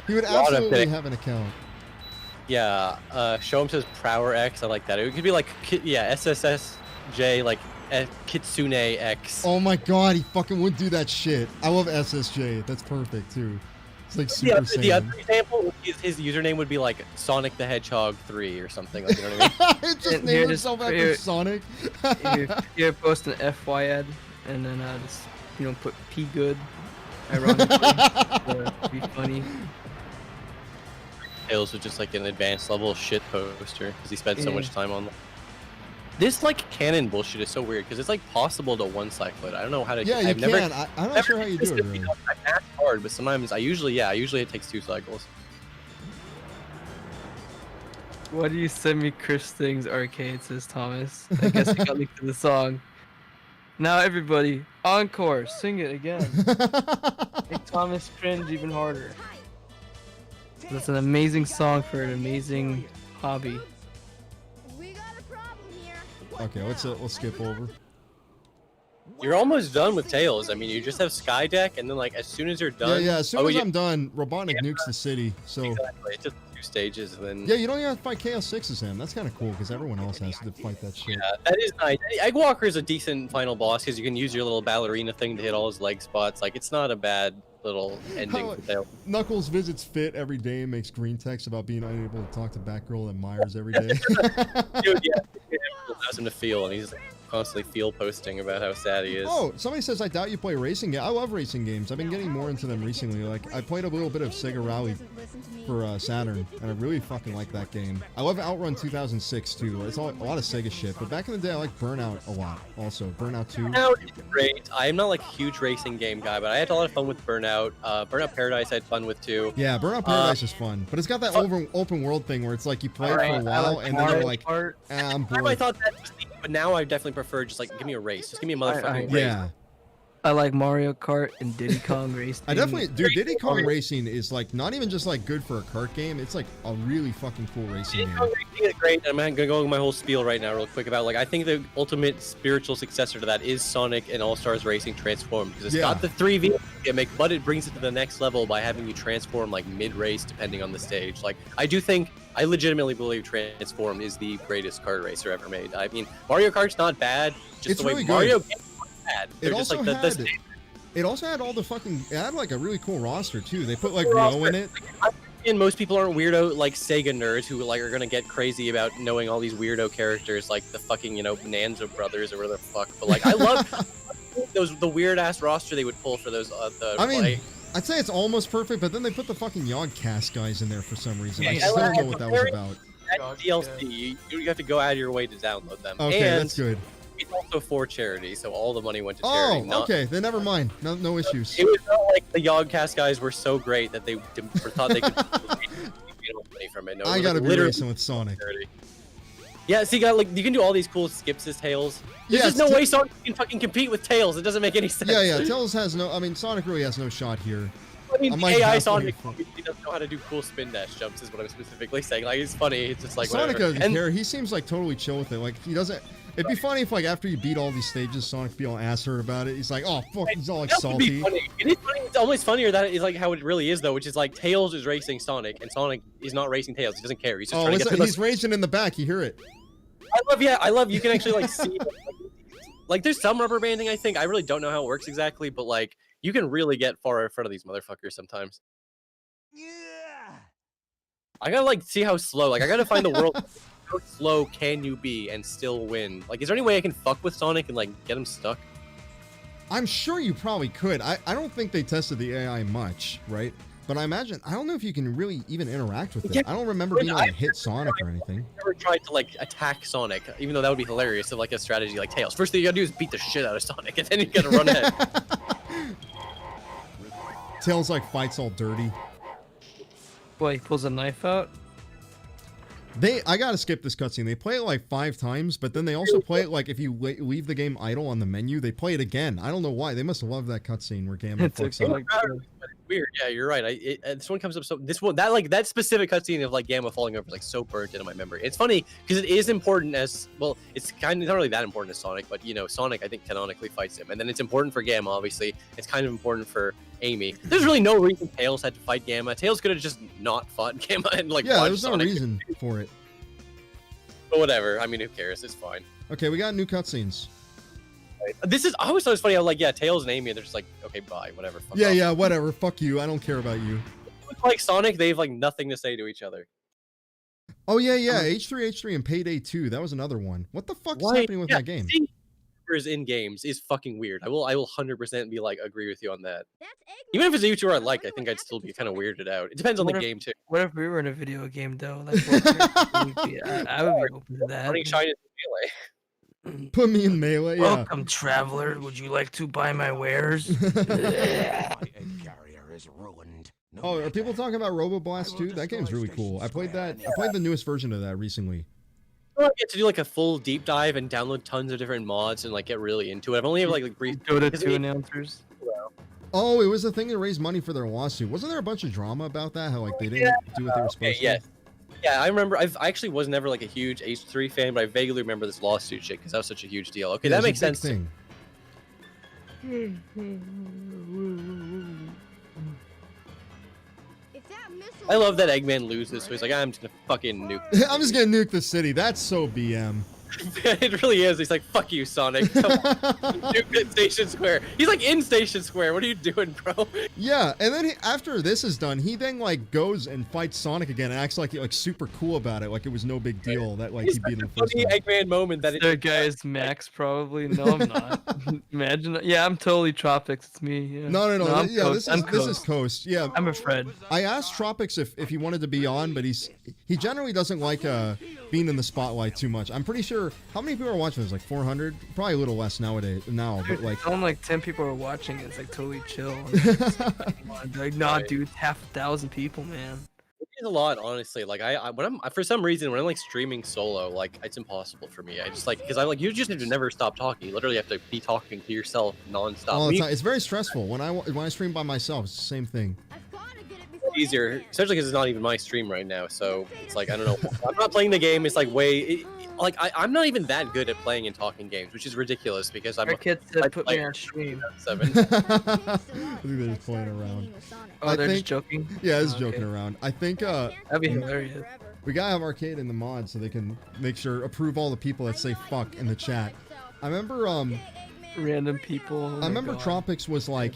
He would Lot of absolutely pick. have an account. Yeah, Show him says Prower X. I like that. It could be like, SSSJ, like Kitsune X. Oh my god, he fucking would do that shit. I love SSJ. That's perfect too. It's like Super The Saiyan. other example, his username would be like Sonic the Hedgehog 3 or something. Like, you know what I mean? It just And named here, himself just- after here- Sonic. You post an FY ad and then just put P good. Ironically, to be funny. Tails was just like an advanced level shit poster because he spent so Yeah. much time on. This like canon bullshit is so weird because it's like possible to one cycle it. I don't know how to. Yeah, you I've can. Never, I'm not sure how you do it. Really. I pass hard, but sometimes usually it takes 2 cycles. Why do you send me Chris Things Arcade, says Thomas. I guess it got linked to the song. Now everybody, encore, sing it again. Make Thomas cringe even harder. That's an amazing song for an amazing hobby. We got a problem here. Okay, let's skip over. You're almost done with Tails. I mean, you just have Skydeck, and then like as soon as you're done, Yeah, as soon as yeah, I'm done, Robotnik nukes the city. So exactly. It's just 2 stages, and then yeah, you don't even have to fight Chaos 6 as him. That's kind of cool because everyone else has to fight that shit. yeah, that is nice. Eggwalker is a decent final boss because you can use your little ballerina thing to hit all his leg spots. Like it's not a bad little ending How- for Tails. Knuckles visits Fit every day and makes green text about being unable to talk to Batgirl and Myers every day. Dude, yeah, it allows him to feel, and he's constantly feel posting about how sad he is. Oh, somebody says I doubt you play racing games. I love racing games. I've been getting more into them recently. Like I played a little bit of Sega Rally for Saturn, and I really fucking like that game. I love Outrun 2006 too. It's a lot of Sega shit. But back in the day, I liked Burnout a lot. Also, Burnout 2. Burnout is great. I'm not like a huge racing game guy, but I had a lot of fun with Burnout. Burnout Paradise I had fun with too. Yeah, Burnout Paradise is fun, but it's got that open world thing where it's like you play it for a while and then you're like, I'm I bored. thought that was neat, but now I definitely prefer just like give me a race. Just give me a motherfucking race. Yeah. I like Mario Kart and Diddy Kong Racing. I definitely, dude, Diddy Kong Racing is like not even just like good for a kart game. It's like a really fucking cool racing Diddy game. Kong Racing is great. I'm gonna go with my whole spiel right now, real quick about like I think the ultimate spiritual successor to that is Sonic and All Stars Racing Transformed because it's Yeah. got the 3V gimmick, but it brings it to the next level by having you transform like mid-race depending on the stage. Like I legitimately believe Transformed is the greatest kart racer ever made. I mean, Mario Kart's not bad. Just It's the way really good. Mario games aren't bad. They're It just also like the had, it also had all the fucking, it had like a really cool roster too. They put like Rio in it. And most people aren't weirdo like Sega nerds who like are gonna get crazy about knowing all these weirdo characters like the fucking Bonanza Brothers or whatever the fuck. But like I love the weird ass roster they would pull for those. I mean, like, I'd say it's almost perfect, but then they put the fucking Yogcast guys in there for some reason. Yeah, I yeah, still don't like, know what that was about. that DLC, you have to go out of your way to download them. Okay, and that's good. it's also for charity, so all the money went to Oh, charity. not- okay, then never mind. No issues. It was not like the Yogcast guys were so great that they thought they could get money from it. No, it I was, gotta like, be literally racing with Sonic. charity. Yeah, see, you can do all these cool skips as Tails. There's Yeah, just no it's way Sonic can fucking compete with Tails. It doesn't make any sense. Yeah, Tails has no. I mean, Sonic really has no shot here. I mean, I'm the like AI halfway Sonic from- obviously doesn't know how to do cool spin dash jumps, is what I'm specifically saying. Like, it's funny. It's just like Sonic whatever. doesn't And care. He seems like totally chill with it. Like he doesn't. It'd be funny if like after you beat all these stages, Sonic be all asshole about it. He's like, oh fuck, he's all like that would be salty. funny. It is funny. It's almost funnier that is like how it really is though, which is like Tails is racing Sonic, and Sonic is not racing Tails. He doesn't care. He's just Oh, trying to listen, get through he's raging in the back. You hear it? I love. You can actually like see. Like, there's some rubber banding. I think I really don't know how it works exactly, but like you can really get far in front of these motherfuckers sometimes. I gotta like see how slow. Like I gotta find the world. How slow can you be and still win? Like, is there any way I can fuck with Sonic and like get him stuck? I'm sure you probably could. I don't think they tested the AI much, right? But I imagine I don't know if you can really even interact with it. Yeah, I don't remember being able to hit Sonic or anything. I've never tried to like attack Sonic, even though that would be hilarious. To like a strategy like Tails. First thing you gotta do is beat the shit out of Sonic, and then you gotta run ahead. Tails like fights all dirty. Boy, he pulls a knife out. I gotta skip this cutscene. They play it like 5 times, but then they also play it like if you leave the game idle on the menu, they play it again. I don't know why. They must have loved that cutscene where Gamma It's fucks okay, up. like, Weird. Yeah, you're right. This one comes up so this one that specific cutscene of like Gamma falling over is like so burnt into my memory. It's funny because it is important as well. It's kind of not really that important as Sonic, but Sonic I think canonically fights him, and then it's important for Gamma. Obviously, it's kind of important for Amy. There's really no reason Tails had to fight Gamma. Tails could have just not fought Gamma and like Yeah, watched there's no Sonic. reason for it. But whatever. I mean, who cares? It's fine. Okay, we got new cutscenes. I always thought it was funny how like Tails and Amy they're just like okay bye whatever. Fuck Yeah, off. yeah, whatever. Fuck you. I don't care about you. Like Sonic, they have like nothing to say to each other. Oh yeah, H3H3 and Payday 2. That was another one. What the fuck is happening with that game? Seeing YouTubers in games is fucking weird. I will 100% be like agree with you on that. That's Eggman. Even if it's a YouTuber I I like, I wonder think what I'd still happened be to kind of Sonic. weirded out. It depends on the What if- game too. What if we were in a video game though? Like, what would be- I would be open to Running that. shine is melee. Put me in melee. Yeah. Welcome, traveler. Would you like to buy my wares? Oh, are people talking about Roboblast 2? That game's really cool. I played that. I played the newest version of that recently. I get to do like a full deep dive and download tons of different mods and like get really into it. I've only ever like brief. Dota because 2 it- announcers. Oh, it was the thing to raise money for their lawsuit. Wasn't there a bunch of drama about that? How like they didn't do what they were supposed Okay, yes. Yeah, I remember. I actually was never like a huge H3 fan, but I vaguely remember this lawsuit shit because that was such a huge deal. Okay, Yeah, that it was makes a big sense. Thing. If that missile I love that Eggman loses, so he's like, I'm just gonna fucking nuke. I'm just gonna nuke the city. That's so BM. It really is. He's like, fuck you, Sonic. Come on, nuke it, Station Square. He's like in Station Square. What are you doing, bro? Yeah, and then after this is done, he then like goes and fights Sonic again and acts like super cool about it, like it was no big deal that like It's he beat such him a the first funny time. Eggman moment that There, guys, Max probably. No, I'm not. Imagine. That. Yeah, I'm totally Tropics. It's me. Yeah. No, I'm yeah, Coast. this is Coast. Yeah, I'm a Fred. I asked Tropics if he wanted to be on, but he generally doesn't like being in the spotlight too much. I'm pretty sure how many people are watching this? Like 400, probably a little less nowadays. Now, but like Tell them like 10 people are watching. It's like totally chill. Like, nah, dude, 1,000 people, man. It's a lot, honestly. Like I when I'm for some reason when I'm like streaming solo, like it's impossible for me. I just like because I like you just have to never stop talking. You literally have to be talking to yourself nonstop. All the Me, time. It's very stressful when I stream by myself. It's the same thing. I've gotta get it before easier, especially because it's not even my stream right now. So it's like I don't know. I'm not playing the game. It's like like I'm not even that good at playing and talking games, which is ridiculous because I'm Our a kid I said put me play on stream. 7. I think they're just playing around. Oh, I they're think- just joking? Yeah, it's Oh, joking okay. around. I think That'd be hilarious. we gotta have arcade in the mod so they can make sure approve all the people that say fuck in the chat. I remember Random people. oh I my remember God. Tropics was like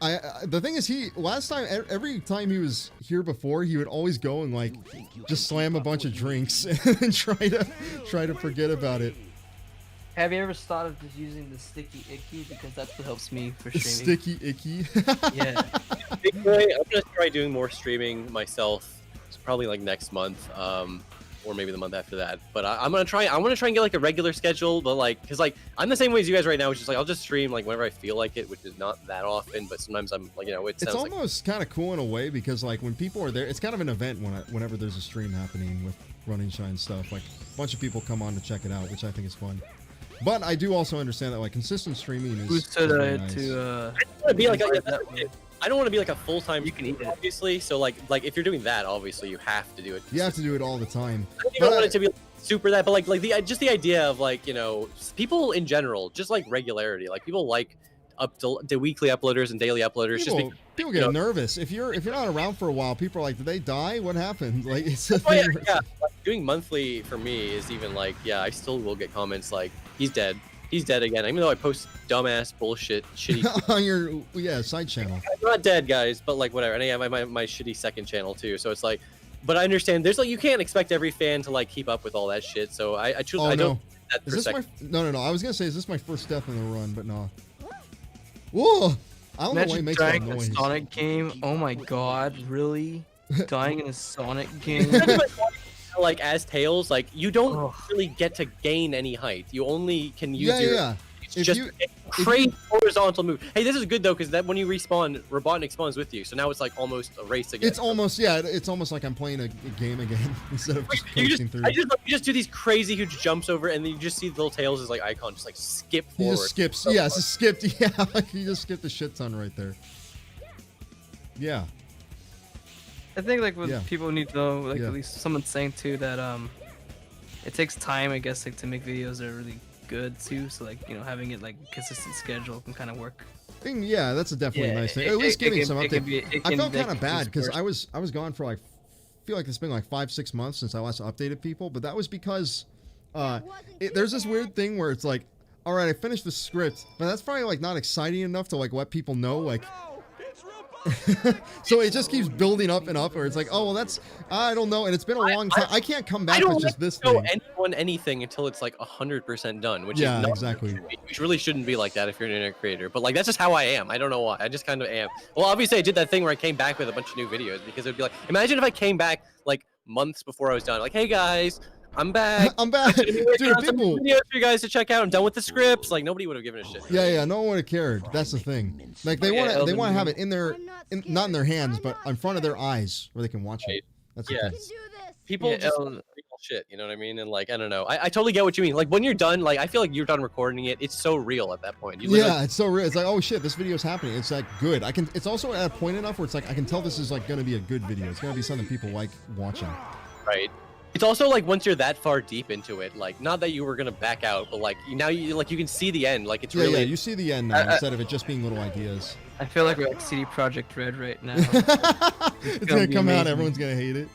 I the thing is last time every time he was here before he would always go and like just slam a bunch of drinks and try to forget about it. Have you ever thought of just using the sticky icky? Because that's what helps me for It's streaming. sticky icky. Yeah. Big boy, I'm gonna try doing more streaming myself. It's probably like next month, or maybe the month after that. But I'm gonna try. I want to try and get like a regular schedule, but like, cause like I'm the same way as you guys right now, which is like I'll just stream like whenever I feel like it, which is not that often. But sometimes I'm like, it It's sounds like almost kind of cool in a way because like when people are there, it's kind of an event whenever there's a stream happening with Running Shine stuff. Like a bunch of people come on to check it out, which I think is fun. But I do also understand that like consistent streaming is, Who is said very I nice. to I don't want to be like Right, yeah, that that's way. it. I don't want to be like a full-time. You can eat it. obviously. So like if you're doing that, obviously you have to do it. You have to do it all the time. I don't even But want I- it to be super that, but like the idea of like people in general, just like regularity. Like people like the weekly uploaders and daily uploaders. People get nervous if you're not around for a while. People are like, "Did they die? What happened?" Like it's a Oh, yeah, thing. yeah. Like, doing monthly for me is even like, yeah, I still will get comments like, "He's dead. He's dead again." Even though I post dumbass bullshit, shitty. On your side channel. I'm not dead, guys, but like whatever. And I have my shitty second channel too. So it's like, but I understand. There's like you can't expect every fan to like keep up with all that shit. So I truly Oh I no. don't. That Is this perspective. no? I was gonna say, is this my first death in the run? But no. Whoa! I don't know why he Imagine makes that dying in a noise. Sonic game. Oh my God, really? Dying in a Sonic game? Like as Tails, like you don't Ugh. really get to gain any height. You only can use Yeah, your yeah. It's If just you- a crazy horizontal move. Hey, this is good though, because that when you respawn, Robotnik spawns with you. So now it's like almost a race again. It's almost it's almost like I'm playing a game again instead of just you coasting just, through. you just do these crazy huge jumps over, and then you just see the little Tails' like icon just like skip He forward. just skips. Yeah, it's just skipped. Yeah, like he just skipped a shit ton right there. Yeah. I think like what Yeah. people need to know, like Yeah. at least someone's saying too, that it takes time, I guess, like to make videos that are really good too. So like having it like consistent schedule can kind of work. I think, yeah, that's a definitely Yeah, nice thing. it- At least it giving can- some it can update. be- it I can felt make kind of it bad just because worse. I was gone for like feel like it's been like 5-6 months since I last updated people, but that was because there's this weird thing where it's like, all right, I finished the script, but that's probably like not exciting enough to like let people know like. So it just keeps building up and up, or it's like, oh well, that's I don't know, and it's been a long time. I can't come I back don't with like just this to show thing. anyone anything until it's like 100% done, which Yeah, is not exactly. Which really shouldn't be like that if you're an internet creator. But like that's just how I am. I don't know why. I just kind of am. Well, obviously I did that thing where I came back with a bunch of new videos because it'd be like, imagine if I came back like months before I was done. Like, hey guys, I'm back. I'm back, Dude, dude. People, videos for you guys to check out. I'm done with the scripts. Like nobody would have given a shit. yeah, no one would have cared. That's the thing. Like they Yeah, want to Elden have Ring. it in their, not in their hands, but in front of their eyes where they can watch it. Right. That's the Yeah. thing. can do this. People Yeah, just Elden- real shit, you know what I mean? And like I don't know. I totally get what you mean. Like when you're done, like I feel like you're done recording it. It's so real at that point. You literally- Yeah, it's so real. It's like, oh shit, this video's happening. It's like good. I can. It's also at a point enough where it's like I can tell this is like going to be a good video. It's going to be something people like watching. Right. It's also like once you're that far deep into it, like not that you were gonna back out, but like now you can see the end. Like it's Yeah, really yeah. You see the end now instead of it just being little ideas. I feel like we're like CD Project Red right now. It's gonna gonna be come out. amazing. Everyone's gonna hate it.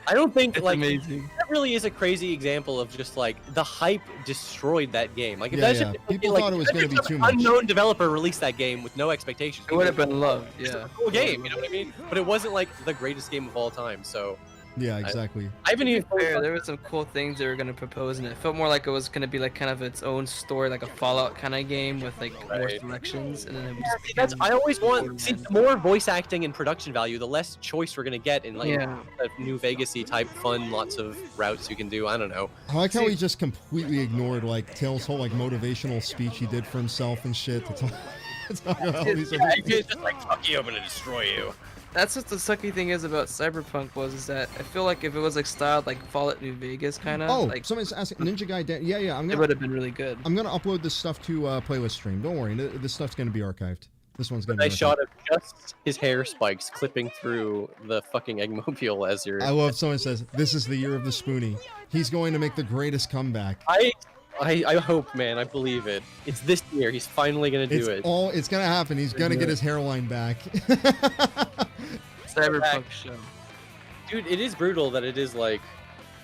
I don't think It's like amazing. that really is a crazy example of just like the hype destroyed that game. Like if Yeah, that's yeah. just People like, thought it was imagine gonna be some too much. unknown developer released that game with no expectations. It would have been loved, It's yeah. a cool game, you know what I mean? But it wasn't like the greatest game of all time. So Yeah, exactly. I haven't even. Fair, there were some cool things they were gonna propose, and it felt more like it was gonna be like kind of its own story, like a Fallout kind of game with like more Right. selections, and then it would Yeah, just see, that's I always want see Borderlands. the more voice acting and production value, the less choice we're gonna get in like Yeah. that New Vegas-y type fun, lots of routes you can do. I don't know. I like how he just completely ignored like Tails' whole like motivational speech he did for himself and shit. To talk about all these Yeah, other it's just like fuck you, I'm gonna destroy you. That's what the sucky thing is about Cyberpunk is that I feel like if it was like styled like Fallout New Vegas kind of, Oh, like somebody's asking Ninja Guy Dan. Yeah, it would have been really good. I'm gonna upload this stuff to playlist stream. Don't worry, this stuff's gonna be archived. This one's gonna be Nice archived. shot of just his hair spikes clipping through the fucking Eggmobile as you're. I love someone says this is the year of the Spoonie. He's going to make the greatest comeback. I hope, man. I believe it. It's this year. He's finally gonna do it. It's gonna happen. He's gonna get his hairline back. Cyberpunk show. Dude, it is brutal that it is like,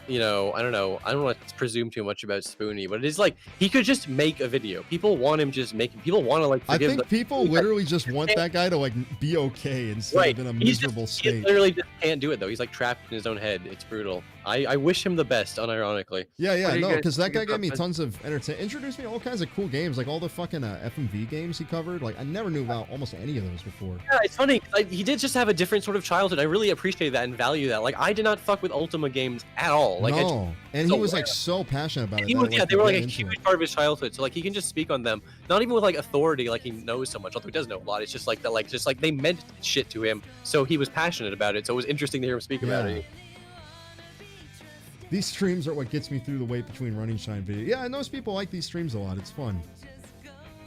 you know, I don't know. I don't want to presume too much about Spoonie, but it is like he could just make a video. People want him just making. People want to like. I Forgive think people literally just want that guy to like be okay instead of in a miserable He state. literally just can't do it though. He's like trapped in his own head. It's brutal. I wish him the best, unironically. Yeah, What do you no, guys because that guy think gave me about tons of entertainment. Introduced me to all kinds of cool games, like all the fucking FMV games he covered. Like I never knew about almost any of those before. Yeah, it's funny. Like, he did just have a different sort of childhood. I really appreciate that and value that. Like I did not fuck with Ultima games at all. Like No, and so he was like rare. so passionate about it. he that I was, yeah, liked they to were like get a into huge it. part of his childhood. So like he can just speak on them, not even with like authority, like he knows so much. Although he does know a lot. It's just like that, like just like they meant shit to him, so he was passionate about it. So it was interesting to hear him speak about Yeah. it. These streams are what gets me through the wait between running shine video. Yeah, and those people like these streams a lot. It's fun.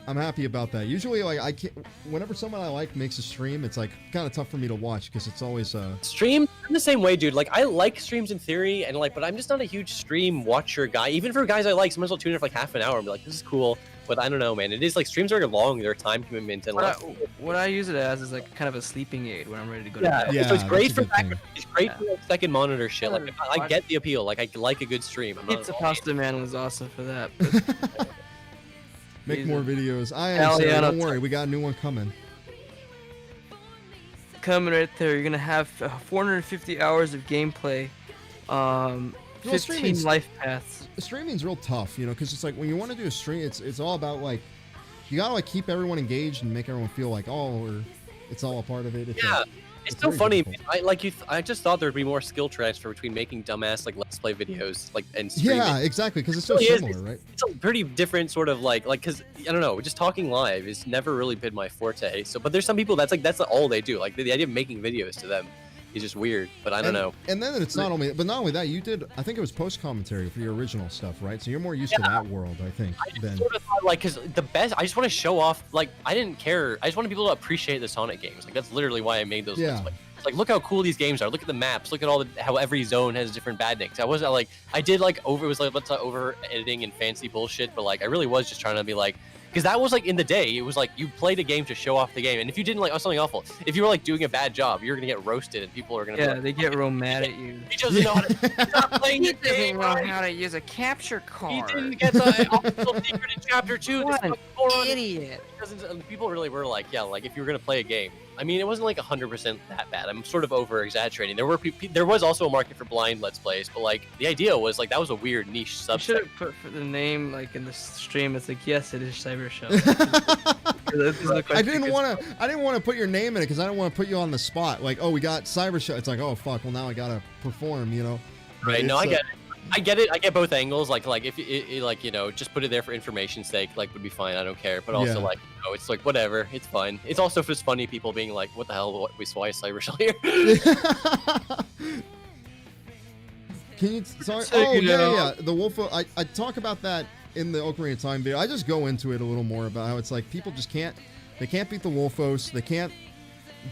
I'm happy about that. Usually, like I can't. Whenever someone I like makes a stream, it's like kind of tough for me to watch because it's always Stream, I'm the same way, dude. Like I like streams in theory, and like, but I'm just not a huge stream watcher guy. Even for guys I like, sometimes I'll tune in for like half an hour and be like, this is cool. But I don't know, man. It is like streams are long, they're a time commitment, and like, What I use it as is like kind of a sleeping aid when I'm ready to go yeah, to bed. Yeah, so it's great that's a for good back, thing. it's great for like, second monitor shit. Like I Watch- get the appeal. Like I like a good stream. I'm not Pizza Pasta Man was awesome for that. but- make Easy. more videos. I am. Hell Sorry, yeah, don't no- worry, we got a new one coming. Coming right there, you're gonna have 450 hours of gameplay, Well, 15 streaming's- life paths. Streaming's real tough, you know, because it's like when you want to do a stream, it's all about like you gotta like keep everyone engaged and make everyone feel like it's all a part of it. It's Yeah, like, it's it's so very funny. difficult. I just thought there'd be more skill transfer between making dumbass like let's play videos like and streaming. yeah, exactly, because it's so really is. similar, right? It's a pretty different sort of like because I don't know, just talking live is never really been my forte. So, but there's some people that's all they do. Like the idea of making videos to them is just weird. But I don't know. And then it's not only that, you did. I think it was post commentary for your original stuff, right? So you're more used to that world, I think. I Than sort of thought like because the best. I just want to show off. Like I didn't care. I just wanted people to appreciate the Sonic games. Like that's literally why I made those. Yeah. Lists. Like look how cool these games are. Look at the maps. Look at all the how every zone has different badniks. I wasn't like I did like over. It was like let's not over editing and fancy bullshit. But like I really was just trying to be like. Because that was like in the day, it was like you played a game to show off the game, and if you didn't like something awful, if you were like doing a bad job, you're gonna get roasted, and people are gonna. Yeah, be they get real mad at you. He doesn't know how to. He's not playing the game right. how to use a capture He card. didn't get the optional secret in chapter 2. What This an fucking moron idiot. doesn't. People really were like, yeah, like if you were gonna play a game. I mean, it wasn't like 100% that bad. I'm sort of over exaggerating. There was also a market for blind let's plays, but like the idea was like that was a weird niche You should subset. have put for the name like in the stream. It's like yes, it is Cyber Show. I didn't want to put your name in it because I didn't want to put you on the spot. Like, oh, we got Cyber Show. It's like, oh fuck, well now I gotta perform, you know. But Right? No, it's, I get it. I get it. I get both angles. Like if it like you know, just put it there for information's sake. Like would be fine. I don't care. But also Yeah. like you know, it's like whatever. It's fine. It's also just funny people being like, what the hell? Why is Cyber Shell here? Can you? Sorry. Check Oh it yeah, out. yeah. The Wolf. I talk about that in the Ocarina of Time video. I just go into it a little more about how it's like people just can't. They can't beat the Wolfos. They can't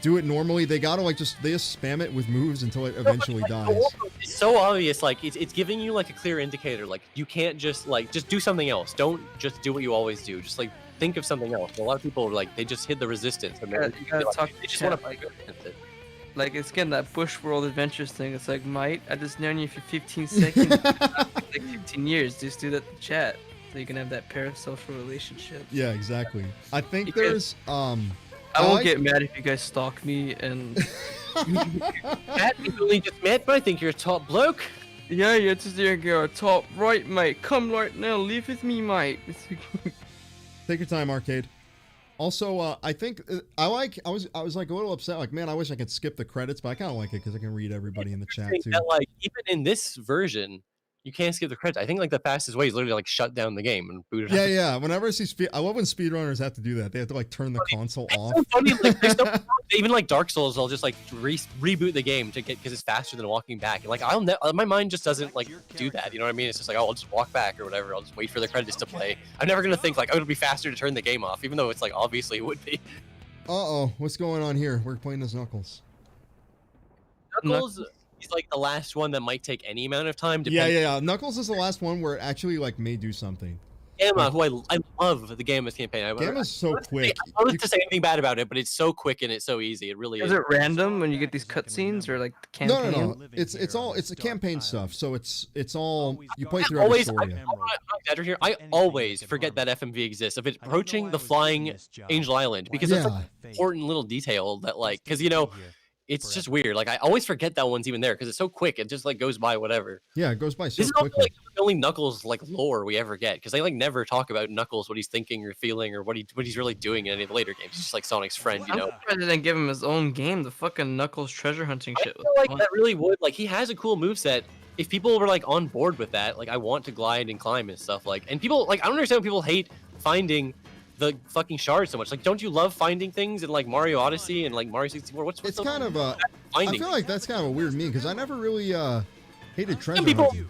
do it normally. They gotta like they just spam it with moves until it eventually dies. It's so obvious. Like it's giving you like a clear indicator. Like you can't just do something else. Don't just do what you always do. Just like think of something else. A lot of people are like they just hit the resistance and Yeah, they're you gotta like, talk they just chat, want to like- play against it. Like it's getting that Bush World Adventures thing. It's like, mate, I just known you for 15 seconds, like 15 years. Just do that in chat, so you can have that parasocial relationship. Yeah, exactly. I think Because- there's I I won't like- get mad if you guys stalk me and Matt, we only just met, but I think you're a top bloke. yeah, you're just there, go top right, mate. Come right now, live with me, mate. Take your time, Arcade. Also, I think I was like a little upset. Like, man, I wish I could skip the credits, but I kind of like it because I can read everybody in the chat Think too. that, like even in this version, you can't skip the credits. I think like the fastest way is literally like shut down the game and boot it Yeah, up. yeah. Whenever I see I love when speedrunners have to do that. They have to like turn the console It's off. so funny. Like, there's no, even like Dark Souls, I'll just like reboot the game to get because it's faster than walking back. And like my mind just doesn't like do that. You know what I mean? It's just like, oh, I'll just walk back or whatever. I'll just wait for the credits to play. I'm never gonna think like, oh, it'll be faster to turn the game off, even though it's like obviously it would be. Uh-oh, what's going on here? We're playing as Knuckles. Knuckles is like the last one that might take any amount of time. Yeah, yeah, yeah. Knuckles is the last one where it actually like may do something. Gamma, who I love the Gamma's campaign. Gamma's so quick. I don't to say anything bad about it, but it's so quick and it's so easy. It really is. Is it random when you get these cutscenes or like the No, campaign? no, no. It's a campaign stuff. So it's all you play through Always, every story. I always forget that FMV exists. If it's approaching the flying Angel Island, because it's like an important little detail that like, because you know, it's just weird. Like I always forget that one's even there because it's so quick. It just like goes by whatever. Yeah, it goes by so This is also, quickly. like the only Knuckles like lore we ever get because they like never talk about Knuckles, what he's thinking or feeling or what he's really doing in any of the later games. He's just like Sonic's friend, you I'm know. surprised they didn't give him his own game. The fucking Knuckles treasure hunting I shit. feel like that really would like he has a cool moveset. If people were like on board with that, like I want to glide and climb and stuff like, and people like I don't understand when people hate finding the fucking shards so much. Like, don't you love finding things in like Mario Odyssey and like Mario 64? What's It's the kind of I finding? feel like that's kind of a weird meme because I never really hated treasure Some people hunting.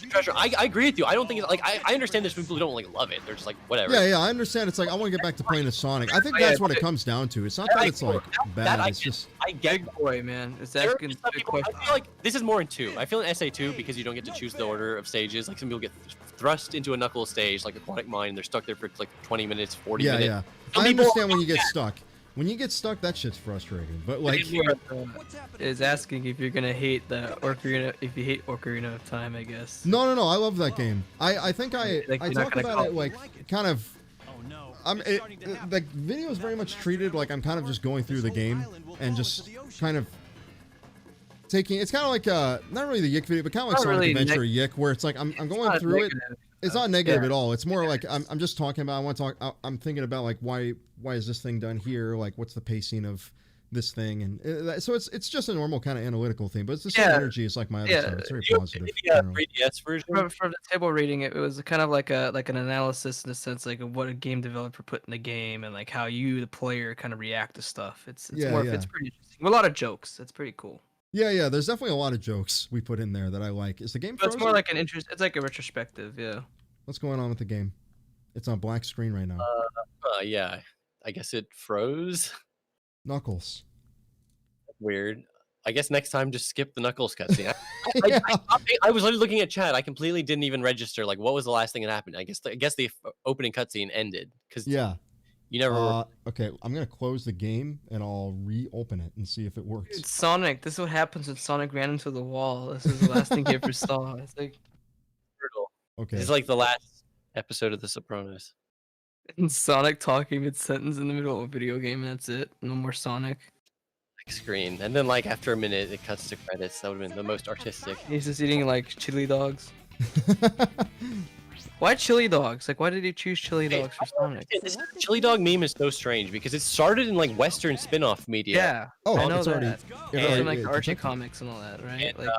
treasure. I agree with you. I don't think it's like I understand there's people who don't like love it. They're just like whatever. Yeah, yeah, I understand. It's like I want to get back to playing as Sonic. I think Yeah, that's what it but- comes down to. It's not that it's like bad. It's just I get Big boy, man. It's there are asking some big people, I questions. feel like this is more in 2. I feel in SA2 because you don't get to choose the order of stages. Like some people get thrust into a Knuckles stage, like Aquatic Mine, and they're stuck there for like 20 minutes, 40 yeah, minutes. yeah. Some I people- understand when you get stuck. When you get stuck, that shit's frustrating. But like, Is asking if you're gonna hate the Ocarina, if you hate Ocarina of Time, I guess. no, no, no. I love that game. I think I Like, you're not talk gonna about call it it like kind of. The video is very much treated like I'm kind of just going through the game and just kind of taking. It's kind of like not really the Yick video, but kind of like Not Sonic really Adventure Yick, where it's like I'm going Not through it. negative. It's not negative Yeah. at all. It's more like I'm just talking about. I want to talk. I'm thinking about like why is this thing done here? Like what's the pacing of this thing? And so it's just a normal kind of analytical thing, but it's the same Yeah. energy as like my other Yeah. stuff. It's very You positive. the generally. 3DS version. For the table reading, it was kind of like an analysis in the sense like of what a game developer put in the game and like how you, the player, kind of react to stuff. It's Yeah, more yeah. it's pretty interesting. A lot of jokes. It's pretty cool. Yeah, yeah. There's definitely a lot of jokes we put in there that I like. Is the game But it's frozen? more like an interest. It's like a retrospective. Yeah. What's going on with the game? It's on black screen right now. Yeah, I guess it froze. Knuckles. Weird. I guess next time just skip the Knuckles cutscene. Yeah. I was literally looking at chat. I completely didn't even register. Like, what was the last thing that happened? I guess the opening cutscene ended because Yeah. you never. Okay, I'm gonna close the game and I'll reopen it and see if it works. It's Sonic. This is what happens when Sonic ran into the wall. This is the last thing he ever saw. It's like Okay. It's like the last episode of The Sopranos. Sonic talking mid sentence in the middle of a video game, and that's it. No more Sonic. Screen, and then like after a minute, it cuts to credits. That would have been the most artistic. He's just eating like chili dogs. Why chili dogs? Like, why did he choose chili dogs for Sonic? This chili dog meme is so strange because it started in like Western spin-off media. Yeah. Oh, I know it's already. that. it It's already- in like it's Archie detected. comics and all that, right? And, Like,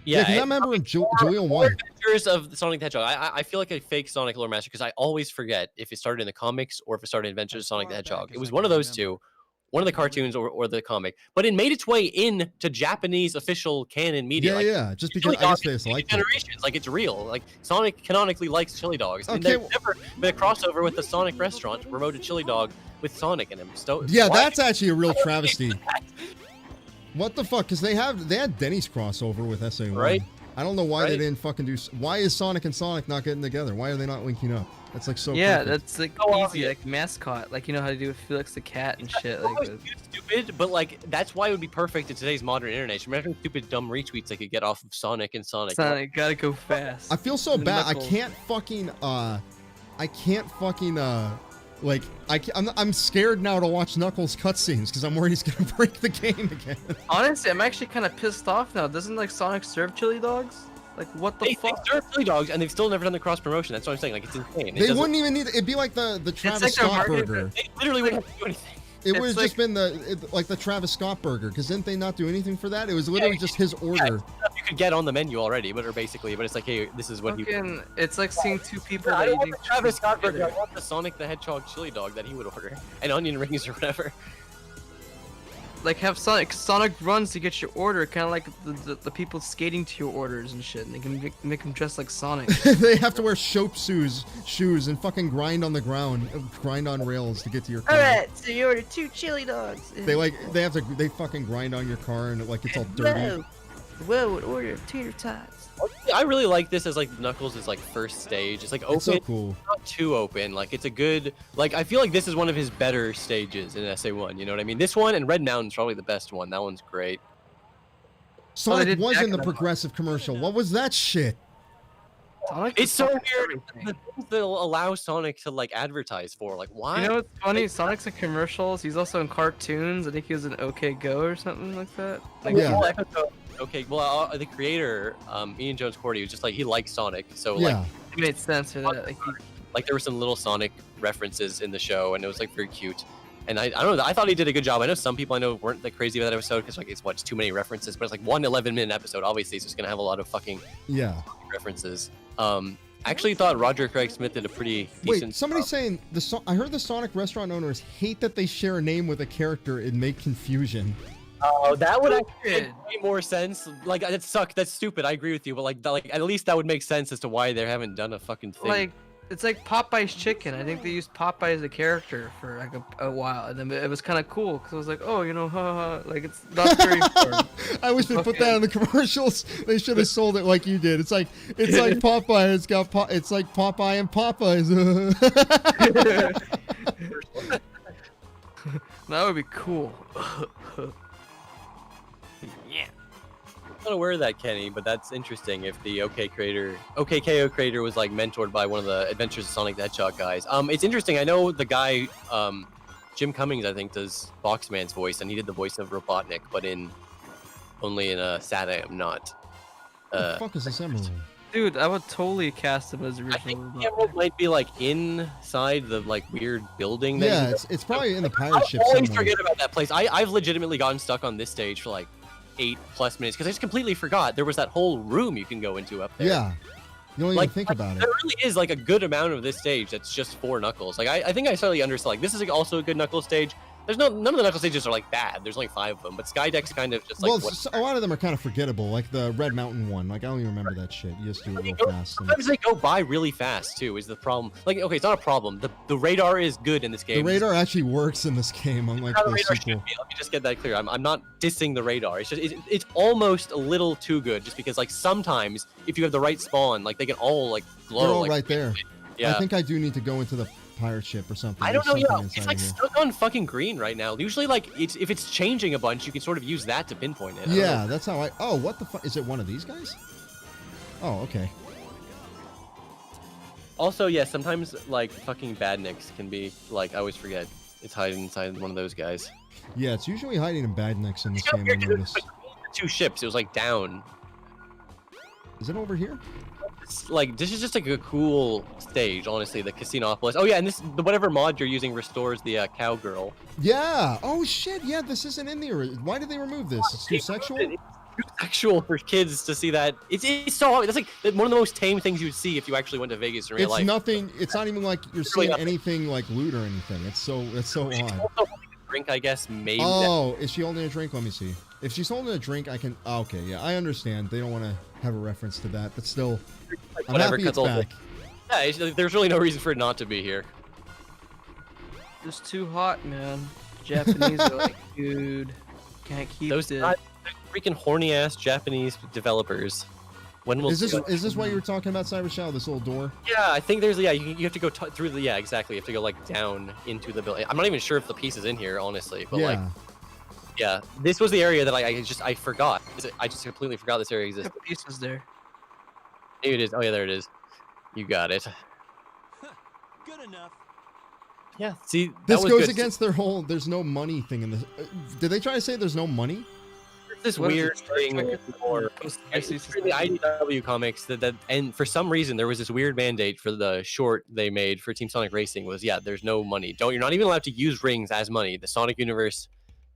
Yeah, because I remember Julian More White. Adventures of Sonic the Hedgehog. I feel like a fake Sonic lore master because I always forget if it started in the comics or if it started in Adventures of Sonic the Hedgehog. It was one of those two, one of the cartoons or the comic, but it made its way into Japanese official canon media. Yeah, like, yeah. Just because chili I guess dog they is just like it. generations, like it's real. Like Sonic canonically likes chili dogs. And Okay, there's well- never been a crossover with the Sonic restaurant to promote a chili dog with Sonic in him. So Yeah, why- that's actually a real travesty. What the fuck? Because they had Denny's crossover with SA1. Right. I don't know why they Right. didn't fucking do. Why is Sonic and Sonic not getting together? Why are they not linking up? That's like so. yeah, perfect. that's like So easy, obvious. like mascot. Like you know how to do with Felix the cat and shit. It's Like, always stupid, but like that's why it would be perfect in today's modern internet. Imagine stupid dumb retweets they could get off of Sonic and Sonic. Sonic gotta go fast. I feel so The bad. I Knuckles. can't fucking. Like I'm scared now to watch Knuckles cutscenes because I'm worried he's gonna break the game again. Honestly, I'm actually kind of pissed off now. Doesn't like Sonic serve chili dogs? Like what the They fuck? serve chili dogs and they've still never done the cross promotion. That's what I'm saying. Like it's insane. It They doesn't- wouldn't even need. It'd be like the Travis like their Scott marketing- burger. They literally wouldn't have to do anything. It It's would have like- just been like the Travis Scott burger because didn't they not do anything for that? It was literally just his order. You you could get on the menu already, but it's like, hey, this is what you. Fucking, it's like seeing two people I that don't you want think the Travis Scott burger. together. I want the Sonic the Hedgehog chili dog that he would order, and onion rings or whatever. Like have Sonic runs to get your order, kind of like the people skating to your orders and shit. And they can make them dress like Sonic. They have to wear Shope shoes and fucking grind on the ground, grind on rails to get to your car. so you order 2 chili dogs. They fucking grind on your car and like it's all dirty. Whoa, an order of tater tots. I really like this as like Knuckles' like first stage. It's like open, It's so cool. not too open. Like it's a good, like I feel like this is one of his better stages in SA1. You know what I mean? This one and Red Mountain's probably the best one. That one's great. Sonic did was Jack in the in the progressive commercial. What was that shit? Sonic It's is so fucking weird. everything. The things they'll allow Sonic to like advertise for, like why? You know what's funny? Sonic's in commercials. He's also in cartoons. I think he was in OK Go or something like that. Like, Yeah. Whole episode- Okay, well, the creator, Ian Jones Cordy, was just like he likes Sonic, so like Yeah. it made sense for that. like there were some little Sonic references in the show, and it was like very cute. And I don't know, I thought he did a good job. I know some people I know weren't like crazy about that episode because like it's too many references, but it's like one 11-minute episode. Obviously, so it's gonna have a lot of fucking Yeah. references. I actually thought Roger Craig Smith did a pretty decent. Wait, somebody's job. saying I heard the Sonic restaurant owners hate that they share a name with a character and make confusion. Oh, that would actually Stupid. make way more sense. Like that sucked. That's stupid. I agree with you, but like at least that would make sense as to why they haven't done a fucking thing. Like it's like Popeye's chicken. I think they used Popeye as a character for like a while, and then it was kind of cool because it was like, oh, you know, like it's not very. Foreign. I wish they put that in the commercials. They should have sold it like you did. It's like Popeye. It's like Popeye and Popeyes. That would be cool. Yeah. I'm not aware of that, Kenny, but that's interesting. If the OKKO creator was like mentored by one of the Adventures of Sonic the Hedgehog guys. It's interesting. I know the guy, Jim Cummings, I think, does Boxman's voice, and he did the voice of Robotnik, but only in a Sad I Am Not. What the fuck is this Emerald? Dude, I would totally cast him as the I original. think Robotnik. the Emerald might be like inside the like weird building. that Yeah, you- it's probably in the I pirate ship always somewhere. forget about that place. I've legitimately gotten stuck on this stage for like 8+ minutes because I just completely forgot there was that whole room you can go into up there. Yeah. You don't Like- even think about it. There really is like a good amount of this stage that's just for Knuckles. Like I think I slightly understand. Like this is also a good Knuckles stage. There's none of the Knuckles stages are like bad. There's only 5 of them, but Skydeck's kind of just like Well, what, a lot of them are kind of forgettable, like the Red Mountain one. Like I don't even remember that shit. You just do it real fast. and- sometimes they go by really fast too. Is the problem? Like okay, it's not a problem. The radar is good in this The game. radar actually works in this game, unlike How the the radar sequel. should be. Let me just get that clear. I'm not dissing the radar. It's just it's almost a little too good. Just because like sometimes if you have the right spawn, like they can all like glow. They're all like, right there. Yeah. I think I do need to go into the pirate ship or something. I don't know. There's Yeah, something it's inside like of here. stuck on fucking green right now. Usually, like if it's changing a bunch, you can sort of use that to pinpoint it. I don't know. Yeah, that's how I. Oh, what the fuck? Is it one of these guys? Oh, okay. Also, yeah, sometimes like fucking Badniks can be like I always forget it's hiding inside one of those guys. Yeah, it's usually hiding in Badniks in this It's game. I weird 'cause it was noticed. between the 2 ships. It was like down. Is it over here? It's, like this is just like a cool stage, honestly. The Casinopolis. Oh yeah, and the whatever mod you're using restores the cowgirl. Yeah. Oh shit. Yeah, this isn't in the. Why did they remove this? It's too sexual. It's too sexual for kids to see that. It's so that's like one of the most tame things you'd see if you actually went to Vegas in real It's life. nothing. It's not even like you're It's really seeing nothing. anything like loot or anything. It's so odd. Also, drink, I guess, maybe. Oh, is she holding a drink? Let me see. If she's holding a drink, I can. Oh, okay, yeah, I understand. They don't want to have a reference to that, but still, Like, I'm whatever, happy it's 'cause also- back. Yeah, there's really no reason for it not to be here. It's too hot, man. Japanese are like, dude, can't keep Those it. freaking horny ass Japanese developers. When will Is this what you were talking about, Cyber Shadow? This little door? Yeah, I think there's you have to go through the exactly. You have to go like down into the building. I'm not even sure if the piece is in here, honestly. But yeah. like, yeah, this was the area that I forgot. I just completely forgot this area existed. What piece is there? Maybe it is. Oh yeah, there it is. You got it. Good enough. Yeah. See, that This was goes good. against their whole. There's no money thing in this. Did they try to say there's no money? This What is weird it, Star thing Trek or Post-crisis for the IDW comics that and for some reason there was this weird mandate for the short they made for Team Sonic Racing was there's no money. You're not even allowed to use rings as money. The Sonic universe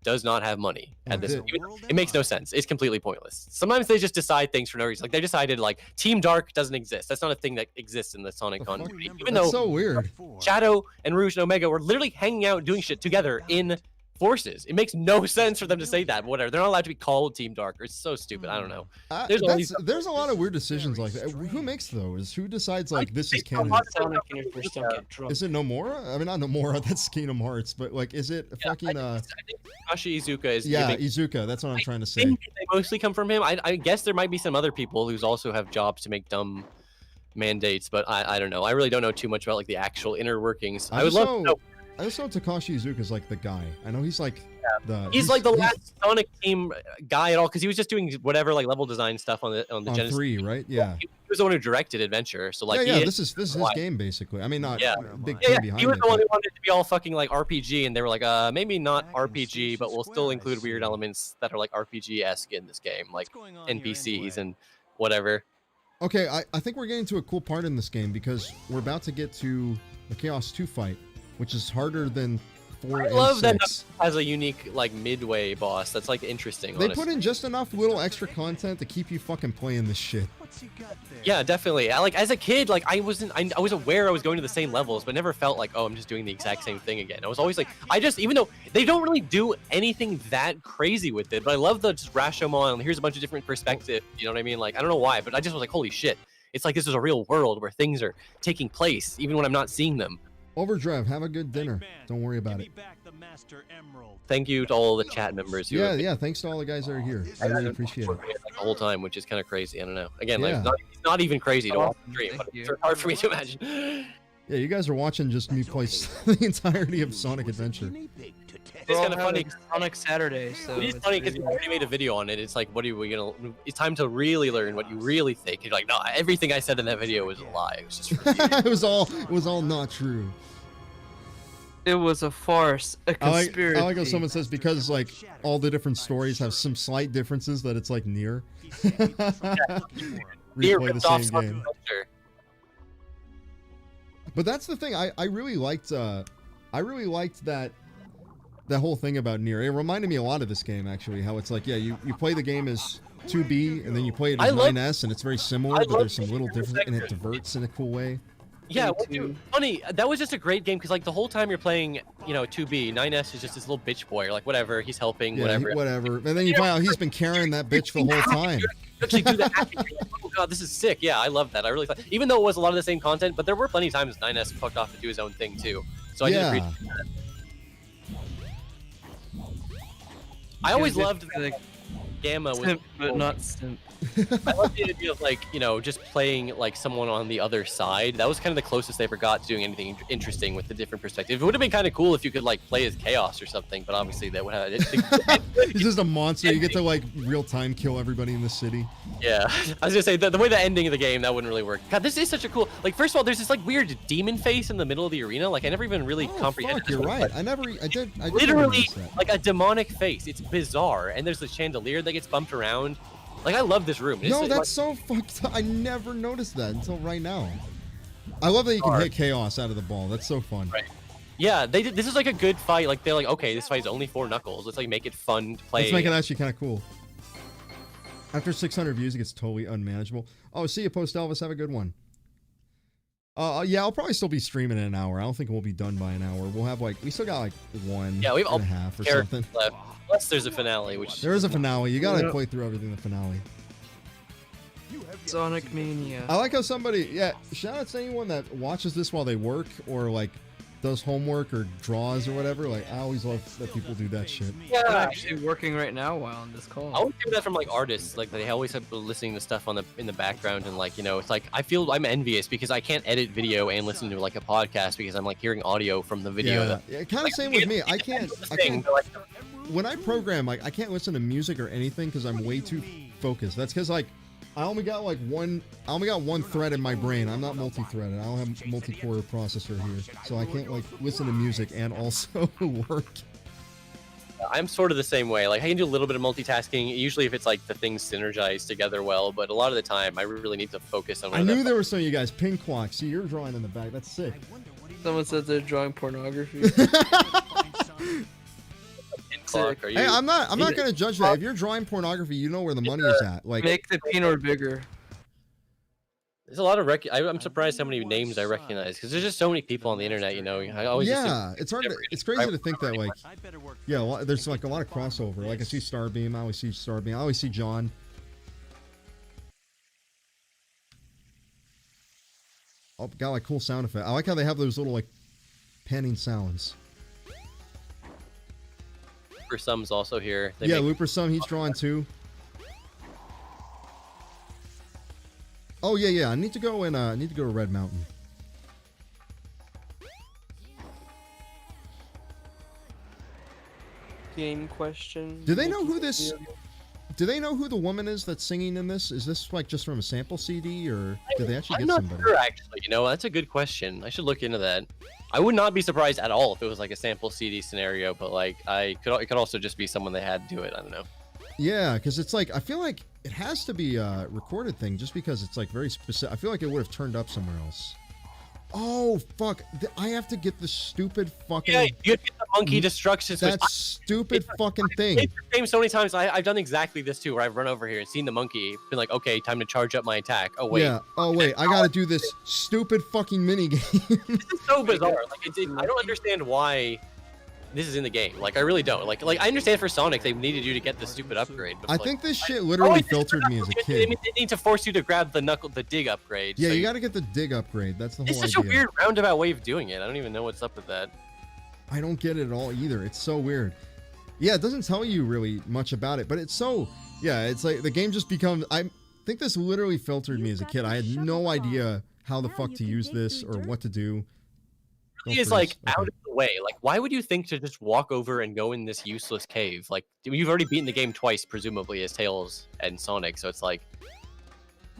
does not have money at this. dude. It makes no sense. It's completely pointless. Sometimes they just decide things for no reason. Like they decided like Team Dark doesn't exist. That's not a thing that exists in the Sonic The fuck? community. Even That's though so weird. Shadow and Rouge and Omega were literally hanging out doing shit together in Forces. It makes no sense for them to say that. But whatever. They're not allowed to be called Team Dark. It's so stupid. I don't know. There's a lot of weird decisions like that. Who makes those? Who decides like this is canon? Sonic and your first don't get drunk. Is it Nomura? I mean, not Nomura. That's Kingdom Hearts. But like, is it fucking? I think Takashi Iizuka is. Yeah, giving, Iizuka. That's what I'm trying to I say. think they mostly come from him. I guess there might be some other people who's also have jobs to make dumb mandates, but I don't know. I really don't know too much about like the actual inner workings. I would love to know. I just know Takashi Iizuka is like the guy. I know he's like He's like the last Sonic team guy at all because he was just doing whatever like level design stuff on the Genesis 3, right? Yeah. He was the one who directed Adventure, so like yeah. This is his game basically. I mean, not big yeah, team behind he was it. the one but- who wanted it to be all fucking like RPG, and they were like, maybe not RPG, but we'll still include weird elements that are like RPG-esque in this game, like NPCs and whatever. Okay, I think we're getting to a cool part in this game because we're about to get to the Chaos 2 fight, which is harder than 4 I and love 6. that Knuckles has a unique like midway boss. That's like interesting. They honestly. put in just enough little extra content to keep you fucking playing this shit. Yeah, definitely. Like as a kid, like I was aware I was going to the same levels, but never felt like, oh, I'm just doing the exact same thing again. I was always like, even though they don't really do anything that crazy with it, but I love the just Rashomon. Here's a bunch of different perspectives. You know what I mean? Like I don't know why, but I just was like, holy shit! It's like this is a real world where things are taking place, even when I'm not seeing them. Overdrive, have a good dinner. Don't worry about it. Thank you to all the chat members. Who have Yeah, thanks to all the guys that are here. I really appreciate it. been like, the whole time, which is kind of crazy. I don't know. Again, Yeah. like it's not even crazy to watch the stream, Thank but you. it's hard for me to imagine. Yeah, you guys are watching just me play the entirety of Sonic Adventure. It's kind of funny. Sonic Saturday, so It's funny because pretty- you already made a video on it. It's like, what are we gonna? It's time to really learn what you really think. You're like, no, everything I said in that video was a lie. It was just for you. it was all not true. It was a farce, a I conspiracy. like how someone says because like all the different stories have some slight differences that it's like near. Near Replay the ripped off same Sonic game. Adventure. But that's the thing. I really liked that whole thing about Nier. It reminded me a lot of this game actually. How it's like, yeah, you play the game as 2B and then you play it I as love- 9S and it's very similar, I but love there's some little the difference and it perspective. diverts in a cool way. Yeah, Me well, too. dude, funny. That was just a great game because like the whole time you're playing, 2B, 9S is just this little bitch boy. You're like, whatever, he's helping, Yeah, whatever. whatever. And then you find out he's been carrying that bitch the whole time. You actually do that acting. You're like, oh god, this is sick. Yeah, I love that. I really thought, even though it was a lot of the same content, but there were plenty of times 9S fucked off to do his own thing too. So I did Yeah. appreciate that. I always loved that like Gamma was simp, but not simp. I love the idea of like, just playing like someone on the other side. That was kind of the closest they ever got to doing anything interesting with the different perspective. It would have been kind of cool if you could like play as Chaos or something, but obviously that would have. He's just a monster. You get to like real time kill everybody in the city. Yeah, I was gonna say the way the ending of the game that wouldn't really work. God, this is such a cool. Like, first of all, there's this like weird demon face in the middle of the arena. Like, I never even really Oh, comprehended. fuck, you're this. right. I did Literally, notice that. like a demonic face. It's bizarre, and there's the chandelier that gets bumped around. Like, I love this room. No, It's, that's so fucked up. I never noticed that until right now. I love that you can hit Chaos out of the ball. That's so fun. Right. Yeah, they did. This is like a good fight. Like, they're like, okay, this fight's only 4 Knuckles. Let's like make it fun to play. Let's make it actually kind of cool. After 600 views, it gets totally unmanageable. Oh, see you, Post Elvis. Have a good one. Yeah, I'll probably still be streaming in an hour. I don't think we'll be done by an hour. We'll have we still got like 1 Yeah, we have all and a half or characters something. left. Plus, there's a finale, which There is a finale. You gotta Yeah. play through everything in the finale. Sonic Mania. I like how somebody, shout out to anyone that watches this while they work or like does homework or draws or whatever. Like, I always love that people do that shit. I'm yeah. actually working right now while on this call. I always hear that from like artists, like they always have listening to stuff in the background, and like it's like I feel I'm envious because I can't edit video and listen to like a podcast because I'm like hearing audio from the video. Yeah, kind of same with me. I can't. When I program, like I can't listen to music or anything because I'm way too focused. That's because like I only got one thread in my brain. I'm not multi-threaded. I don't have multi-core processor here, so I can't like listen to music and also work. I'm sort of the same way. Like I can do a little bit of multitasking. Usually, if it's like the things synergize together well, but a lot of the time, I really need to focus on. I knew there were some of you guys. Ping clock. See, you're drawing in the back. That's sick. Someone said they're drawing pornography. Clock, are you? Hey, I'm not gonna judge that. If you're drawing pornography, you know where the money is at. Like, Make the peanut bigger. There's a lot of I'm surprised how many names I recognize because there's just so many people on the internet. You know, I always yeah, assume it's hard. It's crazy to think that like, yeah, there's like a lot of crossover. Like I see Starbeam, I always see Starbeam, I always see John. Oh, got like cool sound effect. I like how they have those little like panning sounds. For some's also here. They Yeah, make- Looper Sum, he's drawing too. Oh yeah. I need to go to Red Mountain. Game question. Do they know who this? Do they know who the woman is that's singing in this? Is this like just from a sample CD, or did they actually I'm get not somebody? sure actually. You know, that's a good question. I should look into that. I would not be surprised at all if it was like a sample CD scenario, but like it could also just be someone they had do it. I don't know. Yeah, because it's like I feel like it has to be a recorded thing, just because it's like very specific. I feel like it would have turned up somewhere else. Oh fuck! I have to get the stupid fucking. Yeah, you have to get the monkey destruction switch. That stupid fucking thing. It's the game so many times. I've done exactly this too, where I've run over here and seen the monkey, been like, okay, time to charge up my attack. Oh wait, Yeah. Oh wait, I gotta do this stupid fucking mini game. this is so bizarre. Like, I don't understand why this is in the game. Like, I really don't. Like I understand for Sonic they needed you to get the stupid upgrade. But I like, think this shit literally it's filtered me as a They kid. need to force you to grab the dig upgrade. Yeah, so you gotta get the dig upgrade. That's the It's whole such a idea. weird roundabout way of doing it. I don't even know what's up with that. I don't get it at all either. It's so weird. Yeah, it doesn't tell you really much about it, but it's so, yeah, it's like the game just becomes, I think this literally filtered me as a kid. I had no idea how the fuck to use this or what to do. It is like out of the way. Like, why would you think to just walk over and go in this useless cave? Like, you've already beaten the game twice, presumably, as Tails and Sonic. So it's like,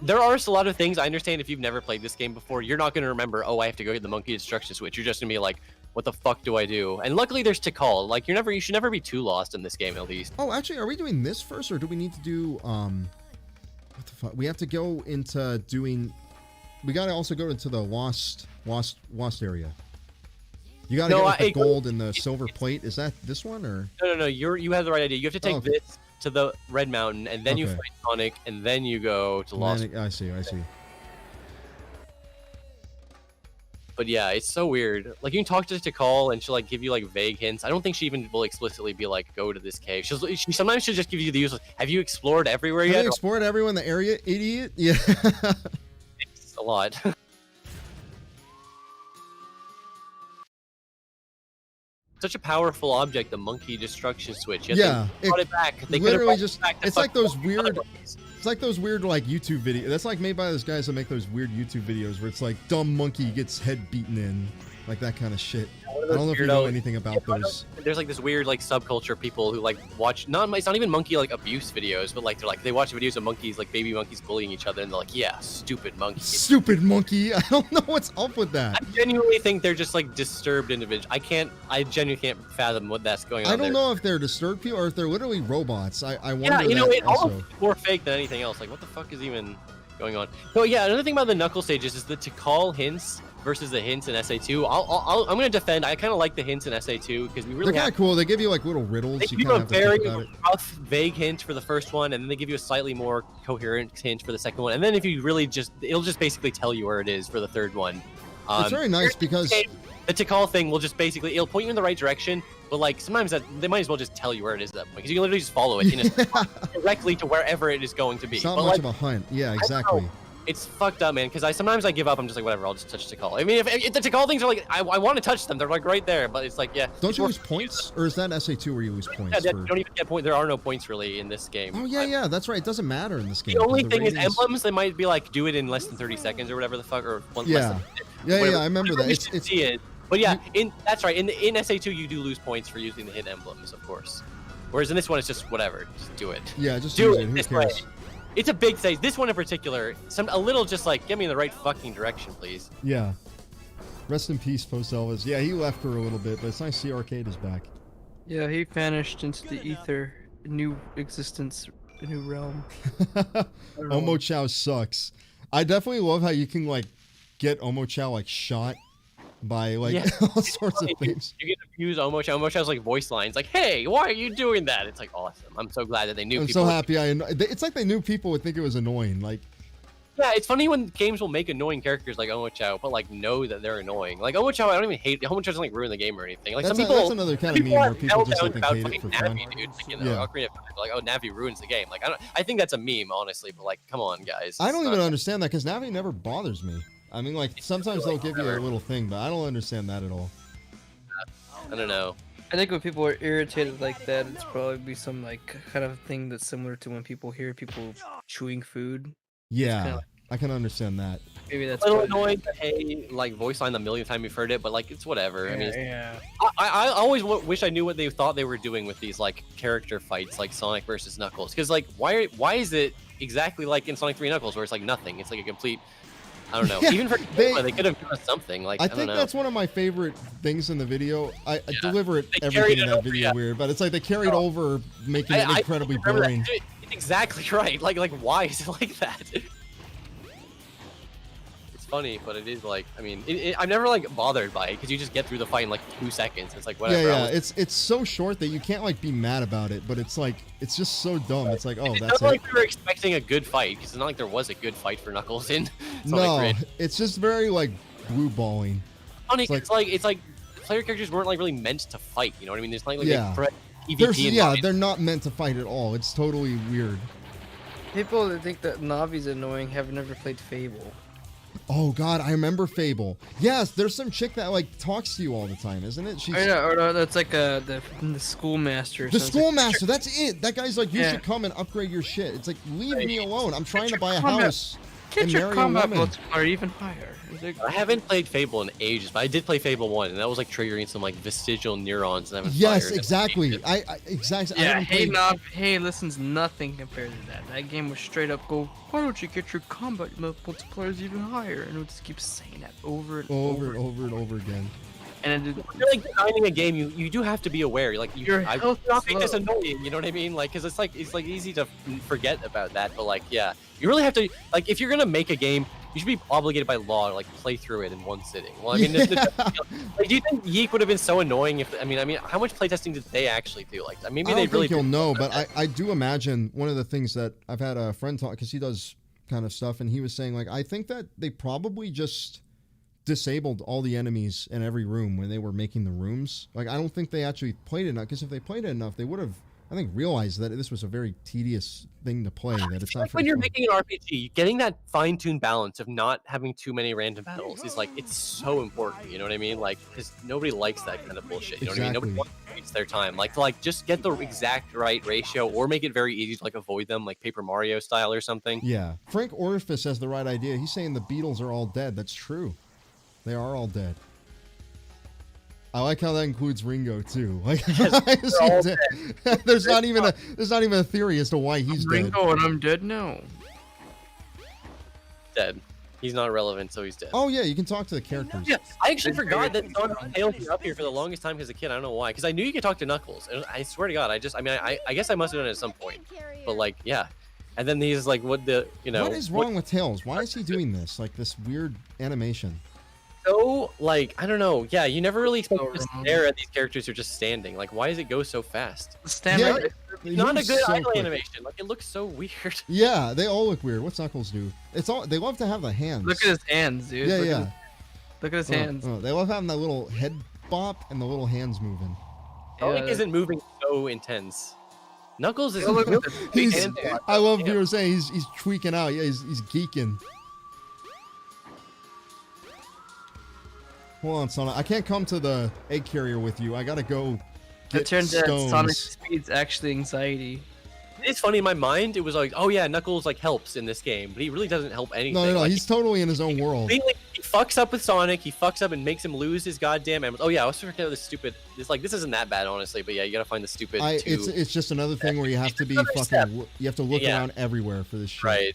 there are a lot of things. I understand if you've never played this game before, you're not going to remember, oh, I have to go get the monkey destruction switch. You're just going to be like, what the fuck do I do? And luckily there's Tikal. Like, you should never be too lost in this game, at least. Oh, actually, are we doing this first, or do we need to do, what the fuck? We have to go into doing, we gotta also go into the Lost area. You gotta get like, the gold and the silver plate. Is that this one, or? No. You have the right idea. You have to take okay. this to the Red Mountain, and then you Okay. fight Sonic, and then you go to Lost. I see. But yeah, it's so weird. Like, you can talk to Tikal, and she'll like give you like vague hints. I don't think she even will explicitly be like, go to this cave. She sometimes she'll just give you the useless. Have you explored everywhere Have yet? you explored everyone in the area, idiot? Yeah. It's a lot. Such a powerful object, the monkey destruction switch. You have to brought it back. They could've literally brought it just, back to it's like fuck those all weird, the other monkeys. it's like those weird like YouTube videos. That's like made by those guys that make those weird YouTube videos where it's like dumb monkey gets head beaten in, like that kind of shit. One of I those don't know if you know weirdo- anything about those. There's like this weird like subculture of people who like watch it's not even monkey like abuse videos, but like they watch videos of monkeys, like baby monkeys bullying each other, and they're like, yeah, stupid monkey. Stupid monkey. I don't know what's up with that. I genuinely think they're just like disturbed individuals. I genuinely can't fathom what that's going on. I don't there. know if they're disturbed people or if they're literally robots. I wonder Yeah, you know, that it also. almost more fake than anything else. Like, what the fuck is even going on? So yeah, another thing about the Knuckle stages is the Tikal hints versus the hints in SA2. I'm gonna defend. I kind of like the hints in SA2 because we They're really kind have. of cool. They give you like little riddles. They You give you kind a of have to very think about it. rough, vague hint for the first one, and then they give you a slightly more coherent hint for the second one. And then if you really it'll just basically tell you where it is for the third one. It's very nice because the Tikal thing will just basically it'll point you in the right direction, but like sometimes they might as well just tell you where it is at that point because you can literally just follow it directly to wherever it is going to be. it's not But, much like, of a hunt. Yeah, exactly. it's fucked up, man. Because sometimes I give up. I'm just like, whatever. I'll just touch Tikal. I mean, if the Tikal things are like, I want to touch them. They're like right there, but it's like, yeah. Don't you lose points, or is that SA2 where you lose points? Yeah, for... you don't even get points. There are no points really in this game. Oh yeah, that's right. It doesn't matter in this game. The only because thing is ratings- emblems. They might be like do it in less than 30 seconds or whatever the fuck, or less Yeah. than Yeah, I remember that. You It's should see it. But yeah, that's right. In SA2, you do lose points for using the hit emblems, of course. Whereas in this one, it's just whatever. Just do it. yeah, just Do use it it. Who this way. cares? It's a big stage. This one in particular, a little just like get me in the right fucking direction, please. Yeah. Rest in peace, Post Elvis. Yeah, he left for a little bit, but it's nice to see Arcade is back. Yeah, he vanished into the ether, a new existence, a new realm. Omo Chow sucks. I definitely love how you can like get Omo Chow like shot by like Yeah. all sorts of things. You get to use Omocha. Omocha has like voice lines like, "Hey, why are you doing that?" It's like awesome. I'm so glad that they knew. I'm people so would- happy. It's like they knew people would think it was annoying. Like, Yeah, it's funny when games will make annoying characters like Omocha, but like know that they're annoying. Like Omocha, I don't even hate. Omocha doesn't like ruin the game or anything. Like that's, some people. that's another kind of meme people where have people just meltdowns like about hate it fucking for fun. Navi, dude. Like, you know, Yeah. Ocarina of Time, like, oh, Navi ruins the game. Like, I think that's a meme, honestly. But like, come on, guys. I It's don't not- even understand that because Navi never bothers me. I mean, like sometimes they'll give you a little thing, but I don't understand that at all. I don't know. I think when people are irritated like that, it's probably some like kind of thing that's similar to when people hear people chewing food. Yeah, kinda I can understand that. Maybe that's A little probably- annoyed that hey, like voice line the millionth time you've heard it, but like it's whatever. I mean, yeah. I always wish I knew what they thought they were doing with these like character fights, like Sonic versus Knuckles. Because like, why is it exactly like in Sonic 3 Knuckles, where it's like nothing? It's like a complete. I don't know. Yeah, Even for they- they could have given us something. Like I don't think know. that's one of my favorite things in the video. I deliver it They everything carried in it that over, video yeah. weird, but it's like they carried over, making it I incredibly remember that. boring. Dude, it's exactly right. Like why is it like that? It's funny, but it is like I mean, I'm never like bothered by it because you just get through the fight in like 2 seconds. It's like whatever. Yeah, it's so short that you can't like be mad about it, but it's like it's just so dumb. It's like, oh, It's that's not it. like we were expecting a good fight because it's not like there was a good fight for Knuckles in Sonic No, Ridge. it's just very like blue balling. Funny, It's like- it's like player characters weren't like really meant to fight. You know what I mean? There's not like Yeah. a threat PvP There's in yeah, mind. they're not meant to fight at all. It's totally weird. People that think that Navi's annoying have never played Fable. Oh God, I remember Fable. Yes, there's some chick that like talks to you all the time, isn't it? She's Or no, that's like the schoolmaster. the so it's like, schoolmaster. That's it. That guy's like, you Yeah. should come and upgrade your shit. It's like, leave me alone. I'm trying to your buy a combat- house Get and your marry a combat woman. multiplier even higher. It's like, I haven't played Fable in ages, but I did play Fable 1, and that was like triggering some like vestigial neurons that haven't Yes, fired. exactly. I exactly. I yeah, haven't hey played- Nav, hey listen's nothing compared to that. That game was straight up go, why don't you get your combat multipliers even higher? And it would just keep saying that over and over over. and over and over again. And it, When you're like designing a game, you do have to be aware. You're like Your I health not is make this low. annoying. You know what I mean? Like, cause it's like easy to forget about that. But like, yeah, you really have to like if you're gonna make a game, you should be obligated by law to like play through it in one sitting. Well, I mean, like, do you think Yeek would have been so annoying if I mean, how much playtesting did they actually do? Like, maybe I they don't really. think you'll did know, something but like that. I do imagine one of the things that I've had a friend talk because he does kind of stuff, and he was saying like I think that they probably just disabled all the enemies in every room when they were making the rooms. Like I don't think they actually played it enough because if they played it enough, they would have I think realized that this was a very tedious thing to play. That it's not Like for when you're fun. making an RPG, getting that fine-tuned balance of not having too many random battles is like it's so important. You know what I mean? Like, because nobody likes that kind of bullshit. You know what I mean? Nobody Exactly. wants to waste their time. Like just get the exact right ratio, or make it very easy to like avoid them, like Paper Mario style or something. Yeah, Frank Orifice has the right idea. He's saying the Beatles are all dead. That's true. They are all dead. I like how that includes Ringo too. Like, all there's not even a theory as to why he's dead. Ringo and I'm dead now. Dead. He's not relevant, so he's dead. Oh yeah, you can talk to the characters. Yeah, I actually forgot that Sonic and Tails were up here for the longest time as a kid. I don't know why, because I knew you could talk to Knuckles, and I swear to God, I guess I must have done it at some point. But like, yeah, and then he's like, what the, you know, What is wrong with Tails? Why is he doing this? Like this weird animation. so like, I don't know. Yeah, you never really expect So to wrong. stare at these characters who are just standing. Like, why does it go so fast? Stand Yeah. right. It Not a moves good so idle quick. animation. Like, it looks so weird. Yeah, they all look weird. What's Knuckles do? It's all they love to have the hands. Look at his hands, dude. Yeah, look yeah. At his, look at his Oh, hands. oh, they love having that little head bop and the little hands moving. Sonic Yeah. isn't moving so intense. Knuckles is. Oh, look at the big He's. hands. I love Yeah. you were saying he's tweaking out. Yeah, he's geeking. Hold on, Sonic. I can't come to the egg carrier with you. I gotta go. It Get turns out stones. Sonic Speed's actually anxiety. It's funny in my mind. It was like, oh yeah, Knuckles like helps in this game, but he really doesn't help anything. No, Like, he's totally in his own world. he fucks up with Sonic. He fucks up and makes him lose his goddamn emerald. Oh yeah, I was forgetting about this stupid. This isn't that bad honestly, but yeah, you gotta find the stupid. It's just another thing where you have to be another step. fucking. You have to look Yeah. around everywhere for this shit. Right.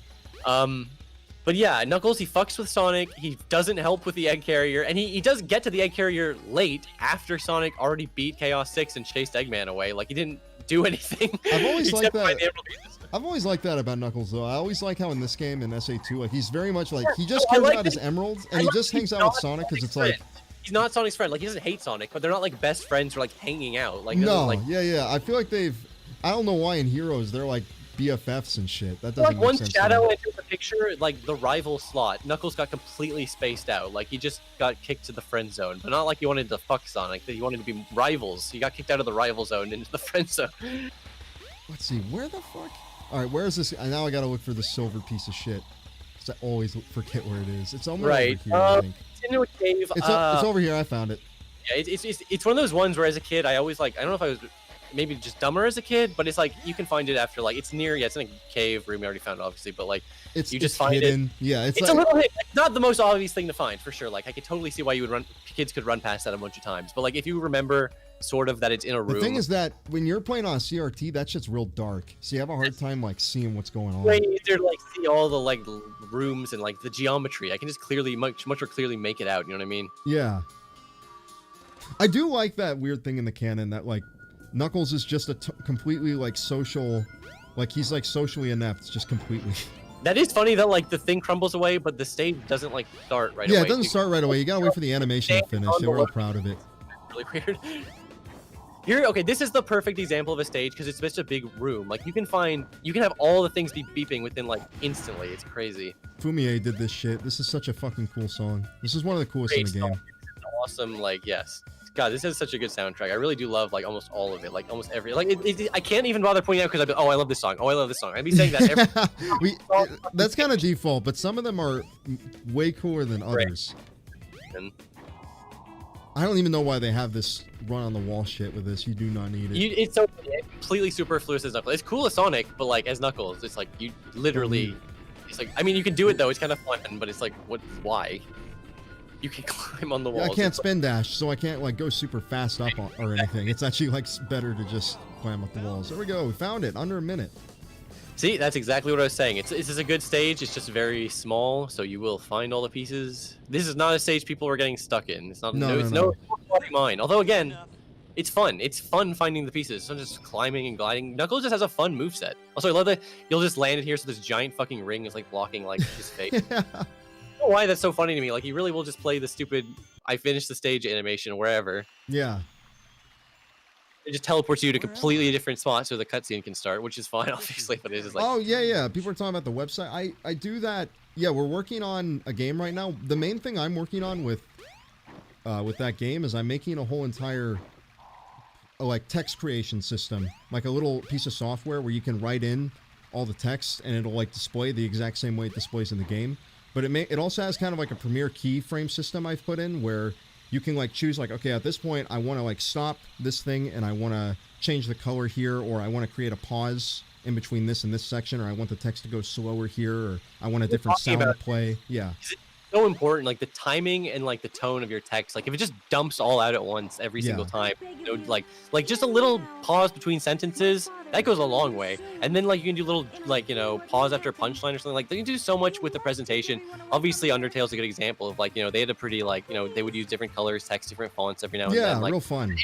But yeah, Knuckles, he fucks with Sonic. He doesn't help with the egg carrier, and he does get to the egg carrier late after Sonic already beat Chaos 6 and chased Eggman away. Like he didn't do anything. I've always liked except find that. the Emerald Pieces. I've always liked that about Knuckles, though. I always like how in this game in SA2, like he's very much like he just I cares like about his that- emeralds I and he like just he's hangs out with not Sonic because it's Sonic's like he's not Sonic's friend. Like he doesn't hate Sonic, but they're not like best friends or like hanging out. Like it doesn't, No, like yeah. I feel like I don't know why in Heroes they're like BFFs and shit. That doesn't like make once sense. to Shadow me. entered the picture, like the rival slot, Knuckles got completely spaced out. Like he just got kicked to the friend zone, but not like he wanted to fuck Sonic. That he wanted to be rivals. He got kicked out of the rival zone into the friend zone. Let's see, where the fuck? All right, where is this? Now I gotta look for the silver piece of shit. 'Cause I always forget where it is. It's somewhere Right. over here, I think. It's into a cave. It's over here. I found it. Yeah, it's one of those ones where as a kid I always like, I don't know if I was maybe just dumber as a kid, but it's like you can find it after like it's near, yeah, it's in a cave room. We already found it obviously, but like It's you just it's find it. hidden. Yeah, it's It's like, a little hit. It's not the most obvious thing to find for sure. Like I could totally see why you would kids could run past that a bunch of times. But like if you remember sort of that it's in a room. the thing is that when you're playing on a CRT, that shit's real dark. So you have a hard time like seeing what's going on. way easier to like see all the like rooms and like the geometry. I can just clearly much more clearly make it out. You know what I mean? Yeah. I do like that weird thing in the canon that like Knuckles is just a completely like social, like he's like socially inept, just completely. That is funny that like the thing crumbles away, but the stage doesn't like start right Yeah, away. it doesn't start right away. You gotta wait for the animation to finish. They were all proud of it. Really weird. Here, okay, this is the perfect example of a stage because it's such a big room. Like you can have all the things be beeping within like instantly. It's crazy. Fumie did this shit. This is such a fucking cool song. This is one of the coolest in Great the game. song. It's awesome. Like yes, God, this is such a good soundtrack. I really do love like almost all of it. Like almost every like I can't even bother pointing out because I'd be, oh, I love this song. Oh, I love this song. I'd be saying that every. That's kind of default, but some of them are way cooler than others. And I don't even know why they have this run on the wall shit with this. You do not need it. it's so completely superfluous as Knuckles. It's cool as Sonic, but like as Knuckles, it's like you literally. It's like I mean you can do it though. It's kind of fun, but it's like what? Why? You can climb on the Yeah, walls. I can't It's spin dash, so I can't like go super fast up or anything. It's actually like better to just climb up the walls. There we go. We found it under a minute. See, that's exactly what I was saying. It's just a good stage. It's just very small, so you will find all the pieces. This is not a stage people are getting stuck in. It's not. No. No mine. Although again, it's fun. It's fun finding the pieces. It's not just climbing and gliding. Knuckles just has a fun moveset. Also, I love that you'll just land it here, so this giant fucking ring is like blocking like his face. I don't know why that's so funny to me. Like he really will just play the stupid "I finished the stage" animation wherever. Yeah. It just teleports you to completely different spots so the cutscene can start, which is fine, obviously. But it's just like Oh yeah. People are talking about the website. I do that. Yeah, we're working on a game right now. The main thing I'm working on with that game is I'm making a whole entire like text creation system, like a little piece of software where you can write in all the text and it'll like display the exact same way it displays in the game. But it also has kind of like a Premiere keyframe system I've put in where you can like choose like, okay, at this point I want to like stop this thing and I want to change the color here, or I want to create a pause in between this and this section, or I want the text to go slower here, or I want a different talking sound to about- play. Yeah. so important, like the timing and like the tone of your text. Like if it just dumps all out at once every Yeah. single time, you know, like just a little pause between sentences, that goes a long way. And then like you can do little like, you know, pause after a punchline or something. Like they can do so much with the presentation. Obviously Undertale's a good example of like, you know, they had a pretty like, you know, they would use different colors, text, different fonts every now and Yeah, then. Like real fun.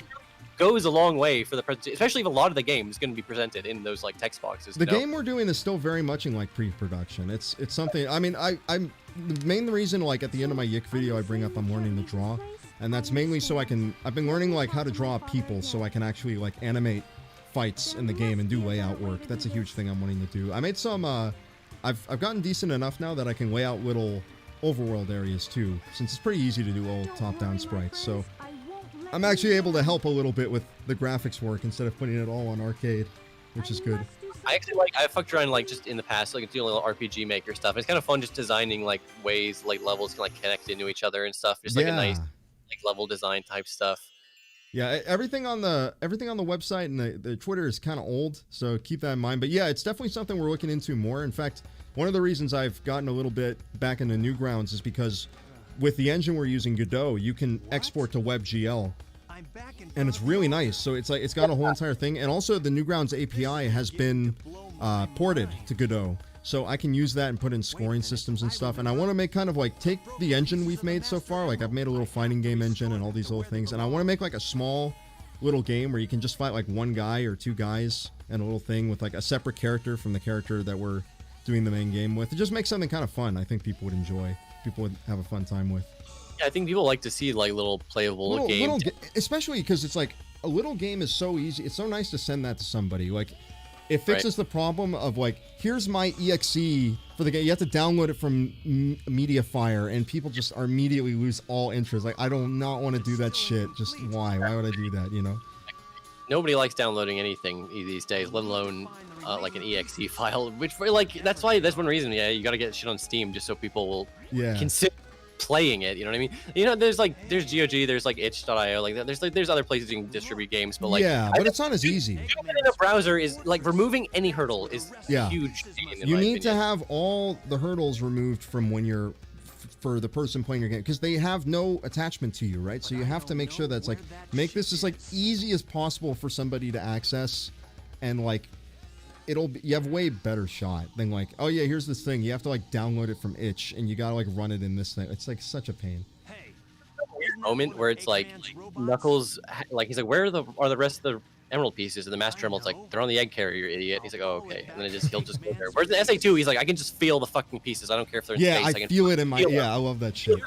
goes a long way for the presentation, especially if a lot of the game is going to be presented in those like text boxes. The you know? game we're doing is still very much in like pre-production. It's something. I mean, I'm the main reason like at the end of my Yick video I bring up I'm learning to draw, and that's mainly so I've been learning like how to draw people so I can actually like animate fights in the game and do layout work. That's a huge thing I'm wanting to do. I made some. I've gotten decent enough now that I can lay out little overworld areas too, since it's pretty easy to do all top-down sprites. So I'm actually able to help a little bit with the graphics work instead of putting it all on arcade, which is good. I actually like, I fucked around like just in the past, like doing a little RPG Maker stuff. It's kind of fun just designing like ways like levels can like connect into each other and stuff. Just like a nice like level design type stuff. Yeah, everything on the website and the Twitter is kind of old, so keep that in mind. But yeah, it's definitely something we're looking into more. In fact, one of the reasons I've gotten a little bit back into Newgrounds is because with the engine we're using, Godot, you can export to WebGL, and it's really nice. So it's like it's got a whole entire thing, and also the Newgrounds API has been ported to Godot, so I can use that and put in scoring systems and stuff. And I want to make kind of like take the engine we've made so far, like I've made a little fighting game engine and all these little things, and I want to make like a small little game where you can just fight like one guy or two guys and a little thing with like a separate character from the character that we're doing the main game with. It just makes something kind of fun. I think people would enjoy. people would have a fun time with. Yeah, I think people like to see like little playable games. Especially because it's like a little game is so easy. It's so nice to send that to somebody. Like, it fixes the problem of like, here's my exe for the game. You have to download it from Mediafire, and people just immediately lose all interest. Like, I do not want to do that shit. Just why? Why would I do that? You know? Nobody likes downloading anything these days, let alone like an exe file. Which like that's one reason. Yeah, you got to get shit on Steam just so people will consider playing it. You know what I mean? You know, there's GOG, there's like itch.io, like there's other places you can distribute games, but like but it's not as easy. Doing it in a browser is like removing any hurdle is huge. You need to have all the hurdles removed from when you're for the person playing your game, because they have no attachment to you, right? So you have to make sure that's like, make this as like easy as possible for somebody to access, and like you have way better shot than like, oh yeah, here's this thing, you have to like download it from itch and you gotta like run it in this thing. It's like such a pain. Weird moment where it's like Knuckles, like he's like, where are the rest of the emerald pieces? And the Master Emerald's like, they're on the egg carrier, you idiot. He's like, oh okay, and then he'll just go there. Whereas the SA2, he's like, I can just feel the fucking pieces. I don't care if they're in space. I feel it in my I love that shit.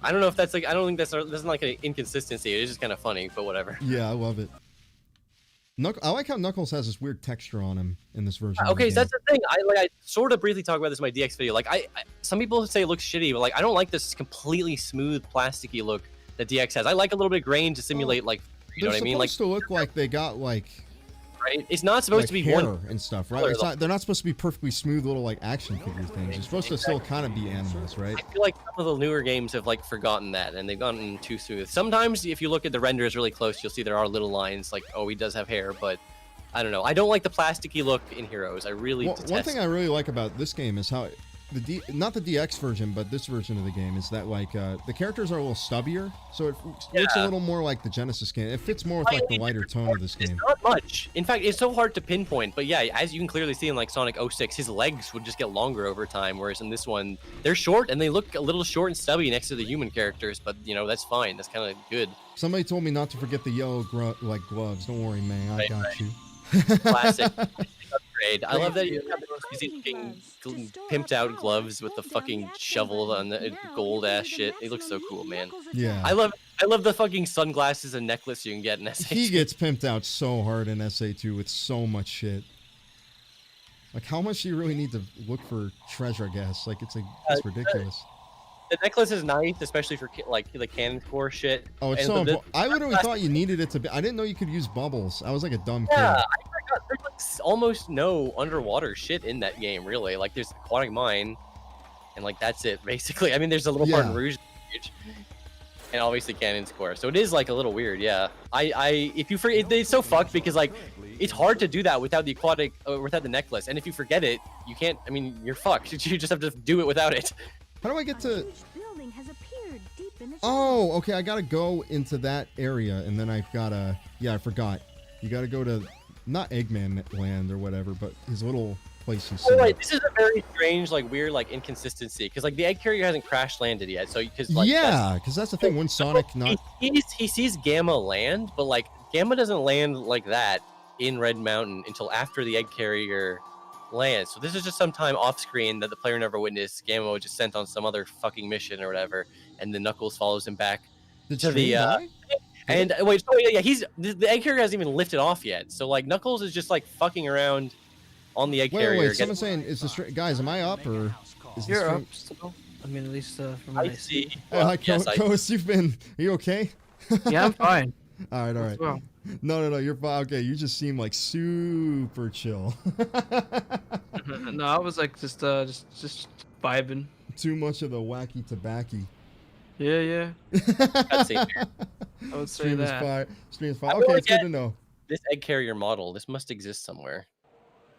I don't know if that's like, I don't think that's like an inconsistency. It's just kind of funny, but whatever. Yeah, I love it. I like how Knuckles has this weird texture on him in this version. Okay, so that's the thing. I sort of briefly talk about this in my DX video. Like, I some people say it looks shitty, but like I don't like this completely smooth, plasticky look that DX has. I like a little bit of grain to simulate like, you know what I mean? Like, to look like they got like. Right? It's not supposed like to be hair one and stuff, right? It's not, they're not supposed to be perfectly smooth little like action figure things. They're supposed to still kind of be animals, right? I feel like some of the newer games have like forgotten that, and they've gotten too smooth. Sometimes if you look at the renders really close, you'll see there are little lines like, oh, he does have hair, but I don't know. I don't like the plasticky look in Heroes. I really detest one thing I really like about this game is how not the DX version, but this version of the game is that like the characters are a little stubbier, so it looks a little more like the Genesis game. It fits more with like the lighter tone of this game. It's not much. In fact, it's so hard to pinpoint. But yeah, as you can clearly see in like Sonic 06, his legs would just get longer over time, whereas in this one, they're short and they look a little short and stubby next to the human characters. But you know, that's fine. That's kind of good. Somebody told me not to forget the yellow gloves. Don't worry, man. I got you. Classic. Upgrade. I love that you have these fucking pimped out gloves with the fucking shovel on the gold ass shit. It looks so cool, man. Yeah. I love the fucking sunglasses and necklace you can get in SA2. He gets pimped out so hard in SA2 with so much shit. Like, how much do you really need to look for treasure, I guess? Like, it's ridiculous. The necklace is nice, especially for like the cannon core shit. Oh, it's so important. I literally thought you needed it to be. I didn't know you could use bubbles. I was like a dumb kid. Yeah, I forgot. There's like almost no underwater shit in that game, really. Like there's Aquatic Mine, and like that's it, basically. I mean, there's a little part in Rouge, and obviously Cannon's Core. So it is like a little weird, yeah. If you forget, it's so fucked because like it's hard to do that without the aquatic, without the necklace. And if you forget it, you can't. I mean, you're fucked. You just have to do it without it. How do I get to... Oh, okay, I gotta go into that area, and then I've gotta... Yeah, I forgot. You gotta go to, not Eggman Land or whatever, but his little place you see. Oh, wait, this is a very strange, like, weird, like, inconsistency, because, like, the egg carrier hasn't crash landed yet, so, because, like... Yeah, because that's the thing, when Sonic not... He sees Gamma land, but, like, Gamma doesn't land like that in Red Mountain until after the egg carrier... land. So this is just some time off screen that the player never witnessed. Gamma was just sent on some other fucking mission or whatever, and then Knuckles follows him back to the and wait, so yeah, the egg carrier hasn't even lifted off yet. So like Knuckles is just like fucking around on the egg carrier. Wait, someone's saying is the guys, am I up or is you're up still? I mean, at least from what I see. Hi, Coast, are you okay? Yeah, I'm fine. All right. Well. No, you're fine. Okay, you just seem like super chill. No, I was like just vibing. Too much of the wacky tobacco. Yeah. I would say that. Stream is fire. Okay, it's good to know. This egg carrier model, this must exist somewhere.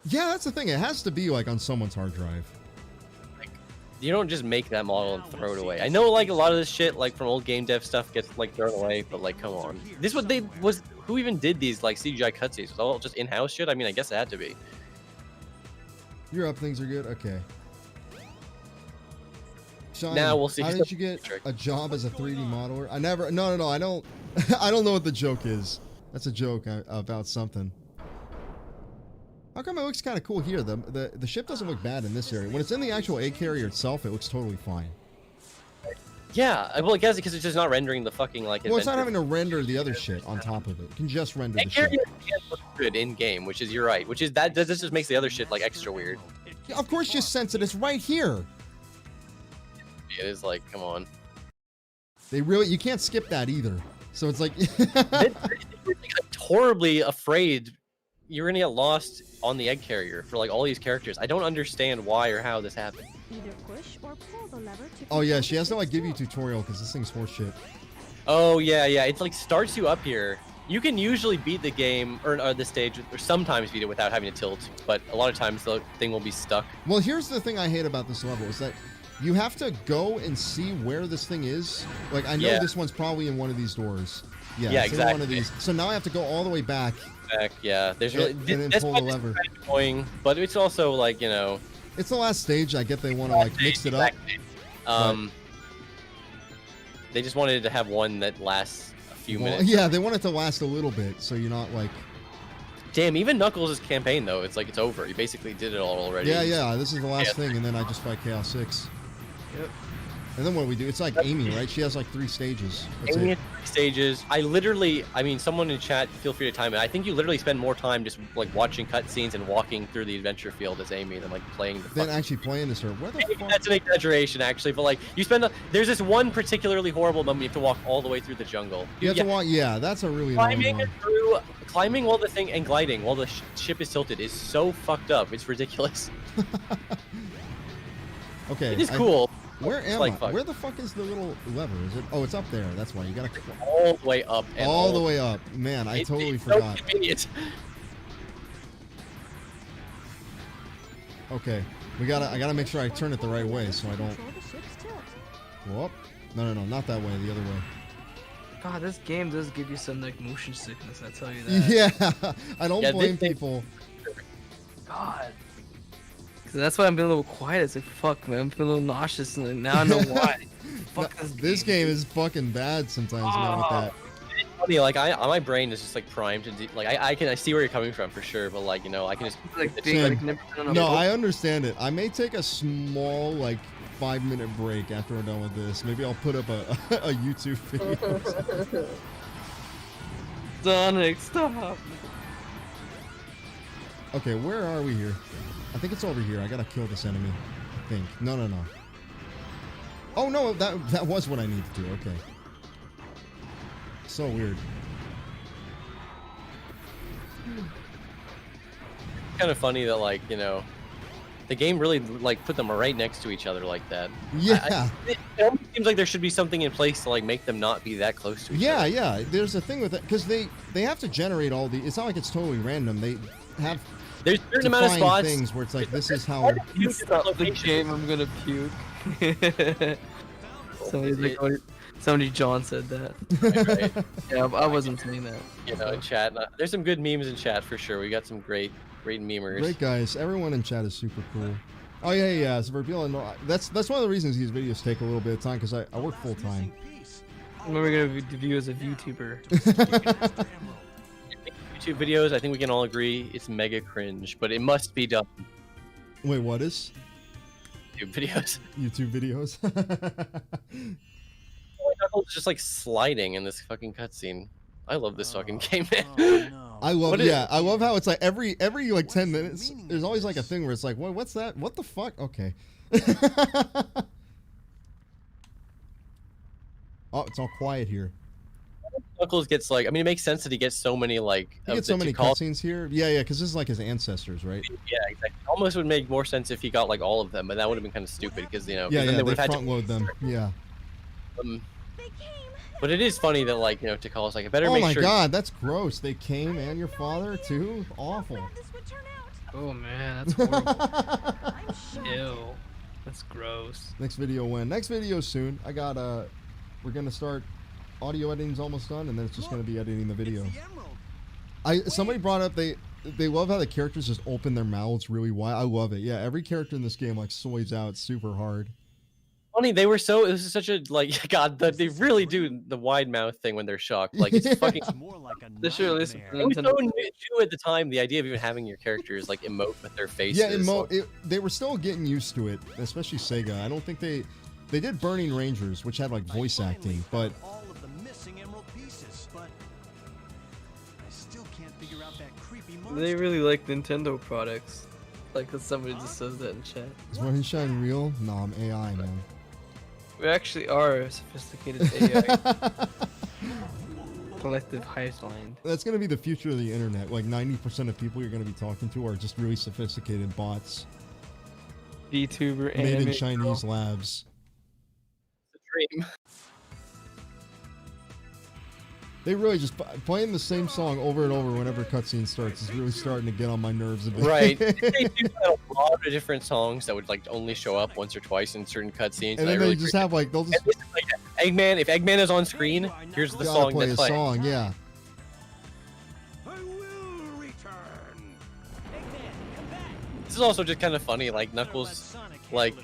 Yeah, that's the thing. It has to be like on someone's hard drive. You don't just make that model and throw it away. I know like a lot of this shit like from old game dev stuff gets like thrown away, but like come on. This who even did these like CGI cutscenes? Was it all just in-house shit? I mean, I guess it had to be. You're up, things are good? Okay. Sean, now we'll see. How did you get a job as a 3D modeler? I don't I don't know what the joke is. That's a joke about something. How come it looks kind of cool here? The ship doesn't look bad in this area. When it's in the actual egg carrier itself, it looks totally fine. Yeah, well, I guess because it's just not rendering the fucking like. Well, it's not adventure. having to render the other shit on top of it. It can just render the Egg shit. carrier can look good in game, which is you're right. Which is that this just makes the other shit like extra weird. Yeah, of course, just sense it. It's right here. It is like, come on. They really, you can't skip that either. So it's like, You're horribly afraid you're gonna get lost on the egg carrier for like all these characters. I don't understand why or how this happened. Either push or pull the lever to oh yeah, she has to like give you a tutorial because this thing's horseshit. Oh yeah, yeah. It's like starts you up here. You can usually beat the game or the stage, or sometimes beat it without having to tilt, but a lot of times the thing will be stuck. Well, here's the thing I hate about this level is that you have to go and see where this thing is. Like I know Yeah. this one's probably in one of these doors. Yeah, Yeah, it's in one of exactly. these. So now I have to go all the way back. Back, yeah. There's really And then that's pull why the this is lever. kind of annoying, but it's also like It's the last stage. I get they want to like mix it up. Exactly. They just wanted to have one that lasts a few Well, minutes. yeah, they want it to last a little bit, so you're not like. Damn, even Knuckles' campaign though, it's like it's over. You basically did it all already. Yeah, yeah. This is the last Yeah. thing, and then I just fight Chaos 6. Yep. And then what do we do? It's like Amy, right? She has like 3 stages. That's Amy it. had 3 stages. I mean, someone in chat, feel free to time it. I think you literally spend more time just like watching cutscenes and walking through the adventure field as Amy than like playing the. Then fucking- actually playing this her. Where the Maybe fuck? that's an exaggeration, actually, but like you spend. There's this one particularly horrible moment. You have to walk all the way through the jungle. You have Yeah, to walk. Yeah, that's a really annoying climbing one. through, climbing while the thing and gliding while the ship is tilted is so fucked up. It's ridiculous. Okay. It is I- cool. Where am like I? fuck. Where the fuck is the little lever? Is it? Oh, it's up there. That's why you gotta. All the way up. And All the way up. Man, I It's totally so forgot. convenient. Okay, I gotta make sure I turn it the right way so I don't. control the ship's tilt. Whoop. No, not that way. The other way. God, this game does give you some like motion sickness. I tell you that. Yeah, I don't Yeah, blame this- people. God. 'Cause that's why I'm being a little quiet. It's like fuck, man. I'm feeling a little nauseous, and now I know why. Fuck This game is fucking bad sometimes, man. With that. Funny, like my brain is just like primed to like I see where you're coming from for sure, but like I can just Like Same. like never been on a No, boat. I understand it. I may take a small like 5-minute break after we're done with this. Maybe I'll put up a a YouTube video. Sonic, stop. Okay, where are we here? I think it's over here. I gotta kill this enemy. I think. No. Oh no, that was what I need to do. Okay. So weird. kind of funny that like the game really like put them right next to each other like that. Yeah. It almost seems like there should be something in place to like make them not be that close to each Yeah, other. yeah. There's a thing with it because they have to generate all the. It's not like it's totally random. They have There's a certain amount of defined spots. things where it's like this is how. You stop the game. I'm gonna puke. Somebody John said that. Right, Yeah, I wasn't saying that. in chat. There's some good memes in chat for sure. We got some great memers. Great guys. Everyone in chat is super cool. Oh yeah. So Verbila, no, that's one of the reasons these videos take a little bit of time because I work full time. When we're gonna view as a VTuber. YouTube videos, I think we can all agree it's mega cringe, but it must be done. Wait, what is YouTube videos. YouTube videos? Knuckles just like sliding in this fucking cutscene. I love this fucking game, man. I love What is- I love how it's like every like 10 minutes there's always like a thing where it's like what's that? What the fuck? Okay. Oh, it's all quiet here. Knuckles gets like, I mean, it makes sense that he gets so many like. He of gets the so many Tikal- cutscenes here. Yeah, because this is like his ancestors, right? Yeah, exactly. Almost would make more sense if he got like all of them, but that would have been kind of stupid because Yeah, then they they would have had front load them. Yeah. to. They came. But it is funny that like Tikal's like, I better Oh make my sure. god, that's gross. They came and your father too? Awful. How this would turn out. Oh man, that's horrible. I'm shocked. Ew. That's gross. Next video when? Next video soon. I got we're gonna start audio editing's almost done and then it's just gonna be editing the video. Somebody brought up they love how the characters just open their mouths really wide. I love it. Yeah, every character in this game like sways out super hard. Funny, it was such a like God, they really do the wide mouth thing when they're shocked. Like it's fucking. More like a They should release nightmare. It was so new at the time. The idea of even having your characters like emote with their faces. Yeah, like- they were still getting used to it, especially Sega. I don't think they They did Burning Rangers, which had like voice acting, but all of the missing emerald pieces, but I still can't figure out that creepy monster. They really like Nintendo products. Like that somebody just says that in chat. is Moonshine real? No, I'm AI, man. We actually are a sophisticated AI collective hive mind. That's gonna be the future of the internet. Like 90% of people you're gonna be talking to are just really sophisticated bots VTuber made in anime Chinese girl. labs. It's a dream. They really just playing the same song over and over whenever a cutscene starts is really starting to get on my nerves a bit. Right. They do a lot of different songs that would like only show up once or twice in certain cutscenes. And then they just have like they'll just And this is like Eggman. If Eggman is on screen, here's the gotta song play a that's playing. song, yeah. I will return. Eggman, come back. This is also just kind of funny. Like Knuckles, like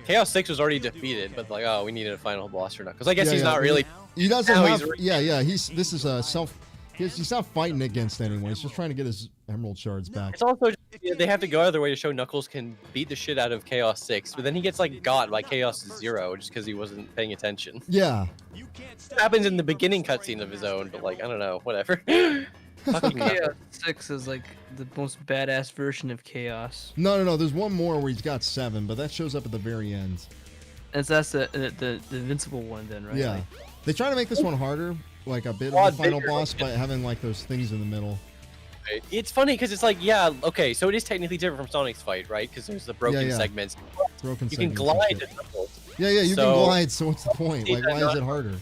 Chaos 6 was already defeated, but like, oh, we needed a final boss for Knuckles. I guess Yeah, he's yeah. not really. He doesn't Now have. he's Yeah. This is a self. He's not fighting against anyone. He's just trying to get his emerald shards back. It's also just, they have to go out of their way to show Knuckles can beat the shit out of Chaos 6, but then he gets like got by Chaos 0 just because he wasn't paying attention. Yeah. You can't It stop happens in the beginning cutscene of his own, but like I don't know, whatever. Fucking Knuckles. Chaos 6 is like the most badass version of Chaos. No. There's one more where he's got 7, but that shows up at the very end. And so that's the invincible one then, right? Yeah. Like, They try to make this one harder, like a bit of Lot the final bigger, boss, like, by having like those things in the middle. It's funny because it's like, yeah, okay, so it is technically different from Sonic's fight, right? Because there's the broken yeah. segments. Broken You can segments and glide shit. to Knuckles. Yeah, you can So- glide. So what's the point? Like, why is it harder? You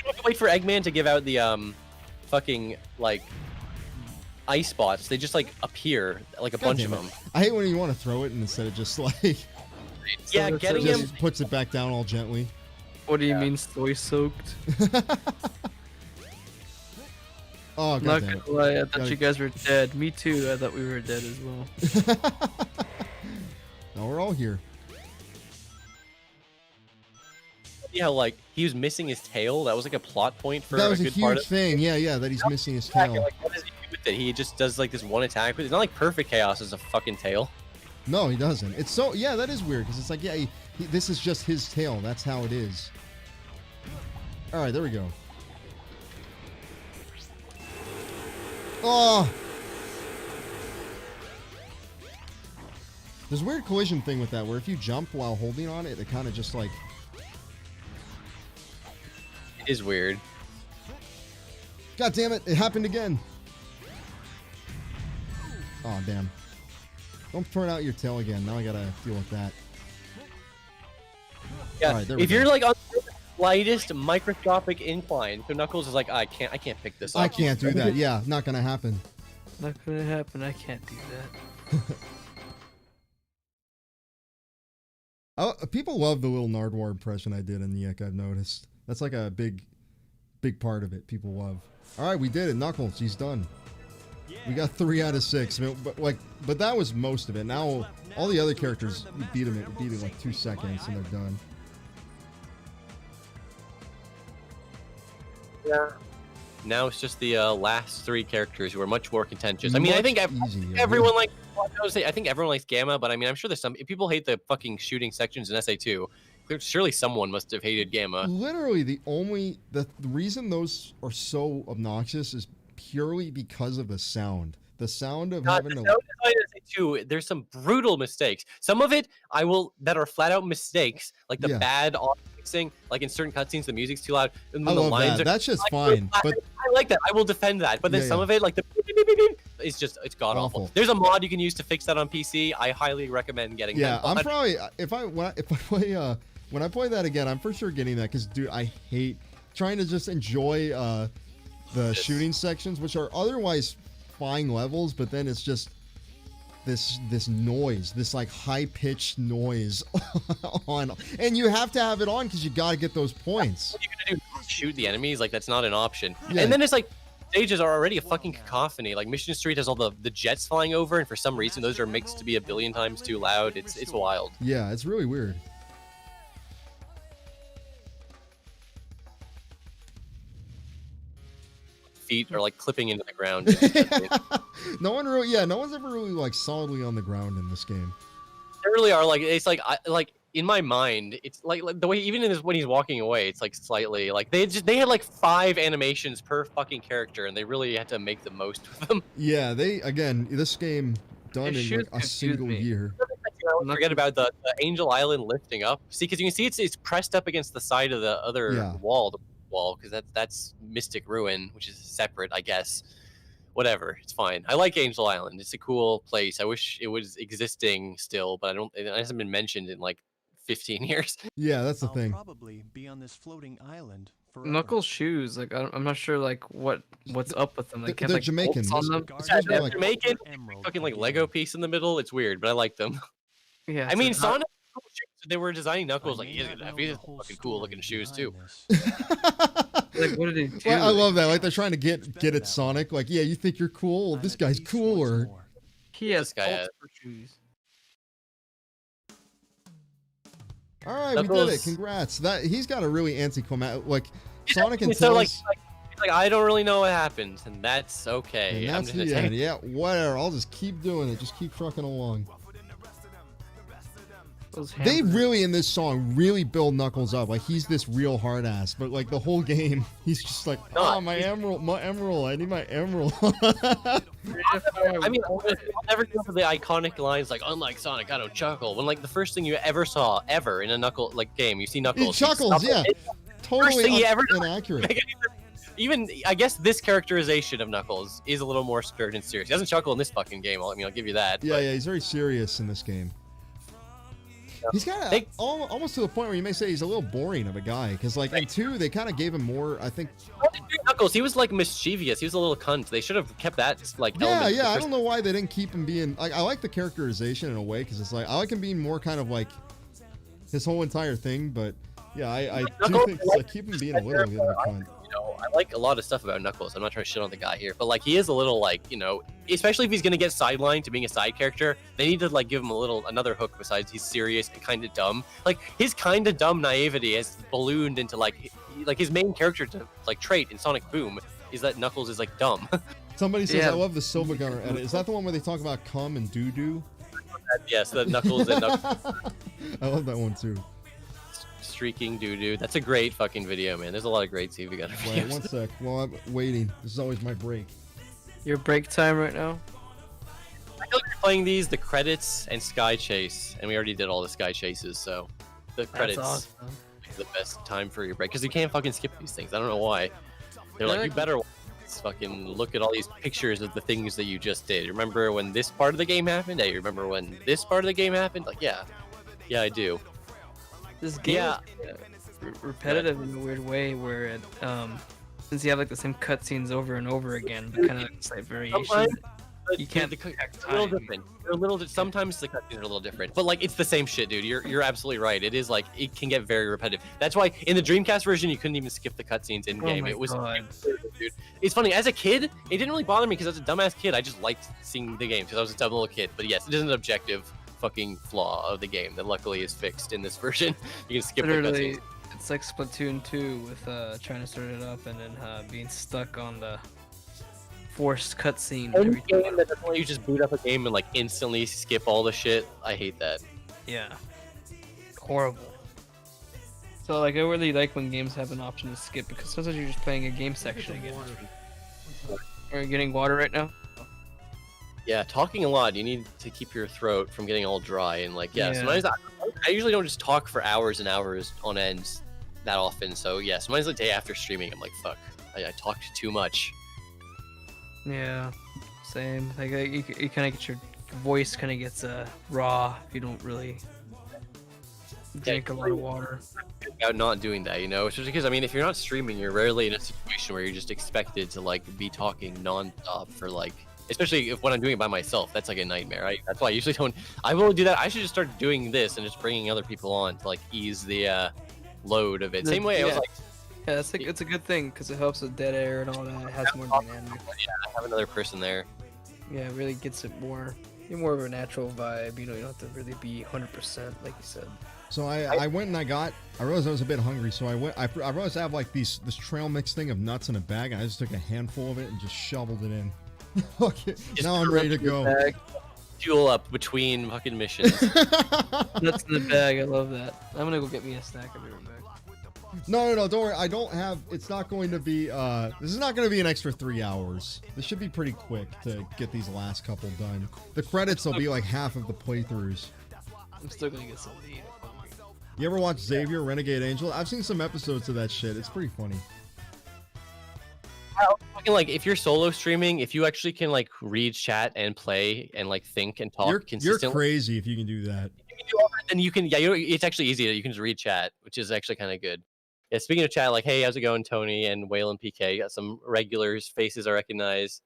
don't have to wait for Eggman to give out the fucking like ice bots. They just like appear, like a bunch of damn it. them. I hate when you want to throw it and instead of just like Yeah, So getting it's him. just puts it back down all gently. what do you Yeah. mean soy soaked? Oh god Not damn gonna it. lie, I thought Gotta- you guys were dead. Me too. I thought we were dead as well. No, we're all here. See how like he was missing his tail? That was like a plot point for That was a good part huge of thing. Yeah, that he's missing his Exactly, tail. like, what does he do with it? He just does like this one attack with it. It's not like perfect chaos as a fucking tail. No, he doesn't. It's so yeah, that is weird because it's like this is just his tail. That's how it is. All right, there we go. Oh, there's a weird collision thing with that where if you jump while holding on it, it kind of just like It is weird. God damn it! It happened again. Oh damn! Don't turn out your tail again. Now I gotta deal with that. Yeah, Alright, there we if go. you're like on the slightest microscopic incline, so Knuckles is like, I can't pick this up. I can't do that. Yeah, not gonna happen. Not gonna happen. I can't do that. Oh, people love the little Nardwar impression I did in Nick. I've noticed that's like a big part of it. People love. All right, we did it. Knuckles, he's done. We got 3 out of 6. I mean, but that was most of it. Now all the other characters you beat them in like 2 seconds and they're done. Yeah. Now it's just the last 3 characters who are much more contentious. I mean, I Much think easier. everyone likes. I think everyone likes Gamma, but I mean, I'm sure there's some if people hate the fucking shooting sections in SA2. Surely someone must have hated Gamma. Literally, the reason those are so obnoxious is purely because of the sound. The sound of God, having the to. sound design in SA2, there's some brutal mistakes. Some of it that are flat out mistakes, like the Yeah. bad audio mixing, like in certain cutscenes the music's too loud, and I when the love lines that. are That's just like, fine. But I like that. I will defend that. But then Yeah, some yeah. of it, like the beep, beep, beep, beep, it's god awful. Awful. There's a mod you can use to fix that on PC. I highly recommend getting yeah, that. I'm mod. probably when I play that again, I'm for sure getting that because dude, I hate trying to just enjoy the Yes. shooting sections, which are otherwise fine levels, but then it's just this noise, this like high pitched noise on, and you have to have it on because you got to get those points. What are you gonna do? Shoot the enemies? Like that's not an option. Yeah. And then it's like stages are already a fucking cacophony. Like Mission Street has all the jets flying over, and for some reason those are mixed to be a billion times too loud. It's wild. Yeah, it's really weird. Feet are like clipping into the ground. No one's ever really like solidly on the ground in this game. They really are like it's like in my mind, it's like the way even in this when he's walking away, it's like slightly like they had like 5 animations per fucking character, and they really had to make the most of them. Yeah, this game done It in should like a confuse single me. year. Forget about the Angel Island lifting up. See, because you can see it's pressed up against the side of the other Yeah. wall, because that's Mystic Ruin, which is separate, I guess. Whatever, it's fine. I like Angel Island. It's a cool place. I wish it was existing still, but it hasn't been mentioned in like 15 years. Yeah, that's the I'll thing. probably be on this floating island forever. Knuckles' shoes, like I'm not sure like what's up with them. Like, They're have, like, Jamaican. bolts on them. Guardian Yeah, of they're the like- Jamaican, Emerald Fucking like again. Lego piece in the middle. It's weird, but I like them. Yeah, I mean, so how- Sonic. They were designing Knuckles I like may yeah, not know these the are whole fucking cool looking story shoes too. behind this. like what did he do? Well, I love that. Like they're trying to get better at that Sonic. Like, yeah, you think you're cool? Well, I'm this at guy's peace cooler. once more. He has This guy bolts has- for shoes. All right, we did it. Knuckles- Congrats. That he's got a really anticlimactic like Sonic and It's so Tails. like I don't really know what happens, and that's okay. And I'm that's just gonna the take- end. Yeah, whatever. I'll just keep doing it. Just keep trucking along. Those They hamburgers. really in this song really build Knuckles up. Like he's this real hard ass, but like the whole game, he's just like, No, oh my emerald, I need my emerald. I mean, I'll never go for the iconic lines like "Unlike Sonic, I don't chuckle." When like the first thing you ever saw ever in a Knuckle like game, you see he Knuckles. chuckles, yeah, totally thing he ever does. inaccurate. Even I guess this characterization of Knuckles is a little more stern and serious. He doesn't chuckle in this fucking game. I'll give you that. Yeah, but yeah, he's very serious in this game. He's kind of They- almost to the point where you may say he's a little boring of a guy, because like in 2 they kind of gave him more. I think. Knuckles, he was like mischievous. He was a little cunt. They should have kept that like. Yeah, element yeah. the I first- don't know why they didn't keep him being. Like, I like the characterization in a way, because it's like I like him being more kind of like his whole entire thing. But yeah, I do Knuckles, think like, keep him being a little bit of a cunt. You know, I like a lot of stuff about Knuckles. I'm not trying to shit on the guy here, but like he is a little like, especially if he's gonna get sidelined to being a side character, they need to like give him another hook besides he's serious and kind of dumb. Like his kind of dumb naivety has ballooned into like his main character trait in Sonic Boom is that Knuckles is like dumb. Somebody says Yeah. I love the Silver Gunner edit. Is that the one where they talk about cum and doo doo? Yes, the Knuckles and Knuckles I love that one too. streaking doo doo. That's a great fucking video, man. There's a lot of great TV Gunner Wait, videos. one sec. While I'm waiting, this is always my break. Your break time right now? I feel like we're playing these, the credits and Sky Chase, and we already did all the Sky Chases, so the credits That's awesome. is the best time for your break because you can't fucking skip these things. I don't know why. They're like, Yeah. you better fucking look at all these pictures of the things that you just did. Remember when this part of the game happened? Hey, remember when this part of the game happened? Like, yeah, I do. This game Yeah. is repetitive in a weird way, where it since you have like the same cutscenes over and over again, but kind of like variation. Sometimes You can't The detect a little time. different. They're a little. Sometimes the cutscenes are a little different, but like it's the same shit, dude. You're absolutely right. It is like it can get very repetitive. That's why in the Dreamcast version you couldn't even skip the cutscenes in game. Oh my It was, God. dude. It's funny. As a kid, it didn't really bother me because I was a dumbass kid. I just liked seeing the game because I was a dumb little kid. But yes, it is an objective fucking flaw of the game that luckily is fixed in this version. You can skip the Literally, cutscenes. it's like Splatoon 2 with trying to start it up and then being stuck on the forced cutscene. Any every game time. that doesn't let you just boot up a game and like instantly skip all the shit, I hate that. Yeah. Horrible. So like I really like when games have an option to skip because sometimes you're just playing a game section again. Are you getting water right now? Yeah, talking a lot. You need to keep your throat from getting all dry and like yeah. Yeah. Sometimes I usually don't just talk for hours and hours on end that often. So yeah, sometimes the day after streaming, I'm like fuck, I talked too much. Yeah. Same. Like you kind of get your voice kind of gets raw if you don't really drink a lot of water. About not doing that, especially because I mean, if you're not streaming, you're rarely in a situation where you're just expected to like be talking non-stop for like. Especially if when I'm doing it by myself, that's like a nightmare. That's why I usually don't. I will do that. I should just start doing this and just bringing other people on to like ease the load of it. Same way I was Yeah. like, Yeah, it's a good thing because it helps with dead air and all that. It has more dynamic. I have another person there. Yeah, it really gets it more of a natural vibe. You don't have to really be 100% like you said. So I went and I realized I was a bit hungry, so I realized I have like this trail mix thing of nuts in a bag, and I just took a handful of it and just shoveled it in. Okay, now I'm ready to go. fuel up between fucking missions. Nuts in the bag. I love that. I'm gonna go get me a snack. I'll be right back. No, don't worry. I don't have. It's not going to be. This is not going to be an extra 3 hours. This should be pretty quick to get these last couple done. The credits will be like half of the playthroughs. I'm still gonna get something to eat. You ever watch Xavier Renegade Angel? I've seen some episodes of that shit. It's pretty funny. Fucking, like, if you're solo streaming, if you actually can like read chat and play and like think and talk You're consistently, crazy if you can do that. you can do all that, then you can. Yeah, it's actually easy. You can just read chat, which is actually kind of good. Yeah, speaking of chat, like, hey, how's it going, Tony and Waylon PK? Got some regulars, faces I recognize.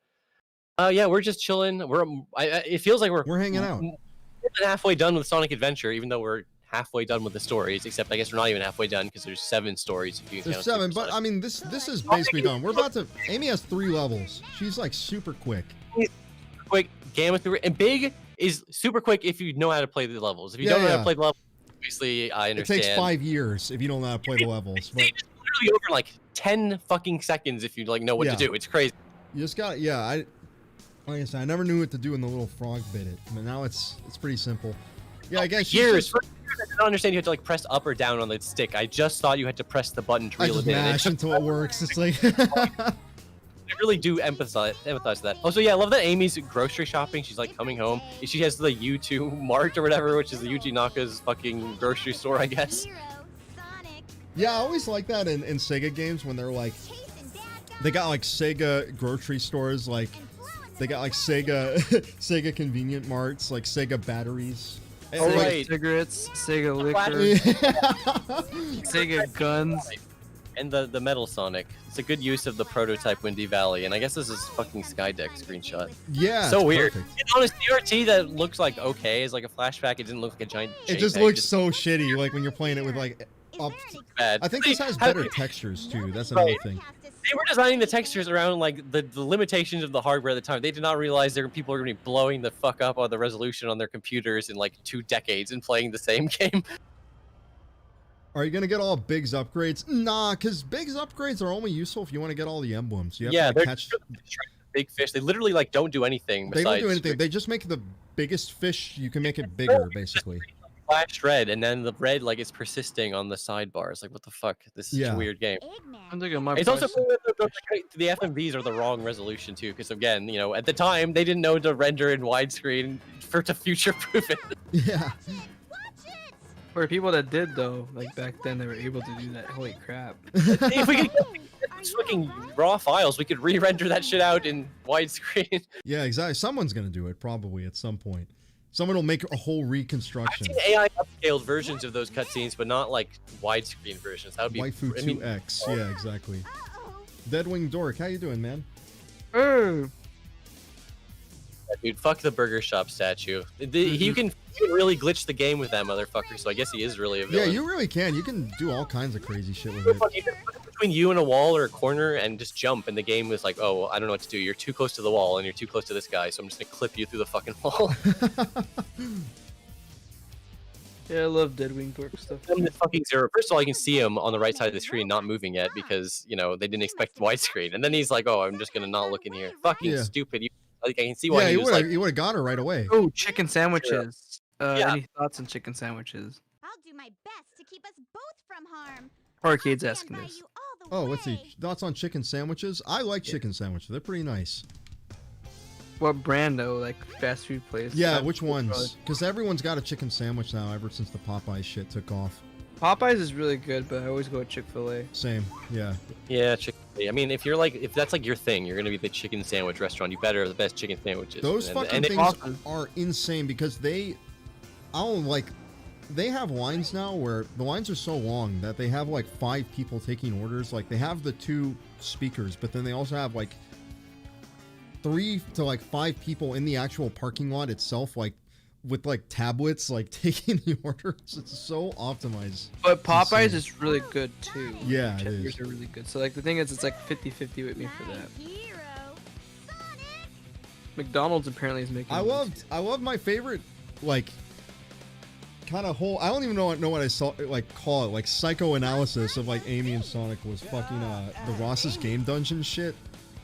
Yeah, we're just chilling. It feels like We're hanging out. more than halfway done with Sonic Adventure, even though we're halfway done with the stories. Except I guess we're not even halfway done because there's 7 stories. If you There's count 7, Super but Sonic. I mean, this is basically done. We're about to. Amy has 3 levels. She's like super quick. Quick, Gamma, and Big is super quick if you know how to play the levels. If you don't know how to play the levels, obviously I It understand. takes 5 years if you don't know how to play the levels. But Literally over like 10 fucking seconds if you like know what Yeah. to do. It's crazy. you just got. Yeah, like I said, I never knew what to do when the little frog bit it, but now it's pretty simple. Yeah, I guess she's Years. just- For years, I didn't understand you had to like press up or down on the stick. I just thought you had to press the button to I reel just it in. mash until it works. It's like. I really do empathize with that. Also, yeah, I love that Amy's grocery shopping. She's like coming home. She has the U2 Mart or whatever, which is the Yuji Naka's fucking grocery store, I guess. Hero, Sonic, Yeah, I always like that in Sega games when they're like, chasing bad they got like Sega grocery stores, like they got like Sega Sega convenient marts, like Sega batteries. Oh, And, like- right. Cigarettes, Sega Flash- liquor, Sega guns. And the Metal Sonic. It's a good use of the prototype Windy Valley, and I guess this is fucking Skydeck screenshot. yeah, So it's weird. perfect. And on a CRT that looks like okay, is like a flashback. It didn't look like a giant. It just JPEG, looks so shitty, like when you're playing it with like up. bad. I think this has How- better textures too. That's another Right. thing. They were designing the textures around like the limitations of the hardware at the time. They did not realize people are going to be blowing the fuck up on the resolution on their computers in like 2 decades and playing the same game. Are you gonna get all Big's upgrades? Nah, because Big's upgrades are only useful if you want to get all the emblems. You have Yeah, to they're like, catch. big fish. They literally like don't do anything. They don't Besides do anything. They just make the biggest fish. You can make it bigger, basically. flash red, and then the red like is persisting on the sidebars. Like what the fuck? This is such Yeah. a weird game. I'm thinking my It's also price- cool that the FMVs are the wrong resolution too, because again, you know, at the time they didn't know to render in widescreen to future-proof it. Yeah. For people that did though, like back then, they were able to do that. Holy crap! If we could get these fucking raw files, we could re-render that shit out in widescreen. Yeah, exactly. Someone's gonna do it probably at some point. Someone will make a whole I've reconstruction. seen AI upscaled versions of those cutscenes, but not like widescreen versions. That would be. Waifu I mean, 2X. Yeah, exactly. Deadwing Dork, how you doing, man? Oh, dude, fuck the burger shop statue. You can really glitch the game with that motherfucker, so I guess he is really a Yeah, villain. you really can. You can do all kinds of crazy shit with it. You can put it between you and a wall or a corner and just jump, and the game was like, oh, I don't know what to do. You're too close to the wall, and you're too close to this guy, so I'm just gonna clip you through the fucking wall. yeah, I love Deadwing Dork stuff. And the fucking zero. First of all, you can see him on the right side of the screen not moving yet because, you know, they didn't expect widescreen. And then he's like, oh, I'm just gonna not look in here. Fucking Yeah. stupid. Like, I can see why Yeah, he you was would have like, you would have got her right away. Oh, chicken sandwiches. Yeah. Any thoughts on chicken sandwiches? I'll do my best to keep us both from harm. Arcade's Stand asking by this. you all the Oh, let's see. way. Thoughts on chicken sandwiches? I like chicken sandwiches. They're pretty nice. What brand though? Like fast food place? Yeah, I've- which ones? Because everyone's got a chicken sandwich now ever since the Popeye shit took off. Popeyes is really good, but I always go with Chick-fil-A. Same. Yeah. yeah, chicken. I mean, if that's like your thing, you're gonna be the chicken sandwich restaurant. You better have the best chicken sandwiches. Those And- fucking and it- things awesome. are insane because they have lines now where the lines are so long that they have like 5 people taking orders. Like they have the 2 speakers, but then they also have like 3 to like 5 people in the actual parking lot itself, like with like tablets, like taking the orders. It's so optimized. But Popeyes insane. is really good too. Yeah, it Checkers is. are really good. So like the thing is, it's like 50-50 with me for My that. hero, Sonic. McDonald's apparently is making. I love my favorite, like, kind of whole. I don't even know what I saw like call it, like psychoanalysis of like Amy and Sonic was fucking the Ross's Game Dungeon shit.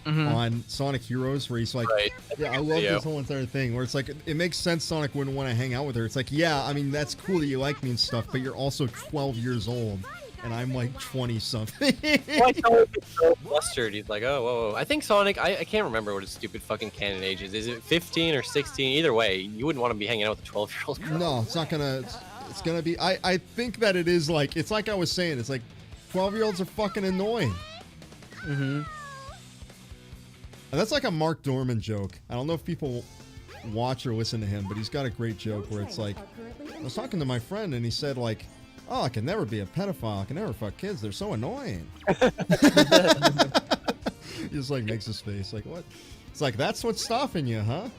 on Sonic Heroes where he's like, Right. yeah, I love Video. this whole entire thing. Where it's like, it makes sense Sonic wouldn't want to hang out with her. It's like, yeah, I mean, that's cool that you like me and stuff, but you're also 12 years old. And I'm like 20 something. Why Sonic is so flustered? He's like, oh, whoa, whoa. I think Sonic, I can't remember what his stupid fucking canon age is. Is it 15 or 16? Either way, you wouldn't want to be hanging out with a 12-year-old girl. No, it's not gonna. It's gonna be. I think that it is like. It's like I was saying. It's like 12-year-olds are fucking annoying. Mm-hmm. And that's like a Mark Dorman joke. I don't know if people watch or listen to him, but he's got a great joke where it's like, I was talking to my friend and he said like, oh, I can never be a pedophile. I can never fuck kids. They're so annoying. He just like makes his face like, what? It's like, that's what's stopping you, huh?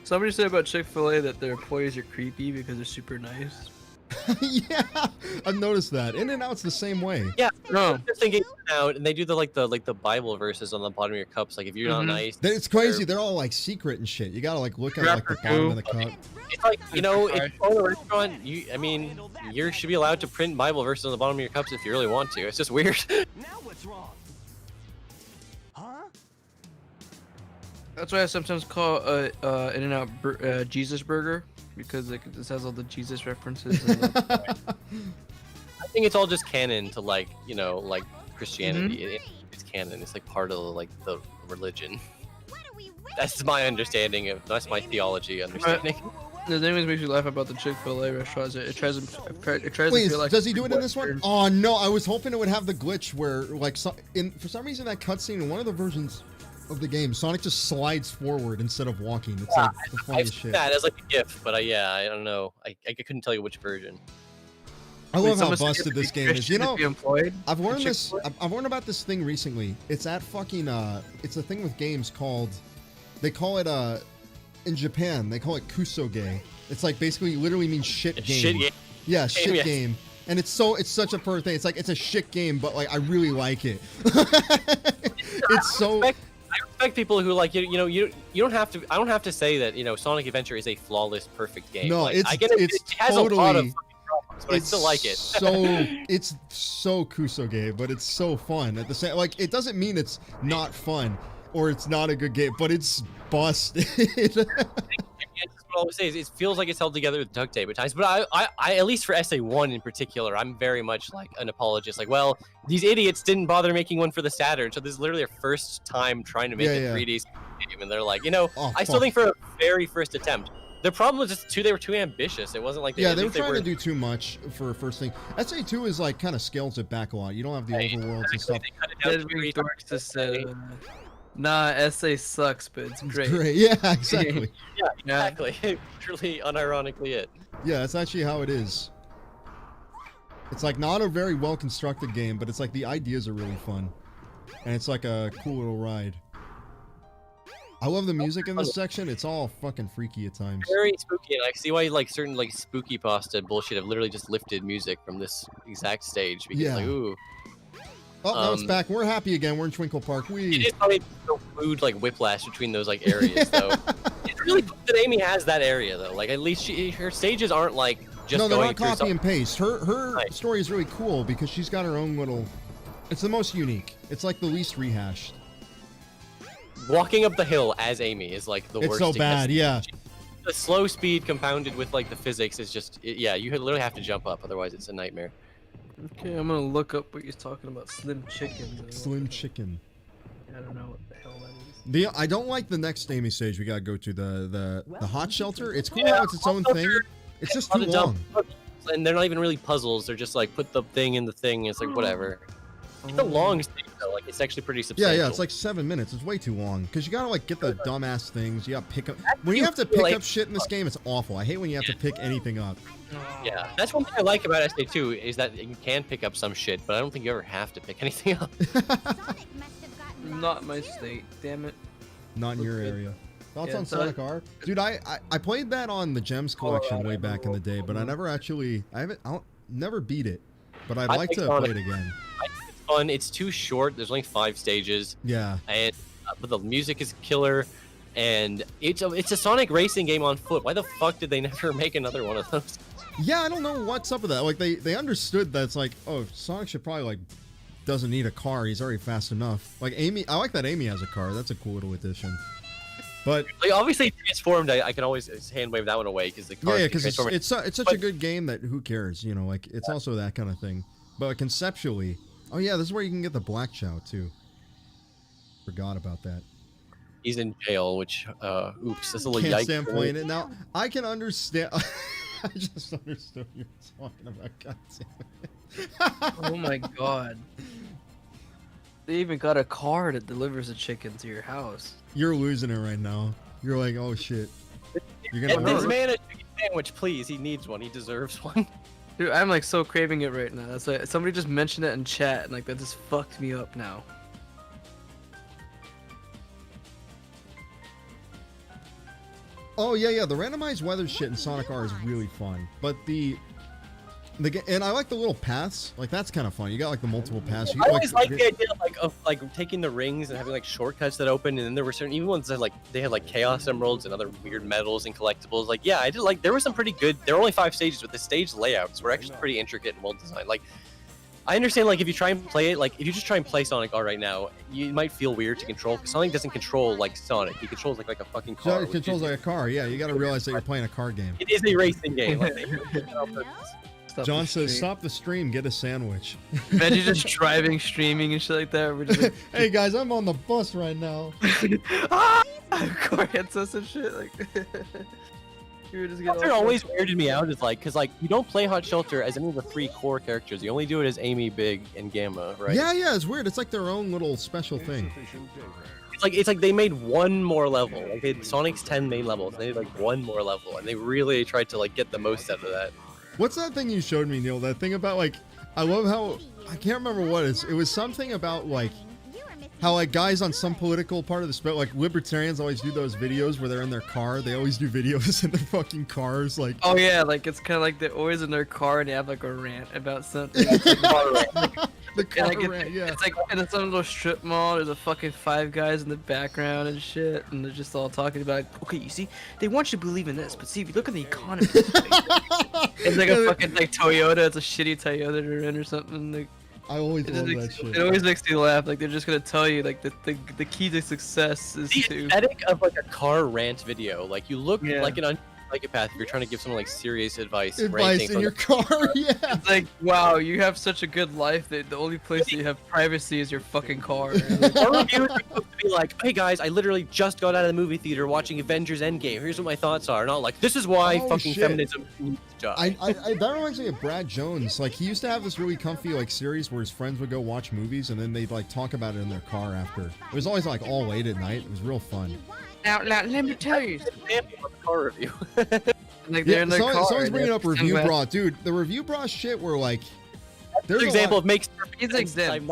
Somebody said about Chick-fil-A that their employees are creepy because they're super nice. Yeah, I've noticed that. In-N-Out's the same way. Yeah, No. I'm just thinking out, and they do the Bible verses on the bottom of your cups. Like, if you're not nice, It's crazy. They're all like secret and shit. You gotta like look at like the bottom of the cup. it's like, you know, if you own a restaurant, you should be allowed to print Bible verses on the bottom of your cups if you really want to. It's just weird. Now what's wrong? Huh? That's why I sometimes call In-N-Out Jesus Burger, because it just has all the Jesus references. And I think it's all just canon to like Christianity. It's canon. It's like part of like the religion. What are we waiting That's my understanding of. That's my theology understanding. the thing that makes me laugh about the Chick-fil-A restaurants, it tries to Wait, feel like. does he do it in this one? Oh no, I was hoping it would have the glitch where like for some reason that cutscene in one of the versions of the game, Sonic just slides forward instead of walking. It's like the I've funniest seen shit. that as like a gift, but yeah, I don't know. I couldn't tell you which version. I Wait, love how someone said you have busted to be this game is. Christian You to know, be employed I've learned at this. Chick-fil-A? I've learned about this thing recently. It's at fucking. It's a thing with games called. They call it in Japan. They call it kusoge. It's like basically literally means shit game. Shit game. Yeah, shit yes. game. And it's such a perfect thing. It's like it's a shit game, but like I really like it. It's so. I respect people who like you don't have to. I don't have to say that Sonic Adventure is a flawless, perfect game. No, Like, it's I get it. it's It has a lot of totally. fucking problems, but I still like it. It's so kusoge, but it's so fun at the same. Like it doesn't mean it's not fun or it's not a good game, but it's busted. It's just what I always say is it feels like it's held together with duct tape at times. But I at least for SA1 in particular, I'm very much like an apologist. Like, well, these idiots didn't bother making one for the Saturn, so this is literally their first time trying to make a 3D game, and they're like, Oh, I still fuck. think for a very first attempt, the problem was just they were too ambitious. It wasn't like Yeah, they were at least trying to do too much for a first thing. SA2 is like kind of scales it back a lot. You don't have the overworlds and stuff. They cut it down to Dead three Dorks just said, nah, SA sucks, but it's It's great. great. Yeah, exactly. Yeah, exactly. Truly, unironically, it. Yeah, that's actually how it is. It's like not a very well constructed game, but it's like the ideas are really fun. And it's like a cool little ride. I love the music in this section. It's all fucking freaky at times. Very spooky, and I see why like certain like spooky pasta bullshit have literally just lifted music from this exact stage because Yeah. like ooh. Oh, now it's back. We're happy again. We're in Twinkle Park. It We. is probably so mood like whiplash between those like areas though. It's really cool that Amy has that area though. Like at least her stages aren't like just No, they're going not through copy some- and paste. Her Right. story is really cool because she's got her own little. It's the most unique. It's like the least rehashed. Walking up the hill as Amy is like the It's worst. so because bad. Yeah. The slow speed compounded with like the physics is just yeah. You literally have to jump up, otherwise it's a nightmare. Okay, I'm gonna look up what you're talking about. Slim Chicken. Slim Chicken. I don't know what the hell that is. I don't like the next Amy stage we gotta go to the hot shelter. It's cool Yeah, how it's its own hot thing. shelter. It's just All too the jump long. puzzles, and they're not even really puzzles. They're just like put the thing in the thing. And it's like whatever. It's a long stage though. Like it's actually pretty Yeah, substantial. yeah, it's like 7 minutes. It's way too long because you gotta like get the dumbass things. You gotta pick up. When you have to pick like- up shit in this game, it's awful. I hate when you have to pick anything up. Yeah, that's one thing I like about SA2 is that you can pick up some shit, but I don't think you ever have to pick anything up. Sonic must have gotten Not my state. Damn it. Not in your Okay. area. Thoughts Yeah, on so Sonic R? Dude, I played that on the Gems collection way back in the day, but I never actually never beat it. But I'd I like like to Sonic. play it again. It's fun. It's too short. There's only 5 stages, Yeah. and but the music is killer. And it's a Sonic racing game on foot. Why the fuck did they never make another one of those? Yeah, I don't know what's up with that. Like they understood that it's like, oh, Sonic should probably like doesn't need a car. He's already fast enough. Like Amy, I like that Amy has a car. That's a cool little addition. But Like obviously transformed, I can always hand wave that one away because the car. yeah, because it's such a But- good game that who cares, you know? Like it's also that kind of thing. But conceptually, oh yeah, this is where you can get the Black Chow too. Forgot about that. He's in jail, which oops, that's a little Can't yikes. stand for me. playing it now. I can understand. I just understood what you were talking about. God damn it. Oh my god. They even got a car that delivers a chicken to your house. You're losing it right now. You're like, oh shit. You're Get gonna this hurt. man a chicken sandwich, please. He needs one. He deserves one. Dude, I'm like so craving it right now. That's like somebody just mentioned it in chat and like that just fucked me up now. Oh yeah, the randomized weather shit in Sonic R is really fun. But and I like the little paths. Like that's kind of fun. You got like the multiple paths. You, I always like the idea of like taking the rings and having like shortcuts that open, and then there were certain even ones that like they had like chaos emeralds and other weird metals and collectibles. Like yeah, I did like there were some pretty good. There were only 5 stages, but the stage layouts were actually pretty intricate and well designed. Like I understand like if you try and play it, like if you just try and play Sonic R right now, you might feel weird to control because Sonic doesn't control like Sonic. He controls like a fucking car. So it which controls is- like a car. Yeah, you got to realize that you're playing a car game. It is a racing game. Like, they really did it on purpose. Stop John the says, stream. "Stop the stream. Get a sandwich." Imagine just driving, streaming and shit like that. We're just like, Hey guys, I'm on the bus right now. ah! Car hits us and shit. Like, you were just getting Shelter all always fucked up. weirded me out is like, cause like you don't play Hot Shelter as any of the 3 core characters. You only do it as Amy, Big, and Gamma, right? Yeah, it's weird. It's like their own little special thing. It's like they made one more level. Like they had Sonic's 10 main levels. They did like one more level, and they really tried to like get the most out of that. What's that thing you showed me, Neil? That thing about like, I love how I can't remember what it is. It was something about like how like guys on some political part of the spectrum, like libertarians, always do those videos where they're in their car. They always do videos in their fucking cars, like. Oh yeah, like it's kind of like they're always in their car and they have like a rant about something. It's like a car rant. The And, car like, rant, yeah. It's like in some little strip mall. There's a fucking 5 guys in the background and shit, and they're just all talking about. Okay, you see, they want you to believe in this, but see, if you look at the economy, it's like a fucking like Toyota. It's a shitty Toyota they're in or something. Like, I always it, love just that makes, shit. it always makes me laugh. Like they're just gonna tell you like the key to success is The to. aesthetic of like a car rant video, like you look Yeah. like an psychopath if you're trying to give someone like serious advice. Advice ranting in from your the- car, yeah. It's like, wow, you have such a good life that the only place that you have privacy is your fucking car. Our reviewers are supposed to be like, hey guys, I literally just got out of the movie theater watching Avengers Endgame. Here's what my thoughts are. Not like, this is why Oh, fucking shit. feminism needs to die. I that reminds me of Brad Jones. Like he used to have this really comfy like series where his friends would go watch movies and then they'd like talk about it in their car after. It was always like all late at night. It was real fun. Now, let me tell you. Example of a car review. Like they're Yeah, in their car. someone's and bringing they're up review sunglasses. bra, dude. The review bra shit were like. There's An a example lot- of makes perfect He's sense. exempt.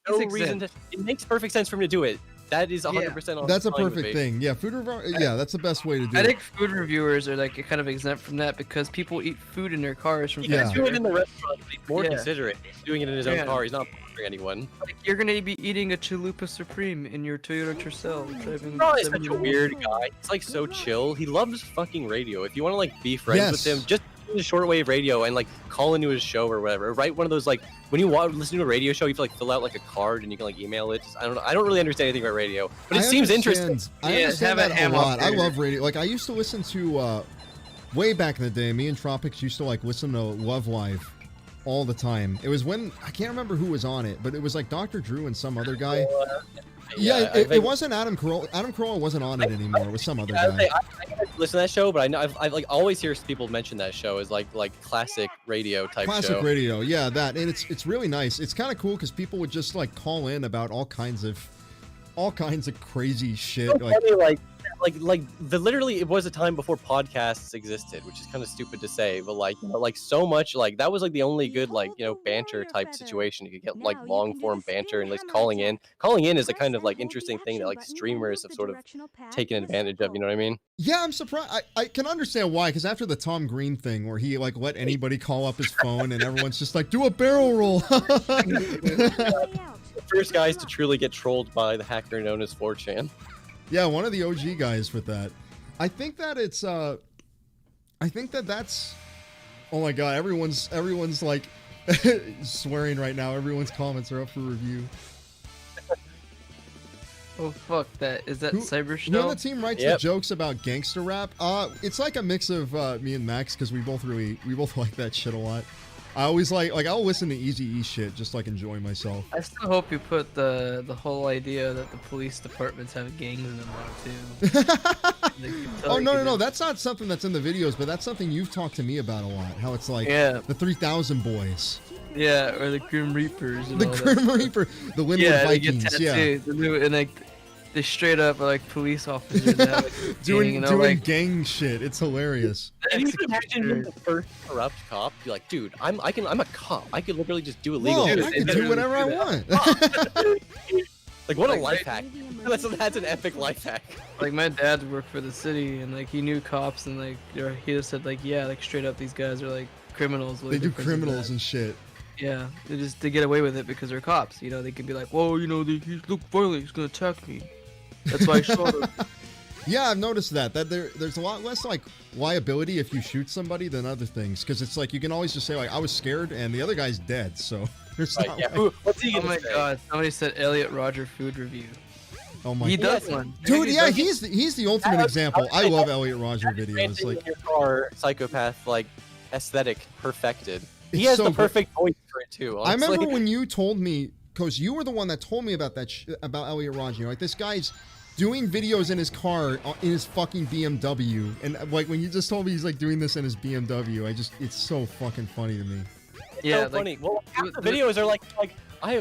No He's reason to. It makes perfect sense for him to do it. That is 100% on. That's a fine with perfect me. thing. Yeah, food review. Yeah, that's the best way to do I it. think food reviewers are like kind of exempt from that because people eat food in their cars from He Yeah. can do it in the restaurant, but he's more Yeah. considerate. He's doing it in his own Yeah. car. He's not bothering anyone. Like you're gonna be eating a Chalupa Supreme in your Toyota Tercel. driving Bro is such a 70 weird guy. He's like so chill. He loves fucking radio. If you want to like be friends with Yes. him, just do the shortwave radio and like call into his show or whatever. Write one of those like when you listen to a radio show, you have to like fill out like a card and you can like email it. Just, I don't know. I don't really understand anything about radio, but it seems interesting. I Yeah, understand have that it a ham lot. I off love radio. Like I used to listen to way back in the day. Me and Tropics used to like listen to Love Live all the time. It was when I can't remember who was on it, but it was like Dr. Drew and some other guy. Yeah, I it think- wasn't Adam Carolla. Adam Carolla wasn't on it anymore. It was some other I would say guy. I haven't listened to that show, but I know I've like always hear people mention that show as like classic radio type Classic show. radio, yeah, that, and it's really nice. It's kind of cool because people would just like call in about all kinds of crazy shit. So Like, funny, literally it was a time before podcasts existed, which is kind of stupid to say, but like you know, like so much like that was like the only good like you know banter type situation. You could get like long form banter and like calling in is a kind of like interesting thing that like streamers have sort of taken advantage of. You know what I mean? yeah, I'm surprised. I can understand why, because after the Tom Green thing where he like let anybody call up his phone and everyone's just like, do a barrel roll. The first guys to truly get trolled by the hacker known as 4chan. Yeah, one of the OG guys with that. I think that it's I think that that's oh my god, everyone's like Swearing right now. Everyone's comments are up for review. Oh fuck, that is that Who on Cybershell? the team writes the Yep. jokes about gangster rap? It's like a mix of me and Max because we both like that shit a lot. I always like I'll listen to Easy E shit just like enjoy myself. I still hope you put the whole idea that the police departments have gangs in them on too. Oh no, that's not something that's in the videos, but that's something you've talked to me about a lot. How it's like Yeah. the 3000 boys, Yeah, or the Grim Reapers. And the all that Grim stuff. Reaper, the Linwood Yeah, they get Vikings, yeah, tattooed. And like they straight up are like police officers that have, like, a gang, doing you know, doing like, gang shit. It's hilarious. Can you imagine him executioner. the first corrupt cop? Be like, dude, I'm a cop. I could literally just do illegal. Whoa, Dude, I things." can they do literally whatever I do want. Like, what a Like, life hack. That's an epic life hack. Like my dad worked for the city and like he knew cops and like he just said like yeah like straight up these guys are like criminals. They do criminals and shit. Yeah, they get away with it because they're cops. You know, they can be like, whoa, you know, he look violent, he's gonna attack me. That's why I shot him. Yeah, I've noticed that there's a lot less like liability if you shoot somebody than other things because it's like you can always just say like I was scared and the other guy's dead, so there's Right, not yeah. like, What's he Oh gonna my say? god, somebody said Elliot Roger food review. oh my He god. does one. Dude, yeah, He he's the ultimate example. I love Elliot Roger videos. Like Like your car psychopath like aesthetic perfected. He It's has so the good. perfect voice for it too. I Honestly. remember when you told me, because you were the one that told me about that about Elliot Roger. You're like, this guy's doing videos in his car in his fucking BMW, and like when you just told me he's like doing this in his BMW, it's so fucking funny to me. It's Yeah, so like, funny. Well, half the the- videos are like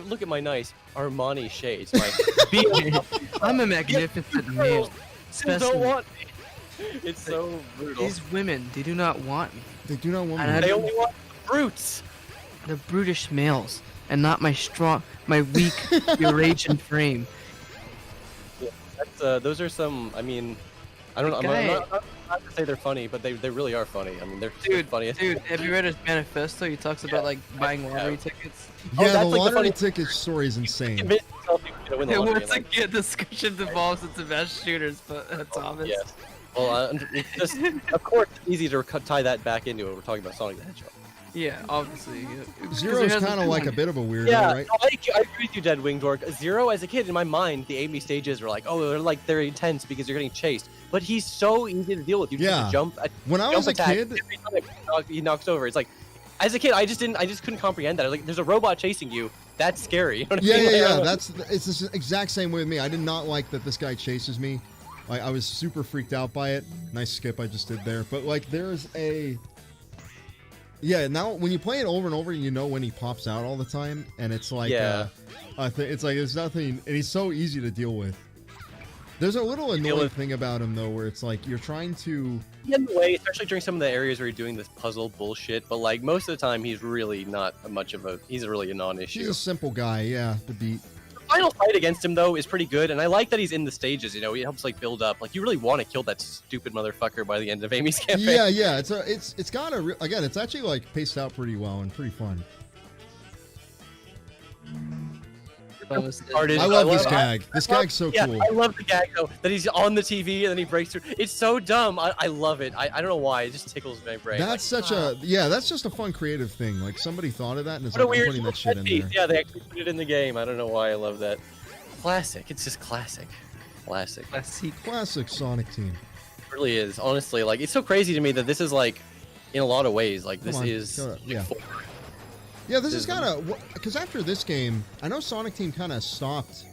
look at my nice Armani shades. My BMW. I'm a magnificent male. People don't Specimen. want me. It's so brutal. These women, they do not want me. They do not want And me. They only want brutes. The brutish males, and not my weak Eurasian frame. That's those are some. I mean, I don't know. I'm not to say they're funny, but they really are funny. I mean, they're so Dude, funny. dude, have you read his manifesto? He talks about like buying lottery tickets. Yeah, that's the like the lottery funny- ticket story is insane. Convince yourself you're gonna win the lottery. Once again, discussion devolves into mass shooters, but Thomas. Yes. Well, it's just, of course, it's easy to tie that back into it. We're talking about Sonic the Hedgehog. Yeah, obviously. Zero's kind of like a bit of a weirdo, Yeah, right? no, I agree with you, Dead Wing Dork. Zero, as a kid, in my mind, the Amy stages were like, oh, they're intense because you're getting chased. But he's so easy to deal with. You just have Yeah. to jump. When I was a attack. kid, Every time he knocks over. It's like, as a kid, I just couldn't comprehend that. I was like, there's a robot chasing you. That's scary. You know what I yeah, mean? yeah, Like, I yeah. don't know. It's the exact same way with me. I did not like that this guy chases me. Like I was super freaked out by it. Nice skip I just did there. But like there's a now when you play it over and over, you know when he pops out all the time, and it's like Yeah. it's like there's nothing, and he's so easy to deal with. There's a little annoying with- thing about him though, where it's like you're trying to. in the way, especially during some of the areas where you're doing this puzzle bullshit. But like most of the time, he's really not much of a. He's really a non-issue. He's a simple guy, yeah. To beat. The final fight against him though is pretty good, and I like that he's in the stages. You know, he helps like build up. Like you really want to kill that stupid motherfucker by the end of Amy's campaign. Yeah, yeah. It's got a again. It's actually like paced out pretty well and pretty fun. Thomas said- Artist- I love this I- gag. This gag's so Yeah, cool. I love the gag though that he's on the TV and then he breaks through. It's so dumb. I love it. I don't know why. It just tickles my brain. That's like, such a that's just a fun creative thing. Like somebody thought of that and it's what a like I'm weird putting little that shit in set piece. there. Yeah, they actually put it in the game. I don't know why I love that. Classic. It's just classic. Classic. Classic. Classic Sonic Team. It really is. Honestly, like it's so crazy to me that this is like, in a lot of ways, like this Come on, is. shut up. Yeah. full- Yeah, this is Ism. kind of because after this game, I know Sonic Team kind of stopped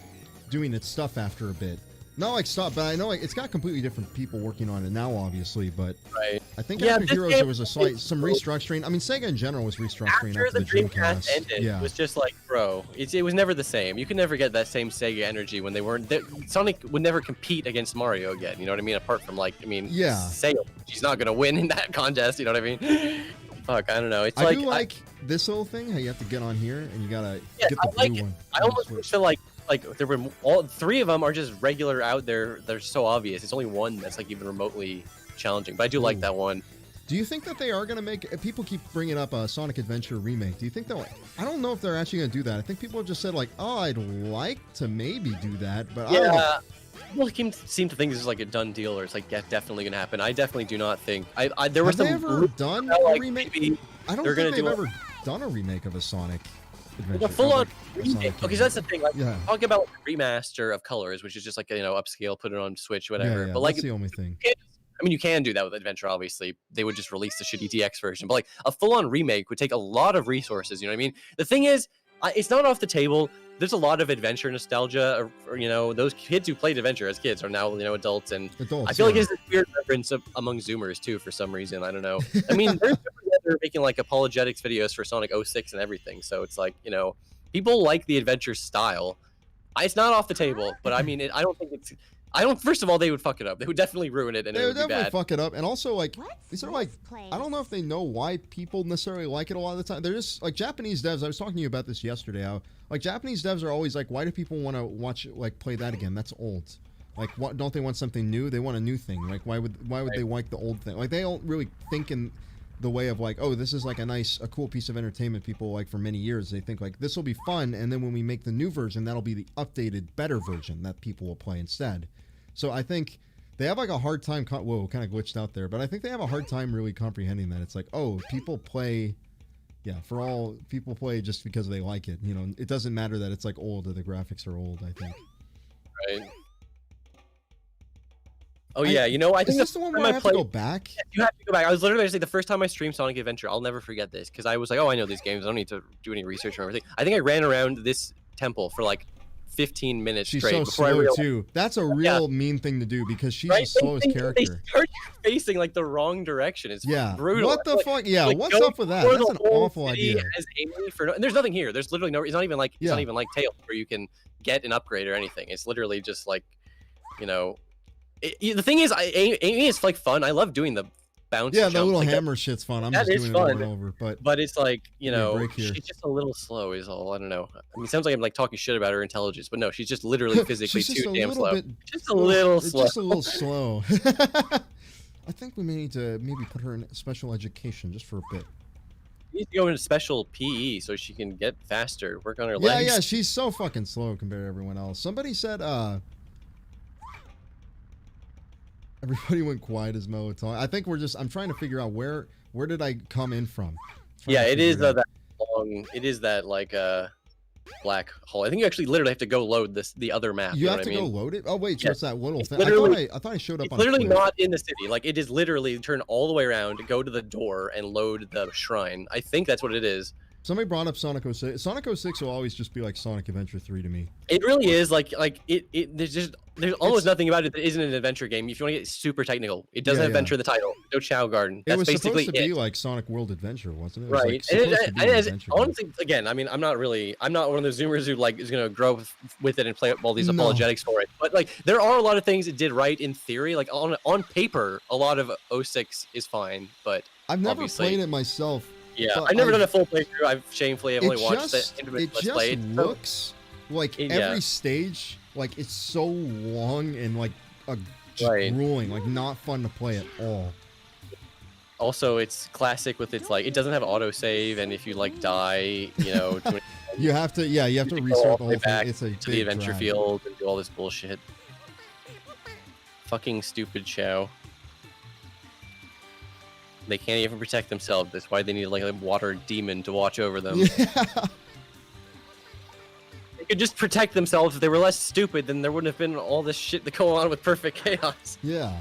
doing its stuff after a bit. Not like stop, but I know like it's got completely different people working on it now, obviously. But Right. I think Yeah, after this Heroes game there was some is- restructuring. I mean, Sega in general was restructuring After after the the Dreamcast Dreamcast. ended, Yeah, it was just like, bro, it was never the same. You could never get that same Sega energy when they weren't. Sonic would never compete against Mario again. You know what I mean? Apart from like, I mean, Yeah. Sega, she's not gonna win in that contest. You know what I mean? Fuck, I don't know. It's I like do like this little thing. How you have to get on here and you gotta Yeah, get the I like blue it. one. I almost wish that like there were all three of them are just regular out there. They're so obvious. It's only one that's like even remotely challenging. But I do like Ooh. that one. Do you think that they are gonna make? People keep bringing up a Sonic Adventure remake. Do you think they'll? I don't know if they're actually gonna do that. I think people have just said like, "Oh, I'd like to maybe do that," but I don't know. Yeah. People seem to think this is like a done deal, or it's like definitely gonna happen. I definitely do not think. There were Have they some ever done like, a remake? maybe I don't they're think gonna they've do ever done a remake of a Sonic adventure. The full on like, a Sonic remake. Okay, game. so that's the thing. Like, Yeah. talking about like, remaster of Colors, which is just like upscale, put it on Switch, whatever. Yeah, But like, that's the only thing. I mean, you can do that with Adventure. Obviously, they would just release the shitty DX version. But like a full-on remake would take a lot of resources. You know what I mean? The thing is, it's not off the table. There's a lot of Adventure nostalgia. Or, those kids who played Adventure as kids are now adults, and Adults, I feel like yeah. it's a weird reference among Zoomers too for some reason. I don't know. I mean, there's Zoomers that are making like apologetics videos for Sonic 06 and everything. So it's like people like the Adventure style. It's not off the table, but I mean, I don't think it's. First of all, they would fuck it up. They would definitely ruin it, and They it would would be definitely bad. fuck it up, and also like What's these are like this place? I don't know if they know why people necessarily like it a lot of the time. They're just like Japanese devs. I was talking to you about this yesterday. How like Japanese devs are always like, why do people want to watch play that again? That's old. Like, what don't they want something new? They want a new thing. Like, why would they like the old thing? Like, they don't really think in the way of like, oh, this is like a cool piece of entertainment. People like for many years they think like this will be fun, and then when we make the new version, that'll be the updated, better version that people will play instead. So I think they have like a hard time. Whoa, kind of glitched out there, but I think they have a hard time really comprehending that. It's like, oh, people play, people play just because they like it. It doesn't matter that it's like old or the graphics are old. I think. Right. Oh yeah, I think Is this the one where I have to go back? You have to go back. I was literally going to say the first time I streamed Sonic Adventure, I'll never forget this because I was like, oh, I know these games. I don't need to do any research or everything. I think I ran around this temple for like 15 minutes She's straight so before I slow realized. too. That's a real mean thing to do because she's the slowest They character. start facing like the wrong direction. It's Yeah. brutal. What the Like, fuck? Yeah. like, What's go up with that? for That's the an whole awful city idea. as Amy for and there's nothing here. There's literally no. It's not even like Yeah. Tails where you can get an upgrade or anything. It's literally just like, the thing is, Amy is like fun. I love doing the bounce. Yeah, the jump, little like, hammer shit's fun. I'm that just is doing it over fun. and over. But it's like, me a break here. she's just a little slow is all. I don't know. I mean, it sounds like I'm like talking shit about her intelligence, but no, she's just literally physically She's just too a damn little slow. bit. Just a little It's slow. just a little slow. I think we may need to put her in special education just for a bit. She needs to go into special PE so she can get faster, work on her Yeah, legs. yeah, she's so fucking slow compared to everyone else. Somebody said, everybody went quiet as Mo talked. I think I'm trying to figure out where did I come in from? Trying Yeah, to it figure is out. that long. It is that like black hole. I think you actually literally have to go load the other map. You know have what to I mean? go load it? Oh wait, so Yeah. it's that little It's thing. literally- I thought I showed up It's on literally a cliff. not in the city. Like it is literally turn all the way around, go to the door, and load the shrine. I think that's what it is. Somebody brought up Sonic 06. Sonic 06 will always just be like Sonic Adventure 3 to me. It really is like it. There's almost It's- nothing about it that isn't an adventure game. If you want to get super technical, it doesn't Yeah, have yeah. adventure in the title. No Chow Garden. It That's was basically supposed to it. be like Sonic World Adventure, wasn't it? It was Right. like supposed to be an adventure game. Honestly, again, I mean, I'm not one of those Zoomers who like is gonna grow up with it and play all these No. apologetics for it. But like, there are a lot of things it did right in theory. Like on paper, a lot of 06 is fine, but I've never obviously- played it myself. yeah, But I've never I- done a full playthrough. I've shamefully I've It only watched just, the it Let's just Play. looks like Yeah. every stage, like it's so long and like just Right. grueling, like not fun to play at all. Also, it's classic with its like it doesn't have autosave, and if you like die, too many You have to, you have to You go all restart the the way whole back thing. It's a to the big adventure drag. field and do all this bullshit. Fucking stupid Chow. They can't even protect themselves. That's why they need like a water demon to watch over them. Yeah. They could just protect themselves. If they were less stupid, then there wouldn't have been all this shit that go on with Perfect Chaos. Yeah.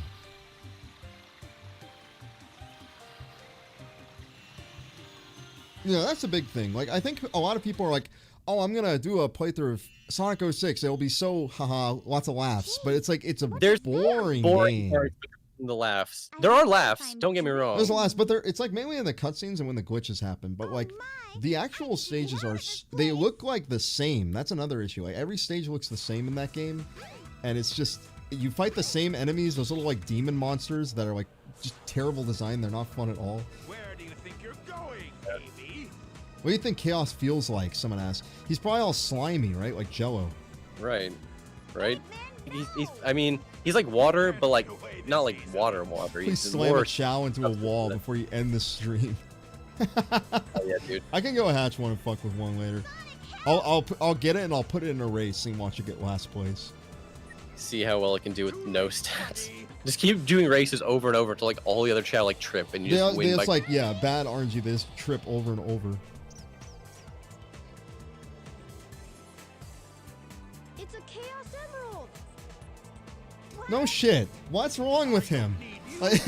That's a big thing. Like, I think a lot of people are like, oh, I'm gonna do a playthrough of Sonic 06. It'll be so, haha, lots of laughs. But it's like, it's a There's boring Boring game. parts in the laughs. There are laughs. Don't get me wrong. There's a laughs, but it's like mainly in the cutscenes and when the glitches happen. But like, the actual stages they look like the same. That's another issue. Like, every stage looks the same in that game. And it's just, you fight the same enemies, those little like demon monsters that are like just terrible design. They're not fun at all. Where do you think you're going, baby? What do you think Chaos feels like? Someone asked. He's probably all slimy, right? Like Jello. Right. I mean, he's like water, but like not like water. Please He's slam more. a Chow into a wall before you end the stream. Oh, yeah, dude. I can go hatch one and fuck with one later. I'll get it and I'll put it in a race and watch it get last place. See how well it can do with no stats. Just keep doing races over and over until like all the other Chow like trip and you just win. It's like, yeah, bad RNG. They just trip over and over. It's a Chaos Emerald. No shit. What's wrong with him? Like-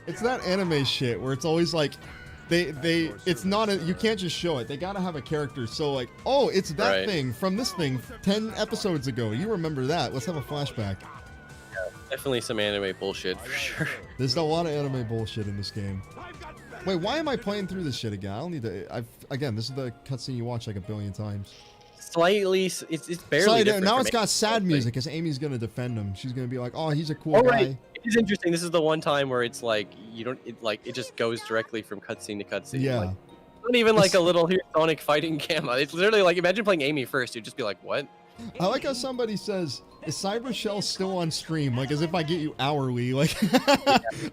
it's that anime shit where it's always like it's not a, you can't just show it. They gotta have a character. So like, oh, it's that Right. thing from this thing 10 episodes ago. You remember that? Let's have a flashback. Definitely some anime bullshit for sure. There's a lot of anime bullshit in this game. Wait, why am I playing through this shit again? I don't need to. Again, this is the cutscene you watch like a billion times. Slightly, it's barely. So different now from it's got sad Amy. music because Amy's gonna defend him. She's gonna be like, "Oh, he's a cool Oh, guy." right. It is interesting. This is the one time where it's like you don't. It just goes directly from cutscene to cutscene. Yeah. Like, not even like a little here Sonic fighting Gamma. It's literally like imagine playing Amy first. You'd just be like, what? I like how somebody says, "Is Cyber Shell still on stream?" Like as if I get you hourly. Like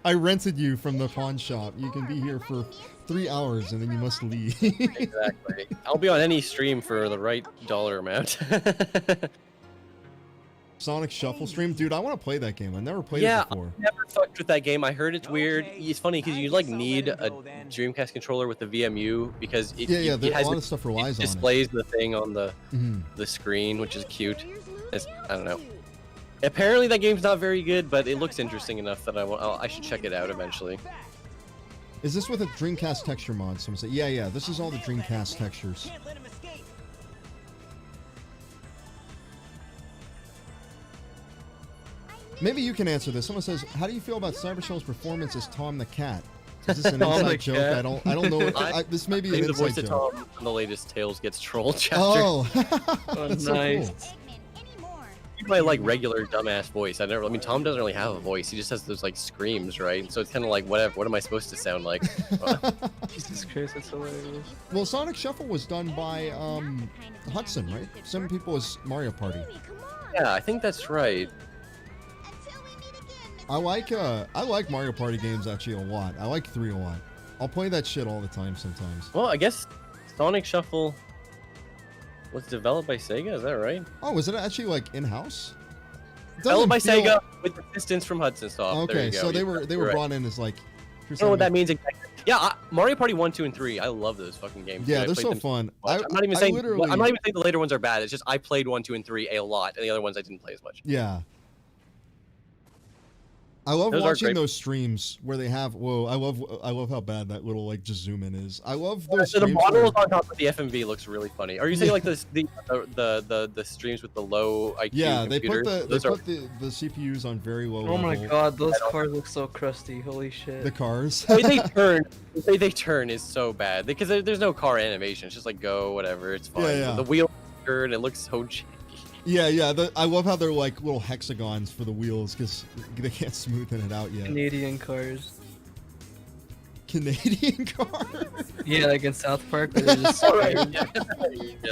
I rented you from the pawn shop. You can be here for 3 hours and then you must leave. Exactly. I'll be on any stream for the right dollar amount. Sonic Shuffle stream, dude. I want to play that game. I never played Yeah, it before. I never fucked with that game. I heard it's weird. It's funny because you like need a Dreamcast controller with the VMU because it, Yeah, it has a lot of stuff relies on it. displays the thing on the Mhm. the screen, which is cute. I don't know. Apparently that game's not very good, but it looks interesting enough that I should check it out eventually. Is this with a Dreamcast texture mod? Someone said, yeah. This is all the Dreamcast textures. Can't let him escape. Maybe you can answer this. Someone says, "How do you feel about Cyber Shell's performance as Tom the Cat?" Is this an Tom the inside joke? Cat. I don't know. What this may be I an think the voice inside of joke. Tom in the latest Tails Gets Trolled chapter. Oh, Oh, that's so nice. cool. Eggman anymore. My like regular dumbass voice. I mean, Tom doesn't really have a voice. He just has those like screams, right? So it's kind of like whatever. What am I supposed to sound like? Jesus Christ, that's hilarious. Well, Sonic Shuffle was done by Hudson, right? Some people as Mario Party. Hurry, come on. Yeah, I think that's right. Until we meet again, I like Mario Party games actually a lot. I like 3 a lot. I'll play that shit all the time sometimes. Well, I guess Sonic Shuffle was developed by Sega. Is that right? Oh, is it actually like in-house? It Developed by doesn't feel- Sega with assistance from Hudson Soft. There Okay, you go. so they Yeah, were you're right. brought in as like. I don't know what that means exactly. Yeah, Mario Party 1, 2, and 3. I love those fucking games. Yeah, I they're played so them fun. much. I'm not even saying literally, I'm not even saying the later ones are bad. It's just I played 1, 2, and 3 a lot, and the other ones I didn't play as much. Yeah. I love Those are watching great. those streams where they have. Whoa! I love how bad that little like just zoom in is. I love those So the streams. models where- on top of the FMV looks really funny. Are you saying like the streams with the low IQ? Yeah, they put computers? the CPUs on very low. Oh my level. god, those cars look so crusty. Holy shit. The cars. The way they turn is so bad because there's no car animation. It's just like go whatever. It's fine. Yeah. The wheel turn. It looks so janky. Yeah. I love how they're like little hexagons for the wheels because they can't smoothen it out yet. Canadian cars. Canadian car. Yeah, like in South Park. Where they're just Alright, squared.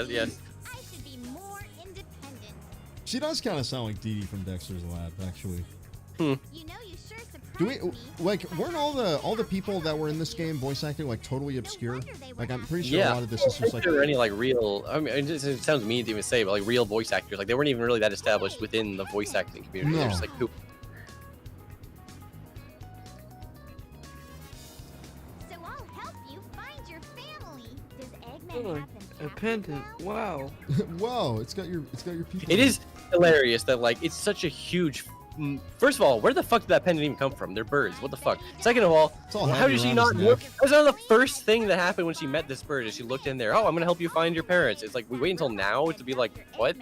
yes. I should be more independent. She does kind of sound like Dee Dee from Dexter's Lab, actually. You know, you sure surprised Do we me. like weren't all the people that were in this game voice acting like totally obscure? Like I'm pretty sure a Yeah. lot of this is just like There were any like real? I mean, it sounds mean to even say, but like real voice actors, like they weren't even really that established within the voice acting community. They're No. just like who? So I'll help you find your family. Does Eggman Oh, have a an pendant. Wow. whoa, it's got your people. It is hilarious that like it's such a huge. First of all, where the fuck did that pendant even come from? They're birds. What the fuck? Second of all, It's all how hanging did she around not his look? neck. That was the first thing that happened when she met this bird. Is she looked in there? Oh, I'm gonna help you find your parents. It's like we wait until now to be like, what?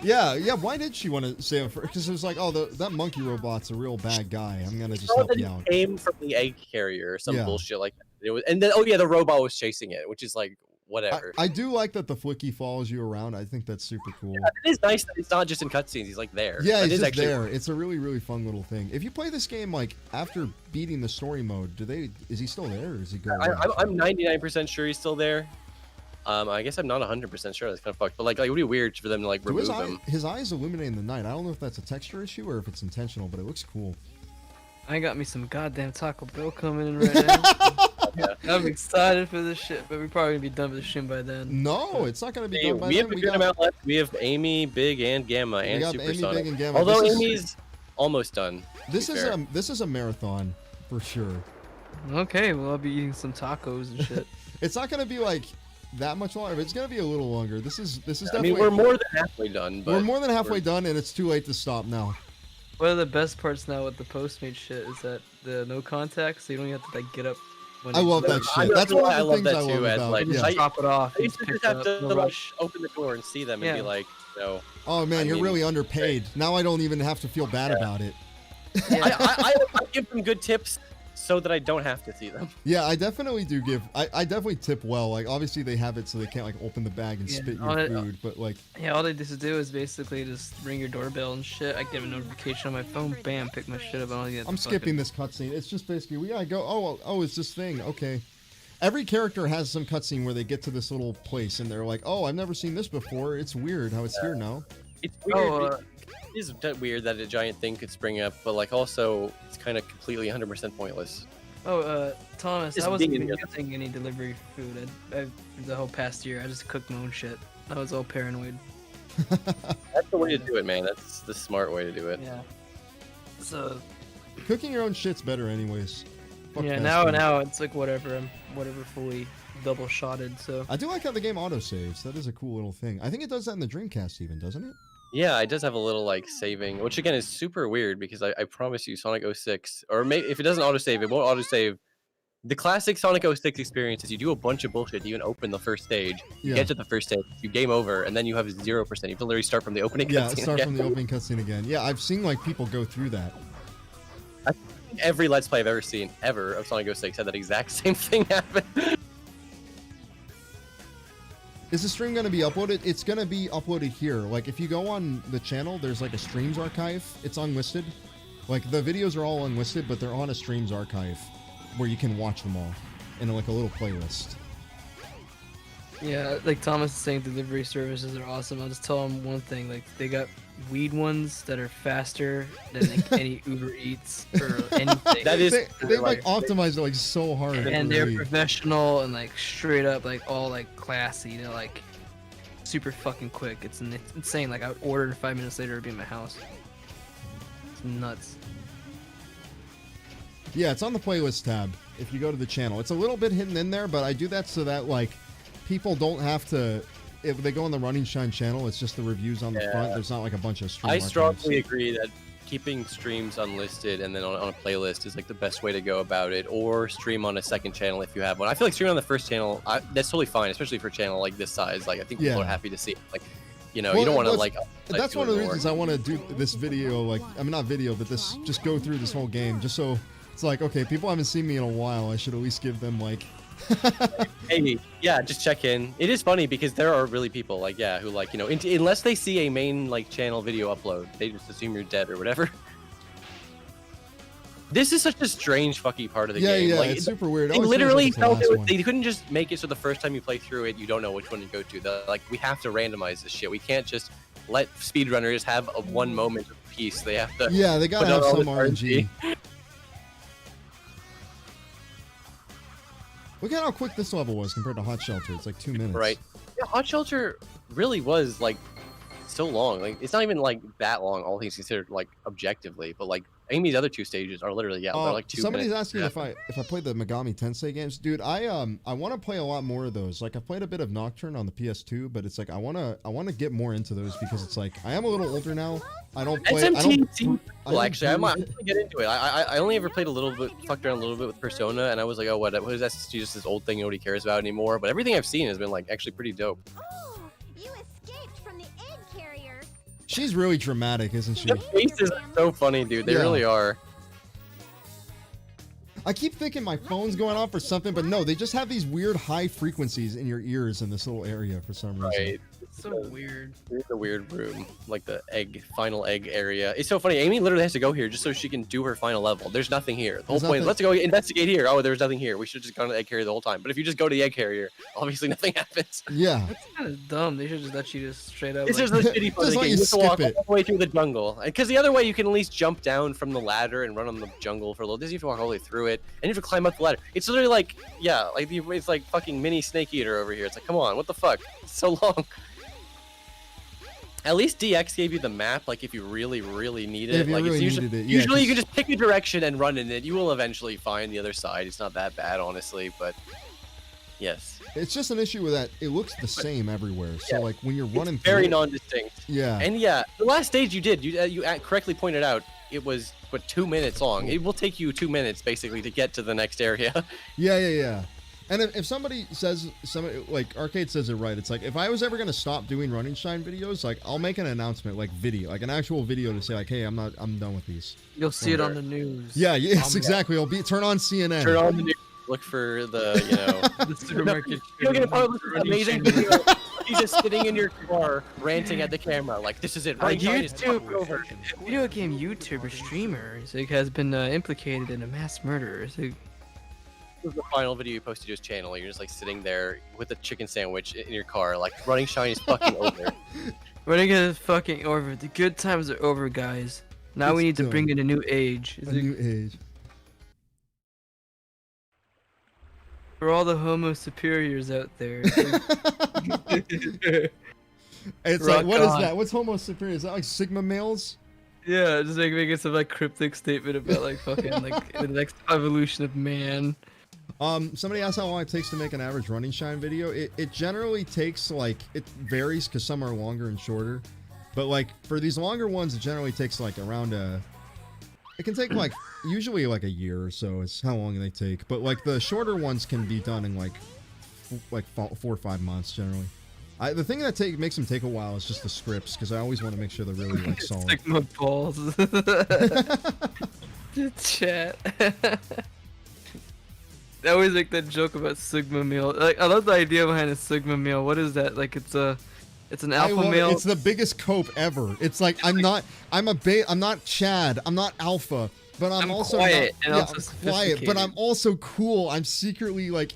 Yeah. Why did she want to say it? Because it was like, oh, that monkey robot's a real bad guy. I'm gonna just Oh, help that you he out. came from the egg carrier or some Yeah. bullshit like that. It was, and then the robot was chasing it, which is like whatever. I do like that the Flicky follows you around. I think that's super cool. It is nice that it's not just in cutscenes. He's like there. Yeah, That he's is just actually- there. It's a really, really fun little thing. If you play this game like after beating the story mode, is he still there or is he go? away? I'm 99% sure he's still there. I guess I'm not 100% sure. That's kind of fucked. But like it would be weird for them to like Do remove his, him. his eyes illuminate in the night. I don't know if that's a texture issue or if it's intentional, but it looks cool. I got me some goddamn Taco Bell coming in right now. I'm excited for this shit, but we're probably gonna be done with the stream by then. No, it's not gonna be Hey, done by we have then. a good amount left. We have Amy, Big, and Gamma, We and got Amy, Supersonic. Big, and Gamma. Although This is- Amy's almost done. to This be is fair. this is a marathon for sure. Okay, well I'll be eating some tacos and shit. It's not gonna be like that much longer. But it's gonna be a little longer. This is I definitely. mean, we're more than halfway done. But we're more than halfway done, and it's too late to stop now. One of the best parts now with the Postmate shit is that the no contact, so you don't even have to like get up. When I it's love done. that I shit. know, That's one I of the love things that I love too, as, about. like, You Yeah. just drop it off. I You used just to pick just it have up, to no like rush. open the door and see them and be Yeah. like, no. Oh man, I you're mean- really underpaid. Now I don't even have to feel bad about it. I give them good tips so that I don't have to see them. Yeah, I definitely do give. I definitely tip well. Like obviously they have it so they can't like open the bag and Yeah, spit on your it- food, but like Yeah, all they just do is basically just ring your doorbell and shit. I get a notification on my phone, bam, pick my shit up. I don't get I'm skipping this cutscene. It's just basically we gotta go. Oh, it's this thing. Okay. Every character has some cutscene where they get to this little place and they're like, "Oh, I've never seen this before. It's weird how it's here now." It's weird. Oh, it is weird that a giant thing could spring up, but like also it's kind of completely 100% pointless. Thomas, Just I wasn't being even in using any delivery food. The whole past year, I just cooked my own shit. I was all paranoid. That's the way to do it, man. That's the smart way to do it. Yeah. So Cooking your own shit's better, anyways. Fuck yeah, fast now food. it's like whatever. I'm whatever fully double shotted. So I do like how the game autosaves. That is a cool little thing. I think it does that in the Dreamcast, even, doesn't it? Yeah, it does have a little like saving, which again is super weird because I promise you, Sonic 06, or maybe if it doesn't autosave, it won't autosave. The classic Sonic 06 experience is you do a bunch of bullshit. You even open the first stage, you Yeah. get to the first stage, you game over, and then you have 0%. You have to literally start from the opening. Yeah, cutscene start again. from the opening cutscene again. Yeah, I've seen like people go through that. Every Let's Play I've ever seen ever of Sonic 06 had that exact same thing happen. Is the stream going to be uploaded? It's going to be uploaded here. Like, if you go on the channel, there's like a streams archive. It's unlisted. Like, the videos are all unlisted, but they're on a streams archive where you can watch them all in like a little playlist. yeah, like Thomas is saying, delivery services are awesome. I'll just tell him one thing: like they got weed ones that are faster than like, any Uber Eats or anything. That is They like optimize it like so hard. and for they're me. professional and like straight up like all like classy. They're like super fucking quick. It's insane. Like I would order 5 minutes later, it'd be in my house. It's nuts. Yeah, it's on the playlist tab if you go to the channel. It's a little bit hidden in there, but I do that so that like people don't have to. If they go on the Running Shine channel, it's just the reviews on the Yeah. front. There's not like a bunch of stream I archives. strongly agree that keeping streams unlisted and then on a playlist is like the best way to go about it, or stream on a second channel if you have one. I feel like streaming on the first channel, that's totally fine, especially for a channel like this size. Like I think people Yeah. are happy to see it. Like, you know, Well, you don't want to that's- like. That's do one it of the more. reasons I want to do this video. Like, I mean, not video, but this just go through this whole game, just so it's like, okay, people haven't seen me in a while. I should at least give them like. Hey, yeah, just check in. It is funny because there are really people like, yeah, who like, you know, unless they see a main like channel video upload, they just assume you're dead or whatever. This is such a strange fucking part of the Yeah, game. yeah, Like, it's super weird. It They always feels literally like it's the felt last it. one. They couldn't just make it so the first time you play through it, you don't know which one to go to. Like, we have to randomize this shit. We can't just let speedrunners have a one moment of peace. They have to. Yeah, they gotta put out have all some this RNG. Look at how quick this level was compared to Hot Shelter. It's like 2 minutes. Right. Yeah, Hot Shelter really was like so long. Like, it's not even like that long, all things considered, like objectively. But like Amy's other two stages are literally they're like 2 Somebody's minutes. asking Yeah. if I play the Megami Tensei games, dude. I want to play a lot more of those. Like I played a bit of Nocturne on the PS2, but it's like I wanna get more into those because it's like I am a little older now. I don't play. I SMT don't, seems I cool, don't actually. I might do- get into it. I only ever played a little bit, fucked around a little bit with Persona, and I was like, oh, what is that? Just this old thing nobody cares about anymore. But everything I've seen has been like actually pretty dope. Oh, you escaped from the egg carrier. She's really dramatic, isn't she? The faces are so funny, dude. They Yeah. really are. I keep thinking my phone's going off or something, but no, they just have these weird high frequencies in your ears in this little area for some reason. Right. It's so weird. It's a weird room, like the final egg area. It's so funny. Amy literally has to go here just so she can do her final level. There's nothing here. The whole There's point is nothing- let's go investigate here. Oh, there's nothing here. We should just gone to the egg carrier the whole time. But if you just go to the egg carrier, obviously nothing happens. Yeah. That's kind of dumb. They should just let you just straight up. It's like, just the shitty part of Just the let game. you You have to walk skip it. all the way through the jungle. Because the other way, you can at least jump down from the ladder and run on the jungle for a little. This you have to walk all the way through it, and you have to climb up the ladder. It's literally like, yeah, like it's like fucking mini Snake Eater over here. It's like, come on, what the fuck? It's so long. At least DX gave you the map, like if you really, really need it. If you like really it's usually, needed it, yeah, usually you 'cause- can just pick a direction and run in it. You will eventually find the other side. It's not that bad, honestly, but Yes. It's just an issue with that. It looks the same everywhere. So Yeah. like when you're running It's very through it- non-distinct. yeah. And yeah, the last stage you did, you correctly pointed out, it was 2 minutes long. It will take you 2 minutes basically to get to the next area. Yeah. And if somebody says, like Arcade says it right, it's like if I was ever gonna stop doing Running Shine videos, like I'll make an announcement, like video, like an actual video to say like, hey, I'm done with these. You'll see it on the news. Yeah, yes, exactly. It'll be turn on CNN. Turn on the news, look for the, you know, The supermarket. you'll get a part of this Running amazing Shine. video. You just sitting in your car ranting at the camera like, this is it. Running Shine is fucking over. Video game YouTuber streamer has been implicated in a mass murder. This is the final video you posted to his channel. You're just like sitting there with a chicken sandwich in your car, like Running Shine is fucking over. Running is fucking over. The good times are over, guys. Now we need to bring in a new age. A new age. For all the homo superiors out there. It's Rock like, what is on. that? What's Homo superior? Is that like Sigma males? Yeah, just like making some like cryptic statement about like fucking like the next evolution of man. Somebody asked how long it takes to make an average Running Shine video. It generally takes like, it varies because some are longer and shorter. But like for these longer ones, it generally takes like around it can take like usually like a year or so is how long they take. But like the shorter ones can be done in like 4 or 5 months generally. The thing that makes them take a while is just the scripts because I always want to make sure they're really like solid. Sigma balls. Chat. I always make that joke about Sigma male. Like I love the idea behind a Sigma male. What is that? Like it's an I alpha love it. male. It's the biggest cope ever. It's like I'm not Chad. I'm not alpha, but I'm also quiet not, and yeah, also I'm quiet, but I'm sophisticated. also cool. I'm secretly like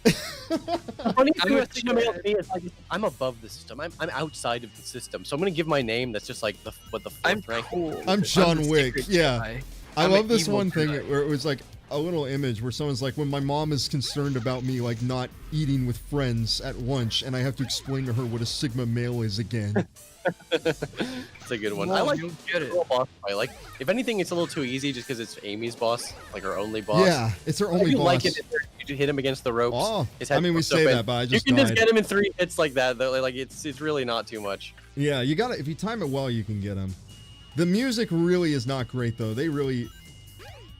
Funny I'm thing a with Sigma male to me is like I'm above the system. I'm outside of the system. So I'm gonna give my name that's just like the I'm fourth rank. cool. I'm the John Wick. secret Yeah. Jedi. I I'm love an this evil one thing Jedi. where it was like a little image where someone's like, when my mom is concerned about me like not eating with friends at lunch, and I have to explain to her what a Sigma male is again. It's a good one. Whoa, I like you don't get it. the boss fight. Like if anything, it's a little too easy just because it's Amy's boss, like her only boss. Yeah, it's her If only you boss. like it, you hit him against the ropes. Oh, his I head mean we pops say open. that, but I You just can died. just get him in 3 hits like that. Though. Like it's really not too much. Yeah, you gotta, if you time it well, you can get him. The music really is not great though.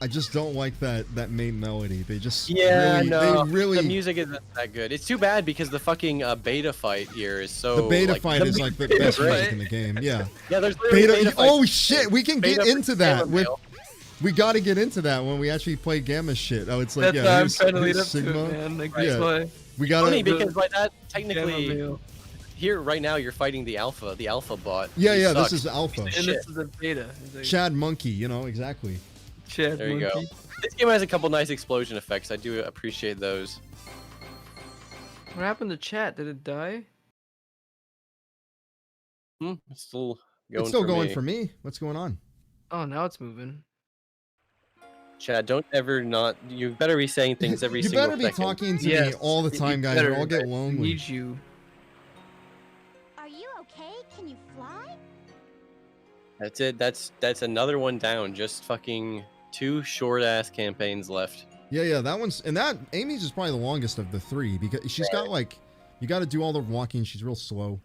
I just don't like that main melody. They just Yeah, really, no. they really, The music isn't that good. It's too bad because the fucking beta fight here is so. the beta like, fight is like the best great. music in the game. Yeah. Yeah, there's literally Beta, fights. oh shit, we can get Beta into for that Sigma with, male. we gotta get into that when we actually play Gamma shit. Oh, it's like, That's yeah, why I'm here's- trying to lead here's up Sigma. to it, man. Like Yeah. that's why. We gotta, Funny because by that Gamma technically male. here right now you're fighting the alpha bot. yeah, He yeah, sucks. this is alpha. And Shit. this is a beta. It's like, Chad Monkey, you know, exactly. Chad There you go. Monkey. This game has a couple nice explosion effects. I do appreciate those. What happened to chat? Did it die? It's still going. It's still for going me. for me. What's going on? Oh, now it's moving. Chad, don't ever not. You better be saying things every You single better be second. talking to me Yes, all the you time, guys, better. or I'll get I lonely. need you. Are you okay? Can you fly? That's it. That's another one down. Just fucking 2 short ass campaigns left. Yeah, that one's, and that Amy's is probably the longest of the 3 because she's got like, you got to do all the walking. She's real slow.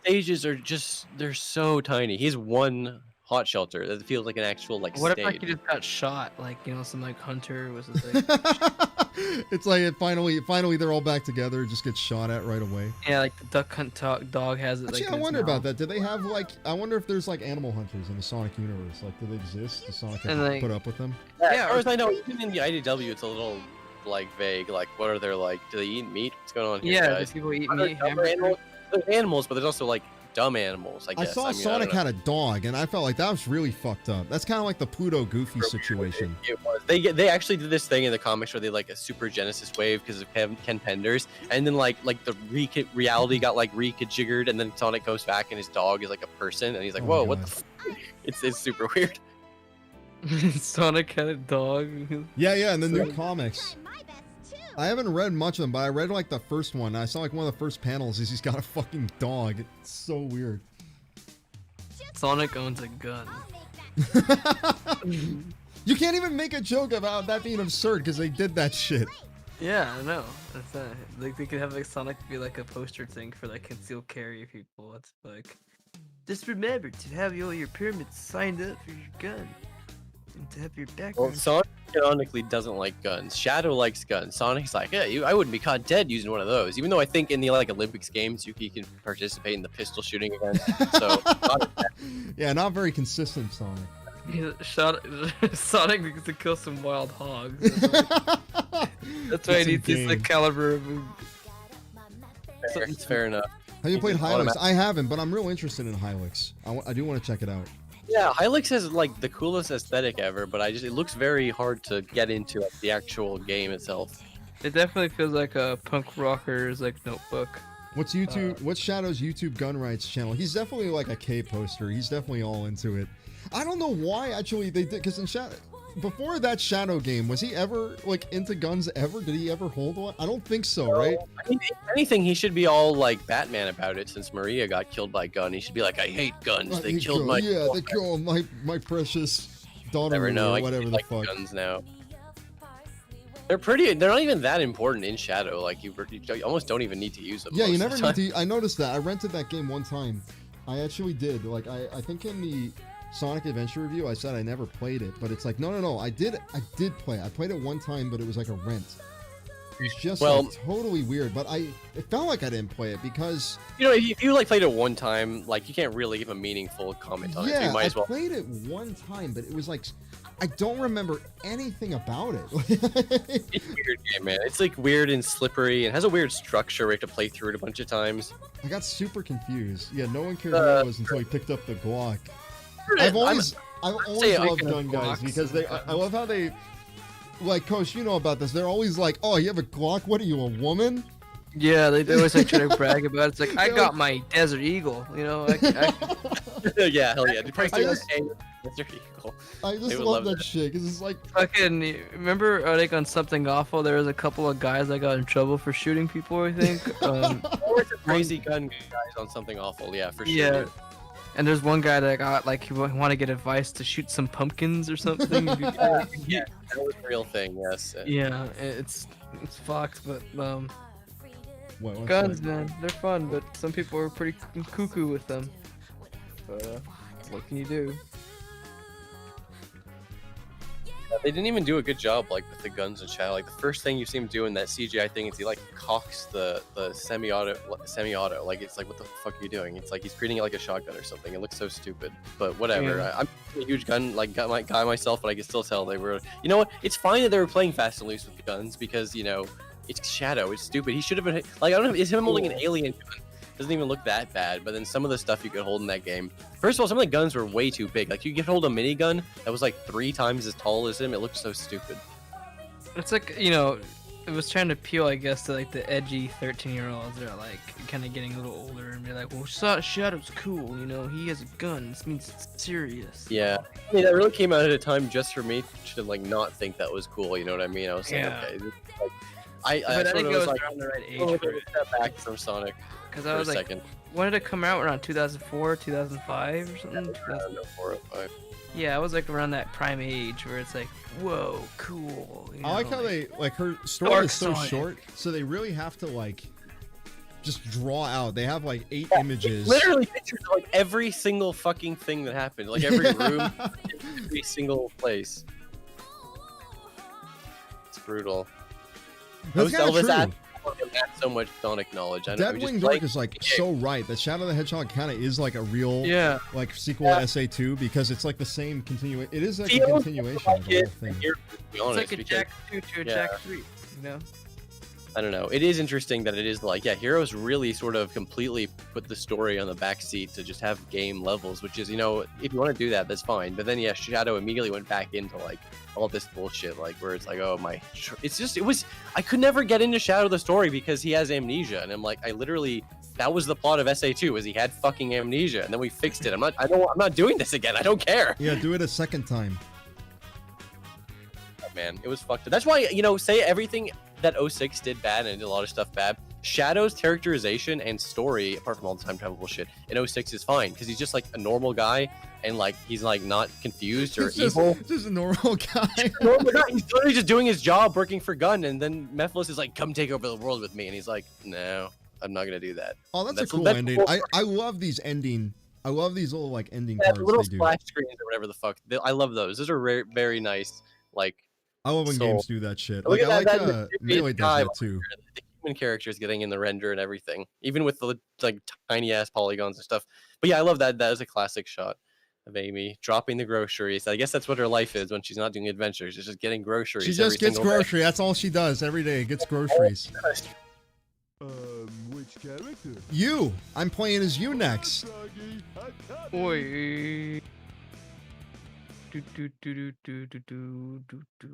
Stages are just they're so tiny. He's one hot shelter that feels like an actual like What stage. if I just got shot? Like, you know, some like hunter was just like, It's like it finally they're all back together. Just get shot at right away. yeah, like the duck hunt dog has it. Actually, like, I in its wonder about mouth. that. Do they have like? I wonder if there's like animal hunters in the Sonic universe. Like, do they exist? Does Sonic have And, to like- put up with them? As far as I know, even in the IDW, it's a little like vague. Like, what are they like? Do they eat meat? What's going on here, Yeah, guys? do people eat Are there meat? dumb Hamburgers? animals? There's animals, but there's also like dumb animals. I I guess. saw mean, I Sonic don't know. had a dog, and I felt like that was really fucked up. That's kind of like the Pluto Goofy situation. It was. They actually did this thing in the comics where they like a Super Genesis wave because of Ken Penders, and then like the reality got like rejiggered, and then Sonic goes back and his dog is like a person, and he's like, Oh whoa, my what God. the? It's super weird. Sonic had a dog. Yeah, in the new I'm comics. trying my best too. I haven't read much of them, but I read like the first one. I saw like one of the first panels is he's got a fucking dog. It's so weird. Sonic owns a gun. I'll make that You can't even make a joke about that being absurd because they did that shit. Yeah, I know. That's like they could have like Sonic be like a poster thing for like concealed carry people. It's like, just remember to have all your pyramids signed up for your gun, and to have your Well, background. Sonic canonically doesn't like guns. Shadow likes guns. Sonic's like, yeah, I wouldn't be caught dead using one of those. Even though I think in the like Olympics games, you can participate in the pistol shooting event. So Yeah, not very consistent, Sonic. Sonic needs to kill some wild hogs. That's why he needs this like caliber of. it's fair enough. Have you played Hylix? Automatic. I haven't, but I'm real interested in Hylix. I do want to check it out. Yeah, Hylix has like the coolest aesthetic ever, but it looks very hard to get into like, the actual game itself. It definitely feels like a punk rocker's like notebook. What's YouTube? What's Shadow's YouTube gun rights channel? He's definitely like a K poster. He's definitely all into it. I don't know why actually they did, because in Shadow, before that Shadow game, was he ever like into guns ever? Did he ever hold one? I don't think so, right? I mean, if anything, he should be all like Batman about it since Maria got killed by a gun. He should be like, I hate guns. They killed my they killed my precious daughter Never know. or whatever the like fuck. guns now. They're not even that important in Shadow. Like you almost don't even need to use them. Yeah, you most never of the need time. to. I noticed that. I rented that game one time. I actually did. Like I think in the Sonic Adventure review, I said I never played it, but it's like no. I did play it. I played it one time, but it was like a rent. It was just like, totally weird, but it felt like I didn't play it because You know, if you like played it one time, like you can't really give a meaningful comment on it. So yeah, you might as well. I played it one time, but it was like I don't remember anything about it. It's a weird game, man. It's like weird and slippery. It has a weird structure. We have to play through it a bunch of times. I got super confused. Yeah, no one cared who I was until he picked up the Glock. I've always say I loved can gun guys Glocks because I love how they, like, Coach, you know about this. They're always like, oh, you have a Glock? What are you, a woman? Yeah, they always like try to brag about it. It's like, I got my Desert Eagle, you know? Yeah, hell yeah. I just- Desert Eagle. I They just would love love that shit because it's like, Fucking, remember like on Something Awful, there was a couple of guys that got in trouble for shooting people, I think. Or it's a crazy gun guys on something awful. Yeah, for sure. Yeah. dude. And there's one guy that got like he wanted to get advice to shoot some pumpkins or something. Yeah, that was a real thing. Yes. Yeah, it's fucked, but what, guns, man, they're fun, but some people are pretty cuckoo with them. But what can you do? They didn't even do a good job like with the guns and Shadow. Like the first thing you see him do in that CGI thing is he like cocks the semi-auto. Like it's like, what the fuck are you doing? It's like he's treating it like a shotgun or something. It looks so stupid. But whatever. Yeah. I'm a huge gun guy myself, but I can still tell they were. You know what? It's fine that they were playing fast and loose with the guns because you know it's Shadow. It's stupid. He should have been like, I don't know. Is him holding an alien gun? Doesn't even look that bad. But then some of the stuff you could hold in that game. First of all, some of the guns were way too big. Like you could hold a minigun that was like 3 times as tall as him. It looked so stupid. It's like, you know, it was trying to appeal, I guess, to like the edgy 13-year-olds that are like kind of getting a little older and be like, well, Shadow's cool, you know, he has a gun. This means it's serious. Yeah, I mean, that really came out at a time just for me to like not think that was cool. You know what I mean? I was like, Yeah. okay, this is, like, I But I think it was like, around the right age oh, for it. step back from Sonic Because for I a was like, second. when did it come out? Around 2004, 2005 or something? Around 4 or 5. Yeah, I was like around that prime age where it's like, whoa, cool. You I like know, how they, like, her story Dark is so Sonic. short, so they really have to, like, just draw out. They have, like, 8 images. Literally pictures of like every single fucking thing that happened, like every room, every single place. It's brutal. That's Post kind of Elvis true. had so much Sonic knowledge. I know. Deadwing Dark is, like, so right. That Shadow the Hedgehog kind of is, like, a real, Yeah. like, sequel to SA2 because it's, like, the same continuation. It is, like, a Feels continuation like of the whole it, thing. here, to be It's honest, like a because- Jack 2 to a yeah. Jack 3, you know? I don't know. It is interesting that it is like, yeah, Heroes really sort of completely put the story on the back seat to just have game levels, which is, you know, if you want to do that, that's fine. But then, yeah, Shadow immediately went back into like all this bullshit, like where it's like, oh my, it's just, it was, I could never get into Shadow the story because he has amnesia, and I'm like, I literally, that was the plot of SA2, was he had fucking amnesia, and then we fixed it. I'm not doing this again. I don't care. Yeah, do it a second time. Man, it was fucked up. That's why, you know, say everything that 06 did bad and did a lot of stuff bad. Shadow's characterization and story, apart from all the time travel bullshit, in 06 is fine because he's just like a normal guy and like he's like not confused or It's just, evil. just a normal guy. Normal guy. He's literally just doing his job, working for Gun, and then Mephiles is like, "Come take over the world with me," and he's like, "No, I'm not gonna do that." Oh, that's a cool that's ending. cool. I love these ending. I love these little like ending Yeah, cards the little they do. splash screens or whatever the fuck. I love those. Those are very nice. Like, I love when So- games do that shit. Look Like I at like that mysterious Melee does guy that too. the human characters getting in the render and everything, even with the like tiny ass polygons and stuff. But yeah, I love that. That is a classic shot of Amy dropping the groceries. I guess that's what her life is when she's not doing adventures. It's just getting groceries. She every just gets single day. grocery. That's all she does every day. Gets groceries. Which character? You. I'm playing as you next. Oi. Do, do, do, do, do, do, do, do, do.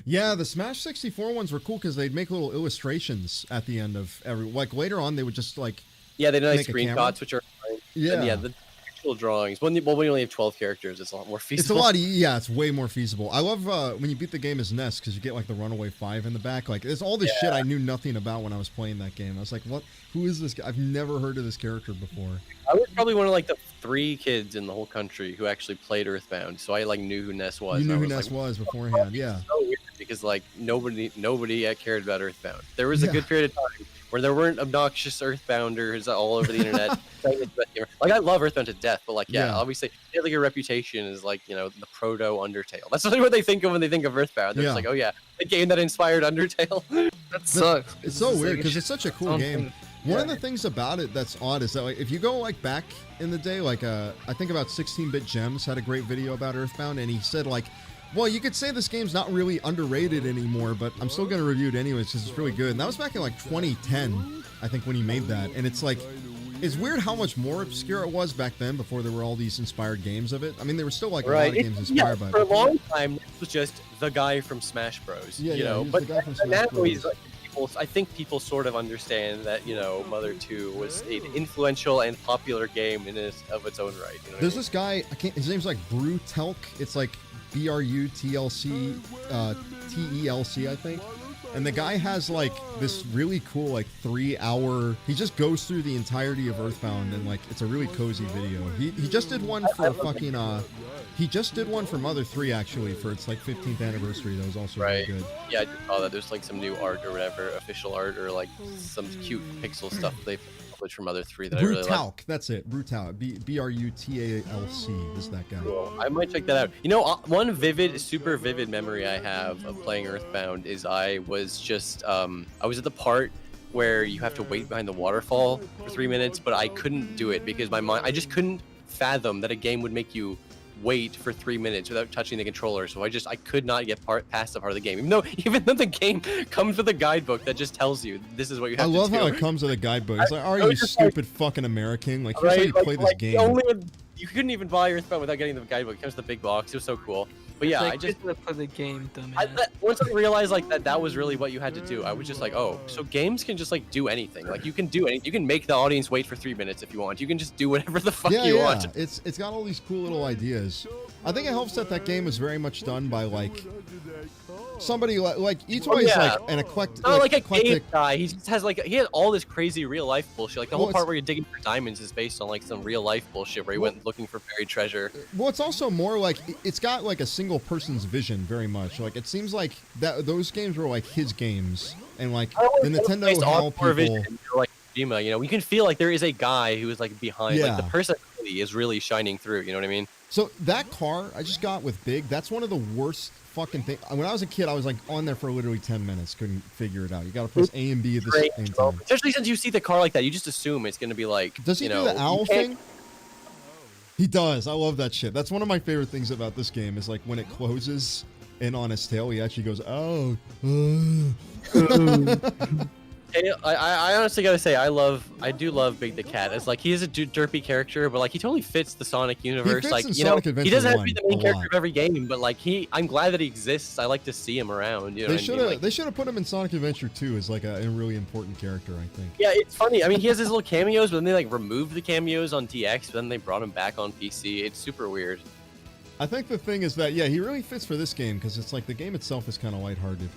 Yeah, the Smash 64 ones were cool because they'd make little illustrations at the end of every. Like later on, they would just like. Yeah, they do nice Make a camera? screenshots, which are fine. Yeah. And yeah, the actual drawings. When we only have 12 characters, it's a lot more It's a feasible. lot. Yeah, it's way more feasible. I love when you beat the game as Ness because you get like the Runaway 5 in the back. Like, there's all this shit I knew nothing about when I was playing that game. I was like, what? Who is this guy? I've never heard of this character before. I was probably one of like the 3 kids in the whole country who actually played Earthbound, so I like knew who Ness was. You and I knew who was Ness like, was beforehand. Yeah. so weird because like nobody cared about Earthbound. There was a Yeah. good period of time where there weren't obnoxious Earthbounders all over the internet. saying it's the best game ever. Like I love Earthbound to death, but like yeah, Yeah. obviously they have like a reputation as like the proto Undertale. That's really what they think of when they think of Earthbound. They're Yeah. just like, oh yeah, the game that inspired Undertale. That sucks. It's so weird because it's such a cool own game. thing. One of the things about it that's odd is that like if you go like back in the day, like I think about 16-bit Gems had a great video about Earthbound, and he said like, well, you could say this game's not really underrated anymore, but I'm still gonna review it anyways because it's really good. And that was back in like 2010, I think, when he made that. And it's like, it's weird how much more obscure it was back then before there were all these inspired games of it. I mean, there were still like a lot of games inspired by for a it. long time, this was just the guy from Smash Bros. Yeah, you yeah, know, he was but the guy from now Smash Bros. he's like, I think people sort of understand that Mother 2 was an influential and popular game of its own right. You know what I There's mean? this guy, his name's like Brutelk. It's like BRUTLC, TELC, I think. And the guy has like this really cool like 3-hour. He just goes through the entirety of Earthbound, and like it's a really cozy video. He just did one for fucking he just did one for Mother 3 actually for its like 15th anniversary. That was also really Right. good. Yeah, I just saw that there's like some new art or whatever, official art or like some cute pixel stuff they published from Mother 3 that I really like. Brutalk, that's it. Brutalk. BRUTALC is that guy. Cool. I might check that out. One super vivid memory I have of playing Earthbound is I was just I was at the part where you have to wait behind the waterfall for 3 minutes, but I couldn't do it because I just couldn't fathom that a game would make you wait for 3 minutes without touching the controller. So I could not get past the part of the game, even though the game comes with a guidebook that just tells you this is what you I have to do. love how it comes with a guidebook. It's like, are I you was just like- stupid fucking American? Like, here's how you play this game. You couldn't even buy Earthbound without getting the guidebook. It comes with the big box. It was so cool. But yeah, Like, I just to play the game, dumbass. once I realized like that was really what you had to do, I was just like, oh, so games can just like do anything. Like you can do anything. You can make the audience wait for 3 minutes if you want. You can just do whatever the fuck you want. It's got all these cool little ideas. I think it helps that that game is very much done by like somebody like each way is yeah. like an eclectic. Not like a eclectic. game guy. He just has he had all this crazy real life bullshit. Like the Well, whole part it's- where you're digging for diamonds is based on like some real life bullshit where he went looking for buried treasure. Well, it's also more like it's got like a single person's vision very much. Like it seems like that those games were like his games, and like the Nintendo Based on HAL core people. vision, like Kojima, we can feel like there is a guy who is like behind. Like the Yeah. personality is really shining through. You know what I mean? So that car I just got with Big, that's one of the worst fucking things. When I was a kid, I was like on there for literally 10 minutes, couldn't figure it out. You got to press A and B at the Great, same bro. time. Especially since you see the car like that, you just assume it's gonna be like. Does he you do know, the you owl can't- thing? He does. I love that shit. That's one of my favorite things about this game is like when it closes in on his tail, he actually goes, oh. Hey, I honestly gotta say I do love Big the Cat. It's like he is a derpy character, but like he totally fits the Sonic universe. fits Like in he Sonic he Adventure doesn't have to be 1 the main a character lot. of every game, but like I'm glad that he exists. I like to see him around. You know They what I should mean? have Like, they should have put him in Sonic Adventure 2 as like a really important character, I think. yeah, it's funny. I mean, he has his little cameos, but then they like removed the cameos on DX, but then they brought him back on PC. It's super weird. I think the thing is that yeah, he really fits for this game because it's like the game itself is kind of lighthearted.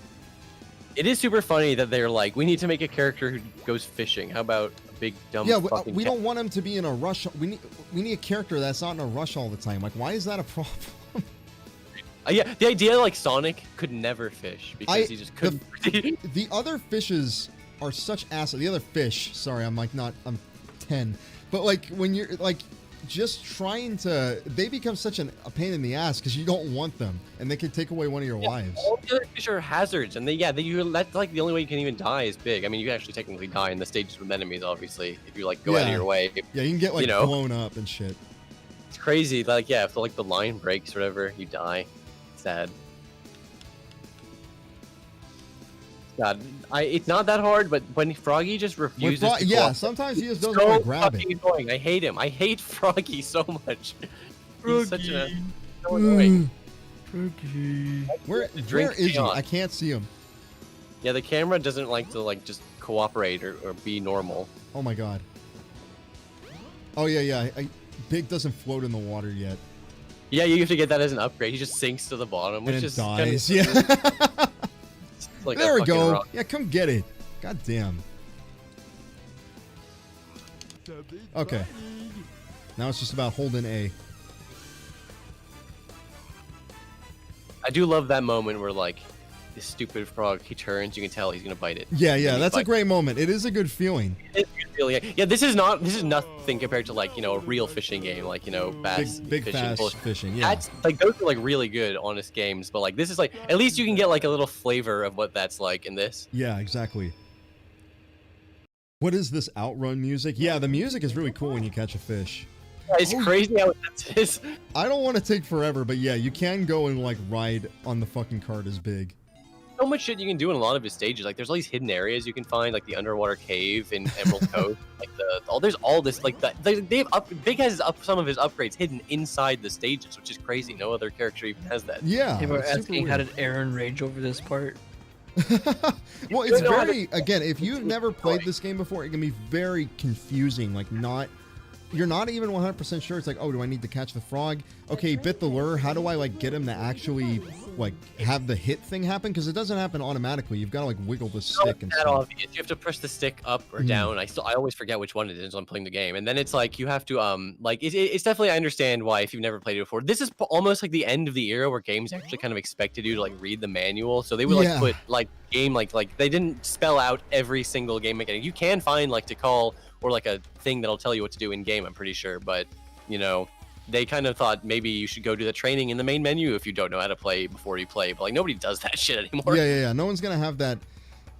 It is super funny that they're like, we need to make a character who goes fishing. How about a big dumb Yeah, fucking we cat? don't want him to be in a rush. We need a character that's not in a rush all the time. Like, why is that a problem? Yeah, the idea like Sonic could never fish because he just the- couldn't. The other fishes are such assholes. The other fish, sorry, I'm 10. But like when you're like just trying to, they become such a pain in the ass because you don't want them and they can take away one of your wives. All the other fish are hazards, and that's like the only way you can even die is big. I mean, you can actually technically die in the stages with enemies, obviously, if you like go out of Yeah. your way. Yeah, you can get like You know. blown up and shit. It's crazy. Like, yeah, if like the line breaks or whatever, you die. Sad. God, it's not that hard, but when Froggy just refuses to Yeah, cooperate, sometimes he just it's doesn't want so to grab fucking it. annoying. I hate him. I hate Froggy so much. He's such a so annoying. Where Drink is he? beyond. I can't see him. Yeah, the camera doesn't like to like just cooperate or be normal. Oh my god. Oh yeah. Big doesn't float in the water yet. Yeah, you have to get that as an upgrade. He just sinks to the bottom, which And it is dies. Kind Yeah. of, like There we a fucking go. rock. Yeah, come get it. God damn. Okay. Now it's just about holding A. I do love that moment where like this stupid frog, he turns, you can tell he's gonna bite it. Yeah, And he that's a bites great moment. It is a good feeling. it. It's really, yeah, this is nothing compared to like, you know, a real fishing game, like, you know, bass Big fishing. fast bullshit. fishing. Yeah. That's like those are like really good, honest games, but like this is like at least you can get like a little flavor of what that's like in this. Yeah, exactly. What is this outrun music? Yeah, the music is really cool when you catch a fish. It's crazy how it is. I don't want to take forever, but yeah, you can go and like ride on the fucking cart as Big. So much shit you can do in a lot of his stages. Like there's all these hidden areas you can find, like the underwater cave in Emerald Coast. Like there's all this like Big has some of his upgrades hidden inside the stages, which is crazy. No other character even has that. Yeah. People are it's super asking how weird. did Aaron rage over this part? Well, it's know how to- very, again, if you've never played this game before, it can be very confusing. Like, you're not even 100% sure. It's like, oh, do I need to catch the frog? Okay, bit the lure. How do I, like, get him to actually, like, have the hit thing happen? Because it doesn't happen automatically. You've got to, like, wiggle the stick and That stuff. obvious. You have to press the stick up or down. I always forget which one it is when I'm playing the game. And then it's like you have to like it's definitely, I understand why if you've never played it before. This is almost like the end of the era where games actually kind of expected you to like read the manual. So they would like Yeah. put like game like they didn't spell out every single game mechanic. You can find like to call or like a thing that'll tell you what to do in game, I'm pretty sure, but you know, they kind of thought maybe you should go do the training in the main menu if you don't know how to play before you play, but like nobody does that shit anymore. Yeah. No one's going to have that.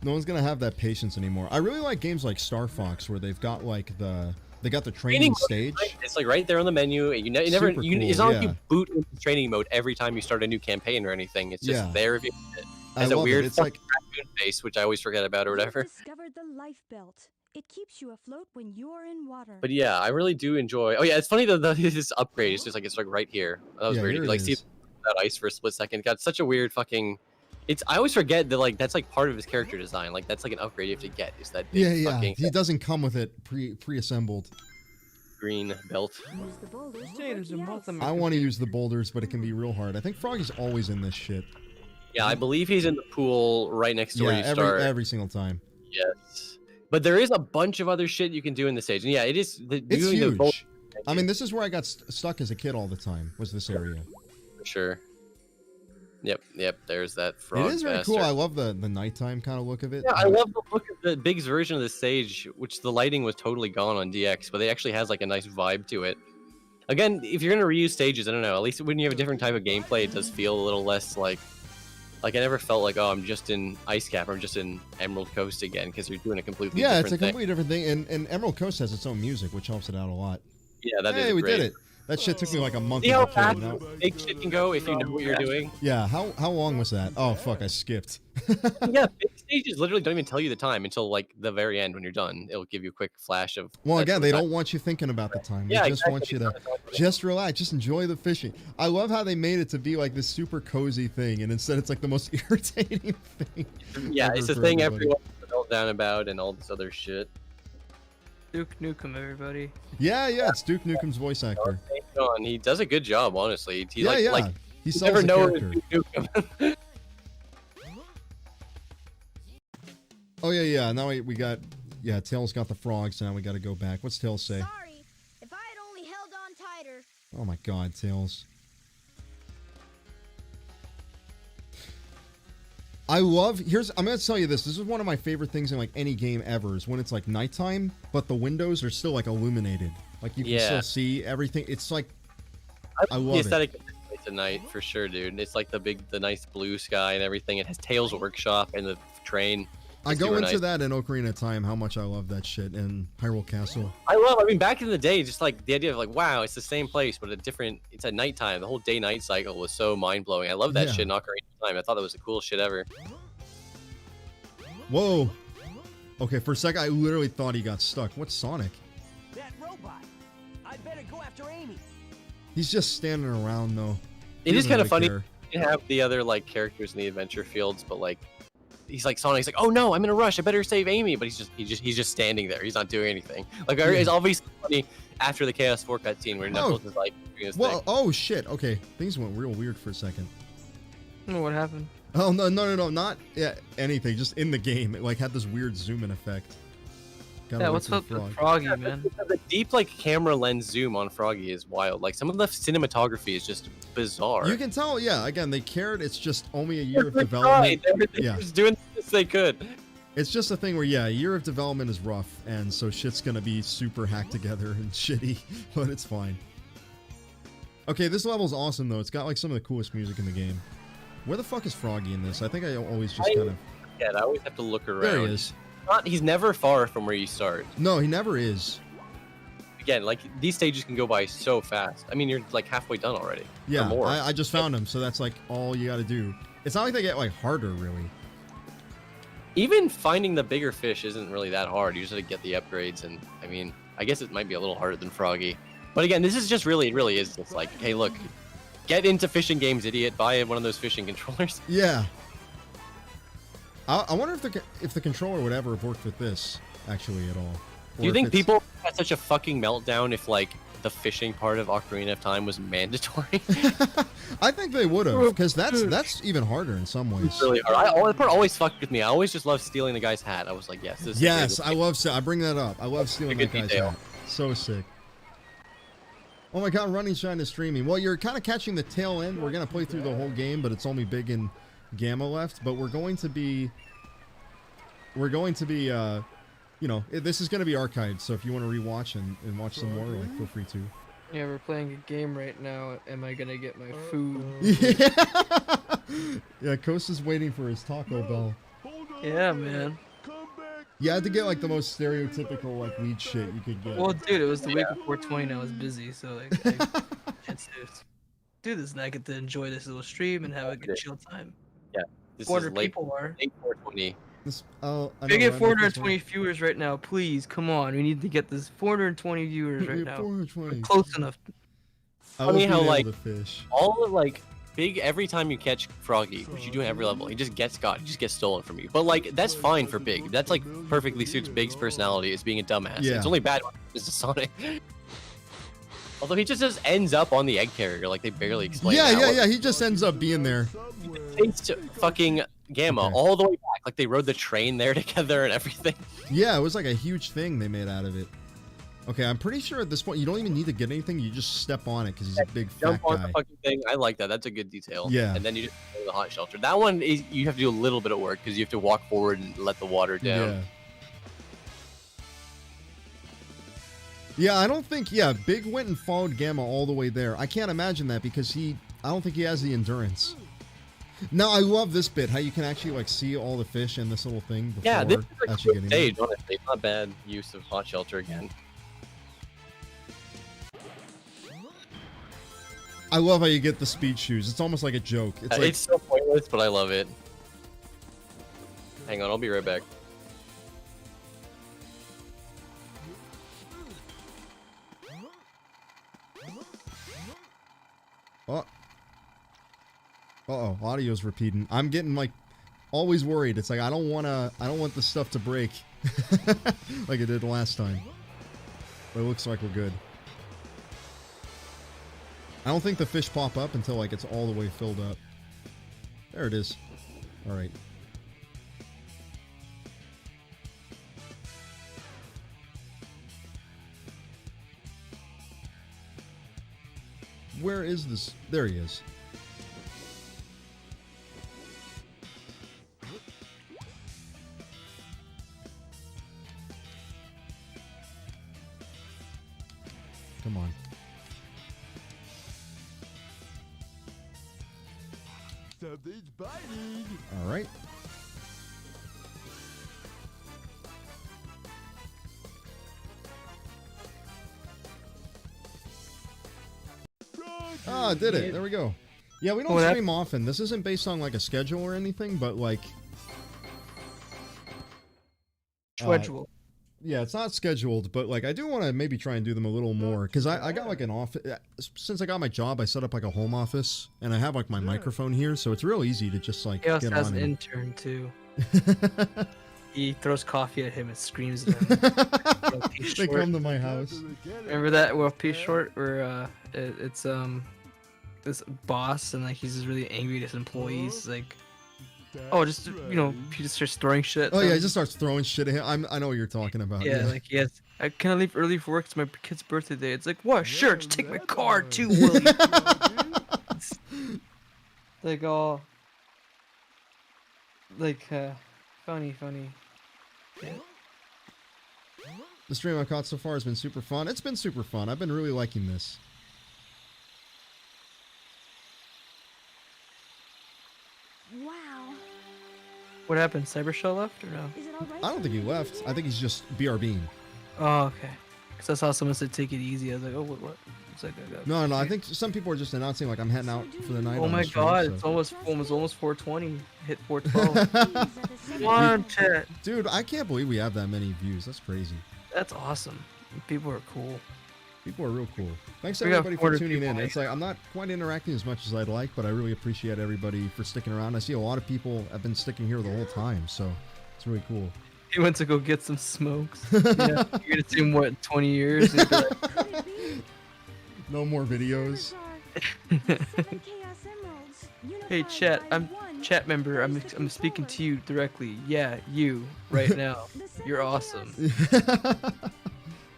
No one's going to have that patience anymore. I really like games like Star Fox where they've got, like, they got the training stage. It's like right there on the menu. You never. Super You, cool, it's not like yeah. you boot into training mode every time you start a new campaign or anything. It's just Yeah. there. If you, it I has a love weird it. It's like, raccoon face, which I always forget about or whatever. Discovered the life belt. It keeps you afloat when you're in water. But yeah, I really do enjoy. Oh yeah, it's funny that this upgrade is just like it's like right here. That was Yeah, weird. here You it like see is. that ice for a split second. It got such a weird fucking. It's I always forget that like that's like part of his character design. Like that's like an upgrade you have to get. Is that big yeah. fucking He doesn't come with it pre-assembled. green belt? Use the boulders to Potatoes work and the both ice. of I want to use the boulders, but it can be real hard. I think Froggy's always in this shit. Yeah, I believe he's in the pool right next to where you start. every single time. Yes. But there is a bunch of other shit you can do in the stage. And yeah, it is. It's doing the huge. bowl- I mean, this is where I got stuck as a kid all the time, was this area. For sure. Yep. There's that frog. It is very cool. bastard. I love the nighttime kind of look of it. Yeah, I love the look of the Big's version of the stage, which the lighting was totally gone on DX, but it actually has like a nice vibe to it. Again, if you're gonna reuse stages, I don't know. At least when you have a different type of gameplay, it does feel a little less like I never felt like, oh, I'm just in Ice Cap or I'm just in Emerald Coast again, because you're doing a completely Yeah, different it's a thing. completely different thing. And Emerald Coast has its own music, which helps it out a lot. Yeah, that is Hey, we great. did it. That shit took me like a month See as how a kid. fast Now- big shit can go if you know what you're doing? Yeah, how long was that? Oh, fuck, I skipped. Yeah, big stages literally don't even tell you the time until like the very end when you're done. It'll give you a quick flash of. Well, that's again, the they time. don't want you thinking about the time. They Yeah, just exactly. want you to just relax, just enjoy the fishing. I love how they made it to be like this super cozy thing, and instead it's like the most irritating thing. Yeah, ever it's the for thing everybody. everyone felt down about and all this other shit. Duke Nukem, everybody. Yeah, it's Duke Nukem's voice actor. Thank God. He does a good job, honestly. He Yeah, like he you sells never the know character. it's Duke Nukem. Oh yeah. Now we got. Yeah, Tails got the frogs. Now we got to go back. What's Tails say? Sorry. If I had only held on tighter. Oh my God, Tails. I'm gonna tell you this. This is one of my favorite things in like any game ever. Is when it's like nighttime, but the windows are still like illuminated. Like you can still see everything. It's like I love the it. aesthetic of tonight for sure, dude. It's like the nice blue sky and everything. It has Tails Workshop and the train. I It's go super into nice. that in Ocarina of Time. How much I love that shit in Hyrule Castle. I mean, back in the day, just like the idea of like, wow, it's the same place, but it's at nighttime. The whole day-night cycle was so mind-blowing. I love that Yeah. shit in Ocarina of Time. I thought that was the coolest shit ever. Whoa. Okay, for a second I literally thought he got stuck. What's Sonic? That robot. I better go after Amy. He's just standing around though. It He is doesn't kind of funny. care. You have the other like characters in the adventure fields, but like he's like Sonic's like, oh no, I'm in a rush. I better save Amy, but he's just standing there. He's not doing anything. Like it's obviously funny after the Chaos 4 cutscene where Knuckles is like doing his Well, thing. oh shit. Okay, things went real weird for a second. I don't know what happened. Oh no, not anything. Just in the game, it like had this weird zoom in effect. Gotta Yeah, wait what's for the up with frog. Froggy, man? The deep like camera lens zoom on Froggy is wild. Like some of the cinematography is just bizarre. You can tell, yeah. Again, they cared. It's just only a year of They development. tried. They Yeah. were just doing the best they could. It's just a thing where, yeah, a year of development is rough, and so shit's gonna be super hacked together and shitty, but it's fine. Okay, this level's awesome though. It's got like some of the coolest music in the game. Where the fuck is Froggy in this? I think I always just kind of. Yeah, I always have to look around. There he is. He's never far from where you start. No, he never is. Again, like these stages can go by so fast. I mean, you're like halfway done already. Yeah, or more. I just found him, so that's like all you gotta do. It's not like they get like harder, really. Even finding the bigger fish isn't really that hard. You just have to get the upgrades, and I mean, I guess it might be a little harder than Froggy. But again, this is just really, it really is just like, hey, look, get into fishing games, idiot. Buy one of those fishing controllers. Yeah. I wonder if the controller would ever have worked with this actually at all. Do you think people had such a fucking meltdown if like the fishing part of Ocarina of Time was mandatory? I think they would have, because that's even harder in some ways. It's really hard. That part always fucked with me. I always just loved stealing the guy's hat. I was like, yes, this Yes, is I love. I bring that up. I love stealing Good that guy's detail. hat. So sick. Oh my god, Running Shine is streaming. Well, you're kind of catching the tail end. We're gonna play through the whole game, but it's only Big and Gamma left. But we're going to be, you know, this is gonna be archived. So if you want to rewatch and watch some more, like, feel free to. Yeah, we're playing a game right now. Am I gonna get my food? Yeah, Costa's waiting for his Taco Bell. Yeah, man. You had to get like the most stereotypical like weed shit you could get. Well, dude, it was the week of 420 and I was busy, so like, I can't do this, and I get to enjoy this little stream and have a good chill time. Yeah, this is 400 late, people are. late 420. This, oh, I We know, get right? 420 viewers right now, please. Come on, we need to get this 420 viewers right now. 420. Close enough. I Funny love how, being like, able to fish. All of, like Big, every time you catch Froggy, which you do in every level, he just gets got. He just gets stolen from you. But like that's fine for Big. That's like perfectly suits Big's personality as being a dumbass. Yeah. It's only bad when it's a Sonic. Although he just ends up on the egg carrier, like they barely explain. Yeah. He just ends up being there. It's fucking Gamma Okay. all the way back. Like they rode the train there together and everything. Yeah, it was like a huge thing they made out of it. Okay, I'm pretty sure at this point you don't even need to get anything. You just step on it because he's a big fat Jump on guy. the fucking thing. I like that. That's a good detail. Yeah. And then you just go to the hot shelter. That one is you have to do a little bit of work because you have to walk forward and let the water down. Yeah. Yeah, I don't think. Yeah, Big went and followed Gamma all the way there. I can't imagine that because I don't think he has the endurance. Now I love this bit, how you can actually like see all the fish in this little thing before Yeah, this is a actually good getting stage, there. honestly. It's not bad use of hot shelter again. I love how you get the speed shoes. It's almost like a joke. It's like It's so pointless, but I love it. Hang on, I'll be right back. oh. Uh-oh, audio's repeating. I'm getting like always worried. It's like I don't want this stuff to break like it did last time. But it looks like we're good. I don't think the fish pop up until like it's all the way filled up. There it is. All right. Where is this? There he is. Come on. Something's biting. All right. Ah, did it. There we go. Yeah, we don't Well, that- stream often. This isn't based on like a schedule or anything, but like, Schedule. yeah, it's not scheduled, but like I do want to maybe try and do them a little more because I got like an office. Since I got my job, I set up like a home office and I have like my microphone here, so it's real easy to just like He also get has on. an and- intern too. He throws coffee at him and screams at him. He's They short. come to my house. Remember that World Peace short where it's this boss and like he's just really angry at his employees like, oh, just you know, he just starts throwing shit. at Oh yeah, them. he just starts throwing shit at him. I know what you're talking about. Yeah, like yes. Can I leave early for work? It's my kid's birthday day. It's like, what? Sure, just take my car too, Willie. It's like all like funny. Yeah. The stream I caught so far has been super fun. It's been super fun. I've been really liking this. Wow. What happened? Cybershell left or no? Is it alright? I don't think he left. I think he's just BRBing. Oh, okay. Because I saw someone said take it easy. I was like, oh, what? It's like, No, I think some people are just announcing like I'm heading out for the night. oh on my the stream, god, so- it's almost 420. Hit 412. One chat. Dude, I can't believe we have that many views. That's crazy. That's awesome. People are cool. People are real cool. Thanks We got everybody for 400 tuning in. people. It's like I'm not quite interacting as much as I'd like, but I really appreciate everybody for sticking around. I see a lot of people have been sticking here the whole time, so it's really cool. He went to go get some smokes. Yeah, you're gonna see him what 20 years. And he'd be like, Could it be? No more videos. Seven Chaos Emeralds, hey, unified chat. by I'm one chat member. I'm perfect speaking to color. you directly. Yeah, you right now. The seven You're chaos awesome.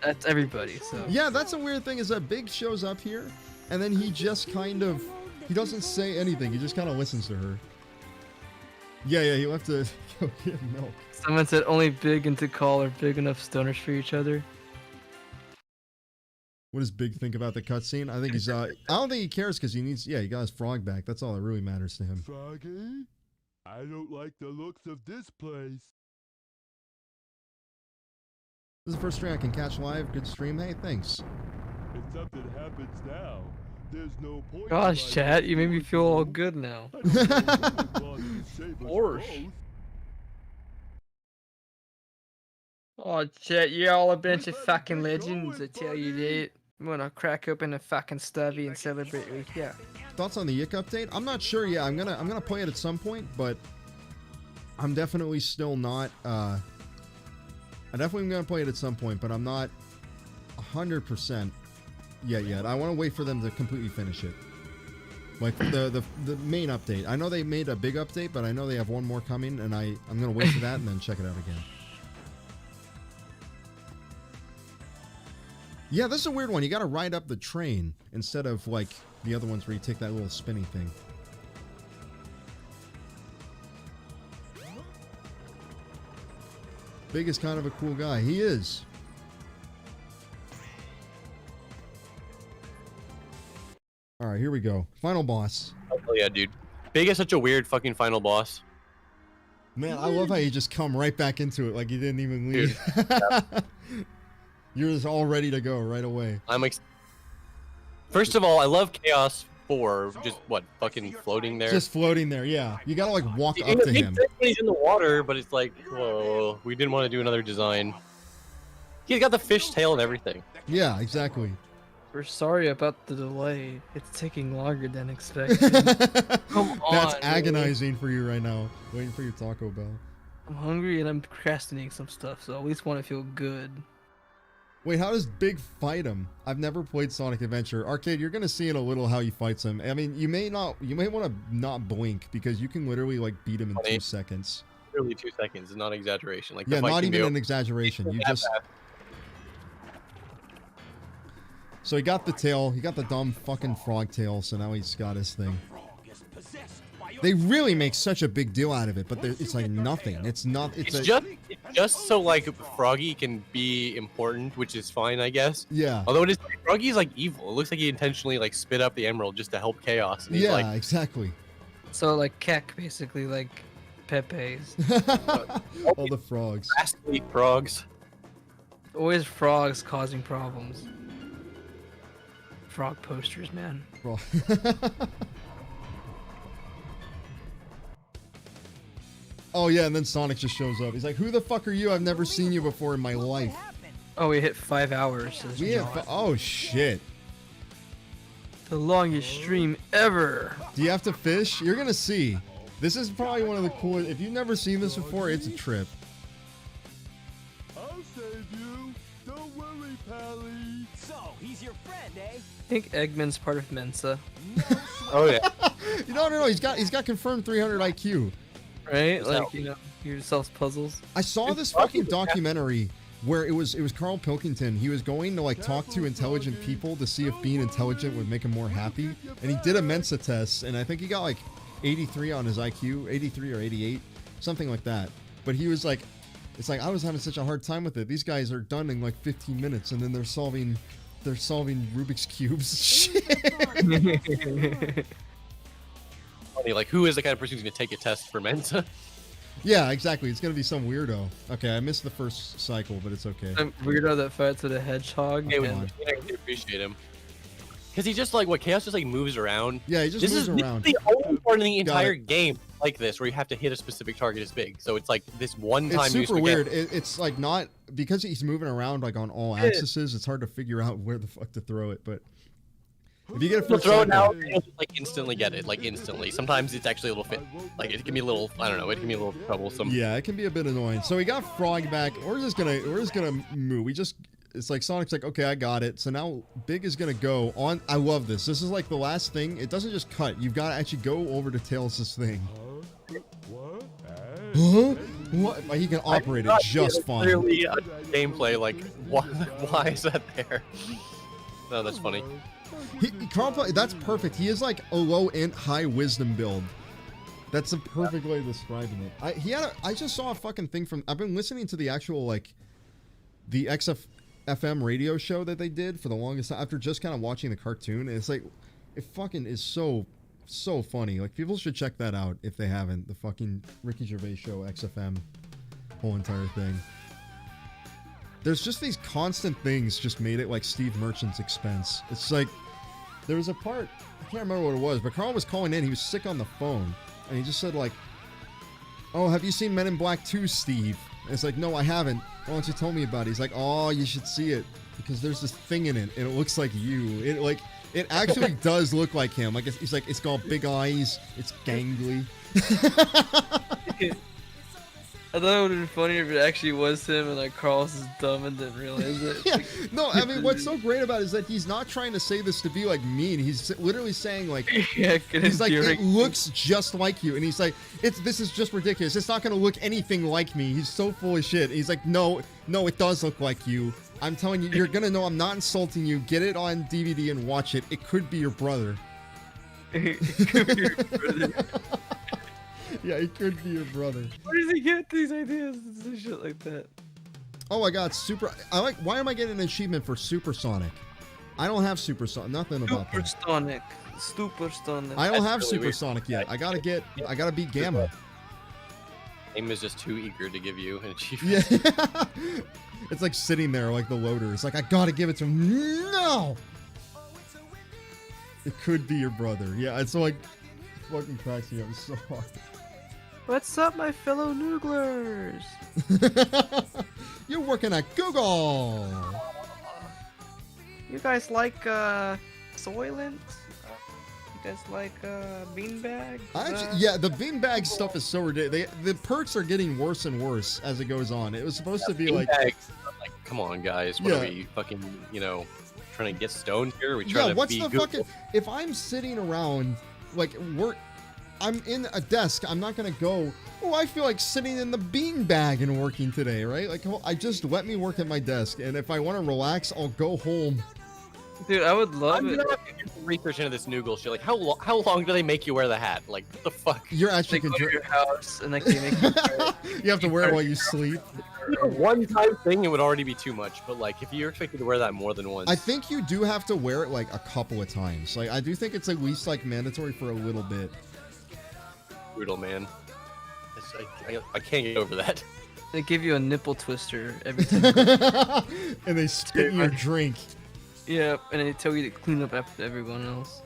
That's everybody. So Yeah, that's a weird thing is that Big shows up here, and then he just kind of, he doesn't say anything. He just kind of listens to her. Yeah, he left to go get milk. someone said only big and Tikal are big enough stoners for each other. What does Big think about the cutscene? I think he's, I don't think he cares because he needs, he got his frog back. That's all that really matters to him. Froggy, I don't like the looks of this place. This is the first stream I can catch live. Good stream. Hey, thanks. If something happens now, there's no point. Gosh, chat, you made me feel all good now. Course. Oh, chat, you're all a bunch of fucking legends. I tell you that. I'm gonna crack open a fucking stubby and celebrate with you. Thoughts on the Yick update? I'm not sure. Yeah, I'm gonna play it at some point, but I'm definitely still not. I definitely am gonna play it at some point, but I'm not 100% yet. I want to wait for them to completely finish it. Like the main update. I know they made a big update, but I know they have one more coming, and I'm gonna wait for that and then check it out again. Yeah, this is a weird one. You gotta ride up the train instead of like the other ones where you take that little spinny thing. Big is kind of a cool guy. He is. Alright, here we go. Final boss. Oh yeah, dude. Big is such a weird fucking final boss. Man, I love how you just come right back into it like you didn't even leave. You're just all ready to go right away. I'm like, first of all, I love Chaos 4. Just what, fucking floating there. Just floating there, yeah. You gotta like walk You up know, to it makes him. sense when he's in the water, but it's like, whoa, we didn't want to do another design. He's got the fish tail and everything. Yeah, exactly. We're sorry about the delay. It's taking longer than expected. Come on. That's dude. agonizing for you right now. Waiting for your Taco Bell. I'm hungry and I'm procrastinating some stuff, so I at least want to feel good. Wait, how does Big fight him? I've never played Sonic Adventure. Arcade, you're gonna see in a little how he fights him. I mean, you may want to not blink because you can literally like beat him in 2 seconds. Literally 2 seconds, is not exaggeration. Like the Yeah, fight not can be even over- an exaggeration. You that just fast. So he got the tail. He got the dumb fucking frog tail. So now he's got his thing. They really make such a big deal out of it, but it's like nothing. It's not. It's just so like Froggy can be important, which is fine, I guess. Yeah. Although Froggy's like evil. It looks like he intentionally like spit up the emerald just to help Chaos. And he's Yeah, like, exactly. So like Keck, basically like Pepe's. All the frogs. Fastly frogs. Always frogs causing problems. Frog posters, man. Frog. Oh yeah, and then Sonic just shows up. He's like, "Who the fuck are you? I've never seen you before in my life." Oh, we hit 5 hours. Says We have. John. Oh shit. The longest stream ever. Do you have to fish? You're gonna see. This is probably one of the coolest. If you've never seen this before, it's a trip. I'll save you. Don't worry, Pally. So, he's your friend, eh? I think Eggman's part of Mensa, Oh yeah. No. He's got confirmed 300 IQ. right? So- Like, you know, he solves puzzles. I saw this fucking documentary where it was Carl Pilkington. He was going to like talk to intelligent people to see if being intelligent would make him more happy, and he did a Mensa test, and I think he got like 83 on his IQ, 83 or 88, something like that. But he was like, it's like I was having such a hard time with it. These guys are done in like 15 minutes, and then they're solving Rubik's cubes. Shit. Funny, like who is the kind of person who's gonna take a test for Mensa? Yeah, exactly. It's gonna be some weirdo. Okay, I missed the first cycle, but it's okay. Some weirdo that fights with a hedgehog. Hey, and- I really appreciate him. Because he just like Chaos just like moves around. Yeah, he just This moves is around. the only part in the Got entire it. game like this where you have to hit a specific target as big. So it's like this one time It's use super for weird. Chaos. It's like not because he's moving around like on all Yeah. axes. It's hard to figure out where the fuck to throw it. But if you get it You'll first throw it cycle, out and you'll just like instantly get it, like instantly. Sometimes it's actually a little like it can be a little, I don't know, it can be a little troublesome. yeah, it can be a bit annoying. So we got Frog back. We're just gonna move. It's like Sonic's like, okay, I got it. So now Big is gonna go on. I love this. This is like the last thing. It doesn't just cut. You've got to actually go over to Tails' thing. What? Huh? What? Like, he can operate it God, just it's fine. Clearly a gameplay, like why is that there? No, that's funny. That's perfect. He is like a low int, high wisdom build. That's the perfect way of describing it. I just saw a fucking thing from. I've been listening to the actual like, the XFM radio show that they did for the longest time after just kind of watching the cartoon, and it's like, it fucking is so funny. Like people should check that out if they haven't. The fucking Ricky Gervais show, XFM, whole entire thing. There's just these constant things just made it like Steve Merchant's expense. It's like, there was a part, I can't remember what it was, but Carl was calling in, he was sick on the phone, and he just said like, "Oh, have you seen Men in Black 2, Steve?" And it's like, "No, I haven't. Why don't you tell me about it?" He's like, "Oh, you should see it, because there's this thing in it, and it looks like you." It actually does look like him. Like, he's like, it's got big eyes, it's gangly. I thought it would have been funnier if it actually was him and like Carlos is dumb and didn't realize it. Yeah, no, I mean, what's so great about it is that he's not trying to say this to be like mean. He's literally saying like, Yeah, good he's like, endearing. it looks just like you, and he's like, this is just ridiculous. It's not gonna look anything like me. He's so full of shit. He's like, no, it does look like you. I'm telling you, you're gonna know I'm not insulting you. Get it on DVD and watch it. It could be your brother. Yeah, it could be your brother. Where does he get these ideas and shit like that? Oh my god, why am I getting an achievement for Supersonic? I don't have Supersonic, nothing about that. Supersonic. I don't That's have really weird. Supersonic yet. I gotta beat Gamma. Aim is just too eager to give you an achievement. Yeah. It's like sitting there like the loader. It's like, I gotta give it to him. No! It could be your brother. Yeah, it's like, fucking cracks me up so hard. What's up, my fellow nooglers? You're working at Google! You guys like Soylent? You guys like beanbags? Yeah, the beanbag stuff is so ridiculous. The perks are getting worse and worse as it goes on. It was supposed to be like... Beanbags, like, come on, guys. What are Yeah. we fucking, trying to get stoned here? Are we trying Yeah, to what's be the Google? fucking... If I'm sitting around, like, I'm in a desk, I'm not gonna go, "Oh, I feel like sitting in the beanbag and working today," right? Like, let me work at my desk, and if I want to relax, I'll go home. Dude, I would love I'm it. gonna have to do some research into this Noogle shit. Like, how long do they make you wear the hat? Like, what the fuck? You're They actually go to control. your house and like they make you wear it. You have to wear it while you sleep. A one-time thing, it would already be too much. But like, if you're expected to wear that more than once, I think you do have to wear it like a couple of times. Like I do think it's at least like mandatory for a little bit. brutal, man. I can't get over that. They give you a nipple twister every time. And they spit in your drink. Yep, and they tell you to clean up after everyone else.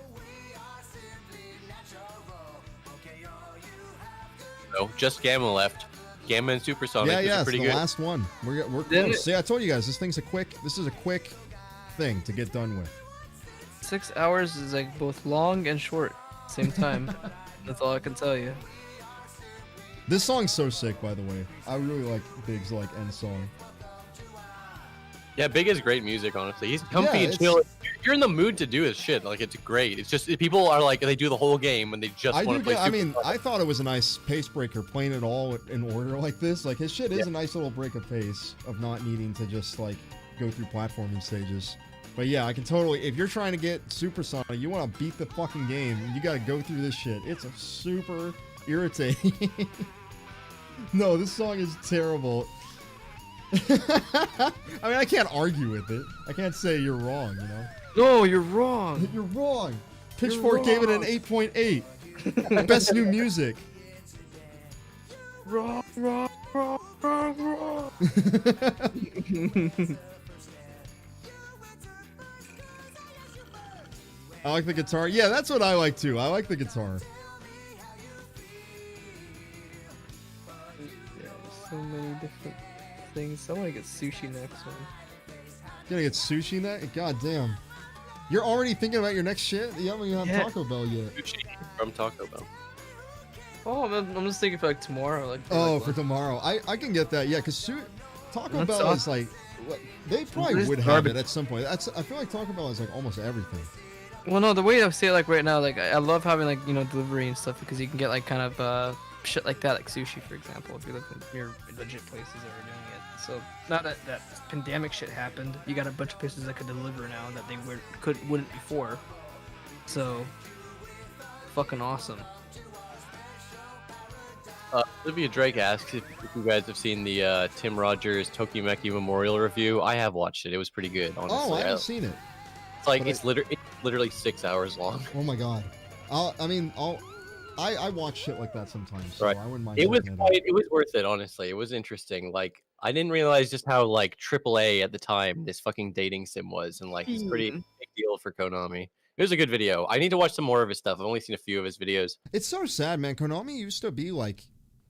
No, just Gamma left. Gamma and Supersonic. Yeah, which yeah, is it's pretty the good. last one. We're Didn't close. See, I told you guys this is a quick thing to get done with. 6 hours is like both long and short at the same time. That's all I can tell you. This song's so sick, by the way. I really like Big's like end song. Yeah, Big is great music, honestly. He's comfy Yeah, and it's- chill. You're in the mood to do his shit. Like, it's great. It's just people are like, they do the whole game and they just I want do to play. get, I mean, Supersonic. I thought it was a nice pace breaker playing it all in order like this. Like his shit is Yeah. a nice little break of pace of not needing to just like go through platforming stages. But yeah, I can totally, if you're trying to get Supersonic, you want to beat the fucking game, you got to go through this shit. It's a super irritating. No, this song is terrible. I mean, I can't argue with it. I can't say you're wrong, you know? No, you're wrong. You're wrong. Pitchfork gave it an 8.8. Best new music. Wrong. I like the guitar. Yeah, that's what I like too. I like the guitar. Yeah, there's so many different things. I want to get sushi next one. Gonna get sushi next? God damn. You're already thinking about your next shit? You haven't even had Yeah. Taco Bell yet. Sushi from Taco Bell. Oh, I'm just thinking for like tomorrow. Like. Oh, like, for tomorrow. I can get that. Yeah, because Taco That's Bell is awesome. like, they probably What is would have garbage? it at some point. I feel like Taco Bell is like almost everything. Well, no, the way I say it like right now, like I love having like delivery and stuff because you can get like kind of shit like that, like sushi, for example, if you look at your legit places that are doing it. So now that pandemic shit happened, you got a bunch of places that could deliver now that they wouldn't before. So fucking awesome. Olivia Drake asks if you guys have seen the Tim Rogers Tokimeki Memorial review. I have watched it. It was pretty good, honestly. Oh, I haven't seen it. It's like but it's literally 6 hours long. Oh my god. I watch shit like that sometimes, so Right. I wouldn't mind. It was checking it out. it was worth it, honestly. It was interesting. Like, I didn't realize just how like AAA at the time this fucking dating sim was, and like it's pretty big deal for Konami. It was a good video. I need to watch some more of his stuff. I've only seen a few of his videos. It's so sad, man. Konami used to be like,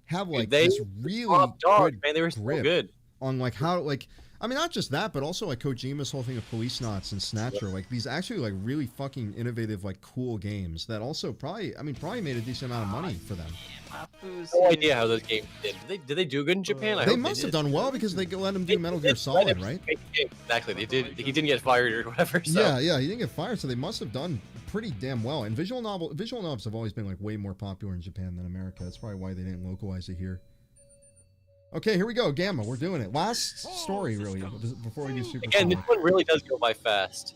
have like they this really Top dog, good man. They were so grip good. on like how like. I mean, not just that, but also like Kojima's whole thing of Police Knots and Snatcher, like these actually like really fucking innovative, like cool games that also probably made a decent amount of money for them. No idea how those games did. Did they do good in Japan? I They hope must have did. done well because they let him do They Metal did Gear Solid, let him right? make games. Exactly. They did. He didn't get fired or whatever. So. Yeah, he didn't get fired, so they must have done pretty damn well. And visual novels have always been like way more popular in Japan than America. That's probably why they didn't localize it here. Okay, here we go. Gamma, we're doing it. Last story, really, before we do Super Again, this Sonic. one really does go by fast.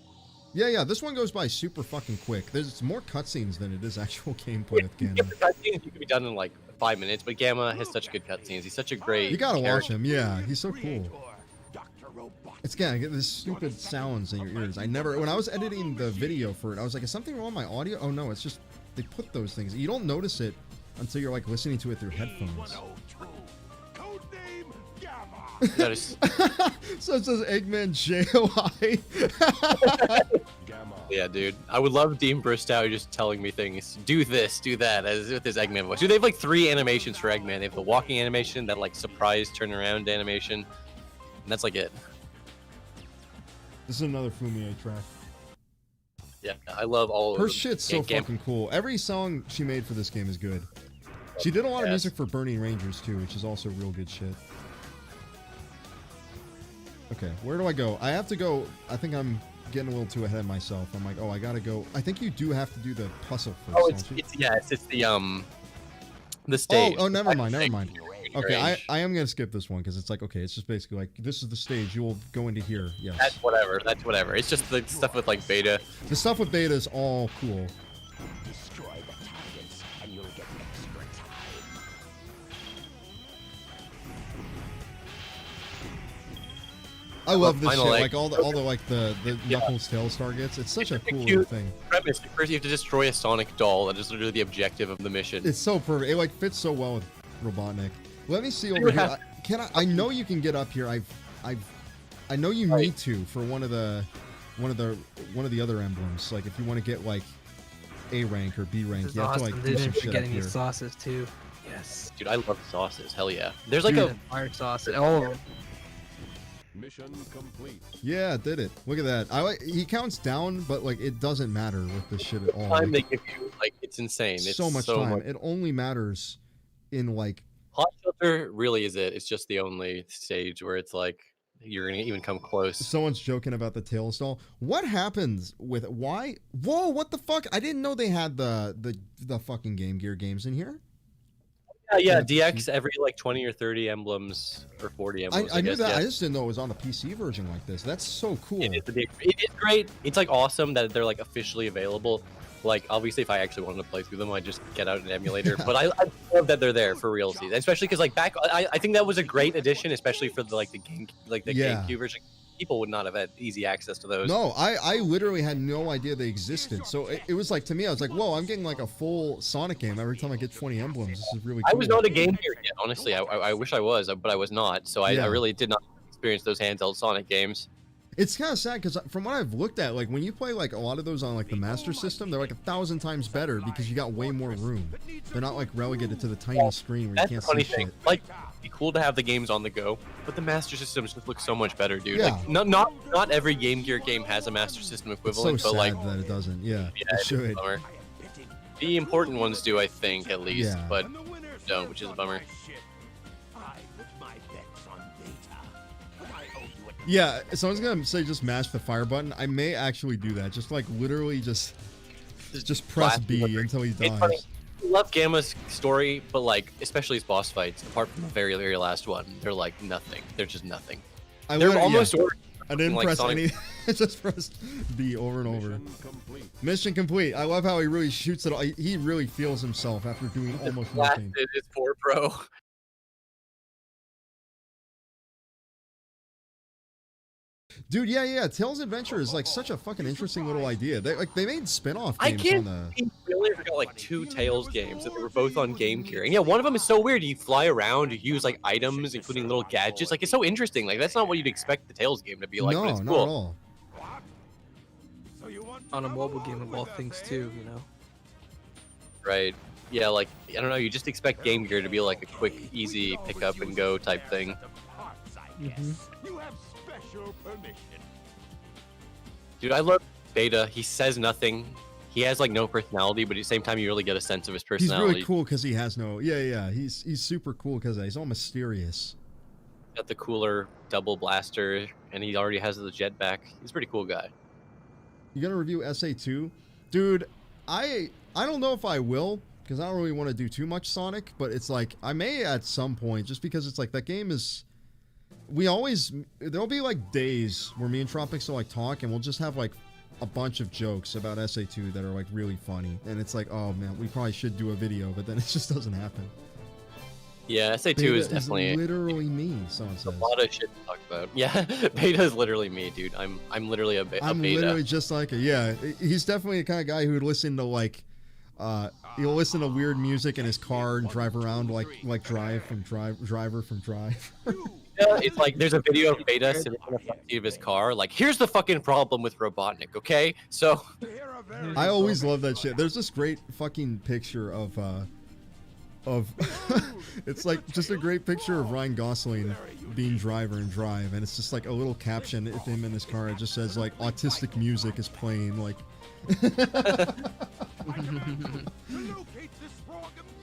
Yeah, this one goes by super fucking quick. There's more cutscenes than it is actual gameplay with Gamma. Yeah, the cutscenes you could be done in like 5 minutes, but Gamma has such good cutscenes. He's such a great. You gotta watch character. him, yeah. He's so cool. It's gonna get this stupid sounds in your ears. When I was editing the video for it, I was like, is something wrong with my audio? Oh no, it's just, they put those things. You don't notice it until you're like listening to it through headphones. That is- So it says Eggman JOI. yeah, dude. I would love Dean Bristow just telling me things. Do this, do that, as with his Eggman voice. Dude, they have like 3 animations for Eggman. They have the walking animation, that like surprise turnaround animation, and that's like it. This is another Fumie track. Yeah, I love all of Her them. shit's so Gam- fucking cool. Every song she made for this game is good. She did a lot of Yes. music for Burning Rangers too, which is also real good shit. Okay, where do I go? I have to go. I think I'm getting a little too ahead of myself. I'm like, oh, I gotta go. I think you do have to do the puzzle first. Oh, don't you? it's the stage. Oh, never mind. Okay, range. I am gonna skip this one because it's like, okay, it's just basically like this is the stage. You will go into here. Yes. That's whatever. That's whatever. It's just the stuff with like beta. The stuff with beta is all cool. Destroy the targets, and you'll get extra time. I love this shit. Final egg. Like all the like the Knuckles Tails targets. It's such a It's a cool cute- thing. Premise: first you have to destroy a Sonic doll. That is literally the objective of the mission. It's so perfect. It like fits so well with Robotnik. Let me see over here. Can I know you can get up here. I know you need to for one of the other emblems. Like if you want to get like A rank or B rank, This is you have to awesome, like dude. do some If shit you're up getting here. these sauces too. Yes. Dude, I love sauces. Hell yeah. There's like a Fire sauce and all of them. Mission complete. Yeah, it did it. Look at that. I like he counts down, but like it doesn't matter with this shit at all. time they Like, give you. Like it's insane. It's so much time. It only matters in like Hot Shelter really is it. It's just the only stage where it's like you're gonna even come close. someone's joking about the Tails doll. What happens with why? Whoa, what the fuck? I didn't know they had the fucking Game Gear games in here. Yeah, DX every like 20 or 30 emblems or 40 emblems. I knew guess, that. yeah. I just didn't know it was on the PC version like this. That's so cool. It is great. It's like awesome that they're like officially available. Like obviously, if I actually wanted to play through them, I'd just get out an emulator. But I love that they're there for realty, especially because like back, I think that was a great addition, especially for the Yeah. GameCube version. People would not have had easy access to those. No, I literally had no idea they existed. So it was like to me, I was like, whoa, I'm getting like a full Sonic game every time I get 20 emblems. This is really cool. I was not a Game Gear kid, honestly. I wish I was, but I was not. So I Yeah. really did not experience those handheld Sonic games. It's kind of sad because from what I've looked at, like when you play like a lot of those on like the Master System, they're like 1,000 times better because you got way more room. They're not like relegated to the tiny screen where you That's the can't funny see thing. shit. Like, it'd be cool to have the games on the go, but the Master Systems just look so much better, dude. Yeah. Like, not every Game Gear game has a Master System It's so equivalent, but sad like, that it doesn't. Yeah, yeah, it it is a should. bummer. The important ones do, I think, at least, Yeah. but don't, which is a bummer. I put my bets on Beta. I owe you a Yeah, someone's gonna say just mash the fire button. I may actually do that. Just like literally just press blast B him. until he It's dies. funny. I love Gamma's story, but like, especially his boss fights, apart from the very, very last one, they're like nothing. They're just nothing. I They're literally- almost yeah. or- I didn't like press Sonic. any. I just pressed B over and over. Mission complete. Mission complete. I love how he really shoots it all. He really feels himself after doing almost nothing. blasted his poor pro. Dude, yeah. Tails Adventure is like such a fucking interesting little idea. They made spin-off I games can't on the. believe we only got like 2 Tails games that were both on Game Gear. And yeah, one of them is so weird. You fly around, you use like items, including little gadgets. Like it's so interesting. Like that's not what you'd expect the Tails game to be like, no, but it's not cool. at all. On a mobile game of all things too, you know. Right. Yeah, like I don't know, you just expect Game Gear to be like a quick, easy pick up and go type thing. Mm-hmm. You have special permission. Dude, I love Beta. He says nothing. He has like no personality, but at the same time you really get a sense of his He's personality. really cool because he has no. Yeah. He's super cool because he's all mysterious. Got the cooler double blaster, and he already has the jetpack. He's a pretty cool guy. You gonna review SA2, dude? I don't know if I will because I don't really want to do too much Sonic, but it's like I may at some point just because it's like that game is. There'll be like days where me and Tropics will like talk and we'll just have like a bunch of jokes about SA2 that are like really funny, and it's like, oh man, we probably should do a video, but then it just doesn't happen. Yeah, SA2 Beta is definitely literally me. Someone says. a lot of shit to talk about. Yeah, Beta is literally me, dude. I'm literally a Beta. I'm literally just like yeah. He's definitely the kind of guy who would listen to like, he'll listen to weird music in his car and drive around like Driver from Drive. Yeah, it's like there's a video of Beta sitting in the front seat of his car. Like, here's the fucking problem with Robotnik. Okay, so I always love that shit. There's this great fucking picture of it's like just a great picture of Ryan Gosling being Driver in Drive, and it's just like a little caption of him in his car. It just says like autistic music is playing, like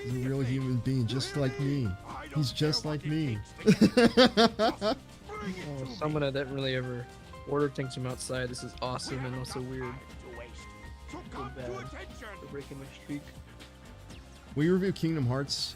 he's a real human being just like me. He's just like me. Oh, someone that didn't really ever order things from outside. This is awesome and also weird. Feel bad for breaking my streak. We review Kingdom Hearts.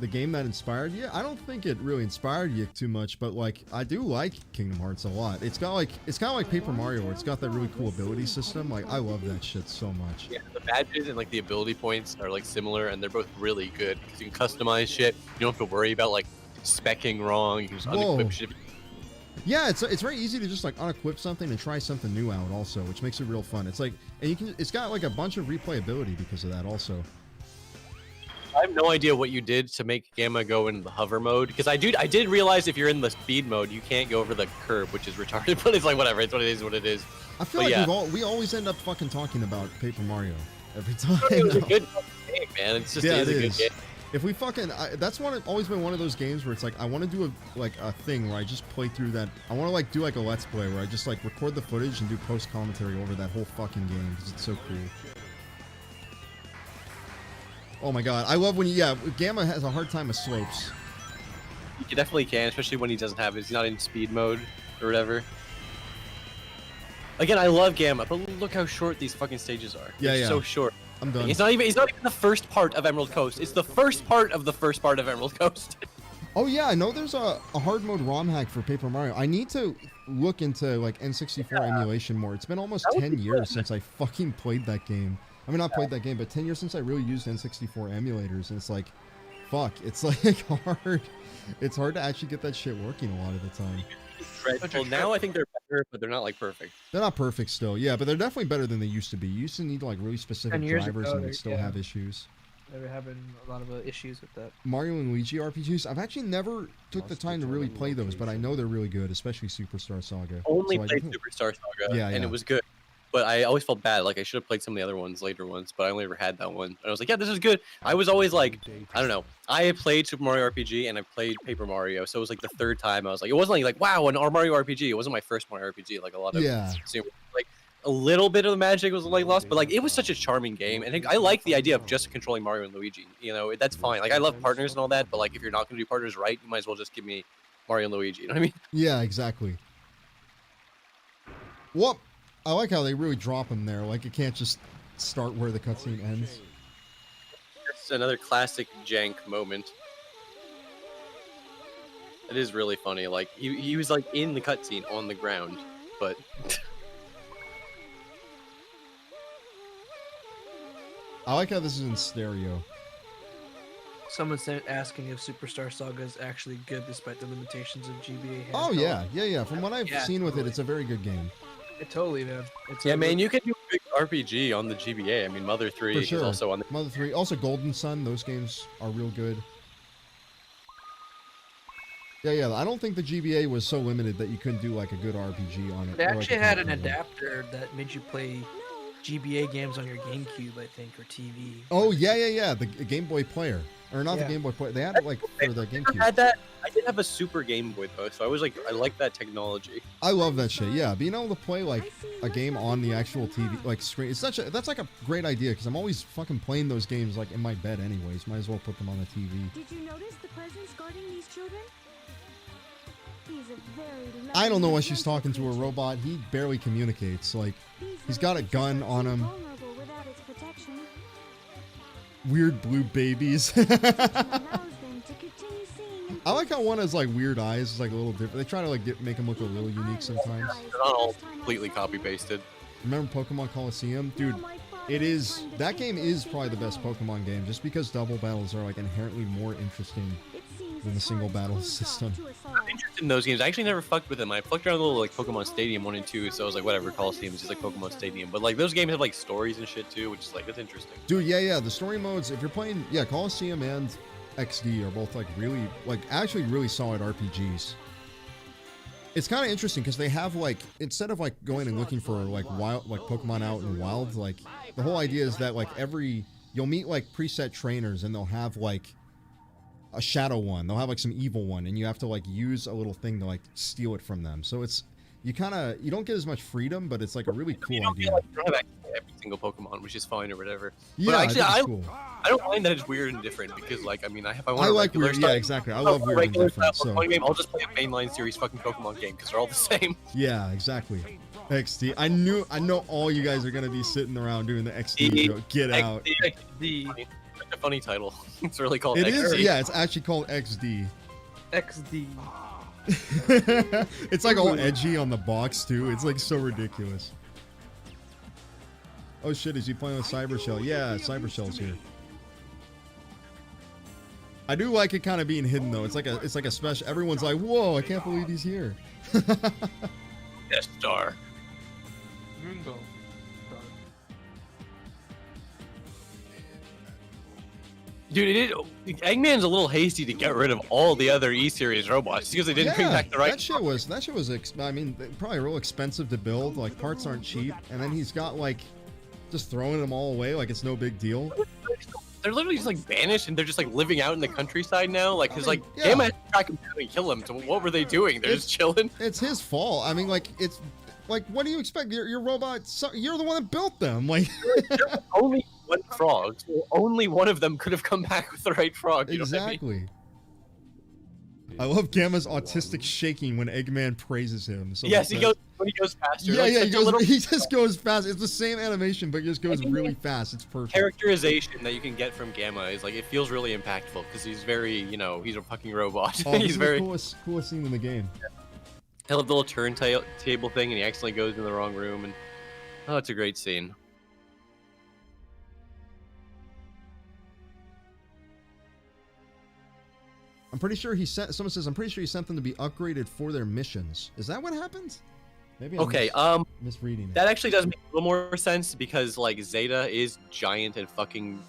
the game that inspired you. I don't think it really inspired you too much, but like I do like Kingdom Hearts a lot. It's kind of like Paper Mario, where it's got that really cool ability system. Like I love that shit so much. Yeah, the badges and like the ability points are like similar, and they're both really good because you can customize shit. You don't have to worry about like specking wrong. You can just Whoa. unequip shit. Yeah, it's very easy to just like unequip something and try something new out also, which makes it real fun. It's like, and it's got like a bunch of replayability because of that also. I have no idea what you did to make Gamma go into the hover mode, because I did realize if you're in the speed mode, you can't go over the curb, which is retarded. But it's like whatever, it's what it is. I feel But like yeah. we always end up fucking talking about Paper Mario every time. It was a now. good game, man. It's just Yeah, it is it a good is. game. If we fucking, that's always been one of those games where it's like I want to do a thing where I just play through that. I want to like do like a let's play where I just like record the footage and do post commentary over that whole fucking game because it's so cool. Oh my god, I love when Gamma has a hard time with slopes. You definitely can, especially when he doesn't have it. He's not in speed mode or whatever. Again, I love Gamma, but look how short these fucking stages are. Yeah, They're yeah. so short. I'm done. He's not even the first part of Emerald Coast. It's the first part of the first part of Emerald Coast. Oh yeah, I know there's a hard mode ROM hack for Paper Mario. I need to look into like N64 emulation more. It's been almost That would 10 be years good. since I fucking played that game. I mean, not played that game, but 10 years since I really used N64 emulators, and it's like, fuck, it's like hard. It's hard to actually get that shit working a lot of the time. Dreadful. Now I think they're better, but they're not like perfect. They're not perfect still, yeah, but they're definitely better than they used to be. You used to need like really specific 10 years drivers ago, and they- would still yeah. have issues. They were having a lot of issues with that. Mario and Luigi RPGs, I've actually never took the time to really play those, but I know they're really good, especially Superstar Saga. Only So I played definitely- Superstar Saga, Yeah, and yeah. it was good. But I always felt bad. Like I should have played some of the other ones, later ones, but I only ever had that one. And I was like, yeah, this is good. I was always like, I don't know. I had played Super Mario RPG and I played Paper Mario, so it was like the third time. I was like, it wasn't like wow, an Mario RPG. It wasn't my first Mario RPG. Like a lot of Yeah. like a little bit of the magic was like lost, but like it was such a charming game, and I like the idea of just controlling Mario and Luigi. You know, that's fine. Like I love partners and all that, but like if you're not gonna do partners right, you might as well just give me Mario and Luigi. You know what I mean? Yeah, exactly. Well, I like how they really drop them there. Like it can't just start where the cutscene ends. It's another classic jank moment. It is really funny. Like he was like in the cutscene on the ground, but I like how this is in stereo. Someone's asking if Superstar Saga is actually good despite the limitations of GBA. Oh handheld. yeah. From what I've Yeah, seen with it, totally. it's a very good game. Totally, man. It's yeah, a man, good- you can do a big RPG on the GBA. I mean, Mother 3 For is sure. also on the. Mother 3, also Golden Sun. Those games are real good. Yeah. I don't think the GBA was so limited that you couldn't do like a good RPG on it. They or, like, actually a had an console. adapter that made you play GBA games on your GameCube, I think, or TV. Oh yeah. The Game Boy Player, or not Yeah. the Game Boy Player. They had it like for the I GameCube. had that. I did have a Super Game Boy though, so I was like, I like that technology. I love that shit. Yeah, being able to play like a game on the actual TV, like screen, that's like a great idea because I'm always fucking playing those games like in my bed anyways. Might as well put them on the TV. Did you notice the presence guarding these children? He's a very I don't know loving why and she's gentle talking to a creature. robot. He barely communicates. Like These he's got a little gun creatures on are him. vulnerable without its protection. Weird blue babies. Allows them to continue seeing and I like how one has like weird eyes. It's like a little different. They try to like make him look a little unique sometimes. They're not all completely copy pasted. Remember Pokemon Coliseum, dude? It is that game is probably the best Pokemon game just because double battles are like inherently more interesting than the single battle system. I'm interested in those games. I actually never fucked with them. I fucked around with little like Pokemon Stadium 1 and 2, so I was like, whatever, Coliseum is just like Pokemon Stadium. But like those games have like stories and shit too, which is like that's interesting. Dude, yeah, the story modes, if you're playing, yeah, Coliseum and XD are both like really, like actually really solid RPGs. It's kind of interesting because they have like, instead of like going and looking for like wild, like Pokemon out in the wild, like the whole idea is that like you'll meet like preset trainers and they'll have like a shadow one, they'll have like some evil one, and you have to like use a little thing to like steal it from them. So it's, you don't get as much freedom, but it's like a really cool You don't idea. feel like you don't have access to every single Pokemon, which is fine or whatever. Yeah, but I actually, think I it's cool. I don't mind that it's weird and different because like I mean, if I want I a like regular weird, style- yeah, exactly. I if I love want a weird and regular different. style So Pokemon game, I'll just play a mainline series fucking Pokemon game because they're all the same. yeah, exactly. XD. I know all you guys are gonna be sitting around doing the XD joke. Get out. The such a funny title. It's really called It is, XD. yeah, it's actually called XD. XD. It's like all edgy on the box too. It's like so ridiculous. Oh shit, is he playing with Cybershell? Yeah, Cybershell's here. I do like it kind of being hidden though. It's like a special. Everyone's like, "Whoa, I can't believe he's here." Yes, star. Ringo. Dude, Eggman's a little hasty to get rid of all the other E-series robots because they didn't bring back the right. That shit was I mean, probably real expensive to build. Like parts aren't cheap, and then he's got like just throwing them all away like it's no big deal. They're literally just like banished and they're just like living out in the countryside now. Like, cause like yeah. Gamma had to track him down and kill him. So what were they doing? They're just chilling. It's his fault. I mean, like it's like what do you expect? Your robot. You're the one that built them. Like There was only one frog. So only one of them could have come back with the right frog. You know what I mean? exactly. I love Gamma's autistic shaking when Eggman praises him. So Yes, he goes when he goes faster. Yeah, like, yeah, such he a goes. little He just goes fast. It's the same animation, but it just goes think really fast. It's perfect. characterization that you can get from Gamma is like it feels really impactful because he's very, you know, he's a fucking robot. Oh, this he's is very. the coolest scene in the game. I love the little table thing, and he accidentally goes in the wrong room, and oh, it's a great scene. I'm pretty sure he sent. Someone says I'm pretty sure he sent them to be upgraded for their missions. Is that what happened? Maybe I'm Okay, misreading it. that actually does make a little more sense because like Zeta is giant and fucking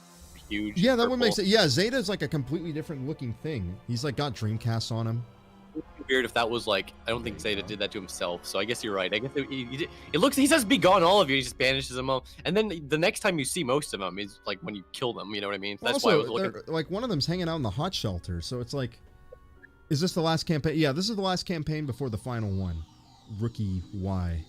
huge. Yeah, that would make purple. sense. Yeah, Zeta's like a completely different looking thing. He's like got Dreamcasts on him. Weird if that was like I don't think Zeta did that to himself. So I guess you're right. I guess it looks he says be gone all of you. He just banishes them all, and then the next time you see most of them is like when you kill them. You know what I mean? That's why I was looking. Like one of them's hanging out in the hot shelter. So it's like, is this the last campaign? Yeah, this is the last campaign before the final one. Rookie Y.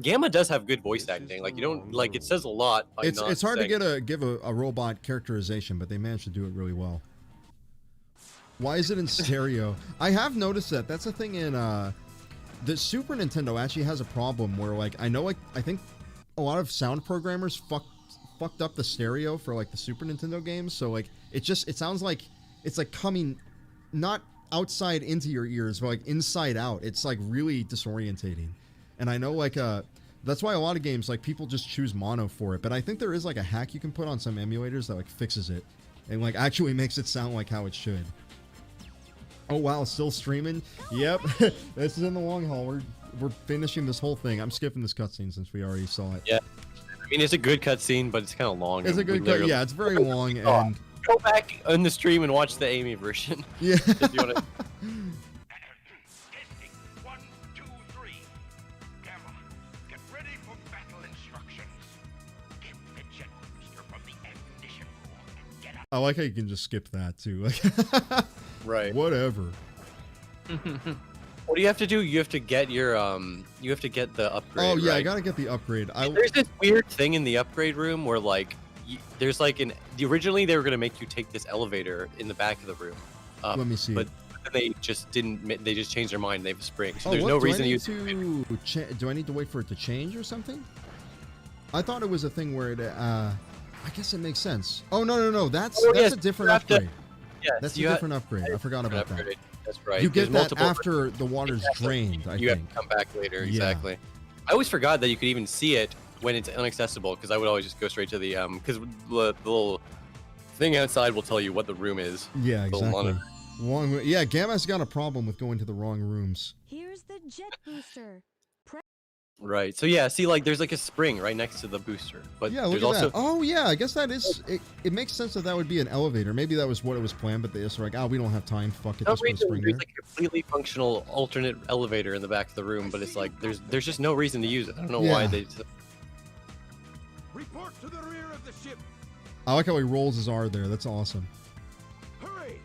Gamma does have good voice acting. Like you don't like it says a lot. By It's not hard to saying- give a robot characterization, but they managed to do it really well. Why is it in stereo? I have noticed that. That's a thing in the Super Nintendo actually has a problem where like I think a lot of sound programmers fucked up the stereo for like the Super Nintendo games. So like it sounds like it's like coming not outside into your ears, but like inside out. It's like really disorientating. And I know like that's why a lot of games like people just choose mono for it. But I think there is like a hack you can put on some emulators that like fixes it and like actually makes it sound like how it should. Oh wow, still streaming? Yep. This is in the long haul. We're finishing this whole thing. I'm skipping this cutscene since we already saw it. Yeah. I mean, it's a good cutscene, but it's kind of long. It's a and we good cut. literally- Yeah, it's very long and Go back on the stream and watch the Amy version. yeah. If you want to. Testing. 1, 2, 3. Gamma, get ready for battle instructions. Get the jet booster from the ignition core and get up. I like how you can just skip that too. Like Right. whatever. What do you have to do? You have to get your you have to get the upgrade. Oh yeah, I right? gotta get the upgrade. There's this weird thing in the upgrade room where like there's like originally they were gonna make you take this elevator in the back of the room. Let me see. But then they just didn't. They just changed their mind. They have a spring, so Oh, there's what? no Do I reason to need use. do I need to wait for it to change or something? I thought it was a thing where it I guess it makes sense. Oh no. That's yes, a different you have to- upgrade. Yeah, That's you a ha- different upgrade. I forgot about that. upgrade. That's right. You get There's that multiple- after the water's Exactly. drained, I You think. have to come back later. Yeah. Exactly. I always forgot that you could even see it when it's inaccessible because I would always just go straight to the because the little thing outside will tell you what the room is. Yeah, The exactly. monitor. Yeah, Gamma's got a problem with going to the wrong rooms. Here's the jet booster. Right. So yeah, see, like there's like a spring right next to the booster, but Yeah, look there's at also that. Oh yeah, I guess that is. It makes sense that would be an elevator. Maybe that was what it was planned, but they just were like, oh, we don't have time. Fuck it, no just put a reason spring there's there. like a completely functional alternate elevator in the back of the room, but it's like there's just no reason to use it. I don't know why Yeah. they. Report to the rear of the ship. I like how he rolls his R there. That's awesome. Hurry!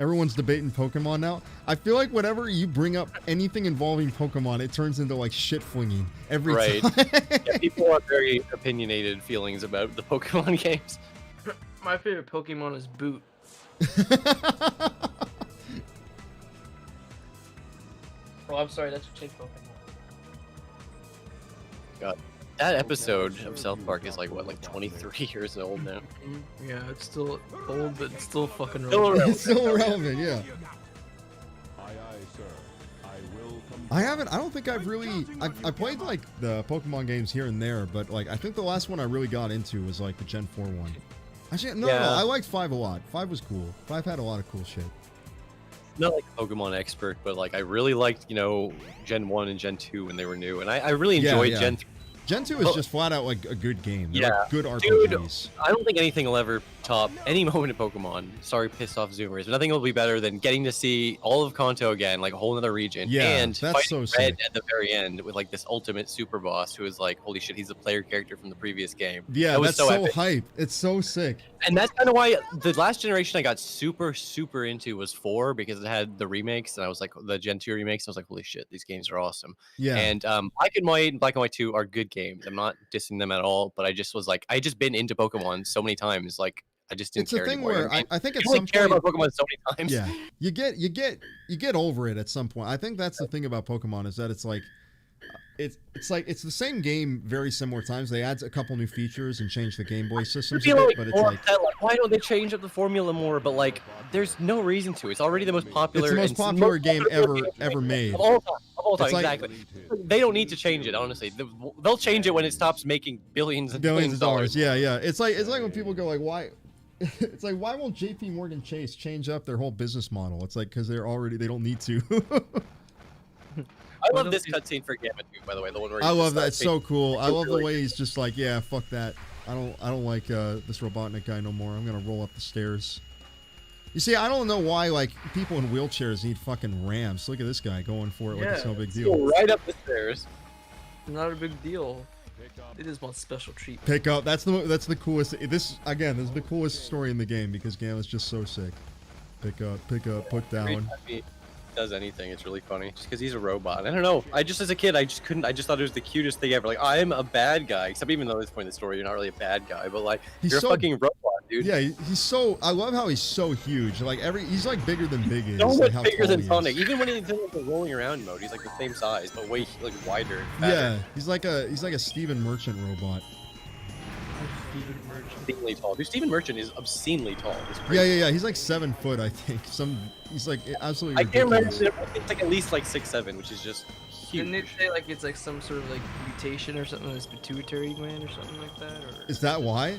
Everyone's debating Pokemon now. I feel like whenever you bring up anything involving Pokemon, it turns into like shit flinging every Right. time. Yeah, people have very opinionated feelings about the Pokemon games. My favorite Pokemon is Boot. Oh, I'm sorry, that's a Chick Pokemon. God, that episode of South Park is like what, like 23 years old now. Yeah, it's still old, but it's still fucking Still relevant. It's still relevant, yeah. Aye, aye, sir. I will come. I don't think I've really, I played like the Pokemon games here and there, but like I think the last one I really got into was like the Gen 4 one. Actually, no, Yeah. I liked 5 a lot. 5 was cool. 5 had a lot of cool shit. Not like a Pokemon expert, but like I really liked, you know, Gen 1 and Gen 2 when they were new, and I really Yeah, enjoyed yeah. Gen 3. Gen 2 is Oh. just flat out like a good game. They're Yeah. like good Dude, RPGs. I don't think anything will ever top any moment in Pokemon. Sorry, pissed off Zoomers, but nothing will be better than getting to see all of Kanto again, like a whole other region, Yeah, and that's fighting so Red sick. at the very end with like this ultimate super boss who is like, holy shit, he's a player character from the previous game. Yeah, That was that's so so epic. hype. It's so sick. And that's kind of why the last generation I got super into was 4 because it had the remakes, and I was like the Gen 2 remakes. I was like, holy shit, these games are awesome. Yeah. And Black and White and Black and White 2 are good games. I'm not dissing them at all, but I just was like, I just been into Pokemon so many times, like I just didn't It's a care thing anymore. where mean, I think at you only some care point, about Pokemon so many times. yeah, you get over it at some point. I think that's the thing about Pokemon is that it's like it's the same game, very similar times. They add a couple new features and change the Game Boy I systems a feel bit, like but it's more like upset, like, why don't they change up the formula more? But like, there's no reason to. It's already the most popular. it's the most and popular game popular ever made. of all time. Of all time, It's like- exactly. They don't need to change it. Honestly, they'll change it when it stops making billions and Billions of dollars. Yeah, yeah. It's like when people go like, why? It's like, why won't JP Morgan Chase change up their whole business model? It's like because they don't need to. I Why love don't this you- cutscene for Gamma 2, by the way. The one where I he's love just, that. It's so cool. I love the really- way he's just like, yeah, fuck that. I don't like this Robotnik guy no more. I'm gonna roll up the stairs. You see, I don't know why like people in wheelchairs need fucking ramps. Look at this guy going for it like it's Yeah, no big Go deal. right up the stairs. Not a big deal. They just want special treatment. Pick up. That's the coolest. This is the coolest story in the game because Gamma's just so sick. Pick up, put Every down. time he does anything, it's really funny. Just because he's a robot. I don't know. I just, as a kid, I just thought it was the cutest thing ever. Like, I'm a bad guy. Except even though at this point in the story, you're not really a bad guy. But like, He's you're so- a fucking robot, dude. Yeah, he's so. I love how he's so huge. Like he's like bigger than Big is. So like much how bigger tall than he is. Sonic. Even when he's in like, the rolling around mode, he's like the same size, but way like wider. And fatter. Yeah, he's like a Steven Merchant robot. Obscenely tall. Dude, Steven Merchant is obscenely tall. It's Yeah, crazy. yeah, yeah. He's like 7 foot, I think. He's like absolutely I can't remember. ridiculous. It's like at least like 6'7", which is just Didn't it huge. say like it's like some sort of like mutation or something in his pituitary gland or something like that, or Is that why?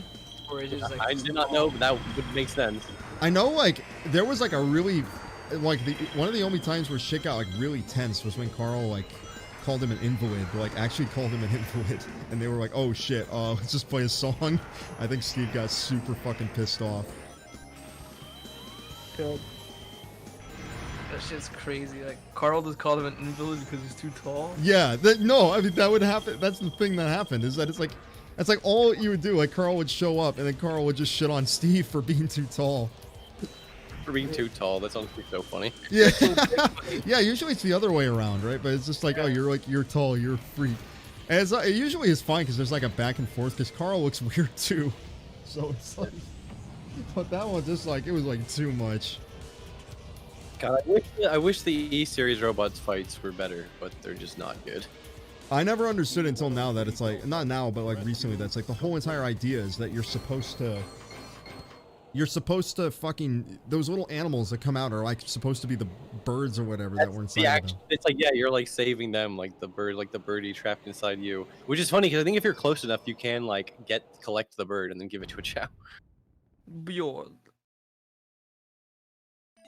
or is it just like I did not know, but that would make sense. I know, like there was like a really, like one of the only times where shit got like really tense was when Carl like called him an invalid, but like actually called him an invalid, and they were like, "Oh shit, let's just play a song." I think Steve got super fucking pissed off. God. That shit's crazy. Like Carl just called him an invalid because he's too tall. Yeah, no, I mean that would happen. That's the thing that happened is that it's like all you would do. Like Carl would show up, and then Carl would just shit on Steve for being too tall. For being too tall, that's honestly so funny. Yeah, yeah. Usually it's the other way around, right? But it's just like, oh, you're tall, you're a freak. And it usually is fine because there's like a back and forth because Carl looks weird too. So it's like, but that one just like it was like too much. God, I wish the E series robots fights were better, but they're just not good. I never understood until now that it's like not now, but like recently that's like the whole entire idea is that you're supposed to fucking those little animals that come out are like supposed to be the birds or whatever that were inside The of action, them. it's like, yeah, you're like saving them, like the birdie trapped inside you, which is funny because I think if you're close enough, you can like collect the bird and then give it to a chow. Bjorn.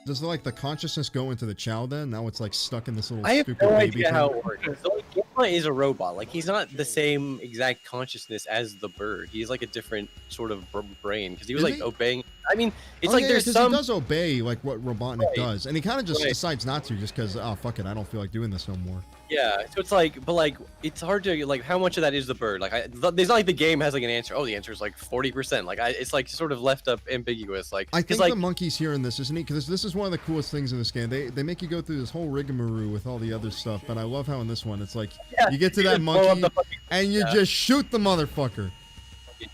Does like the consciousness go into the chow then? Now it's like stuck in this little I have stupid no baby idea how thing? it works. So, like, Gamma is a robot. Like, he's not the same exact consciousness as the bird. He's like a different sort of brain because he was Is like he? obeying. I mean, it's Oh, like yeah, there's 'cause some. he does obey like what Robotnik Right. does, and he kind of just Right. decides not to, just because oh fuck it, I don't feel like doing this no more. Yeah, so it's like, but like, it's hard to like, how much of that is the bird? Like, it's not like the game has like an answer. Oh, the answer is like 40%. Like, it's like sort of left up ambiguous. Like, I 'cause, think like, the monkeys here in this is neat because this is one of the coolest things in this game. They make you go through this whole rigmarole with all the other stuff, but I love how in this one it's like yeah, you get to you that just blow up monkey the fucking- and you yeah. just shoot the motherfucker.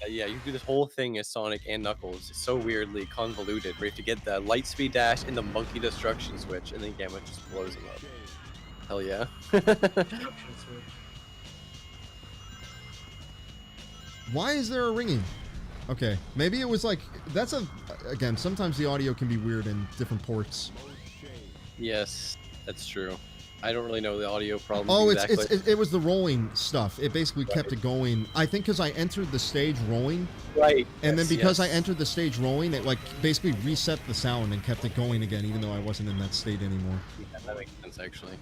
yeah, you do this whole thing as Sonic and Knuckles. It's so weirdly convoluted. Where you have to get the light speed dash and the monkey destruction switch, and then Gamma just blows him up. Hell yeah. Why is there a ringing? Okay, maybe it was like that's a. Again, sometimes the audio can be weird in different ports. Yes, that's true. I don't really know the audio problem. Oh, exactly. it was the rolling stuff. It basically kept it going. I think because I entered the stage rolling. Right. And then yes, because I yes. entered the stage rolling, it like basically reset the sound and kept it going again, even though I wasn't in that state anymore. Yeah, that makes sense actually.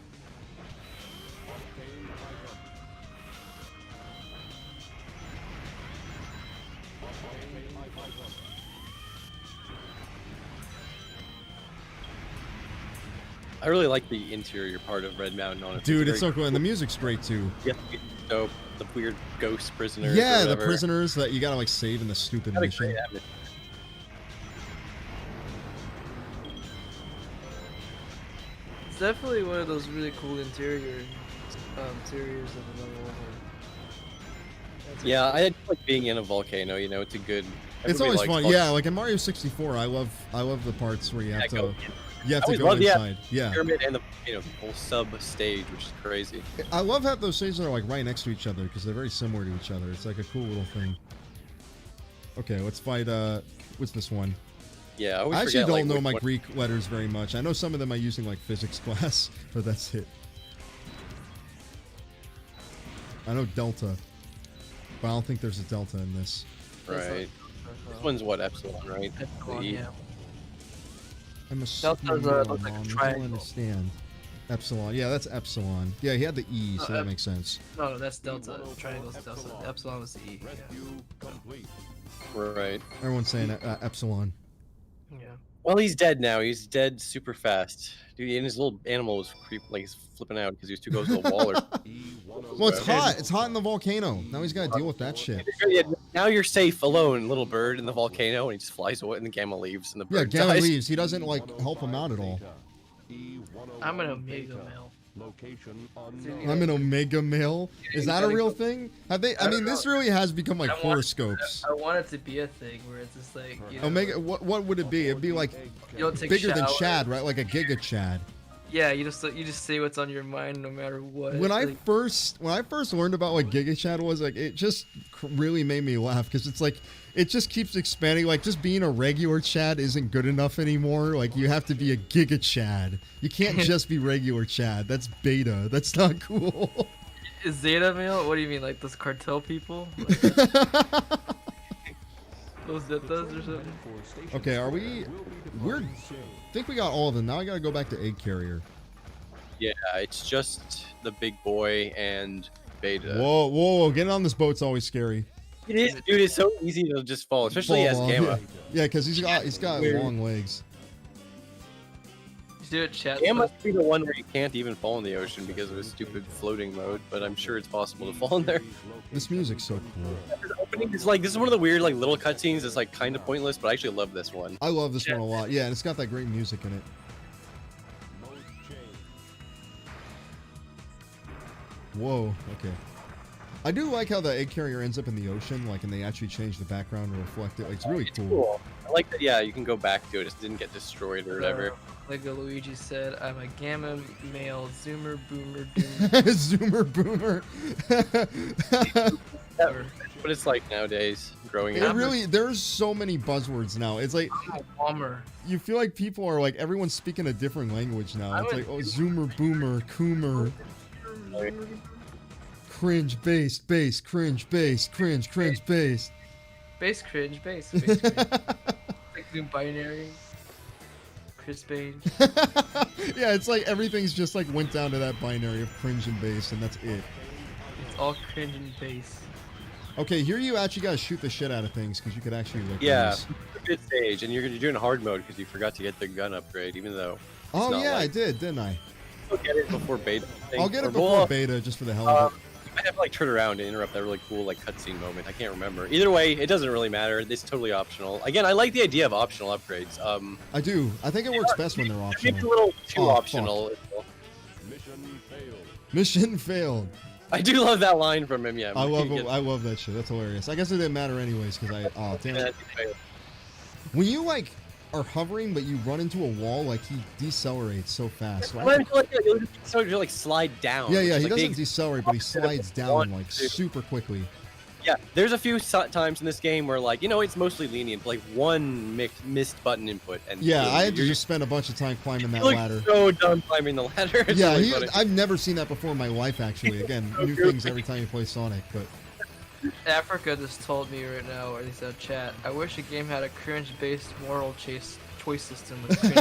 I really like the interior part of Red Mountain on it. Dude, it's so cool, and the music's great too. Yeah, dope. The weird ghost prisoners. Yeah, or the whatever. prisoners that you gotta like save in the stupid Got a mission. great atmosphere. It's definitely one of those really cool interiors of the level. Yeah, I like being in a volcano. You know, it's a good. It's everybody always likes fun. volcanoes. Yeah, like in Mario 64, I love the parts where you have go to in. you have I to always go love the inside. Yeah. pyramid and the the whole sub stage, which is crazy. I love how those stages are like right next to each other because they're very similar to each other. It's like a cool little thing. Okay, let's fight. What's this one? Yeah, I I always actually forget, don't like, know which my one- Greek letters very much. I know some of them I use in like physics class, but that's it. I know delta, but I don't think there's a delta in this. Right. This one's what, Epsilon, right? Epsilon, The E. yeah. I'm a Delta's, small looks like a mom, I don't triangle. understand. Epsilon. Yeah, that's epsilon. Yeah, he had the E, so that makes sense. No, that's delta. Triangle's delta. Epsilon was the E. Right. Everyone's saying epsilon. Yeah. Well, he's dead now. He's dead super fast. Dude, and his little animal was like he's flipping out because he was too close to the wall. Or... Well, it's hot. It's hot in the volcano. Now he's got to deal with that shit. Yeah, now you're safe alone, little bird, in the volcano, and he just flies away, and the Gamma leaves, and the Yeah, bird Gamma dies. leaves. He doesn't like help him out at all. I'm an Omega male. I'm an Omega male. Is that a real thing? Have they? I mean, this really has become like I want- horoscopes. I want it to be a thing where it's just like, you know, Omega. What would it be? It'd be like you don't take bigger than showers. Chad, right? Like a Giga Chad. Yeah, you just say what's on your mind no matter what. When I Like, first learned about what Giga Chad was, like it just really made me laugh because it's like it just keeps expanding. Like just being a regular Chad isn't good enough anymore. Like you have to be a Giga Chad. You can't just be regular Chad. That's beta. That's not cool. is Zeta male? What do you mean, like those cartel people? Like, those Zetas or something? Okay, are we? We're. I think we got all of them. Now I gotta go back to Egg Carrier. Yeah, it's just the big boy and Beta. Whoa! Getting on this boat's always scary. It is, dude. It's so easy to just fall, especially as Fall off, Gamma. Yeah, because he's got Weird. long legs. You do it, chat. Gamma must be the one where you can't even fall in the ocean because of his stupid floating mode, but I'm sure it's possible to fall in there. This music's so cool. The opening is like, this is one of the weird like little cutscenes that's like kind of pointless, but I actually love this one. I love this one a lot. Yeah, and it's got that great music in it. Whoa. Okay. I do like how the egg carrier ends up in the ocean, like, and they actually change the background to reflect it. Like, it's really It's cool. cool. I like that. Yeah, you can go back to it. It just didn't get destroyed or whatever. Like Luigi said, I'm a Gamma male, Zoomer, Boomer, Zoomer boomer. Doomer. But it's like nowadays, growing It up. really, there's so many buzzwords now. It's like I'm a Bomber. you feel like people are like everyone's speaking a different language now. I'm It's a- like Zoomer, boomer, coomer, cringe, bass, cringe, bass, cringe, bass. Base cringe, base. Base cringe. Like doing binary. Chris Payne. Yeah, it's like everything's just like went down to that binary of cringe and bass, and that's it. It's all cringe and base. Okay, here you actually gotta shoot the shit out of things because you could actually like. Yeah, use- it's a good stage, and you're doing hard mode because you forgot to get the gun upgrade, even though. Oh not yeah, I like- did, didn't I? You'll get it before beta. I think. I'll get Or it before we'll- beta just for the hell of it. You might have to like turn around and interrupt that really cool like cutscene moment. I can't remember. Either way, it doesn't really matter. It's totally optional. Again, I like the idea of optional upgrades. I do. I think it works best when they're Maybe a optional. little too Oh, fuck. optional. Mission failed. Mission failed. I do love that line from him. Yeah, I love He gets- I love that shit. That's hilarious. I guess it didn't matter anyways because I oh damn Yeah, it. When you like are hovering but you run into a wall, like he decelerates so fast. Well, I feel like you'll just like slide down. Yeah, which yeah, is, he like, doesn't big- decelerate, but he slides down One, like two. super quickly. Yeah, there's a few times in this game where, like, you know, it's mostly lenient, like one missed button input, and Yeah, I had to you're just spend a bunch of time climbing that you look ladder. so dumb climbing the ladder. It's Yeah, really funny. I've never seen that before in my life, actually. Again, new things every time you play Sonic, but... Africa just told me right now, or at least out chat, I wish a game had a cringe-based moral choice system with cringe.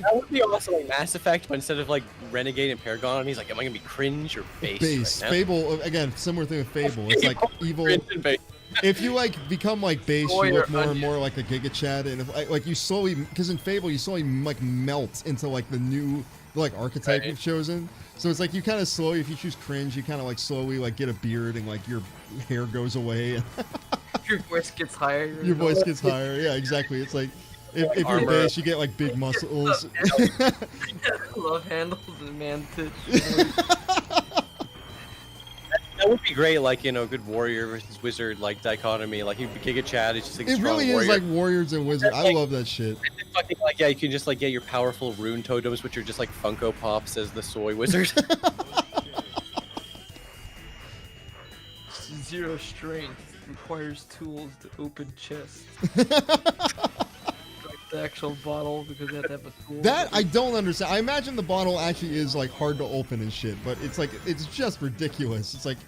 That would be also like Mass Effect, but instead of like Renegade and Paragon, he's like, am I gonna be cringe or base? Base. Right now? Fable, again, similar thing with Fable. It's like evil... Cringe and base. If you like become like base, Boy, you look or more and onion. more like a Giga Chad, and if like you slowly, because in Fable you slowly like melt into like the new like archetype Right. you've chosen. So it's like you kind of slowly, if you choose cringe, you kind of like slowly like get a beard and like your hair goes away, and Your voice gets higher. your voice gets higher. Yeah, exactly. It's like if you're Armor. base, you get like big muscles. Love handles and man tits. That would be great, like, you know, good warrior versus wizard like dichotomy. Like you Giga Chad is just like a It strong really is warrior. like warriors and wizards. I Like- love that shit. It's fucking, like, yeah, you can just like get your powerful rune totems, which are just like Funko Pops as the soy wizard. Zero strength requires tools to open chests. Like the actual bottle because they have to have a tool. That I don't understand. I imagine the bottle actually is like hard to open and shit, but it's like it's just ridiculous. It's like,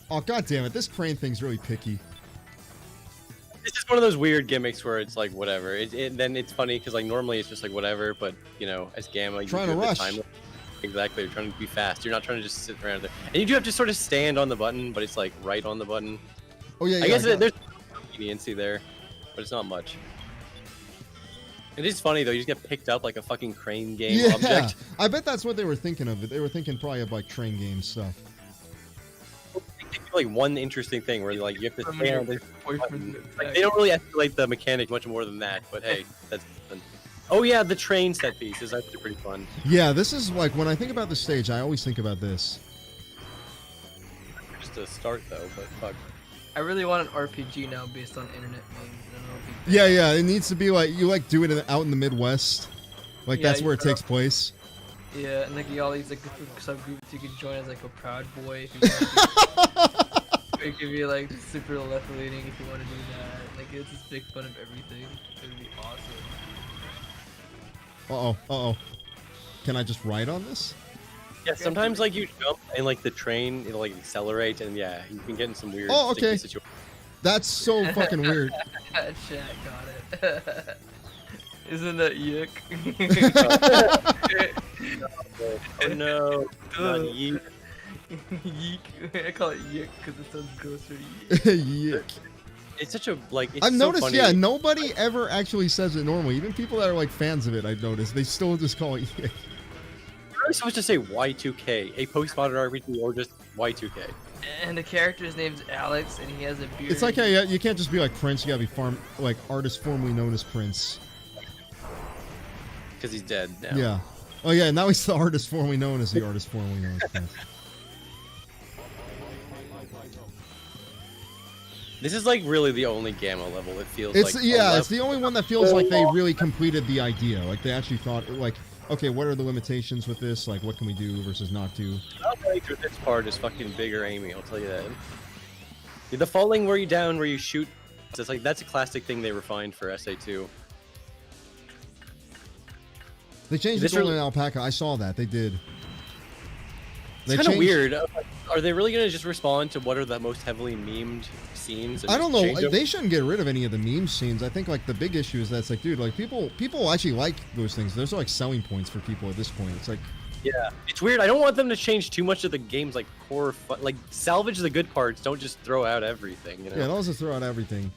oh god damn it, this crane thing's really picky. It's just one of those weird gimmicks where it's like whatever. Then it's funny because like normally it's just like whatever, but you know, as Gamma, you Trying do to have the rush. time. Exactly, you're trying to be fast. You're not trying to just sit around there, and you do have to sort of stand on the button, but it's like right on the button. Oh yeah, yeah. I guess got- there's leniency there, but it's not much. It is funny though. You just get picked up like a fucking crane game yeah. object. I bet that's what they were thinking of. They were thinking probably of like train game stuff. Like one interesting thing where like you have to From your stand. and- boyfriend. Like, they don't really escalate the mechanic much more than that, but hey, that's fun. Oh yeah, the train set pieces. That's pretty fun. Yeah, this is like when I think about the stage, I always think about this. Just to start though, but fuck. I really want an RPG now based on internet memes. I don't know if you- Yeah, yeah. It needs to be like you like do it out in the Midwest, like Yeah, that's you where it put takes place. Yeah, and like you all these like subgroups you can join as like a proud boy if you want to. It could be like super left leaning if you want to do that. Like it's just big fun of everything. It would be awesome. Uh oh. Can I just ride on this? Yeah, sometimes like you jump and like the train, it'll like accelerate, and yeah, you can get in some weird. Oh, sticky okay. situations. That's so fucking weird. Chat got it. Isn't that yick? Oh no! Not Ugh. yeet. Yeek. I call it yick because it sounds grosser. Yuck. It's such a like. It's I've so noticed, funny. yeah, nobody ever actually says it normally. Even people that are like fans of it, I've noticed, they still just call it yuck. You're really supposed to say Y2K, a postmodern RPG, or just Y2K. And the character's name's Alex, and he has a beard. It's like, yeah, you can't just be like Prince, you gotta be like artist formerly known as Prince. Because he's dead now. Yeah. Oh yeah, now he's the artist formerly known as the artist formerly known as Prince. This is like really the only Gamma level. It feels It's like. yeah, it's the only one that feels like they really completed the idea. Like they actually thought, like, okay, what are the limitations with this? Like, what can we do versus not do? This part is fucking bigger, Amy. I'll tell you that. The falling where you down, where you shoot. It's like that's a classic thing they refined for SA2. They changed This the golden really- alpaca. I saw that they did. They It's kind of changed- weird. Are they really gonna just respond to what are the most heavily memed scenes? And I don't just know. change them? They shouldn't get rid of any of the meme scenes. I think like the big issue is that it's like, dude, like people actually like those things. There's like selling points for people at this point. It's like, Yeah, it's weird. I don't want them to change too much of the game's like core. Like salvage the good parts. Don't just throw out everything. You know? yeah, they'll just throw out everything.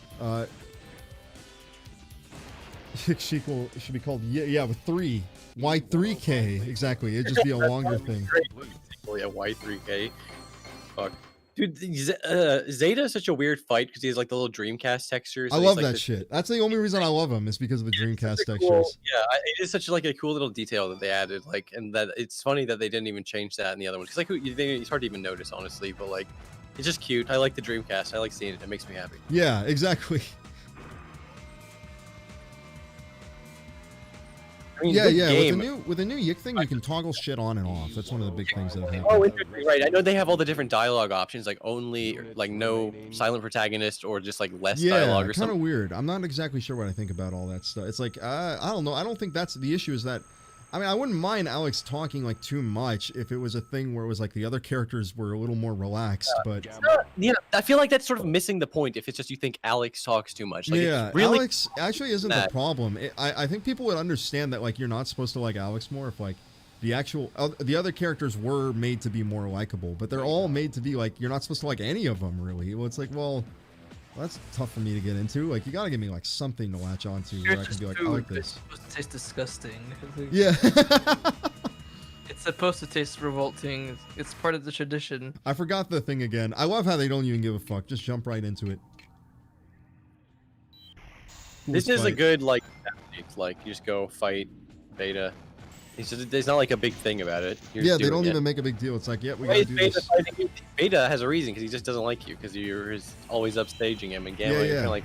Sequel should be called with 3 Y3K exactly. It'd just be a longer thing. Oh yeah, Y3K. Fuck. Dude, Zeta is such a weird fight because he has like the little Dreamcast textures. I and he's, love like, that this- shit. That's the only reason I love him is because of the Dreamcast Cool- textures. yeah, it is such like a cool little detail that they added. Like, and that it's funny that they didn't even change that in the other one. Because like, it's hard to even notice, honestly. But like, it's just cute. I like the Dreamcast. I like seeing it. It makes me happy. Yeah, exactly. I mean, Yeah, good yeah. game. With the new Yick thing, you can toggle shit on and off. That's one of the big things that have happened. Oh, interesting. Right. I know they have all the different dialogue options, like only, like no silent protagonist, or just like less dialogue or kind of something. weird. I'm not exactly sure what I think about all that stuff. It's like I don't know. I don't think that's the issue. Is that I mean I wouldn't mind Alex talking like too much if it was a thing where it was like the other characters were a little more relaxed. But Yeah, I feel like that's sort of missing the point if it's just you think Alex talks too much. Like, yeah, it's really, Alex actually isn't the that. problem. I think people would understand that like you're not supposed to like Alex more if like the other characters were made to be more likable, but they're all made to be like you're not supposed to like any of them really. Well, it's like well that's tough for me to get into. Like you gotta give me like something to latch onto where I can be like I like It's this. supposed to taste disgusting. Yeah. It's supposed to taste revolting. It's part of the tradition. I forgot the thing again. I love how they don't even give a fuck. Just jump right into it. this Coolest is a fight. good like, like you just go fight Beta. There's not like a big thing about it. You're Yeah, just they doing don't it. even make a big deal. It's like, yeah, we Why gotta is do Beta this. fighting you? Beta has a reason because he just doesn't like you because you're always upstaging him and Gamma. Yeah, You're yeah. kinda like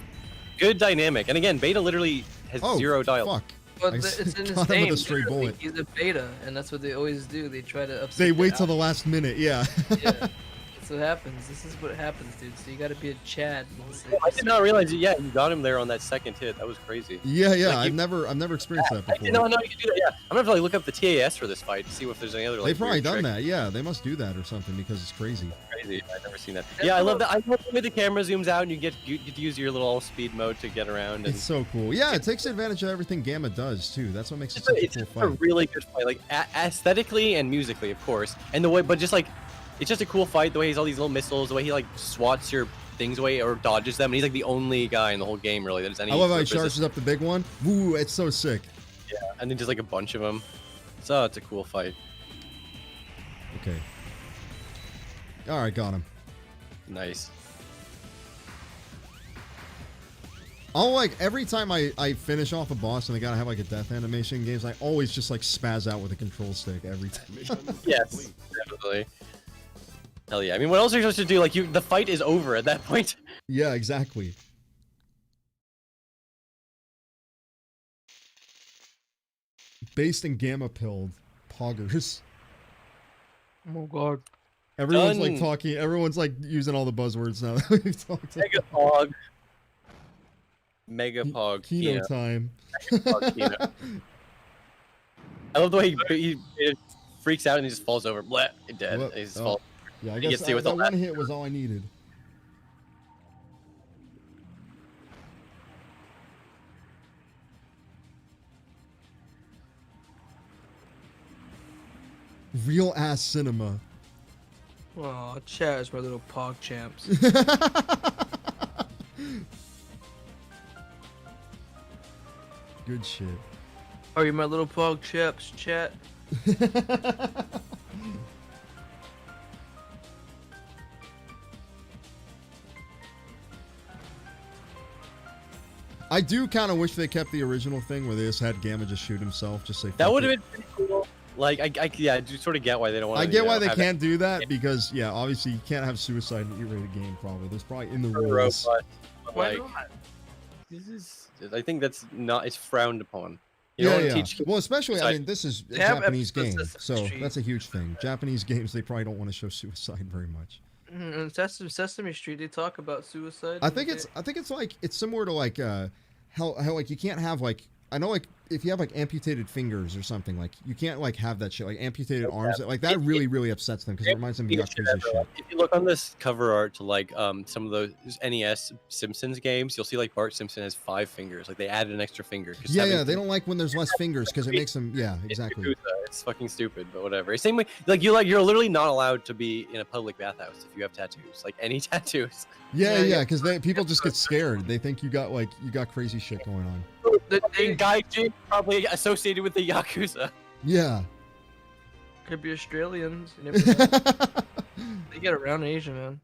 good dynamic. And again, Beta literally has Oh, zero dialogue. fuck. But I it's in his got him with name. a stray literally. bullet. He's a beta, and that's what they always do. They try to upset. They the wait till the alpha. last minute, yeah. Yeah, that's what happens. This is what happens, dude. So you gotta be a Chad. I did not realize. Yeah, you got him there on that second hit. That was crazy. Yeah, yeah. Like, I've never experienced that I before. did not know you could do that. Yeah, I'm gonna have to like look up the TAS for this fight to see if there's any other. Like, They've probably weird done trick. that. Yeah, they must do that or something because it's crazy. Crazy. I've never seen that. Yeah, I love that. I love the way the camera zooms out and you get to use your little all-speed mode to get around. And It's so cool. Yeah, it takes advantage of everything Gamma does too. That's what makes it such a it's cool just a fight. really good fight, like aesthetically and musically, of course. And the way, but just like, it's just a cool fight. The way he's all these little missiles, the way he like swats your things away or dodges them, and he's like the only guy in the whole game really that has any. I love how he sort of charges up the big one. Woo, it's so sick. Yeah, and then just like a bunch of them. So it's a cool fight. Okay. All right, got him. Nice. I'll like every time I finish off a boss and they gotta have like a death animation in games, I always just like spaz out with a control stick every time. Yes, definitely. Hell yeah! I mean, what else are you supposed to do? Like, the fight is over at that point. Yeah, exactly. Based and gamma pilled poggers. Oh god. Everyone's like Done. talking. Everyone's like using all the buzzwords now that we've talked about. Megapog. Megapog. Kino time. Megapog Kino. I love the way he freaks out and he just falls over. Bleh, dead. What? He just Oh. falls. Yeah, I He guess gets to with that all one that. hit was all I needed. Real ass cinema. Oh, Chaz, my little pog champs. Good shit. Are you my little pog champs, chat? I do kind of wish they kept the original thing where they just had Gamma just shoot himself, just say. That "Fuck would have it." been pretty cool. Like, yeah, I do sort of get why they don't want to. I get why they can't do that because yeah, obviously you can't have suicide in an E-rated game. Probably there's probably in the rules. Why Like, not? this is. I think that's not. It's frowned upon. You Yeah, don't yeah. want to teach. Well, especially I suicide. mean, this is a They have Japanese episodes game, of Sesame so Street. that's a huge thing. Japanese games they probably don't want to show suicide very much. In Sesame Street, they talk about suicide. I think it's like it's similar to like how like you can't have like I know like if you have like amputated fingers or something like you can't like have that shit like amputated arms like that really upsets them because it reminds them of Yakuza shit. If you look on this cover art to like some of those NES Simpsons games, you'll see like Bart Simpson has 5 fingers. Like they added an extra finger. 'cause Yeah, having- yeah, they don't like when there's less fingers because it makes them yeah It's exactly. Yakuza. It's fucking stupid, but whatever. Same way, you're literally not allowed to be in a public bathhouse if you have tattoos, like any tattoos. Yeah, Yeah, yeah, because people just get scared. They think you got crazy shit going on. The guy Jin probably associated with the Yakuza. Yeah. Could be Australians. You never know. They get around Asia, man.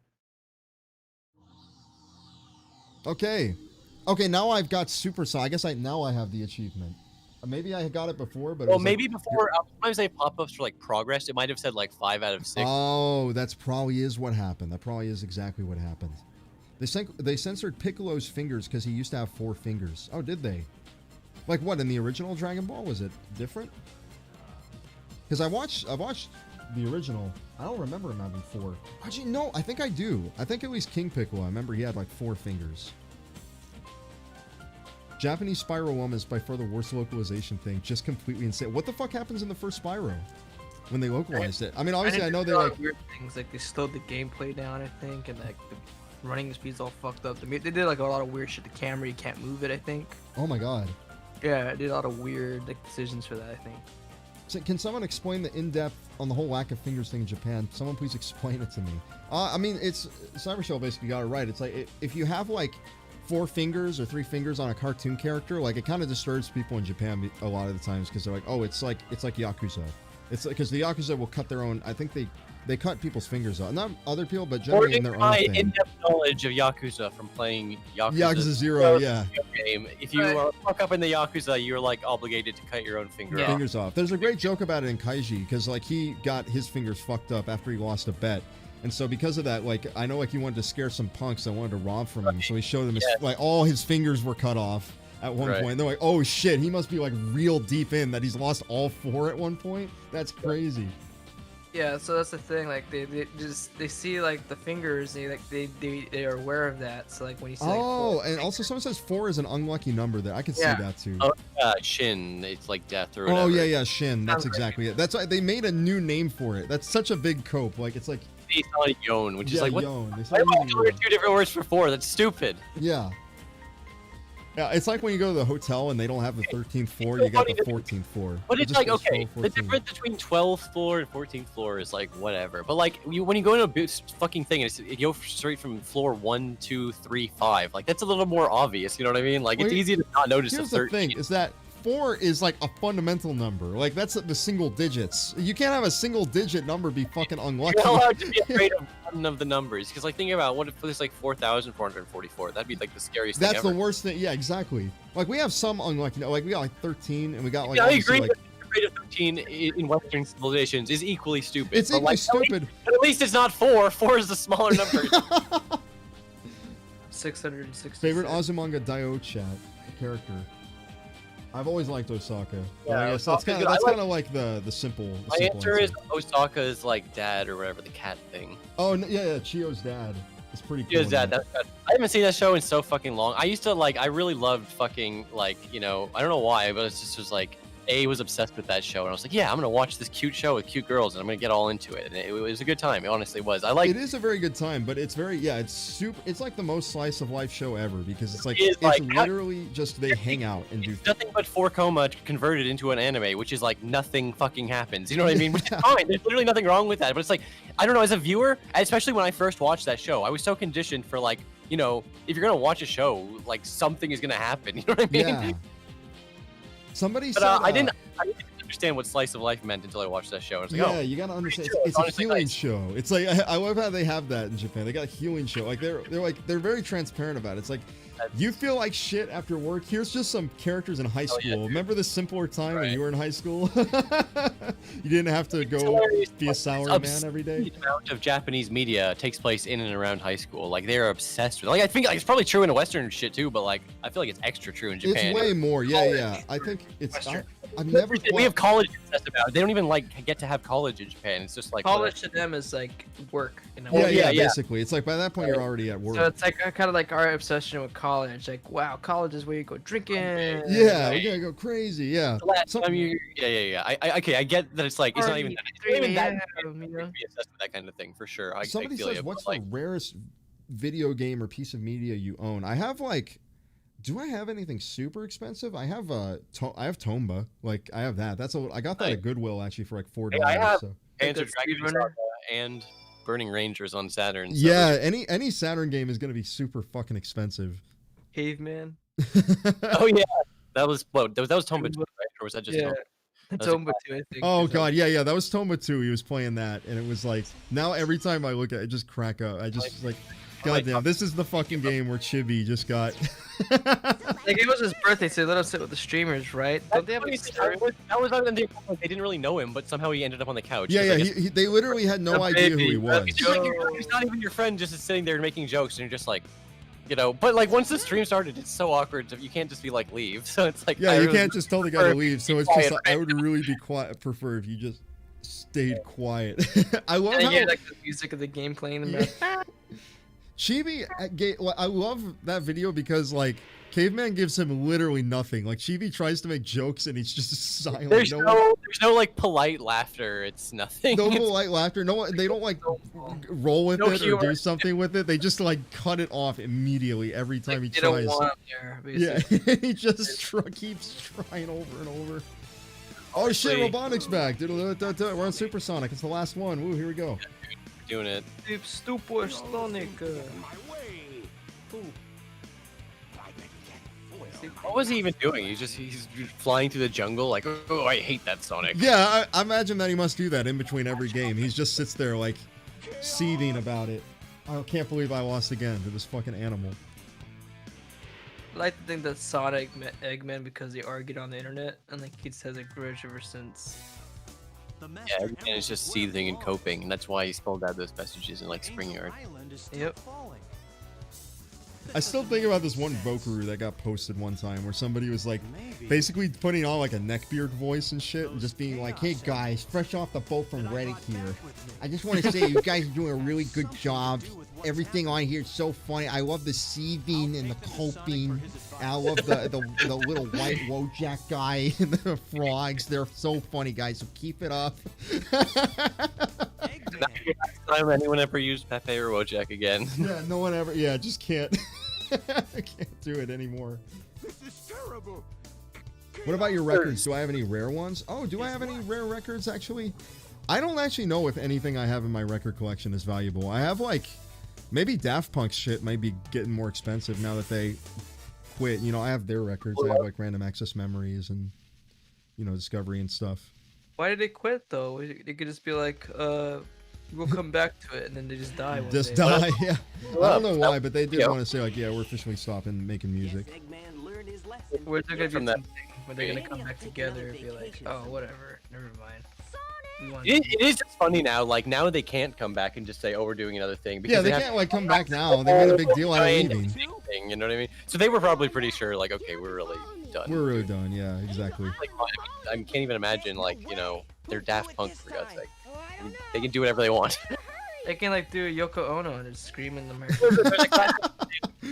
Okay. Okay, now I've got Super Saiyan. I guess now I have the achievement. Maybe I got it before, but it Well, was like- maybe before sometimes they pop-ups for like progress. It might have said like 5 out of 6. Oh, that's probably is what happened. That probably is exactly what happened. They censored Piccolo's fingers because he used to have 4 fingers. Oh, did they? Like what in the original Dragon Ball? Was it different? Because I watched the original. I don't remember him having 4. Actually, no, I think I do. I think at least King Piccolo. I remember he had like 4 fingers. Japanese Spyro 1 is by far the worst localization thing. Just completely insane. What the fuck happens in the first Spyro when they localized it? I mean, obviously, I know they like weird things. Like they slowed the gameplay down, I think, and like the running speed's all fucked up. They did like a lot of weird shit. The camera, you can't move it, I think. Oh my god. Yeah, it did a lot of weird like decisions for that, I think. So can someone explain the in-depth on the whole lack of fingers thing in Japan? Someone please explain it to me. I mean, it's Cybershell basically got it right. It's like if you have like 4 fingers or 3 fingers on a cartoon character, like it kind of disturbs people in Japan a lot of the times because they're like, oh, it's like Yakuza. It's because the Yakuza will cut their own. I think they cut people's fingers off, not other people, but generally in their own my thing. in-depth knowledge of Yakuza from playing Yakuza 0, yeah. Game. If you fuck up in the Yakuza, you're like obligated to cut your own finger off. Fingers off. There's a great joke about it in Kaiji because like he got his fingers fucked up after he lost a bet. And so because of that, like I know like he wanted to scare some punks that wanted to rob from him, so he showed them like all his fingers were cut off at one point. They're like, oh shit, he must be like real deep in that he's lost all 4 at one point. That's crazy. Yeah, so that's the thing. Like they see like the fingers, and they are aware of that. So like when you see like 4, and also someone says 4 is an unlucky number there. I can see that too. Oh Shin, it's like death or whatever. Oh yeah, Shin. That's exactly it. That's why they made a new name for it. That's such a big cope. Like it's like they saw it Yon, which is like what? Yon. Why am I doing 2 different words for 4? That's stupid. Yeah. Yeah, it's like when you go to the hotel and they don't have the 13th floor, you got the 14th floor. But it's like, okay, the difference between 12th floor and 14th floor is like whatever. But like when you go into a fucking thing, you go straight from floor 1, 2, 3, 5. Like that's a little more obvious. You know what I mean? Like it's easy to not notice. Here's the thing: is that 4 is like a fundamental number. Like that's the single digits. You can't have a single digit number be fucking unlucky. You're allowed to be afraid of one of the numbers because like think about what if there's like 4,444? That'd be like the scariest thing That's ever. the worst thing. Yeah, exactly. Like we have some unlucky. Like we got like 13, and we got like. Yeah, I agree. Like, afraid of 13 in Western civilizations is equally stupid. It's equally stupid. At least it's not 4. 4 is the smaller number. 660. Favorite Azumanga Daioh chat character. I've always liked Osaka. Yeah, I guess that's kind of like the simple. My answer is Osaka's like dad or whatever, the cat thing. Oh yeah, Chio's dad. It's pretty cool. Chio's dad. That's good. I haven't seen that show in so fucking long. I used to like. I really loved fucking like I don't know why, but it just was like. Was obsessed with that show, and I was like, yeah, I'm gonna watch this cute show with cute girls, and I'm gonna get all into it. And it was a good time. It honestly was. It is a very good time, but it's very it's super. It's like the most slice of life show ever because it's like literally just they hang out and do nothing but 4 coma converted into an anime, which is like nothing fucking happens. You know what I mean? Which is fine. There's literally nothing wrong with that. But it's like I don't know. As a viewer, especially when I first watched that show, I was so conditioned for like if you're gonna watch a show, like something is gonna happen. You know what I mean? Yeah. Somebody said I didn't understand what slice of life meant until I watched that show. I was like, you gotta understand. It's a healing show. It's like I love how they have that in Japan. They got a healing show. Like they're very transparent about it. It's like you feel like shit after work. Here's just some characters in high school. Yeah, remember the simpler time when you were in high school? You didn't have to go be a salary man every day. The amount of Japanese media takes place in and around high school. Like they're obsessed with. Like I think it's probably true in Western shit too, but like I feel like it's extra true in Japan. It's way more. Yeah. I think it's. I've never. We have college obsessed about it. They don't even like get to have college in Japan. It's just like college to them is like work. Yeah, basically. It's like by that point you're already at work. So it's like kind of like our obsession with college. Like, wow, college is where you go drinking. Yeah, we gotta go crazy. Yeah. I get that it's like it's not even that. It's even that. Be obsessed with that kind of thing for sure. Somebody says, "What's the rarest video game or piece of media you own?" I have like. Do I have anything super expensive? I have Tomba. Like I have that. I got that at Goodwill actually for like $4. I have Panzer Dragoon Saga and Burning Rangers on Saturn. So yeah, any Saturn game is gonna be super fucking expensive. Caveman. Oh yeah, that was that was Tomba 2, right? Or was that just Tomba 2? I think. Oh god, yeah, that was Tomba 2. He was playing that, and it was like now every time I look at it, I just crack up. I just like. Goddamn, this is the fucking game where Chibi just got. Like it was his birthday, so they let him sit with the streamers, right? Don't they have that was on the they didn't really know him, but somehow he ended up on the couch. Yeah, they literally had no idea who he was. He's not even your friend, just sitting there making jokes, and you're just like, you know. But like once the stream started, it's so awkward. You can't just be like leave. So it's like Yeah, I you really can't just tell the guy to prefer leave. So it's quiet just like, I right would really be prefer if you just stayed quiet. I love And how you hear like the music of the game playing in the back. Chibi, I love that video because like Caveman gives him literally nothing. Like Chibi tries to make jokes and he's just silent. There's no like polite laughter. It's nothing. No It's- polite laughter. No, they don't like roll with No it or humor. do something with it. They just like cut it off immediately every time he They don't tries. want him there, Yeah, basically. he just keeps trying over and over. Oh shit, Honestly- Robotics back. We're on Supersonic. It's the last one. Woo, here we go. doing it. Deep stupor Sonic. What was he even doing? He's flying through the jungle like, oh, I hate that Sonic. Yeah, I imagine that he must do that in between every game. He just sits there like seething about it. I can't believe I lost again to this fucking animal. I like to think that Sonic met Eggman because they argued on the internet, and like he just has a grudge ever since. Yeah, and it's just seething and coping, and that's why he spelled out those messages in like Springyard. Yep. I still think about this one Bokaru that got posted one time where somebody was like basically putting on like a neckbeard voice and shit and just being like, hey guys, fresh off the boat from Reddit here. I just want to say you guys are doing a really good job. Everything on here is so funny. I love the seething and the coping. And I love the little white Wojak guy and the frogs. They're so funny, guys. So keep it up. Time anyone ever used Pepe or Wojak again. Yeah, no one ever. Yeah, just can't. I can't do it anymore. This is terrible. What about your records? Do I have any rare ones? Oh, do I have any rare records actually? I don't actually know if anything I have in my record collection is valuable. I have like maybe Daft Punk's shit might be getting more expensive now that they quit. You know, I have their records. I have like Random Access Memories and Discovery and stuff. Why did they quit though? They could just be like, we'll come back to it, and then they just die. One Just day. die, yeah. I don't know why, but they did Yeah. want to say like, yeah, we're officially stopping making music. Where's there gonna be From that- something where they're gonna come back together and be like, oh, whatever, never mind. We want- It is just funny now. Like now they can't come back and just say, "Oh, we're doing another thing." Yeah, they have can't like come back now. They made a big deal out of giant leaving. thing, you know what I mean? So they were probably pretty sure, like, okay, we're really done. We're really done. Yeah, exactly. Like, I can't even imagine, like, they're Daft Punk for God's sake. I mean, they can do whatever they want. They can like do Yoko Ono and just scream in the mirror.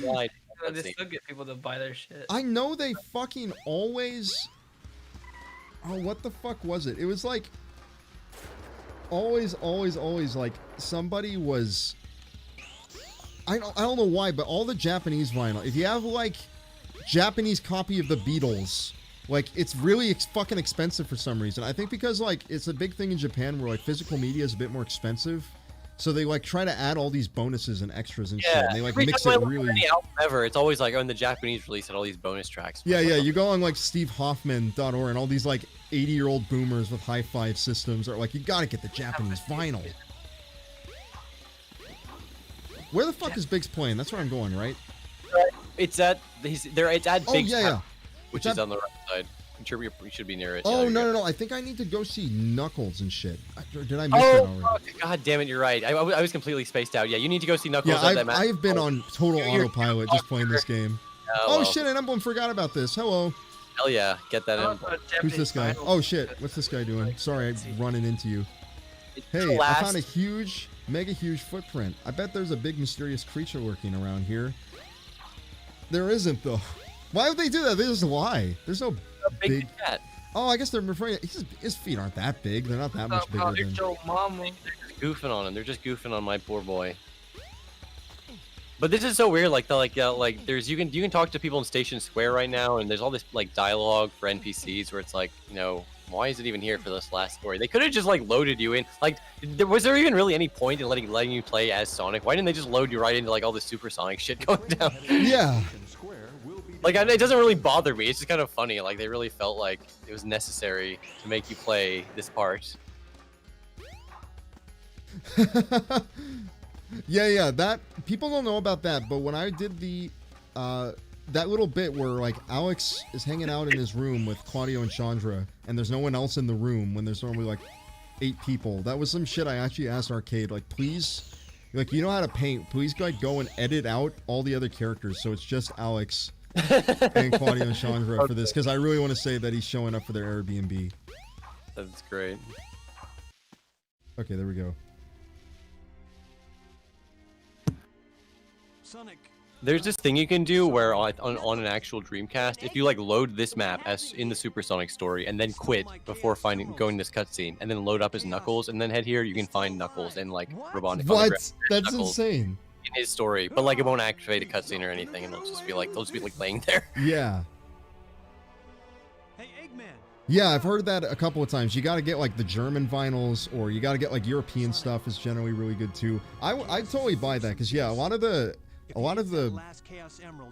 Why? They still get people to buy their shit. I know they fucking always. Oh, what the fuck was it? It was like always like somebody was. I don't know why, but all the Japanese vinyl. If you have like Japanese copy of the Beatles, like it's really fucking expensive for some reason. I think because like it's a big thing in Japan where like physical media is a bit more expensive. So they like try to add all these bonuses and extras and shit. And they like every mix time I it look at really. any album ever, it's always like, oh, in the Japanese release, had all these bonus tracks. Yeah, yeah. You go on like SteveHoffman.org and all these like 80-year-old boomers with high five systems are like, you gotta get the Japanese vinyl. Where the fuck is Biggs playing? That's where I'm going, right? It's at it's at Oh Big yeah, Town, yeah. which It's is at- on the right side. I'm sure we should be near it. Oh Yeah, no, you're no, no! I think I need to go see Knuckles and shit. Did I miss that Oh, already? fuck. God damn it, you're right. I was completely spaced out. Yeah, you need to go see Knuckles Yeah, at that match. I've been on total You're- autopilot just playing this game. Oh well, shit! And everyone forgot about this. Hello. Hell yeah, get that in. Who's this guy? Oh shit! What's this guy doing? Sorry, I'm running into you. Hey, I found a huge, mega huge footprint. I bet there's a big mysterious creature lurking around here. There isn't though. Why would they do that? They just lie. There's no big. cat. Oh, I guess they're referring. His feet aren't that big. They're not that much bigger than. Your mama. They're just goofing on him. They're just goofing on my poor boy. But this is so weird. Like there's you can talk to people in Station Square right now, and there's all this like dialogue for NPCs where it's like, why is it even here for this last story? They could have just like loaded you in. Like, was there even really any point in letting you play as Sonic? Why didn't they just load you right into like all the supersonic shit going down? Yeah. Like, it doesn't really bother me. It's just kind of funny. Like, they really felt like it was necessary to make you play this part. Yeah. That people don't know about that, but when I did the that little bit where like Alex is hanging out in his room with Claudio and Chandra, and there's no one else in the room when there's normally like 8 people. That was some shit I actually asked Arcade, like, please Like, you know how to paint. Please, like, go and edit out all the other characters so it's just Alex and Claudio and Chandra for this, because I really want to say that he's showing up for their Airbnb. That's great. Okay, there we go. Sonic. There's this thing you can do where on an actual Dreamcast, if you like load this map as in the Supersonic story and then quit before going this cutscene, and then load up as Knuckles and then head here, you can find Knuckles and like Robotnik. What? That's insane. In his story, but like it won't activate a cutscene or anything, and they'll just be like laying there. Yeah. Hey, Eggman. Yeah, I've heard that a couple of times. You got to get like the German vinyls, or you got to get like European stuff is generally really good too. I totally buy that, because yeah, a lot of the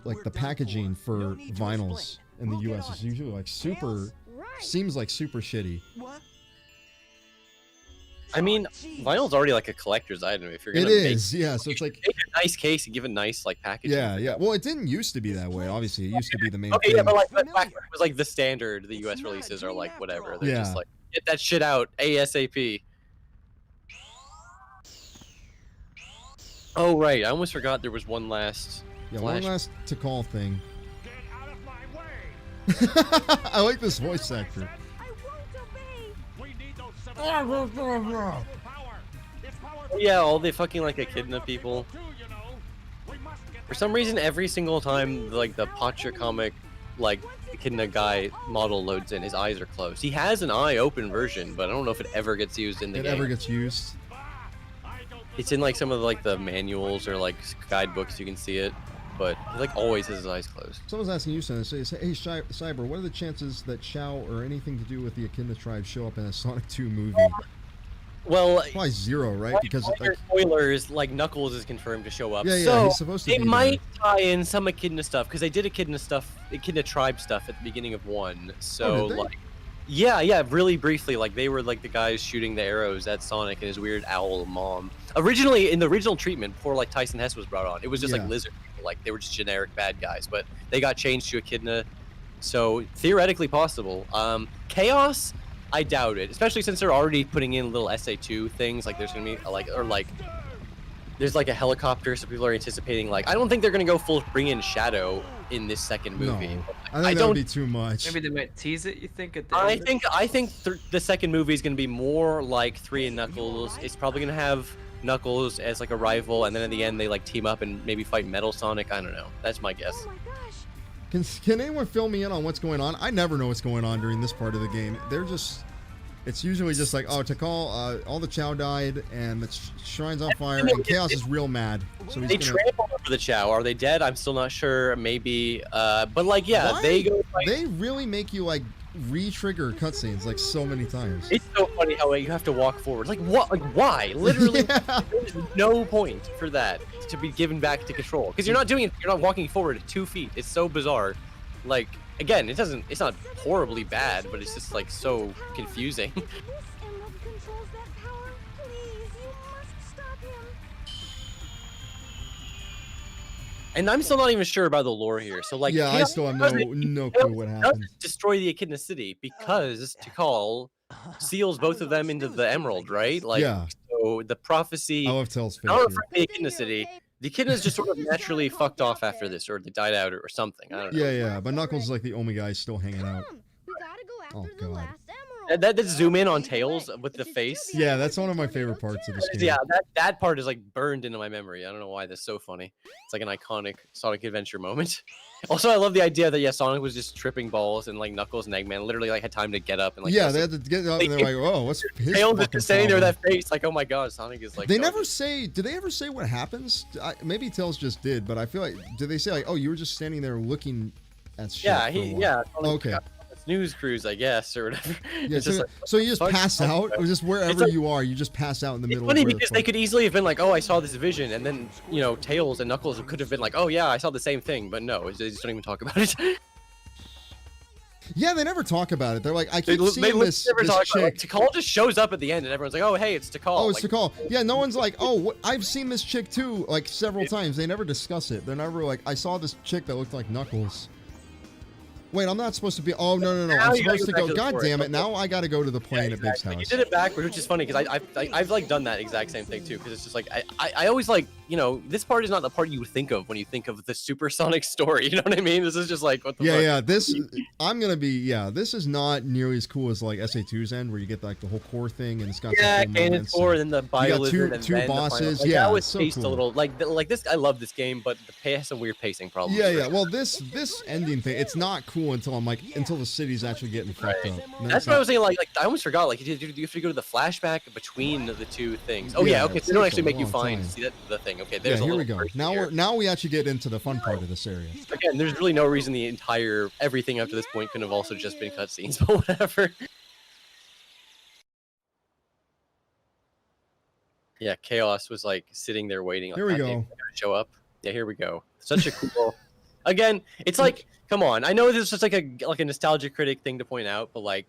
like the packaging for vinyls in the US is usually like seems like super shitty. What? I mean, vinyl's already like a collector's item. If you're gonna Yeah. So it's like make a nice case and give a nice like packaging. Yeah. Well, it didn't used to be that way. Obviously, it used to be the main Okay, thing. yeah, but like back when it was like the standard. The US releases are like whatever. They're just like get that shit out ASAP. Oh right, I almost forgot there was one last. One last to call thing. Get out of my way! I like this voice actor. I won't obey. We need those 7 power. It's power Yeah, all the fucking like Echidna people. too, you know. We must get For some reason, every single time like the Pacha comic, like Echidna guy model loads in, his eyes are closed. He has an eye open version, but I don't know if it ever gets used in the It game. ever gets used. It's in like some of like the manuals or like guidebooks. You can see it, but he like always has his eyes closed. Someone's asking you something. Say, hey, Cyber, what are the chances that Shao or anything to do with the Echidna tribe show up in a Sonic 2 movie? Well, Probably zero, right? Because like, spoilers, like Knuckles is confirmed to show up. Yeah, so he's supposed to they be might tie in some Echidna stuff because they did Echidna tribe stuff at the beginning of 1. So did they? like, yeah, really briefly, like they were like the guys shooting the arrows at Sonic and his weird owl mom. Originally, in the original treatment, before like Tyson Hess was brought on, it was just like lizard people, like they were just generic bad guys, but they got changed to Echidna, so theoretically possible. Chaos, I doubt it, especially since they're already putting in little SA2 things, like there's gonna be there's like a helicopter, so people are anticipating like I don't think they're gonna go full bring in Shadow in this second movie. No, I think that would be too much. Maybe they might tease it. You think? At the I end? think the second movie is gonna be more like 3 and Knuckles. It's probably gonna have Knuckles as like a rival, and then in the end they like team up and maybe fight Metal Sonic. I don't know. That's my guess. Oh my gosh. Can anyone fill me in on what's going on? I never know what's going on during this part of the game. It's usually just like, oh, Tikal, all the Chow died, and the shrine's on fire, and Chaos is real mad. So They he's gonna... trampled over the Chow. Are they dead? I'm still not sure. Maybe. But like, yeah, Why? they go. Fight. They really make you like re-trigger cutscenes like so many times. It's so funny how you have to walk forward. Like what? Like why? Literally, there's no point for that to be given back to control because you're not doing it. You're not walking forward 2 feet. It's so bizarre. Like again, it's not horribly bad, but it's just like so confusing. This emerald controls that power. Please, you must stop him. And I'm still not even sure about the lore here. So like, Yeah, I still have no clue what happened. Destroy the Echidna City because Tikal seals both of them into the Emerald, right? Like, Yeah. so the prophecy. I love Tails' face. Not here. from the Echidna City. The Echidnas just sort of naturally fucked off after this, or they died out, or something. I don't know. Yeah, but Knuckles is like the only guy still hanging out. Come, we gotta go after Oh, the God. last emerald. That zoom in on Tails with the face. Yeah, that's one of my favorite parts of this game. Yeah, that part is like burned into my memory. I don't know why that's so funny. It's like an iconic Sonic Adventure moment. Also, I love the idea that Sonic was just tripping balls and like Knuckles and Eggman literally like had time to get up and like. Yeah, they had to get up and they're like, oh, what's his Tails fucking just standing there with problem? that face, like, oh my god, Sonic is like. They going- never say. Did they ever say what happens? Maybe Tails just did, but I feel like did they say like, oh, you were just standing there looking at shit? Yeah, for a while? Sonic Okay. got on a snooze cruise, I guess, or whatever. Yeah, It's so, just like, so you just fuck, pass fuck, out, fuck. or just wherever like- you are, you just pass out in the It's middle. funny of where the because fuck- they could easily have been like, oh, I saw this vision, and then Tails and Knuckles could have been like, oh yeah, I saw the same thing, but no, they just don't even talk about it. Yeah, they never talk about it. They're like, I They keep seeing literally this never talk about it. chick. Tikal just shows up at the end, and everyone's like, oh hey, it's Tikal. Oh, it's like, Tikal. Yeah, no one's like, oh, I've seen this chick too, like several times. They never discuss it. They're never like, I saw this chick that looked like Knuckles. Wait, I'm not supposed to be. Oh no. Now I'm you gotta supposed to go back go. to the God forest. damn it! Now I got to go to the plane at Big's You house. did it backwards, which is funny because I've like done that exact same thing too. Because it's just like I always like, you know, this part is not the part you would think of when you think of the Supersonic story. You know what I mean? This is just like what the fuck? Yeah. This I'm gonna be. Yeah, this is not nearly as cool as like SA2's end, where you get like the whole core thing and it's got Yeah, some cool Kanan moments. Core, and then the Bio got Lizard, and two then the final- bosses. Like, Yeah, that it's was so paced cool. a little like this. I love this game, but the pay has some weird pacing problems. Yeah. Well, this ending thing, it's not cool until until the city's actually getting fucked up. And then That's it's what I not- was saying. Like I almost forgot. Like you have to go to the flashback between the two things. Oh Yeah, yeah, okay. it So they don't takes actually a make you long find time. see that the thing. Okay, Yeah, there's a here we little go. version Now here. we actually get into the fun part of this area. Again, there's really no reason the entire everything up to this point couldn't have also just been cutscenes, but whatever. Yeah, Chaos was like sitting there waiting. Like, Here we "God damn, go. they're gonna show up. Yeah, here we go. Such a cool. Again, it's like, come on. I know this is just like a nostalgia critic thing to point out, but like,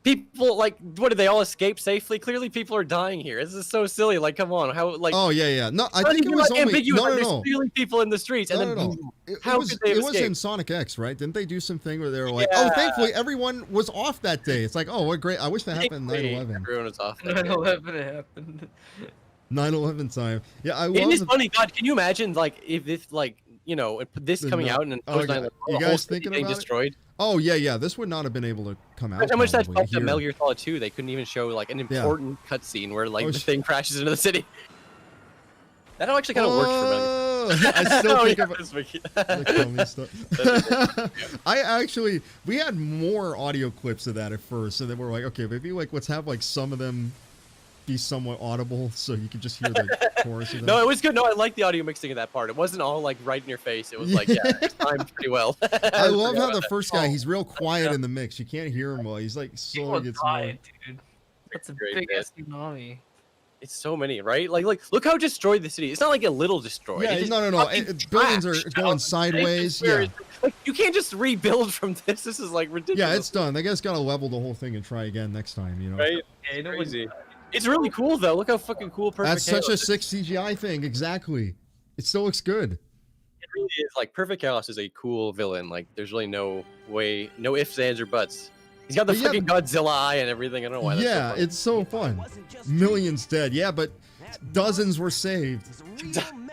people like, what did they all escape safely? Clearly, people are dying here. This is so silly. Like, come on, how like? Oh yeah. No, I how think do it you was like only ambiguous? no. There's clearly people in the streets, and then boom. How could they have it was in escaped? Sonic X, right? Didn't they do something where they were like, oh, Yeah. thankfully everyone was off that day. It's like, oh, what great. I wish that happened Thankfully, 9/11. Everyone was off. that day. 9/11 happened. 9/11 time. Yeah, I It love is the- funny, God. Can you imagine, like, if this, like, you know, this The coming no- out and then oh, post yeah. 9/11, You the guys whole city thinking being about it? destroyed. Oh yeah. This would not have been able to come out. That's how much that's probably fucked up here. Metal Gear Solid 2. They couldn't even show like an important cutscene where like Oh, the sh- thing crashes into the city. That actually kind of worked for Metal Gear. Oh, I still Oh, think yeah, of it. that's wicked. The Comey stuff. I actually, we had more audio clips of that at first, and then we're like, okay, maybe like let's have like some of them be somewhat audible, so you can just hear the chorus of them. No, it was good. No, I like the audio mixing of that part. It wasn't all like right in your face. It was like, yeah, it's timed pretty well. I love how the first guy, he's real quiet in the mix. You can't hear him well. He's like People slowly gets more. died, dude. That's a Great big bit. ass tsunami. It's so many, right? Like, look how destroyed the city. It's not like a little destroyed. Yeah, It just no. fucking Buildings are trashed going out. sideways. Where Yeah. is- Like, you can't just rebuild from this. This is like ridiculous. Yeah, it's done. They guys gotta level the whole thing and try again next time, you know? right. Yeah, no Crazy. It's really cool though. Look how fucking cool Perfect That's such a Chaos is. sick CGI thing, exactly. It still looks good. It really is. Like Perfect Chaos is a cool villain. Like there's really no way, no ifs, ands, or buts. He's got the But yeah, freaking Godzilla eye and everything. I don't know why. That's Yeah, so funny. it's so fun. Millions dead. Yeah, but dozens were saved.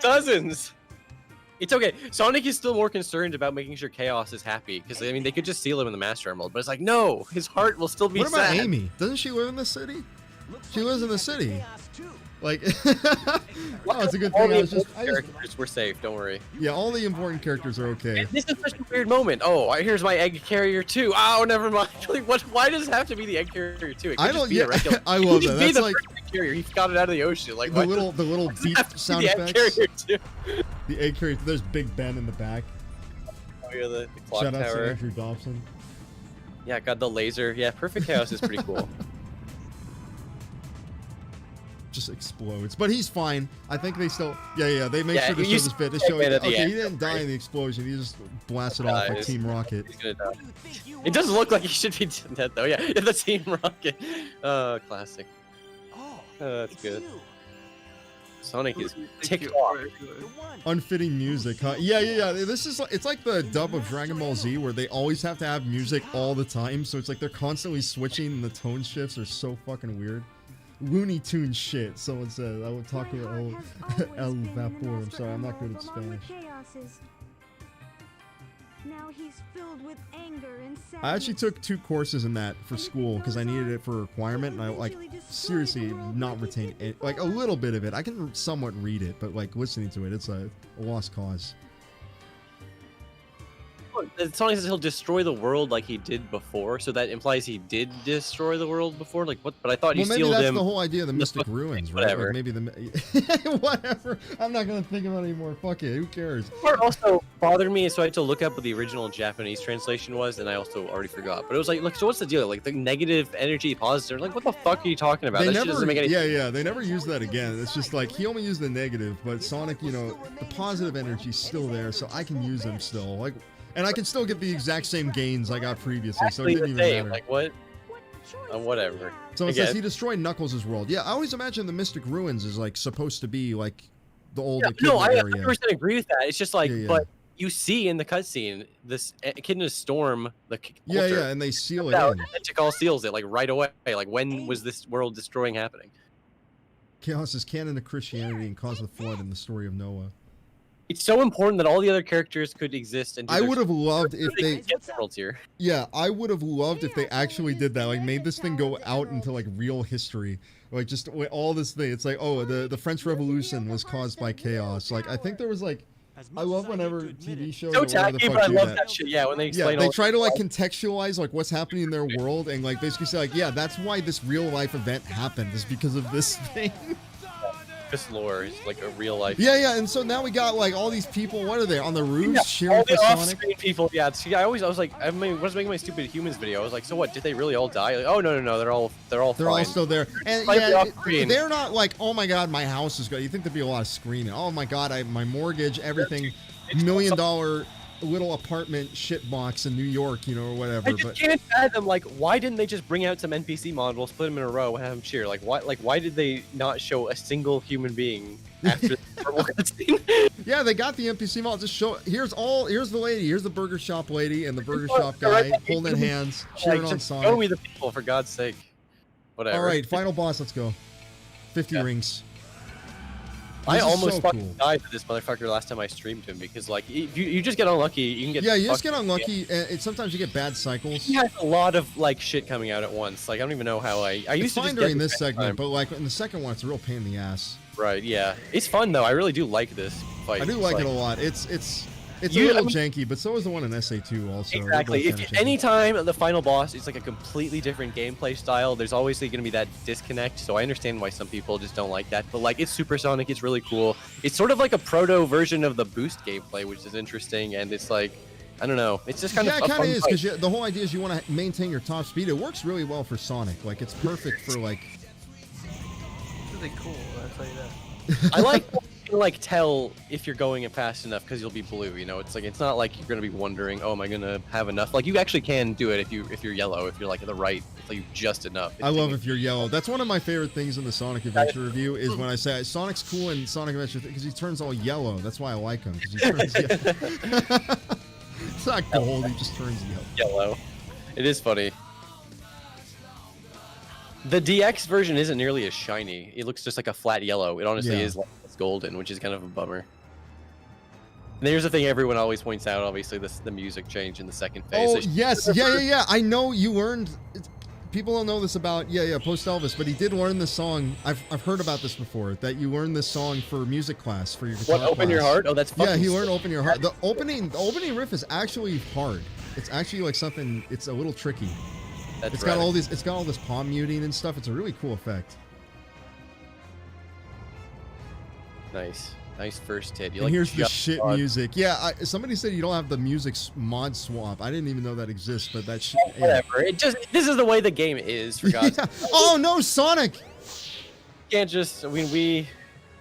Dozens. It's okay. Sonic is still more concerned about making sure Chaos is happy because I mean they could just seal him in the Master Emerald, but it's like no, his heart will still be What about sad. Amy? Doesn't she live in the city? She lives in the city. Like, oh, it's a good All thing. the I was just, important characters were safe. Don't worry. yeah, all the important characters are okay. This is such a weird moment. Oh, here's my egg carrier too. Oh, never mind. Like, what? Why does it have to be the egg carrier too? It could I just don't. be Yeah, a regular. I It could love just that. be That's the like first egg carrier. He got it out of the ocean. Like the why little does it beep have to be sound the egg effects. carrier too? The egg carrier. There's Big Ben in the back. Oh yeah, the clock Shout out to tower. Andrew Dobson. Yeah, got the laser. Yeah, Perfect Chaos is pretty cool. Just explodes, but he's fine. I think they still. Yeah. They make Yeah, sure to you show see this bit. They Eggman show. at the Okay, end, he didn't die right? in the explosion. He just blasted off like Dies. Team Rocket. He's gonna die. It doesn't look like he should be dead though. Yeah, the Team Rocket. Classic. That's good. Sonic is ticked off. Unfitting music, huh? Yeah. This is it's like the dub of Dragon Ball Z where they always have to have music all the time. So it's like they're constantly switching and the tone shifts are so fucking weird. Looney Tune shit. Someone said I would talk to El Vapor. I'm sorry, I'm not good at Spanish. Now he's filled with anger and sadness. I actually took 2 courses in that for school because I needed it for a requirement, and I like seriously not retain it, like a little bit of it. I can somewhat read it, but like listening to it, it's a lost cause. Sonic says he'll destroy the world like he did before, so that implies he did destroy the world before. Like what? But I thought he Well, maybe sealed that's him. the whole idea of the Mystic fucking Ruins, right? whatever. Like maybe the whatever. I'm not gonna think about it anymore. Fuck it. Who cares? Part also bothered me, so I had to look up what the original Japanese translation was, and I also already forgot. But it was like, look, so what's the deal? Like the negative energy, positive. Like what the fuck are you talking about? They That shit never, doesn't make any. yeah. They never use that again. It's just like he only used the negative, but Sonic, you know, the positive energy's still there, so I can use them still. Like, and I can still get the exact same gains I got previously, so it Exactly didn't the even same. matter. Like what? Whatever. So it says Again. he destroyed Knuckles' world. Yeah, I always imagine the Mystic Ruins is like supposed to be like the old Yeah, Echidna no, I area. 100% agree with that. It's just like, Yeah. but you see in the cutscene this Echidna Storm, the Yeah, culture, yeah, and they seal it out, in. and Tikal seals it like right away. Like when was this world destroying happening? Chaos is canon to Christianity and caused the flood in the story of Noah. It's so important that all the other characters could exist. And do I their would have loved if they, get worlds here. yeah, I would have loved if they actually did that. Like, made this thing go out into like real history. Like, just all this thing. It's like, oh, the French Revolution was caused by chaos. Like, I think there was like, I love whenever TV shows So or whatever the tacky, fuck but I do love that. that shit. Yeah, when they Yeah, explain they all try to like contextualize like what's happening in their world and like basically say like, yeah, that's why this real life event happened is because of this thing. this lore is like a real life. Yeah, yeah, and so now we got like all these people. What are they on the roofs Yeah, cheering all for the Sonic? off-screen people. Yeah, see, I was like, I was making my stupid humans video. I was like, so what? Did they really all die? Like, oh no, they're all They're all fine. still there, and Slightly yeah, off-screen. they're not like, oh my god, my house is good. You think there'd be a lot of screaming? Oh my god, my mortgage, everything, $1 million little apartment shitbox in New York, you know, or whatever. I just But can't fathom, like, why didn't they just bring out some NPC models, split them in a row, and have them cheer? Why did they not show a single human being after the purple cutscene? yeah, they got the NPC model. Just show. Here's the lady. Here's the burger shop lady and the burger shop guy holding hands, cheering on just Sonic. show me the people, for God's sake. Whatever. All right, final boss. Let's go. 50 rings. I This is almost so fucking cool. died to this motherfucker last time I streamed him because, like, you just get unlucky. You can get Yeah, you just get fucked. unlucky, and sometimes you get bad cycles. He has a lot of like shit coming out at once. Like I don't even know how I It's used to fine just during get this it segment, time. but like in the second one, it's a real pain in the ass. Right, yeah, it's fun though. I really do like this fight. I do It's like it a lot. It's a You- little I mean- janky, but so is the one in SA2 also. They're Exactly. both If kinda janky. anytime the final boss is like a completely different gameplay style, there's always going to be that disconnect. So I understand why some people just don't like that. But like, it's supersonic. It's really cool. It's sort of like a proto version of the boost gameplay, which is interesting. And it's like, I don't know. It's just kind yeah, of it a kind of fun is fight. because the whole idea is you want to maintain your top speed. It works really well for Sonic. Like it's perfect for like. It's really cool. I'll tell you that. I like to like tell if you're going it fast enough because you'll be blue. You know, it's like it's not like you're gonna be wondering, oh, am I gonna have enough? Like you actually can do it if you're yellow. If you're like at the right, it's like just enough. I love if you're yellow. That's one of my favorite things in the Sonic Adventure review is when I say Sonic's cool in Sonic Adventure because he turns all yellow. That's why I like him because he turns yellow. It's not gold. He just turns yellow. Yellow. It is funny. The DX version isn't nearly as shiny. It looks just like a flat yellow. It honestly Yeah. is like it's golden, which is kind of a bummer. And here's the thing everyone always points out, obviously, the music change in the second phase. Oh They- yes, yeah. I know you learned. People don't know this about Post Elvis, but he did learn this song. I've heard about this before. That you learned this song for music class for your guitar What, Open Your class. Heart? Oh, that's Yeah, fucking he learned sick. Open Your Heart. The opening riff is actually hard. It's actually like something. It's a little tricky. That's It's rad. got all these. It's got all this palm muting and stuff. It's a really cool effect. Nice. Nice first hit. You And like here's the just shit on- music. Yeah, somebody said you don't have the music mod swap. I didn't even know that exists, but that shit. Yeah. Whatever. This is the way the game is, for God's Yeah. sake. Oh no, Sonic! You can't just, you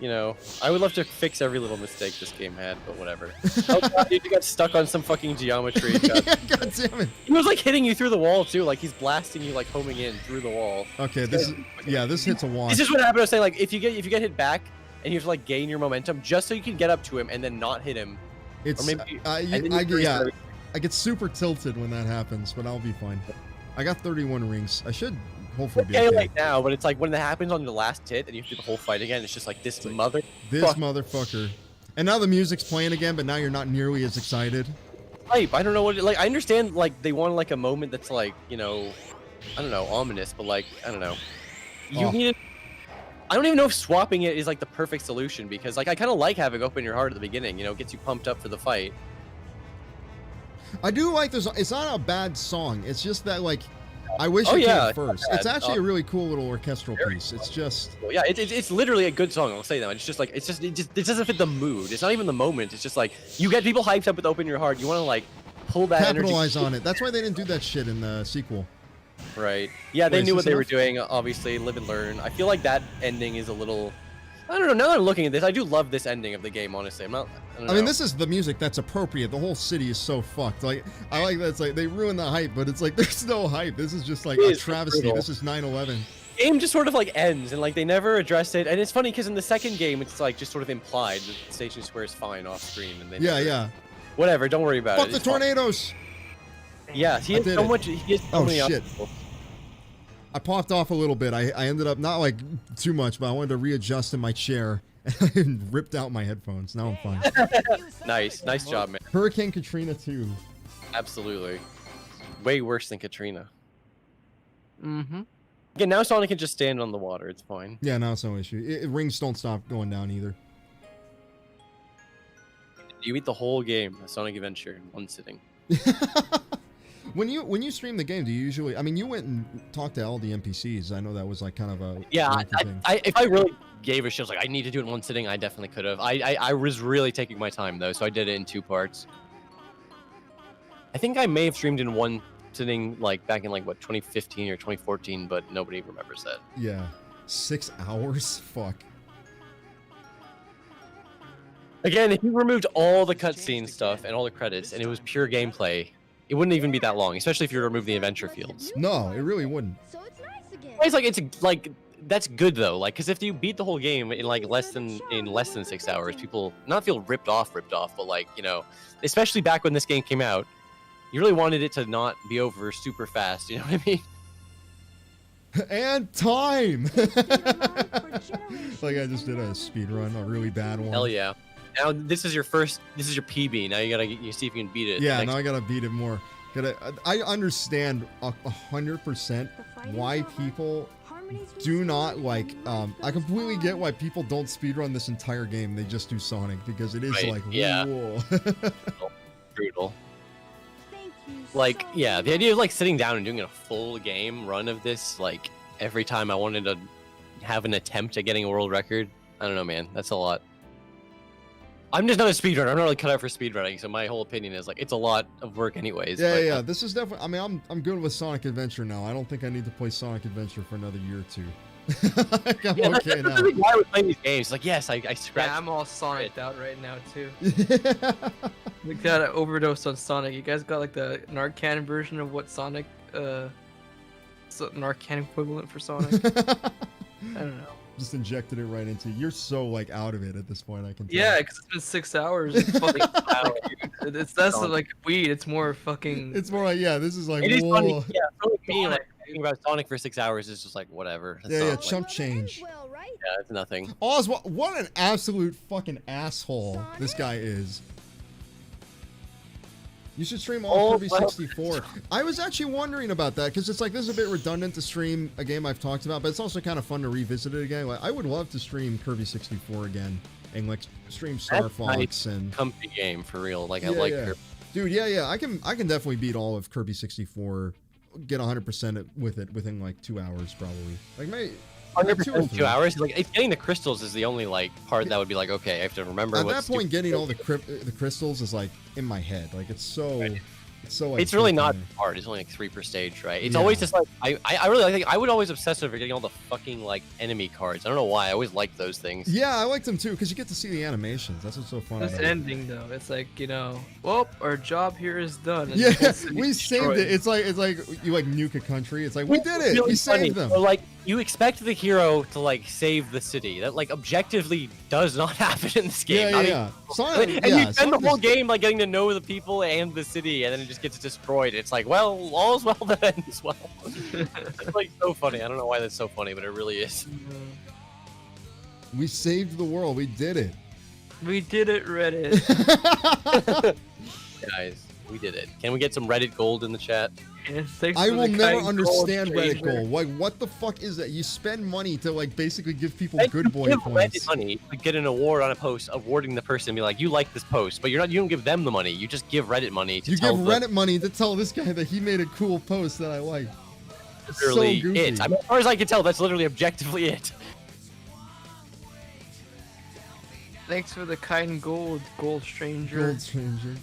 know, I would love to fix every little mistake this game had, but whatever. Oh god, dude, you got stuck on some fucking geometry. God. God damn it. He was like hitting you through the wall too, like he's blasting you like homing in through the wall. Okay, this hits a watch. This is what happened. I was saying, like, if you get hit back and you have to like gain your momentum just so you can get up to him and then not hit him. It's or maybe I get super tilted when that happens, but I'll be fine. I got 31 rings. I should hopefully be okay okay. right now, but it's like when that happens on your last hit and you have to do the whole fight again, it's just like this mother. This fuck. motherfucker. And now the music's playing again, but now you're not nearly as excited. Hype. I don't know what. Like I understand, like they want like a moment that's like, you know, I don't know, ominous, but like I don't know. You Oh. need. I don't even know if swapping it is like the perfect solution because like I kind of like having Open Your Heart at the beginning. You know, gets you pumped up for the fight. I do like this. It's not a bad song. It's just that like I wish Oh, it yeah, came it's not first. bad. It's actually a really cool little orchestral piece. It's just Well, yeah, it's literally a good song. I'll say that. It's just like it doesn't fit the mood. It's not even the moment. It's just like you get people hyped up with Open Your Heart. You want to like pull that capitalize energy. on it. That's why they didn't do that shit in the sequel. Right. Yeah, they Wait, is knew what this they were enough? doing. Obviously, live and learn. I feel like that ending is a little. I don't know. Now that I'm looking at this, I do love this ending of the game. Honestly, I'm not. I don't I mean, know. this is the music that's appropriate. The whole city is so fucked. Like, I like that. It's like they ruin the hype, but it's like there's no hype. This is just like It a is travesty. brutal. This is 9/11. game just sort of like ends and like they never address it. And it's funny because in the second game, it's like just sort of implied that Station Square is fine off screen, and they Yeah, never- yeah. Whatever, don't worry about Fuck it. the It's fine. tornadoes! Yeah, he I has did so it. much. He has so Oh, many shit. obstacles. I popped off a little bit. I ended up not like too much, but I wanted to readjust in my chair and ripped out my headphones. Now I'm fine. Nice job, man. Hurricane Katrina 2. Absolutely. Way worse than Katrina. Mm-hmm. Again, now Sonic can just stand on the water. It's fine. Yeah, no, it's no issue. Rings don't stop going down either. You beat the whole game, a Sonic Adventure, in one sitting. When you stream the game, do you usually? I mean, you went and talked to all the NPCs. I know that was like kind of a Yeah, lengthy thing. if I really gave a shit, like I need to do it in one sitting, I definitely could have. I was really taking my time though, so I did it in 2 parts. I think I may have streamed in one sitting, like back in like what 2015 or 2014, but nobody remembers that. Yeah, 6 hours. Fuck. Again, if you removed all the cutscene stuff and all the credits, and it was pure gameplay, it wouldn't even be that long. Especially if you remove the adventure fields. No, it really wouldn't. So it's nice again. It's like that's good though. Like, because if you beat the whole game in like less than 6 hours, people not feel ripped off, but like, you know, especially back when this game came out, you really wanted it to not be over super fast. You know what I mean? And time. Like I just did a speed run, a really bad one. Hell yeah. Now this is your PB. Now you gotta you see if you can beat it. Yeah, next- now I gotta beat it more. I understand 100% why people do not like. I completely get why people don't speedrun this entire game. They just do Sonic because it is Right, like, yeah. whoa. brutal. Thank you Like, so yeah, the idea of like sitting down and doing a full game run of this, like every time I wanted to have an attempt at getting a world record, I don't know, man, that's a lot. I'm just not a speedrunner. I'm not really cut out for speedrunning, so my whole opinion is like it's a lot of work, anyways. Yeah, but, yeah. This is definitely. I mean, I'm good with Sonic Adventure now. I don't think I need to play Sonic Adventure for another year or two. Like, I'm Yeah, okay that's now. the thing why we're playing these games. Like, yes, I scratched. Yeah, I'm all Sonic out right now too. Yeah. We got an overdose on Sonic. You guys got like the Narcan version of what Sonic, Narcan equivalent for Sonic? I don't know. Just injected it right into you. You're so like out of it at this point. I can tell. Yeah, because it's been 6 hours. It's fucking it's that's like weed. It's more fucking. It's more like, yeah, this is like, It is whoa. funny. Yeah, for me, like thinking about Sonic for 6 hours is just like whatever. It's Yeah, not, yeah, like- chump change. well, right? Yeah, it's nothing. Oswald, what an absolute fucking asshole this guy is. You should stream all Oh, Kirby well. 64. I was actually wondering about that because it's like this is a bit redundant to stream a game I've talked about, but it's also kind of fun to revisit it again. Like I would love to stream Kirby 64 again and like stream Star That's Fox nice. and Comfy game for real. Like I Yeah, like yeah. her. dude, yeah, I can definitely beat all of Kirby 64, get 100% with it within like 2 hours probably. Like maybe 100% 2 hours. Like it's getting the crystals is the only like part that would be like okay, I have to remember. At what that point, stupid- getting all the crystals is like in my head. Like it's so, it's so. Like, It's really not fucking- hard. It's only like 3 per stage, right? It's Yeah. always just like I really think I would always obsess over getting all the fucking like enemy cards. I don't know why. I always liked those things. Yeah, I like them too because you get to see the animations. That's what's so fun. This about it. ending though, it's like well, our job here is done. and Yeah, the whole city's we saved destroyed. it. It's like you like nuke a country. It's like we did it. Really We funny. saved them. So, like you expect the hero to like save the city. That like objectively does not happen in this game. Yeah, Not yeah. even- Sonic, and yeah, you spend the Sonic whole is- game like getting to know the people and the city, and then it just gets destroyed. It's like, well, all's well that ends well. It's like so funny. I don't know why that's so funny, but it really is. We saved the world. We did it. We did it, Reddit. Guys, we did it. Can we get some Reddit gold in the chat? And thanks I for will the never kind understand gold, Reddit stranger. gold. Like, what the fuck is that? You spend money to like basically give people And good you boy give points. Reddit money to get an award on a post, awarding the person, be like, you like this post, but you don't give them the money. You just give Reddit money to You tell give the- Reddit money to tell this guy that he made a cool post that I like. literally so goofy. it. I mean, as far as I can tell, that's literally objectively it. Thanks for the kind gold stranger. Gold stranger.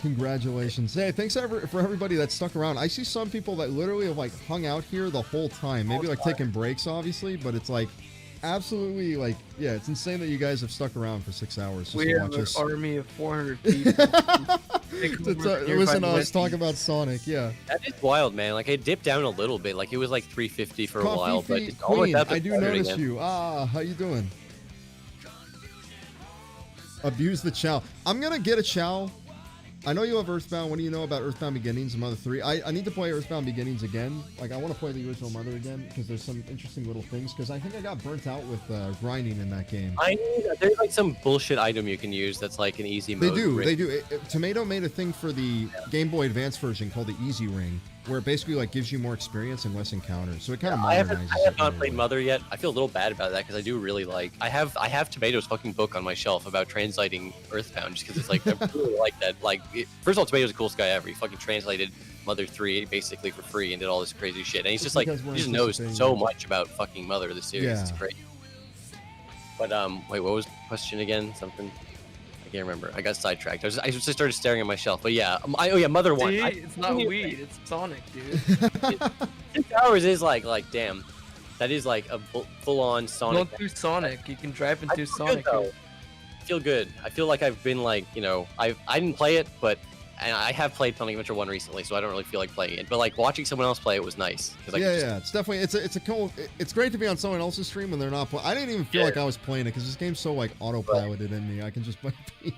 Congratulations. Hey, thanks for everybody that stuck around. I see some people that literally have like hung out here the whole time. Maybe like taking breaks, obviously, but it's like absolutely like, yeah, it's insane that you guys have stuck around for 6 hours just We to have watch an us. army of 400 people. Listen to us talk about Sonic, yeah. That is wild, man. Like it dipped down a little bit. Like it was like 350 for a while, but Coffee it's almost Queen, up I do and notice again. you. Ah, how you doing? Abuse the Chow. I'm gonna get a Chow. I know you have Earthbound. What do you know about Earthbound Beginnings and Mother 3? I need to play Earthbound Beginnings again. Like, I want to play the original Mother again because there's some interesting little things. Because I think I got burnt out with grinding in that game. There's like some bullshit item you can use that's like an easy mode. They do. Tomato made a thing for the Game Boy Advance version called the Easy Ring, where it basically like gives you more experience and less encounters. So it kind of modernizes. I have not played Mother yet. I feel a little bad about that because I do really like. I have Tomato's fucking book on my shelf about translating Earthbound just because it's like I really like that. Like, first of all, Tomato's the coolest guy ever. He fucking translated Mother 3 basically for free and did all this crazy shit. And he's just like, he just knows so much about fucking Mother, the series. Yeah. It's great. But wait, what was the question again? Something. I can't remember. I got sidetracked. I just started staring at my shelf. But yeah, Mother 1. See, it's not weed, it's Sonic, dude. 6 hours is like damn. That is like a full-on Sonic. Don't do Sonic. You can drive into feel Sonic. Good, though. I feel good. I feel like I've been like, you know, I didn't play it, but I have played Sonic Adventure 1 recently, so I don't really feel like playing it. But like watching someone else play it was nice. Yeah, it's definitely it's a cool. It's great to be on someone else's stream when they're not playing. I didn't even feel like I was playing it because this game's so like autopiloted in me. I can just play. It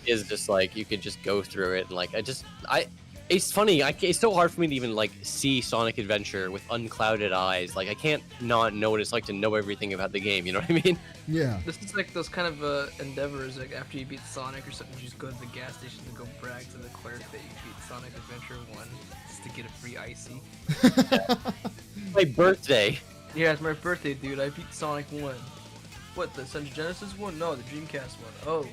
is just like you could just go through it and like it's funny. It's so hard for me to even like see Sonic Adventure with unclouded eyes. Like I can't not know what it's like to know everything about the game. You know what I mean? Yeah. This is like those kind of endeavors. Like after you beat Sonic or something, you just go to the gas station to go brag to the clerk that you beat Sonic Adventure 1 just to get a free icy. My birthday. Yeah, it's my birthday, dude. I beat Sonic 1. What, the Sega Genesis one? No, the Dreamcast one. Oh.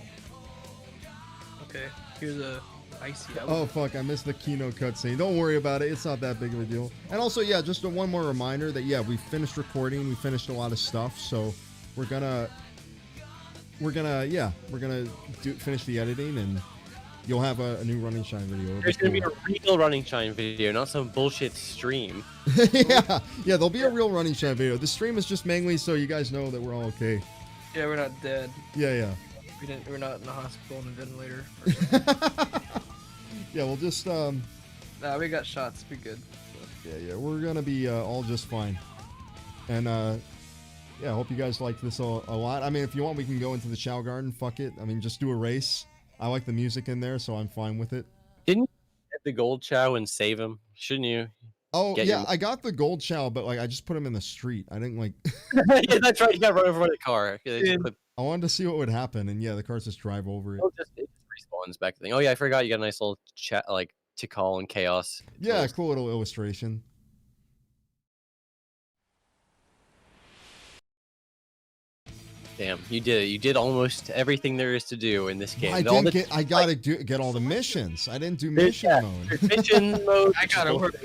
Okay, here's a icy. Oh fuck, I missed the Kino cutscene. Don't worry about it. It's not that big of a deal. And also, yeah, just one more reminder that yeah, we finished recording. We finished a lot of stuff, so we're gonna finish the editing and you'll have a new Running Shine video. There's gonna be a real Running Shine video, not some bullshit stream. yeah, there'll be a real Running Shine video. The stream is just mainly so you guys know that we're all okay. Yeah, we're not dead. Yeah. We're not in the hospital in a ventilator. Yeah, we'll just Nah, we got shots. Be good. Yeah, we're gonna be all just fine. And yeah, I hope you guys liked this a lot. I mean, if you want, we can go into the Chow Garden. Fuck it. I mean, just do a race. I like the music in there, so I'm fine with it. Didn't you get the gold Chow and save him? Shouldn't you? Oh yeah, I got the gold Chow, but like I just put him in the street. I didn't like. Yeah, that's right. You got run over by the car. I wanted to see what would happen, and yeah, the cars just drive over it. It just respawns back to the thing. Oh yeah, I forgot you got a nice little chat like Tikal and Chaos. Yeah, cool little illustration. Damn, you did it. You did almost everything there is to do in this game. I gotta get all the missions. I didn't do mission mode. Mission mode. I gotta work.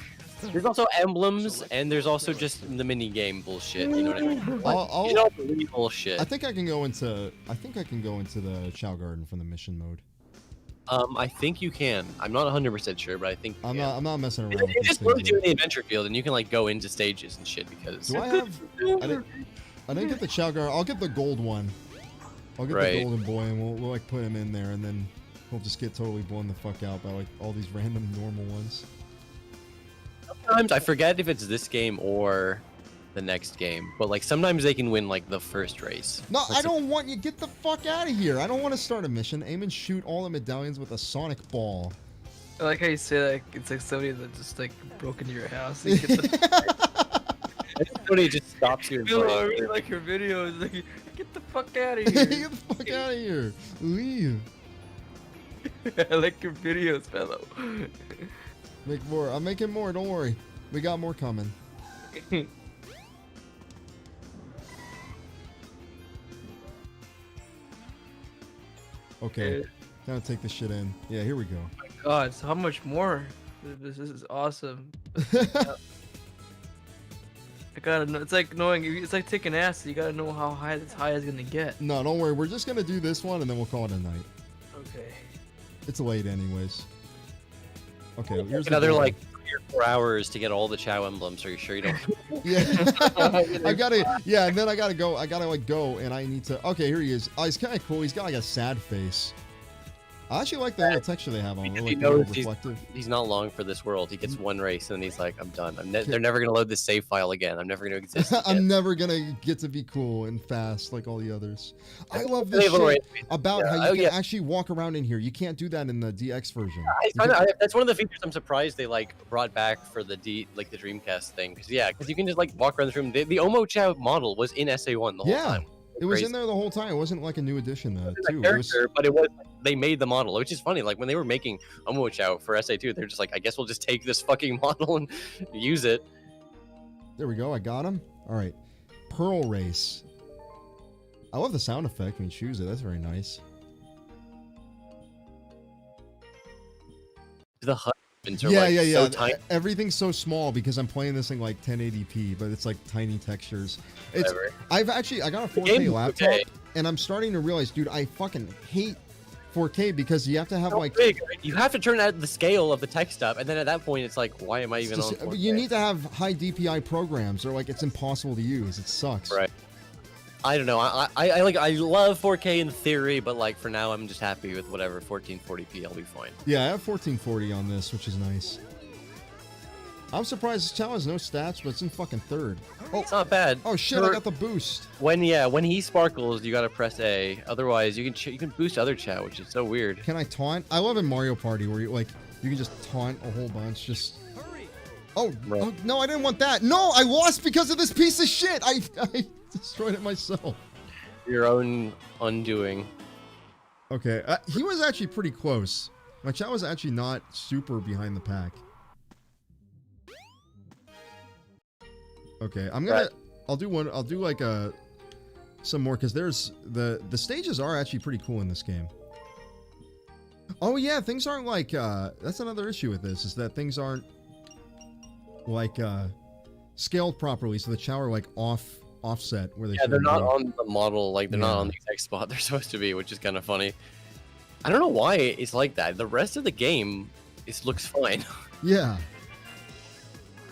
There's also emblems, and there's also just the mini game bullshit. You know what I mean? Like, you don't believe bullshit. I think I can go into the Chow Garden from the mission mode. I think you can. I'm not 100% sure, but I think I'm not messing around. You just go to the adventure field, and you can like go into stages and shit. Because do I have? I didn't get the Chow Garden. I'll get the gold one. I'll get the golden boy, and we'll like put him in there, and then we'll just get totally blown the fuck out by like all these random normal ones. Sometimes I forget if it's this game or the next game, but like sometimes they can win like the first race. No, I don't want you. Get the fuck out of here. I don't want to start a mission. Aim and shoot all the medallions with a sonic ball. I like how you say like it's like somebody that just like broke into your house. Somebody just stops you. I really like your videos. Like, get the fuck out of here. Get the fuck out of here. Leave. I like your videos, fellow. Make more. I'm making more. Don't worry. We got more coming. Okay. Gotta take this shit in. Yeah, here we go. Oh my god, so how much more? This is awesome. I gotta know. It's like knowing. It's like taking acid. You gotta know how high this high is gonna get. No, don't worry. We're just gonna do this one and then we'll call it a night. Okay. It's late anyways. Okay. Here's another like 3 or 4 hours to get all the Chow emblems. Are you sure you don't? Yeah. I gotta. Yeah, and then I gotta go. I gotta like go, and I need to. Okay, here he is. Oh, he's kind of cool. He's got like a sad face. I actually like the little texture they have on it. Because Like he the little knows reflective. he's not long for this world. He gets one race and he's like, I'm done. They're never gonna load this save file again. I'm never gonna exist. I'm again. never gonna get to be cool and fast like all the others. I love this Level shit race. about Yeah. how you Oh, can yeah. actually walk around in here. You can't do that in the DX version. It's You kinda- can- that's one of the features I'm surprised they like brought back for the the Dreamcast thing. Because you can just like walk around this room. The Omo Chow model was in SA1 the whole Yeah, time. it was Crazy. in there the whole time. It wasn't like a new edition It was too. a character, but it was they made the model, which is funny. Like when they were making Omo Chow for SA2, they're just like, I guess we'll just take this fucking model and use it. There we go. I got him. All right, Pearl Race. I love the sound effect when you choose it. That's very nice. The husbands are Yeah, like yeah, yeah. so tiny. Everything's so small because I'm playing this thing like 1080p, but it's like tiny textures. It's. Whatever. I got a The game 4K is laptop, okay. and I'm starting to realize, dude, I fucking hate 4K because you have to have So like. big. You have to turn out the scale of the text up, and then at that point, it's like, why am I even on? 4K? You need to have high DPI programs, or like it's impossible to use. It sucks. Right. I don't know. I love 4K in theory, but like for now, I'm just happy with whatever 1440p. I'll be fine. Yeah, I have 1440 on this, which is nice. I'm surprised this channel has no stats, but it's in fucking third. Oh, It's not bad. oh shit! I got the boost. When he sparkles, you gotta press A. Otherwise, you can boost other chat, which is so weird. Can I taunt? I love in Mario Party where you can just taunt a whole bunch. Just. Oh, Right. oh no! I didn't want that. No, I lost because of this piece of shit. I destroyed it myself. Your own undoing. Okay, he was actually pretty close. My chat was actually not super behind the pack. Okay, I'm gonna. Right. I'll do one. I'll do like some more because there's the stages are actually pretty cool in this game. Oh yeah, things aren't like that's another issue with this is that things aren't like scaled properly, so the chow are like offset where they Yeah, they're shouldn't not be. on the model. Like they're not Yeah. on the exact spot they're supposed to be, which is kind of funny. I don't know why it's like that. The rest of the game, looks fine. Yeah.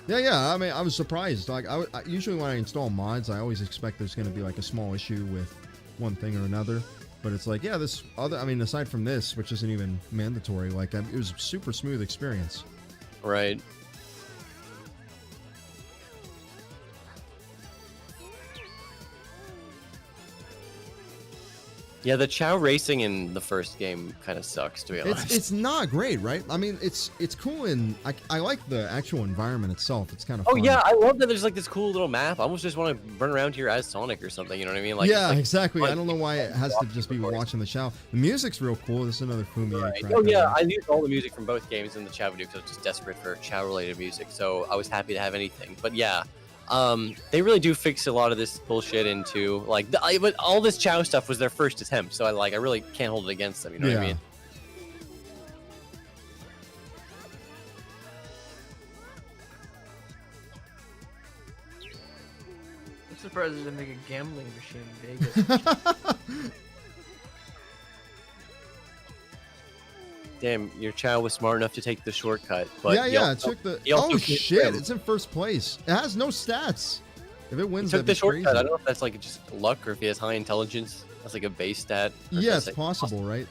Yeah. I mean, I was surprised. Like, I usually when I install mods, I always expect there's going to be like a small issue with one thing or another. But it's like, yeah, this other. I mean, aside from this, which isn't even mandatory, like it was a super smooth experience. Right. Yeah, the Chow racing in the first game kind of sucks, to be honest. It's not great, right? I mean, it's cool and I like the actual environment itself. It's kind of Oh fun. yeah, I love that there's like this cool little map. I almost just want to run around here as Sonic or something. You know what I mean? Like, yeah, it's like, exactly. fun. I don't know why it has to just be watching the chow. The music's real cool. This is another Fumi Right. track. Oh yeah, I I used all the music from both games in the Chow video because I was just desperate for Chow-related music. So I was happy to have anything. But yeah, they really do fix a lot of this bullshit into like, but all this Chow stuff was their first attempt. So I really can't hold it against them. You know what I mean? I'm surprised they didn't make a gambling machine in Vegas. Damn, your Chow was smart enough to take the shortcut. But yeah, he yeah. It also- took the. he also Oh can't shit! swim. It's in first place. It has no stats. If it He wins, took that'd the be shortcut. crazy. I don't know if that's like just luck or if he has high intelligence. That's like a base stat. or if Yeah, that's, it's like, possible, right?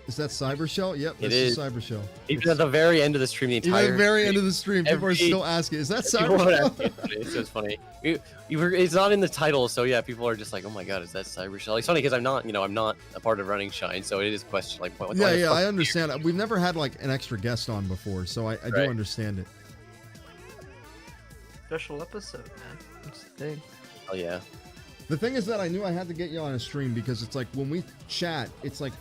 Is that Cyber Shell? Yep, It this is. Cyber Shell. Even at the very end of the stream, the Even entire at the very end of the stream, people are every- still asking, "Is that people Cyber would Shell?" ask it, it's just funny. It's not in the title, so yeah, people are just like, "Oh my god, is that Cyber Shell?" It's funny because I'm not a part of Running Shine, so it is a question like, what Yeah, the yeah, fuck? I understand. We've never had like an extra guest on before, so I do Right. understand it. Special episode, man. That's the thing. Oh yeah, The thing is that I knew I had to get you on a stream because it's like when we chat, it's like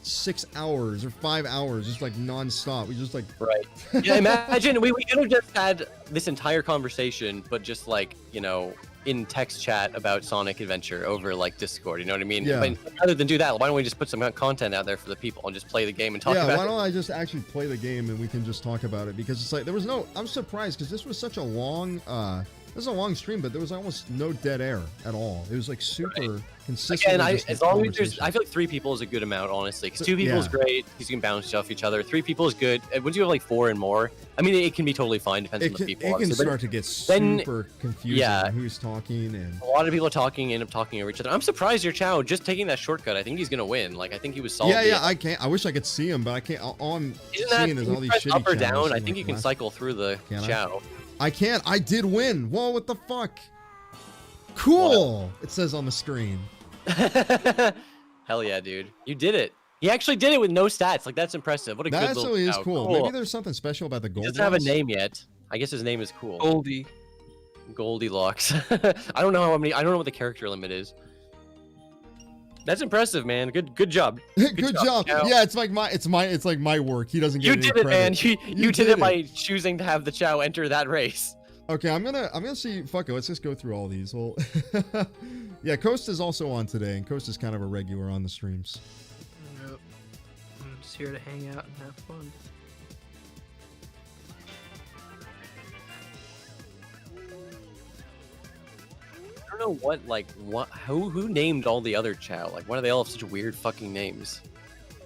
6 hours or 5 hours, just like non-stop. We just like right. Yeah, imagine we could have just had this entire conversation, but just like in text chat about Sonic Adventure over like Discord. You know what I mean? Yeah. But rather than do that, why don't we just put some content out there for the people and just play the game and talk yeah, about why it? don't I just actually play the game and we can just talk about it? Because it's like I'm surprised because this was such a long This is a long stream, but there was almost no dead air at all. It was like super consistent. Again, as long as there's, I feel like 3 people is a good amount, honestly. Because 2 people is great, because you can bounce off each other. 3 people is good. And once you have like 4 and more, I mean, it can be totally fine, depends on the people. It can obviously, start to get super confusing. On who's talking and a lot of people are talking, end up talking over each other. I'm surprised your Chow just taking that shortcut. I think he's gonna win. Like I think he was solid. Yeah, I can't. I wish I could see him, but I can't. All I'm seeing is all these shitty up or Chows down. I and, think like, you can last- cycle through the Chow. I can't. I did win. Whoa, what the fuck? Cool. It says on the screen. Hell yeah, dude. You did it. He actually did it with no stats. Like that's impressive. What a That good little actually is Chow. cool. Maybe there's something special about the He gold. doesn't have a ones. name yet. I guess his name is cool. Goldie. Goldilocks. I don't know how many. I don't know what the character limit is. That's impressive, man. Good job. Good job. Chow. Yeah, it's like my work. He doesn't get You any did it, man. credit. You did it by choosing to have the Chow enter that race. Okay, I'm gonna see. Fuck it. Let's just go through all these. Well, yeah, Coast is also on today, and Coast is kind of a regular on the streams. Yep. I'm just here to hang out and have fun. I don't know who named all the other Chow? Like, why do they all have such weird fucking names?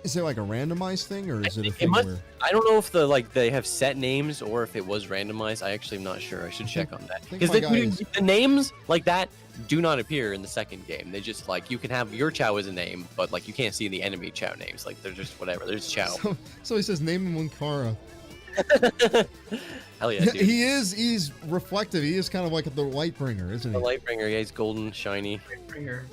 Is it like a randomized thing, or is it a It thing must, where? I don't know if they have set names or if it was randomized. I actually am not sure. I should check on that. think Because my guy is- the names like that do not appear in the second game. They just like you can have your Chow as a name, but like you can't see the enemy Chow names. Like they're just whatever. There's Chow. So he says, name him Linkara. Hell yeah, dude. He's reflective. He is kind of like the Lightbringer, isn't The he? Lightbringer, yeah, he's golden, shiny. Bringer.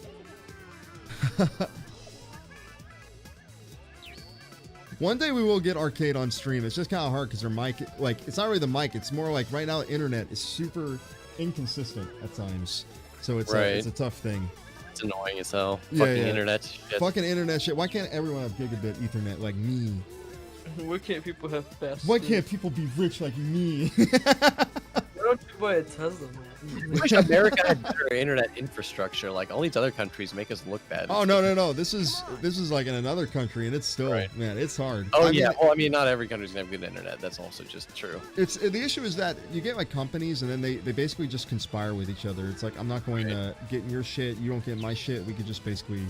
One day we will get arcade on stream. It's just kind of hard because their mic, like, it's not really the mic. It's more like right now the internet is super inconsistent at times. So it's it's a tough thing. It's annoying as hell. Yeah, Fucking yeah. internet shit. Fucking internet shit. Why can't everyone have gigabit Ethernet like me? Why can't people have fast? Why can't people be rich like me? Why don't you buy a Tesla, man? I wish America had better internet infrastructure. Like all these other countries make us look bad. Oh no. This is like in another country, and it's still man, it's hard. Oh I mean, yeah. Well, I mean, not every country's gonna have good internet. That's also just true. It's the issue is that you get like companies, and then they basically just conspire with each other. It's like, I'm not going to get in your shit, you don't get in my shit. We could just basically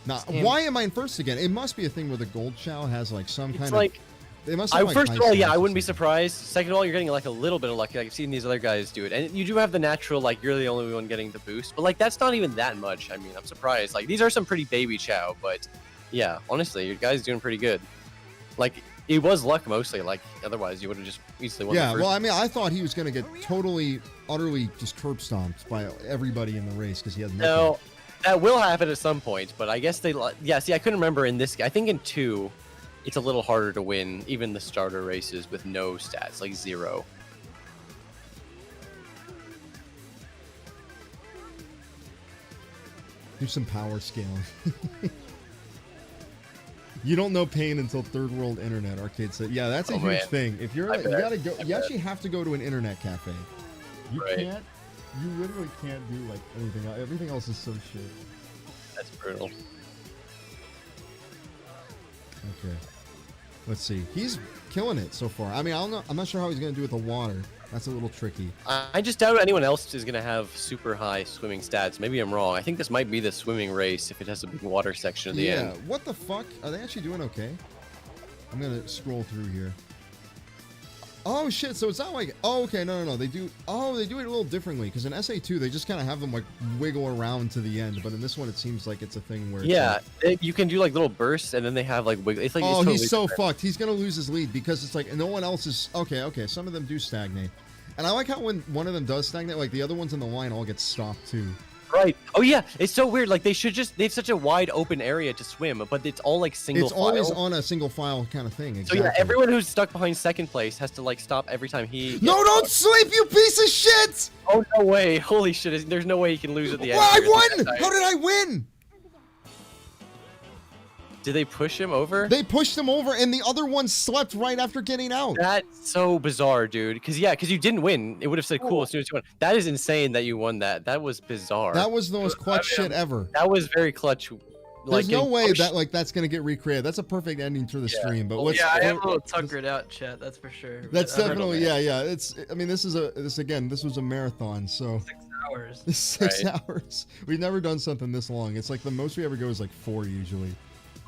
not. Why am I in first again? It must be a thing where the gold Chow has like some kind like, of. They must have, like, first high of all, yeah, stats I or wouldn't be something. surprised. Second of all, you're getting like a little bit of luck. Like, I've seen these other guys do it, and you do have the natural like you're the only one getting the boost. But like that's not even that much. I mean, I'm surprised. Like these are some pretty baby Chow, but yeah, honestly, your guy's doing pretty good. Like it was luck mostly. Like otherwise, you would have just easily won. Yeah, the first. well, I mean, I thought he was going to get totally, utterly just curb stomped by everybody in the race because he has nothing. No, that will happen at some point, but I guess they. Yeah, see, I couldn't remember in this. I think in 2, it's a little harder to win even the starter races with no stats, like 0. Do some power scaling. You don't know pain until third world internet, Arcade said. Yeah, that's a huge man. thing. If you're, I you bet. gotta go. I You bet. actually have to go to an internet cafe. You Right. can't. You literally can't do like anything. Everything else is so shit. That's brutal. Okay. Let's see. He's killing it so far. I mean, I don't know. I'm not sure how he's gonna do with the water. That's a little tricky. I just doubt anyone else is gonna have super high swimming stats. Maybe I'm wrong. I think this might be the swimming race if it has a big water section at the Yeah. end. What the fuck? Are they actually doing okay? I'm gonna scroll through here. Oh shit! So it's not like. Oh okay. No. They do. Oh, they do it a little differently because in SA2 they just kind of have them like wiggle around to the end, but in this one it seems like it's a thing where. It's Yeah, like, you can do like little bursts, and then they have like wiggle. It's like oh, it's he's so different. fucked. He's gonna lose his lead because it's like no one else is. Okay. Some of them do stagnate, and I like how when one of them does stagnate, like the other ones in the line all get stopped too. Right. Oh yeah, it's so weird. Like they have such a wide open area to swim, but it's all like single. It's always file. on a single file kind of thing. So Exactly. yeah, everyone who's stuck behind second place has to like stop every time he. No, gets don't stuck. sleep, you piece of shit! Oh no way! Holy shit! There's no way he can lose at the end. Well, I here. won! How did I win? Did they push him over? They pushed him over, and the other one slept right after getting out. That's so bizarre, dude. Because you didn't win. It would have said cool as soon as you won. That is insane that you won that. That was bizarre. That was the most clutch shit ever. That was very clutch. There's no getting way pushed. that like that's gonna get recreated. That's a perfect ending to the Yeah. stream. But Well, what's Yeah, I am a what- little tuckered out, chat. That's for sure. that's but, definitely yeah. It's I mean this was a marathon, so 6 hours. 6 Right. hours. We've never done something this long. It's like the most we ever go is like 4 usually.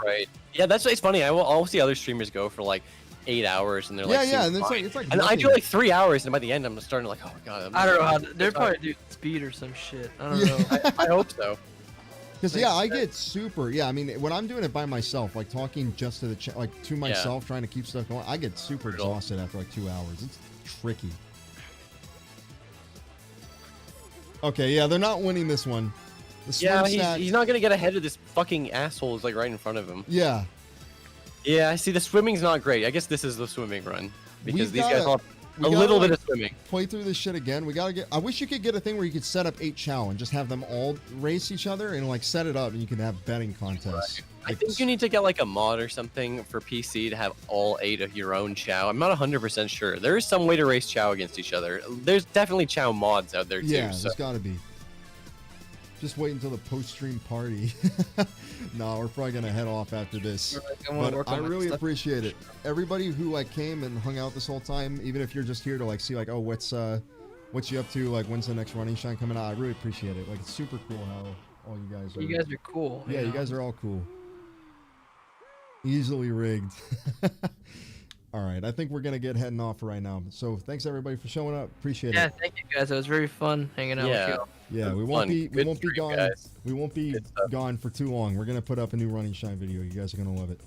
Right. Yeah, that's it's funny. I'll see other streamers go for like 8 hours, and they're like, Yeah, seems and it's fine. like And I do nothing. like 3 hours, and by the end, I'm starting to like, oh my god. I don't know how. They're it's probably doing speed or some shit. I don't Yeah. know. I hope so. Because yeah, I get super. Yeah, I mean, when I'm doing it by myself, like talking just to the like to myself, trying to keep stuff going, I get super Brutal. exhausted after like 2 hours. It's tricky. Okay, yeah, they're not winning this one. The Yeah, swim stat- he's not gonna get ahead of this fucking asshole who's like right in front of him. Yeah, Yeah, I see. The swimming's not great. I guess this is the swimming run because We've these guys gotta- all have we a gotta, little bit like, of swimming. play through this shit again. We gotta get. I wish you could get a thing where you could set up 8 chow and just have them all race each other and like set it up and you can have betting contests. I Like, think you need to get like a mod or something for PC to have all 8 of your own Chow. I'm not 100% sure. There is some way to race Chow against each other. There's definitely Chow mods out there too. Yeah, so there's gotta be. Just wait until the post-stream party. No, we're probably gonna head off after this. I wanna But work I on my really stuff. appreciate it. Everybody who like came and hung out this whole time, even if you're just here to like see like, oh, what's you up to? Like, when's the next running shine coming out? I really appreciate it. Like, it's super cool how all you guys are. You guys are cool. Yeah, you know? guys are all cool. Easily rigged. All right, I think we're gonna get heading off right now. So thanks everybody for showing up. Appreciate Yeah, it. thank you guys. It was very fun hanging out Yeah. with you. Yeah, Good we won't fun. be Good gone. stream, guys. We won't be Good stuff. gone for too long. We're gonna put up a new running shine video. You guys are gonna love it.